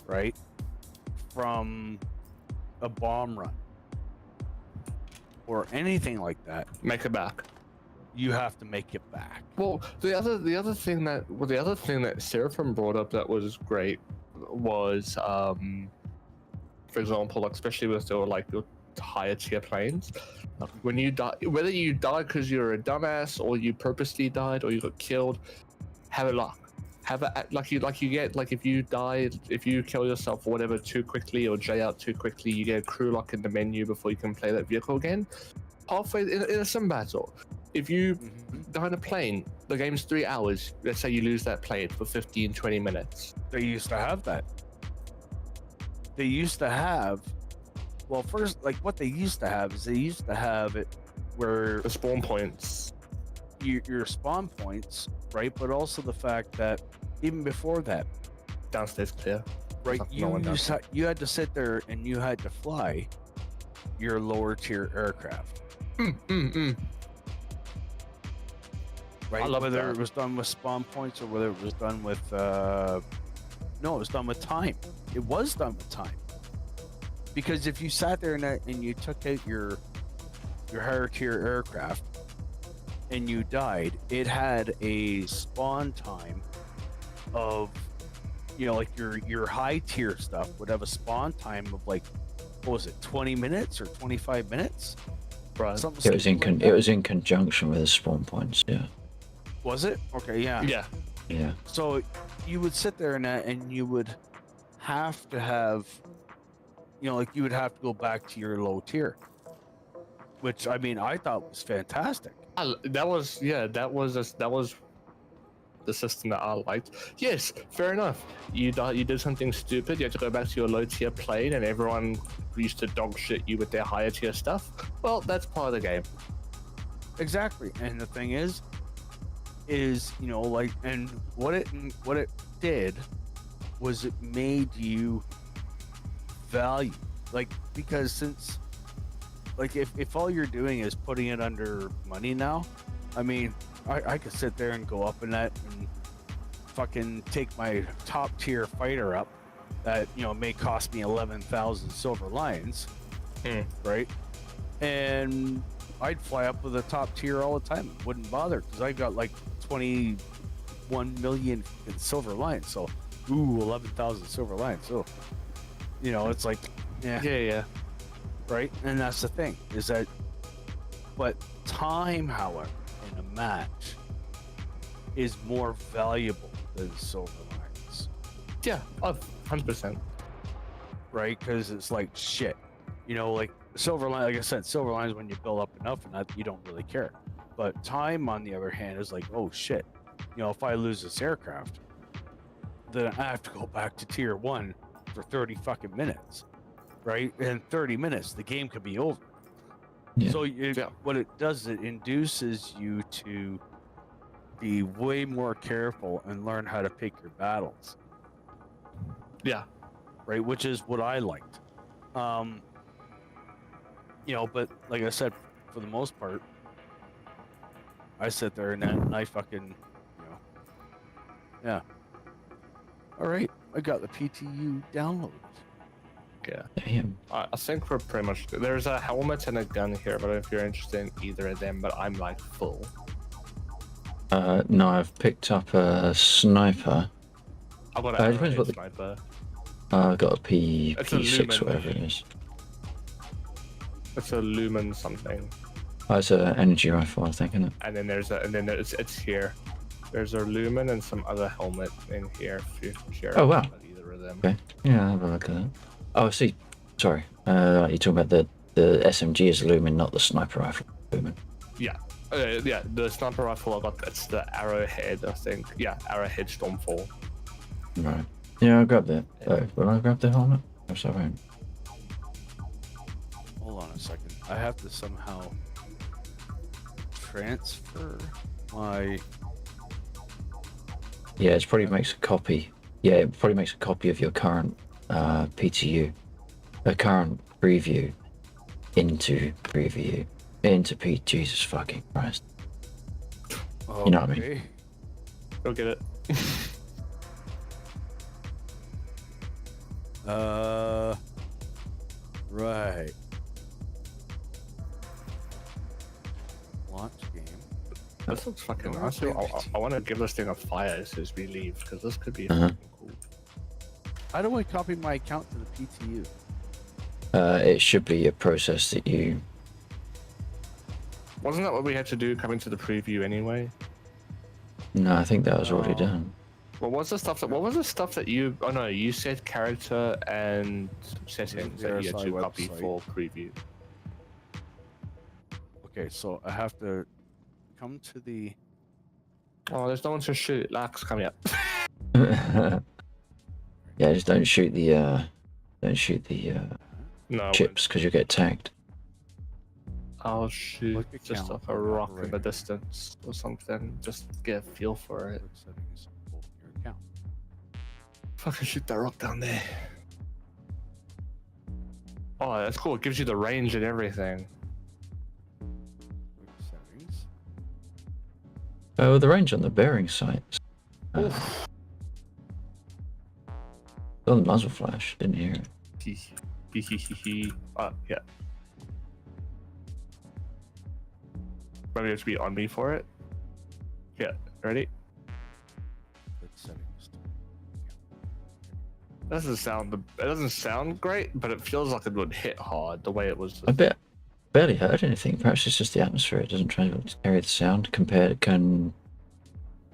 right, from a bomb run or anything like that, make it back. You have to make it back. Well, the other thing that Seraphim brought up that was great was, for example, like especially with your higher tier planes, when you die, whether you died because you're a dumbass or you purposely died or you got killed, have a luck. Have a like you get, like if you kill yourself or whatever too quickly or J out too quickly, you get a crew lock in the menu before you can play that vehicle again. Halfway in a sim battle, if you die in a plane, the game's 3 hours. Let's say you lose that plane for 15-20 minutes. They used to have that. They used to have, well, first, like what they used to have is they used to have it where the spawn points, your spawn points, right? But also the fact that even before that, downstairs clear, right? You had to sit there and you had to fly your lower tier aircraft. Right? I love whether that. it was done with spawn points or whether it was done with no, it was done with time. It was done with time. Because if you sat there and you took out your higher tier aircraft and you died, it had a spawn time of, you know, like your high tier stuff would have a spawn time of like, what was it, 20 minutes or 25 minutes? Right. It was in conjunction with the spawn points. Yeah. Was it? Okay. Yeah. Yeah. Yeah. So you would sit there and you would have to have, you know, like you would have to go back to your low tier, which I mean I thought was fantastic. That was the system that I liked. Yes, fair enough. You did something stupid. You had to go back to your low tier plane, and everyone used to dog shit you with their higher tier stuff. Well, that's part of the game. Exactly. And the thing is you know, like, and what it did was it made you value, like, because since, like, if all you're doing is putting it under money now, I mean, I could sit there and go up in that and fucking take my top tier fighter up that, you know, may cost me 11,000 silver lions, right? And I'd fly up with a top tier all the time. It wouldn't bother because I got like 21 million silver lions. So, 11,000 silver lions. So, you know, it's like, yeah, right? And that's the thing is that, but time, however, in a match is more valuable than silver lions. Yeah, 100%. Right? Because it's like shit. You know, like silver line, like I said, silver lines when you build up enough and that you don't really care. But time, on the other hand, is like, oh shit. You know, if I lose this aircraft, then I have to go back to tier 1 for 30 fucking minutes. Right? In 30 minutes, the game could be over. Yeah. So what it does, it induces you to be way more careful and learn how to pick your battles. Yeah. Right, which is what I liked. You know, but like I said, for the most part, I sit there and I fucking, you know, yeah. All right, I got the PTU downloaded. Yeah. Damn. I think we're pretty much. There's a helmet and a gun here, but if you're interested in either of them, but I'm like full. No, I've picked up a sniper. I've got a sniper. I've got a It's a P6, Lumen. whatever it is. It's a Lumen something. Oh, it's an energy rifle, I think, isn't it? And then it's here. There's a Lumen and some other helmet in here. If you're Oh, wow. either of them. Okay. Yeah, I'll have a look at that. Oh, I see. Sorry. You're talking about the SMG is Lumen, not the sniper rifle Lumen. Yeah. Yeah, the sniper rifle I got, that's the Arrowhead, I think. Yeah, Arrowhead Stormfall. Right. Yeah, I'll grab that. Will I grab the helmet? Or so I won't. Hold on a second. I have to somehow transfer my... Yeah, it probably makes a copy. Yeah, it probably makes a copy of your current PTU, a current preview into preview, into Jesus fucking Christ. Okay. You know what I mean? Go get it. Right. Launch game. This looks fucking nice. I want to give this thing a fire as soon as we leave, because this could be Uh-huh. fucking cool. How do I copy my account to the PTU? It should be a process that you... Wasn't that what we had to do coming to the preview anyway? No, I think that was already done. What was the stuff that you... Oh no, you said character and settings that you had to copy for preview. Okay, so I have to come to the... Oh, there's no one to shoot. Lark's coming up. Yeah, just don't shoot the No, chips because you'll get tagged. I'll shoot Look at just count, like a rock in the operator. distance or something. Just get a feel for it. Settings, open your account. Fucking shoot that rock down there. Oh, that's cool. It gives you the range and everything. Quick settings. Oh, the range on the bearing sights. On the muzzle flash, didn't hear it. Yeah. Maybe it should be on me for it. Yeah, ready? Quick settings. It doesn't sound great, but it feels like it would hit hard the way it was. I barely heard anything. Perhaps it's just the atmosphere. It doesn't carry the sound. Because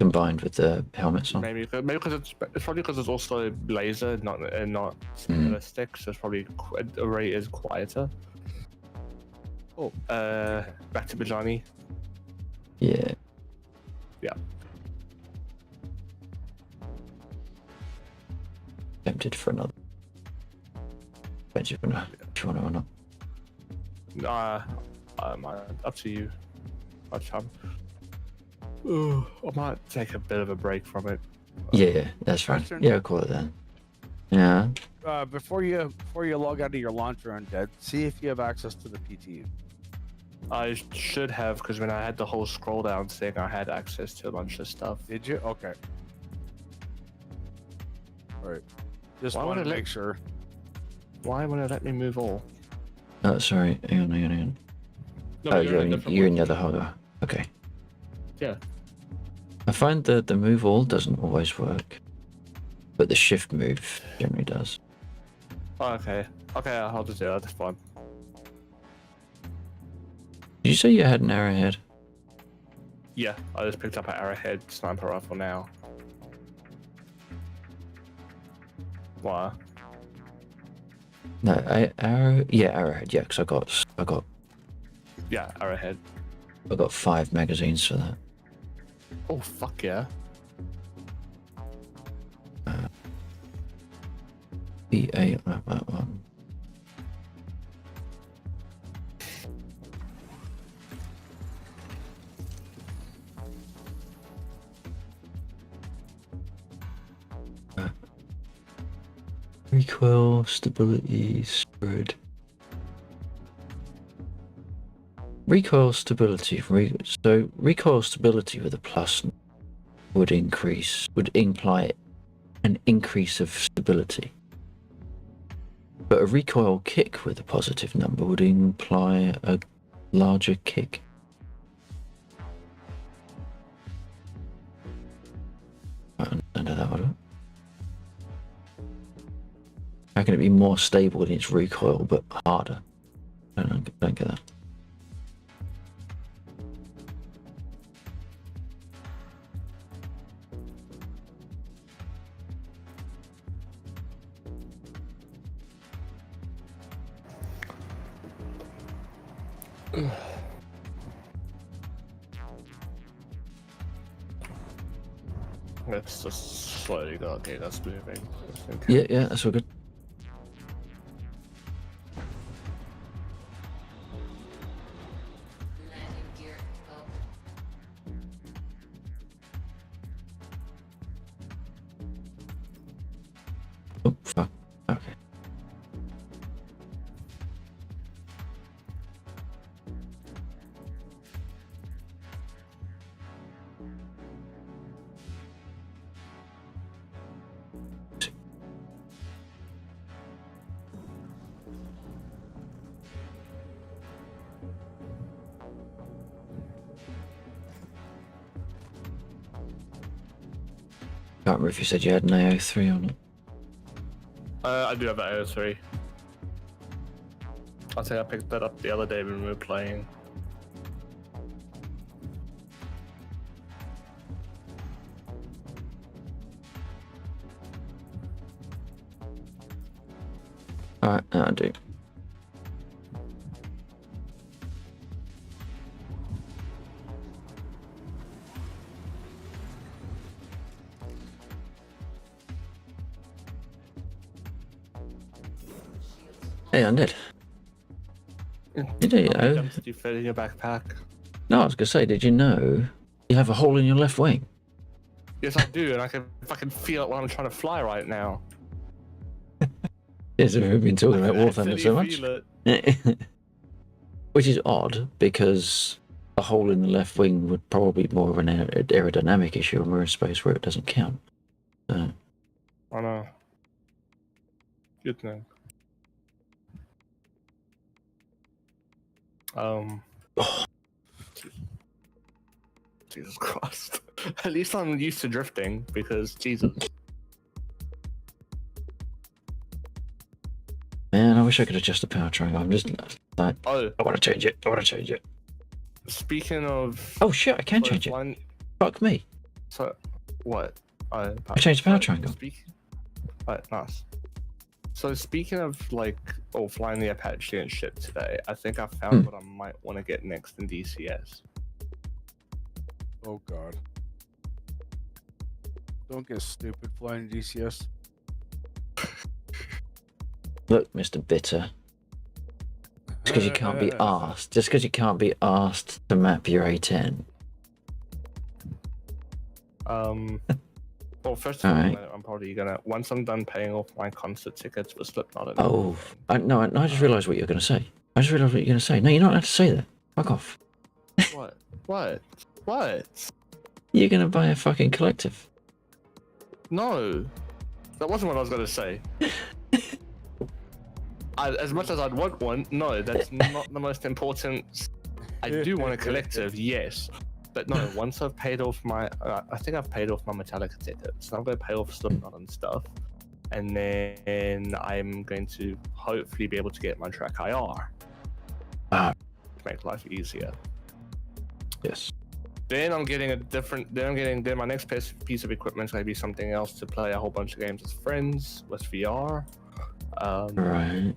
combined with the helmets on. Maybe because it's probably because it's also laser, not ballistic, so it's probably the rate is quieter. Oh, back to Bajani. Yeah. Yeah. Tempted for another. Depends if you want to or not. Up to you. I might take a bit of a break from it. Yeah, that's fine. Yeah, I'll call it then. Yeah. Before you log out of your launcher undead, see if you have access to the PTU. I should have, because when I had the whole scroll down thing, I had access to a bunch of stuff. Did you? Okay. Alright. Just wanted to make sure. Why won't it let me move all? Oh, sorry. Hang on. No, Oh, you're in the other holder. Okay. Yeah. I find that the move all doesn't always work, but the shift move generally does. Oh, okay. Okay, I'll just do that. That's fine. Did you say you had an arrowhead? Yeah, I just picked up an arrowhead sniper rifle now. Why? No, arrowhead. Yeah, because I got. Yeah, arrowhead. I got 5 magazines for that. Oh fuck yeah. EA that one. Recoil, stability, spread. Recoil stability. So recoil stability with a plus would imply an increase of stability. But a recoil kick with a positive number would imply a larger kick. I don't understand how that would work. How can it be more stable in its recoil but harder? I don't get that. Let's just slowly go. Okay, that's moving. Yeah, that's all good. Landing gear up. Oh, fuck. Okay. Can't remember if you said you had an AO3 or not. I do have an AO3. I think I picked that up the other day when we were playing. Alright, I do. Hey, Undead. Did you know? Did you fit in your backpack? No, I was gonna say, did you know you have a hole in your left wing? Yes, I do, and I can fucking feel it when I'm trying to fly right now. Yes, we've been talking about War Thunder so much. Which is odd, because a hole in the left wing would probably be more of an aerodynamic issue, and we're in space where it doesn't count. So. I know. Good thing. Jesus Christ. At least I'm used to drifting, because Jesus. Man, I wish I could adjust the power triangle. I'm just like, I want to change it. Speaking of... Oh shit, I can change it. Fuck me. So, what? I changed the power triangle. Right, nice. So speaking of like, flying the Apache and shit today, I think I found what I might want to get next in DCS. Oh god. Don't get stupid flying DCS. Look, Mr. Bitter. Just because you can't be asked. Just because you can't be asked to map your A10. Well, first of all, I'm probably gonna, once I'm done paying off my concert tickets for Slipknot. Oh, no, I just realised what you're going to say. I just realised what you're going to say. No, you're not allowed to say that. Fuck off. What? What? You're going to buy a fucking collective. No, that wasn't what I was going to say. As much as I'd want one, no, that's not the most important. I do want a collective, yes. But no, once I've paid off my, I think I've paid off my Metallica tickets. So I'm going to pay off Slipknot and stuff. And then I'm going to hopefully be able to get my track IR. To make life easier. Yes. Then I'm getting then my next piece of equipment is going to be something else to play a whole bunch of games with friends, with VR. Right.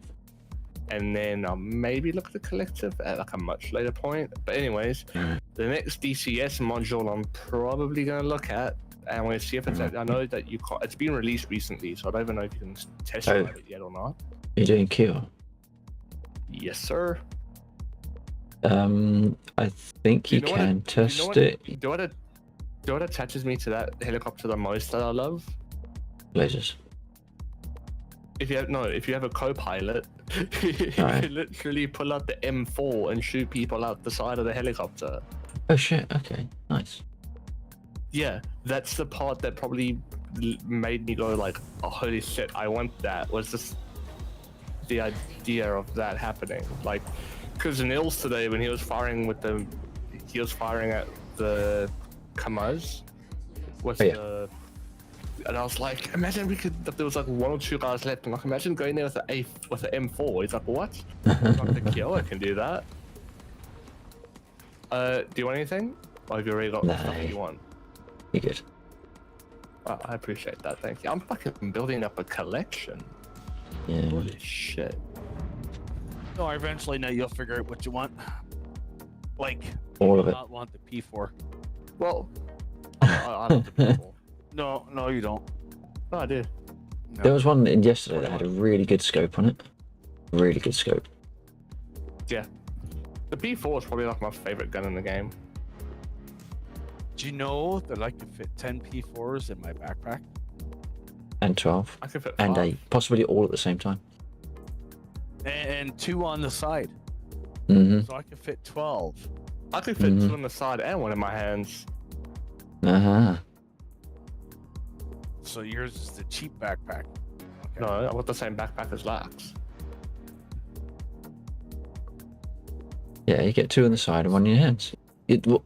And then I'll maybe look at the collective at like a much later point. But anyways, the next DCS module I'm probably going to look at, and I'm going to see if it's, I know that you can't, it's been released recently, so I don't even know if you can test drive it yet or not. You're doing Cure? Yes, sir. I think you can test it. Do you know what attaches me to that helicopter the most that I love? Lasers. If you have a co-pilot, you can literally pull out the M4 and shoot people out the side of the helicopter. Oh shit, okay, nice. Yeah, that's the part that probably made me go like, oh, holy shit, I want that, was just the idea of that happening. Like, because Nils today, when he was firing at the Kamaz with the... And I was like, imagine there was like one or two guys left, and like, imagine going there with an M4. He's like, what? Like the killer can do that. Do you want anything? Or have you already got the stuff that you want? You're good. Oh, I appreciate that, thank you. I'm fucking building up a collection. Yeah. Holy shit. No, eventually now you'll figure out what you want. Like, all of it. Not want the P4. Well, I love the P4. No, you don't. No, I do. No. There was one in yesterday that had a really good scope on it. Really good scope. Yeah. The P4 is probably like my favorite gun in the game. Do you know that I can fit 10 P4s in my backpack? And 12. I can fit 5. And 5. 8. Possibly all at the same time. And 2 on the side. Mm-hmm. So I can fit 12. I could fit 2 on the side and 1 in my hands. Uh-huh. So yours is the cheap backpack. Okay. No, I've got the same backpack as Lax. Yeah, you get 2 on the side and 1 in your hands.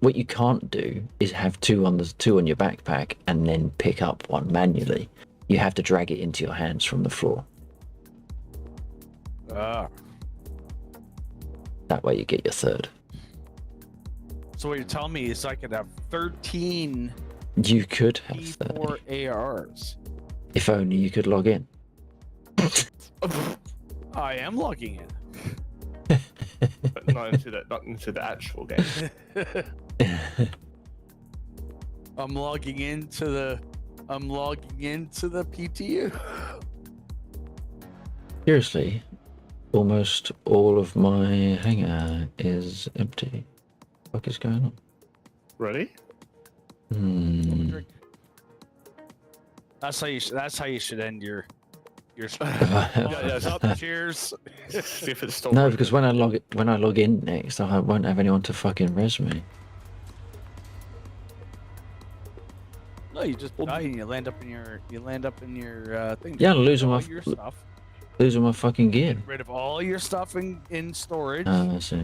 What you can't do is have 2 on your backpack and then pick up 1 manually. You have to drag it into your hands from the floor. That way you get your 3rd. So what you're telling me is I could have 13 You could have P4 30. ARs. If only you could log in. I am logging in. But not into the actual game. I'm logging into the PTU. Seriously, almost all of my hangar is empty. What is going on? Really? That's how you should end your cheers. See if it's still No, because when I log in next, I won't have anyone to fucking res me. No, you just die and you land up in your thing. Yeah, losing my your stuff. Losing my fucking gear. Get rid of all your stuff in storage. I see.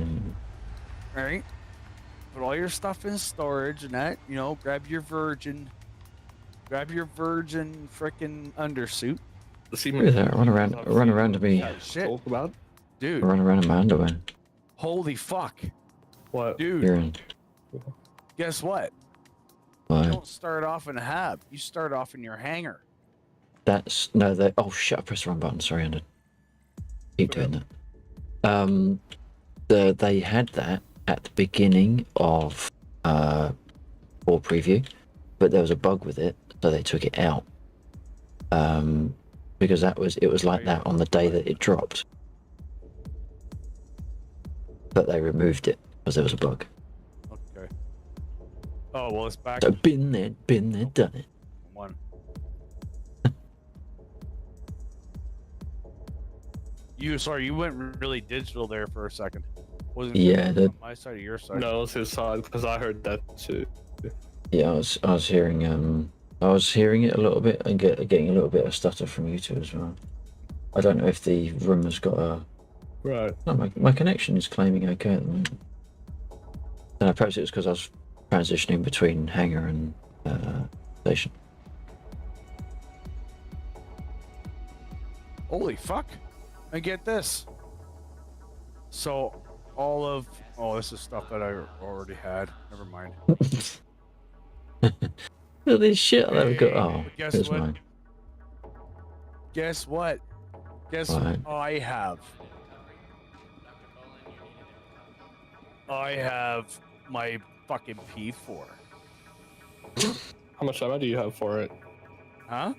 Right? Put all your stuff in storage and that, grab your virgin frickin' undersuit. Look at that, run around to me. Shit. Talk about? Dude. Run around in my underwear. Holy fuck. What? Dude. You're in. Guess what? You Right. don't start off in a hab. You start off in your hangar. That's no. They. Oh shit! I pressed the wrong button. Sorry, I keep doing that. They had that at the beginning of War Preview, but there was a bug with it, so they took it out. Because it was like that on the day that it dropped, but they removed it because there was a bug. Okay. Oh well, it's back. So been there, done it. One. You went really digital there for a second. Wasn't Yeah, on my side or your side? No, it's his side because I heard that too. Yeah, I was hearing it a little bit and getting a little bit of stutter from you two as well. I don't know if the room has got a. Right. No, my connection is claiming okay at the moment. And perhaps it was because I was transitioning between hangar and station. Holy fuck! And get this. So this is stuff that I already had. Never mind. Look at this shit that we've got. Hey, Oh, guess here's what? mine. Guess what? Guess What? what I have? I have my fucking P4. How much ammo do you have for it? Huh?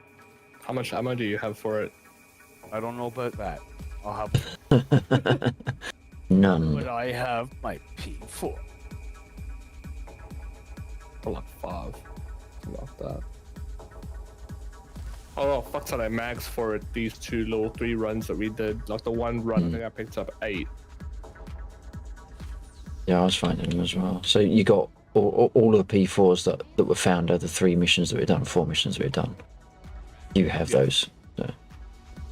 How much ammo do you have for it? I don't know about that. I'll have None. but I have my P4. For like 5. Like that. Oh fuck! So I mags for it. These 3 runs that we did. Like the one run, I think I picked up 8. Yeah, I was finding them as well. So you got all of the P4s that were found over the 3 missions that we've done, 4 missions that we've done. You have those. So.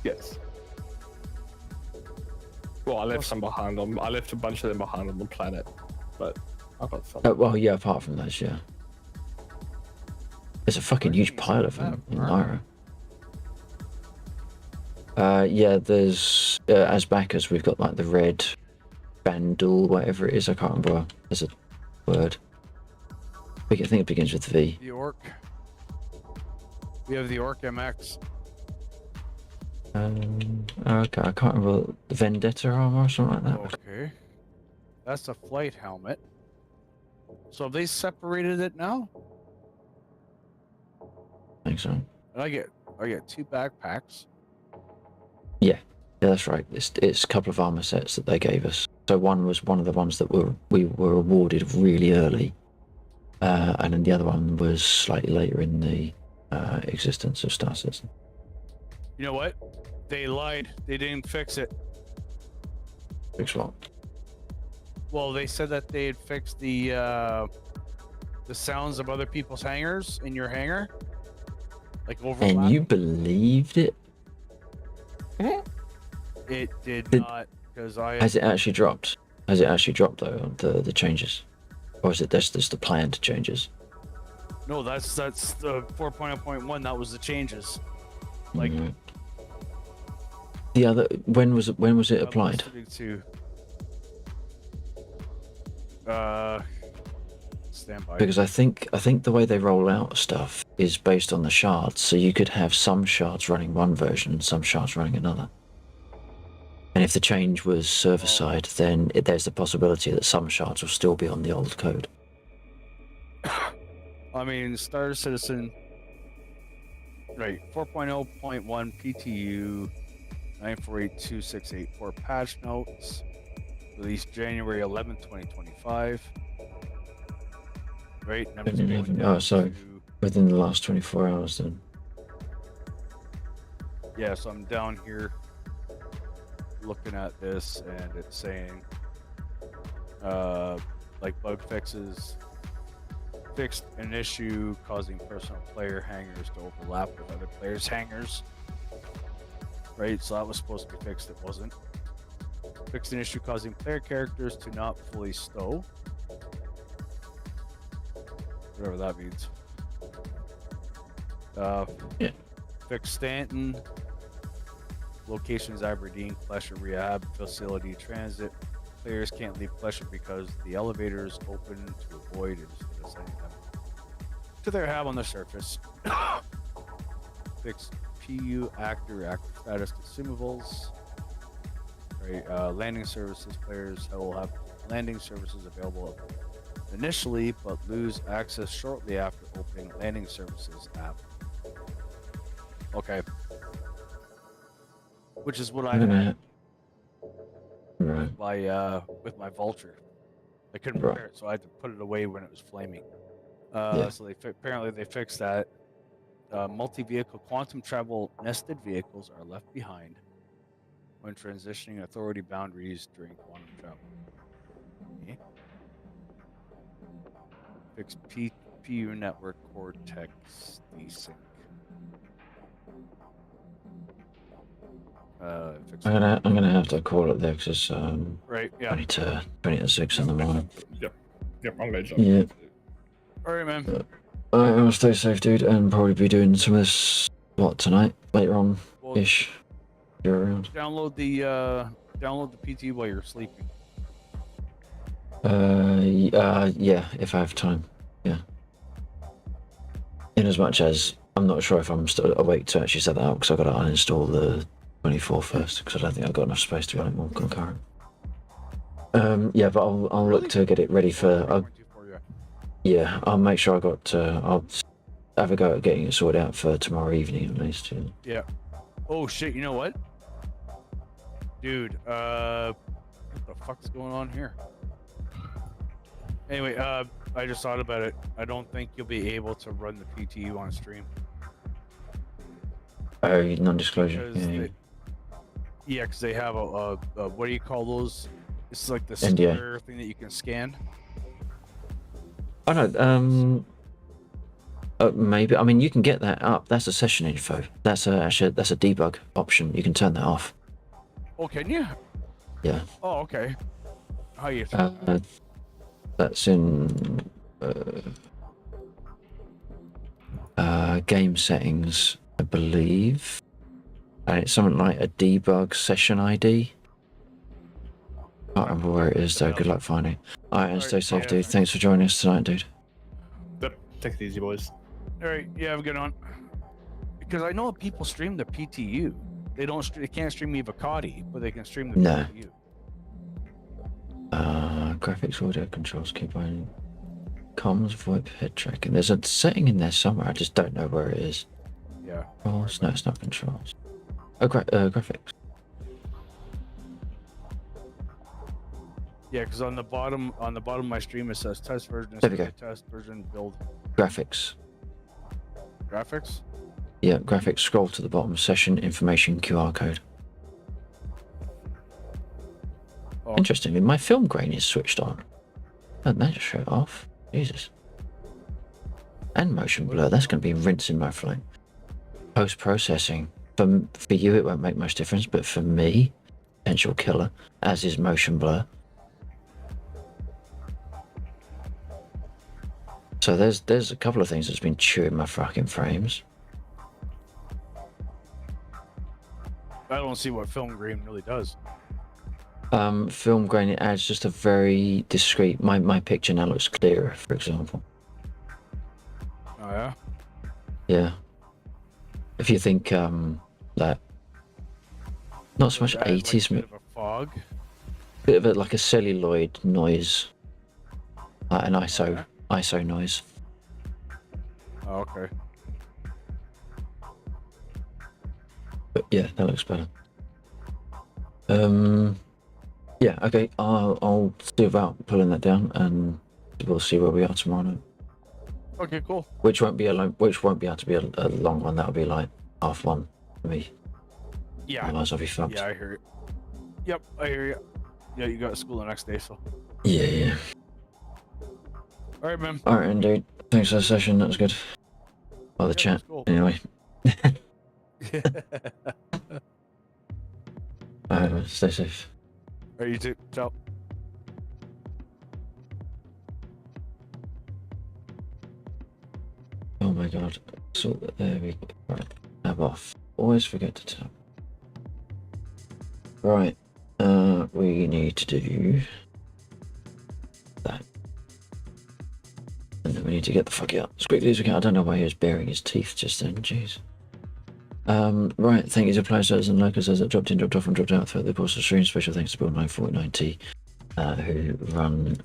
Yes. Well, I left some behind on. I left a bunch of them behind on the planet, but I got some. Well, yeah. Apart from those, yeah. There's a fucking huge pile of them in Lyra. Yeah, there's as backers we've got like the red Vandal, whatever it is. I can't remember. There's a word. I think it begins with V. The Orc. We have the Orc MX. Okay, I can't remember the Vendetta armor or something like that. Okay. That's a flight helmet. So have they separated it now? I think so. And I get 2 backpacks. Yeah, that's right. It's a couple of armor sets that they gave us. So one was one of the ones that we were awarded really early, and then the other one was slightly later in the existence of Star Citizen. You know what? They lied. They didn't fix it. Fix what? Well, they said that they had fixed the sounds of other people's hangars in your hangar. Like overlap. And you believed it? It did not, because I. Has it actually dropped? Has it actually dropped though? The changes, or is it just the planned changes? No, that's the 4.0.1. That was the changes. Like the other. When was it applied? Stand by. Because I think the way they roll out stuff is based on the shards. So you could have some shards running one version, and some shards running another. And if the change was server side, then there's the possibility that some shards will still be on the old code. I mean, Star Citizen, right? 4.0.1 PTU 9482684 patch notes, released January 11th, 2025. Right? Oh, so within the last 24 hours, then. Yeah, so I'm down here looking at this, and it's saying, like bug fixes. Fixed an issue causing personal player hangars to overlap with other players' hangars. Right, so that was supposed to be fixed, it wasn't. Fixed an issue causing player characters to not fully stow. Whatever that means. Yeah. Fixed Stanton. Location is Aberdeen, Pleasure Rehab Facility Transit. Players can't leave Pleasure because the elevator is open to avoid it instead of sending them. to their have on the surface. Fix PU actor status consumables. Right, landing services players will have landing services available initially, but lose access shortly after opening landing services app. Okay. Which is what I had with my Vulture. I couldn't repair it, so I had to put it away when it was flaming. So apparently they fixed that. Multi-vehicle quantum travel nested vehicles are left behind when transitioning authority boundaries during quantum travel. Okay. Fix PU network cortex desync. I'm gonna have to call it there because right, yeah. 20 to 6 in the morning. Yep, I'm going to. Yeah. All right, man. I'll stay safe, dude, and probably be doing some of this tonight, later on ish. You're around. Download the PT while you're sleeping. Yeah, if I have time. Yeah. In as much as I'm not sure if I'm still awake to actually set that up because I've got to uninstall the 24 first because I don't think I've got enough space to be like more concurrent. Yeah, but I'll look to get it ready for. Yeah, I'll make sure I'll have a go at getting it sorted out for tomorrow evening at least. Yeah. Oh shit! You know what, dude? What the fuck's going on here? Anyway, I just thought about it. I don't think you'll be able to run the PTU on stream. Oh, non-disclosure. Yeah, because they have a what do you call those? It's like the NDA square thing that you can scan. Oh no, maybe. I mean, you can get that up. That's a session info. That's a debug option. You can turn that off. Oh, can you? Yeah. Oh, okay. How you? That's in game settings, I believe. And it's something like a debug session ID. Can't remember where it is though. Good luck finding it. Alright, and stay safe, dude. Thanks for joining us tonight, dude. Yep, take it easy, boys. Alright, yeah, have a good one. Because I know people stream the PTU. They can't stream me Vicati, but they can stream the PTU. Graphics, audio controls, keyboard, comms, VoIP, head tracking. There's a setting in there somewhere. I just don't know where it is. Yeah. Controls? No, it's not controls. Oh, graphics. Yeah, because on the bottom of my stream it says test version. There we go. Test version build. Graphics. Graphics? Yeah, graphics. Scroll to the bottom. Session information QR code. Oh. Interestingly, my film grain is switched on. And that just showed off. Jesus. And motion blur. That's going to be rinsing my flame. Post processing. For you, it won't make much difference, but for me, potential killer, as is motion blur. So there's a couple of things that's been chewing my fucking frames. I don't see what film grain really does. Film grain, it adds just a very discreet. My picture now looks clearer, for example. Oh yeah. Yeah. If you think that, not so much 80s, like a bit of a fog. Bit of it like a celluloid noise, like an ISO noise. Oh, okay. But yeah, that looks better. Yeah, okay. I'll see about pulling that down, and we'll see where we are tomorrow night. Okay, cool. Which won't be able to be a long one. That'll be like 1:30 for me. Yeah. Otherwise, I'll be fucked. Yeah, I hear it. Yep, I hear you. Yeah, you got school the next day, so. Yeah. All right, man. All right, indeed. Thanks for the session. That was good. Well, the chat. Cool. Anyway. Alright, stay safe. All right, you too. Ciao. Oh my god. So there we go. Right. Tab off. Always forget to tab. Right. We need to do that. And then we need to get the fuck out as quickly as we can. I don't know why he was baring his teeth just then. Jeez. Right, thank you to players and lurkers as it dropped in, dropped off, and dropped out throughout the course of the stream. Special thanks to Bill 949T, who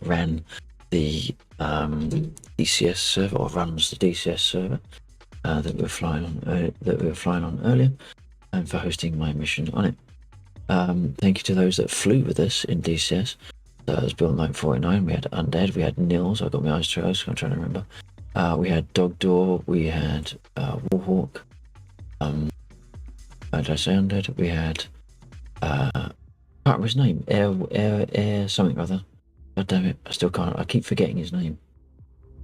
ran the DCS server, or runs the DCS server that we were flying on earlier, and for hosting my mission on it. Thank you to those that flew with us in DCS. That was Bill 949. We had Undead, we had Nils. I got my eyes closed. I'm trying to remember. We had Dog Door. We had Warhawk. Did I say Undead? We had can't remember his name. Air something or other. God damn it! I still can't. I keep forgetting his name.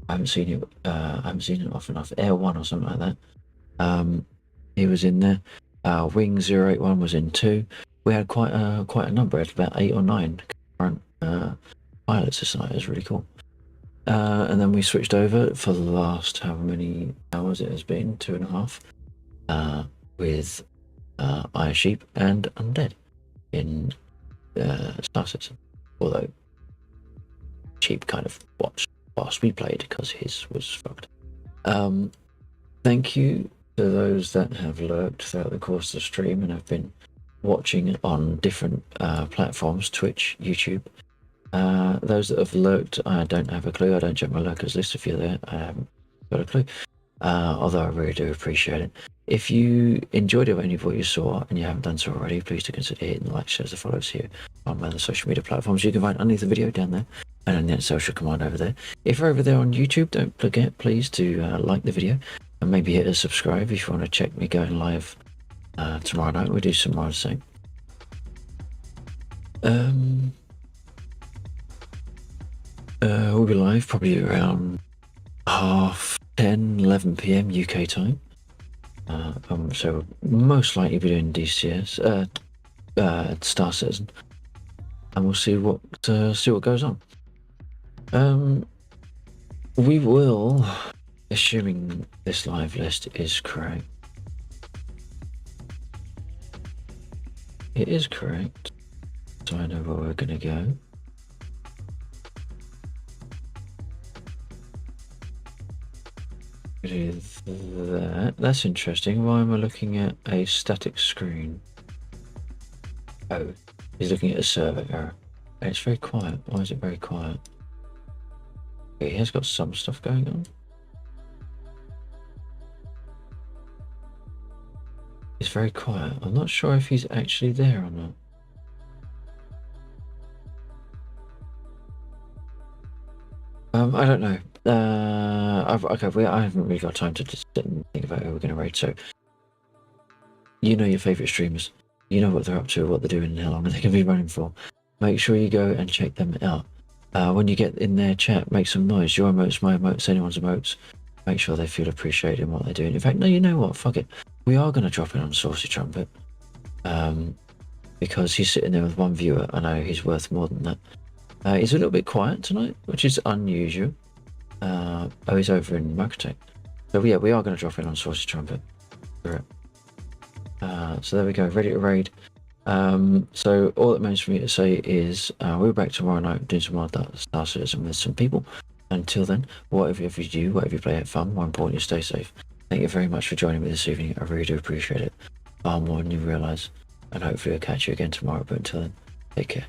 I haven't seen it. I haven't seen it often enough. Air 1 or something like that. He was in there. Wing 081 was in 2. We had quite a number. We had about 8 or 9 current pilots this night. It was really cool. And then we switched over for the last however many hours it has been, 2.5, with Iron Sheep and Undead in Star Citizen. Although Sheep kind of watched whilst we played because his was fucked. Thank you to those that have lurked throughout the course of the stream and have been watching on different platforms, Twitch, YouTube. Those that have lurked, I don't have a clue. I don't check my lurkers list. If you're there, I haven't got a clue. Although I really do appreciate it. If you enjoyed any of what you saw and you haven't done so already, please do consider hitting the like, shares, the follows here on my other social media platforms. You can find underneath the video down there and on the social command over there. If you're over there on YouTube, don't forget please to like the video and maybe hit a subscribe if you want to check me going live tomorrow night. We do some more the same. We'll be live probably around 10, 11 PM UK time. So most likely be doing DCS, Star Citizen, and we'll see what goes on. We will, assuming this live list is correct. It is correct, so I know where we're gonna go. With that, that's interesting. Why am I looking at a static screen? Oh, he's looking at a server error. And it's very quiet. Why is it very quiet? Okay, he has got some stuff going on. It's very quiet. I'm not sure if he's actually there or not. I don't know. I haven't really got time to just sit and think about who we're going to raid. So, you know your favourite streamers. You know what they're up to, what they're doing, and how long they're going to be running for. Make sure you go and check them out. When you get in their chat, make some noise. Your emotes, my emotes, anyone's emotes. Make sure they feel appreciated in what they're doing. In fact, no, you know what? Fuck it. We are going to drop in on Saucy Trumpet. Because he's sitting there with one viewer. I know he's worth more than that. He's a little bit quiet tonight, which is unusual. He's over in Mokotech. So yeah, we are going to drop in on Saucy Trumpet. So there we go, ready to raid. So all that remains for me to say is we're back tomorrow night doing some more Star Citizen with some people. Until then, whatever you do, whatever you play, have fun. More importantly, stay safe. Thank you very much for joining me this evening. I really do appreciate it. Far more than you realise. And hopefully I'll catch you again tomorrow. But until then, take care.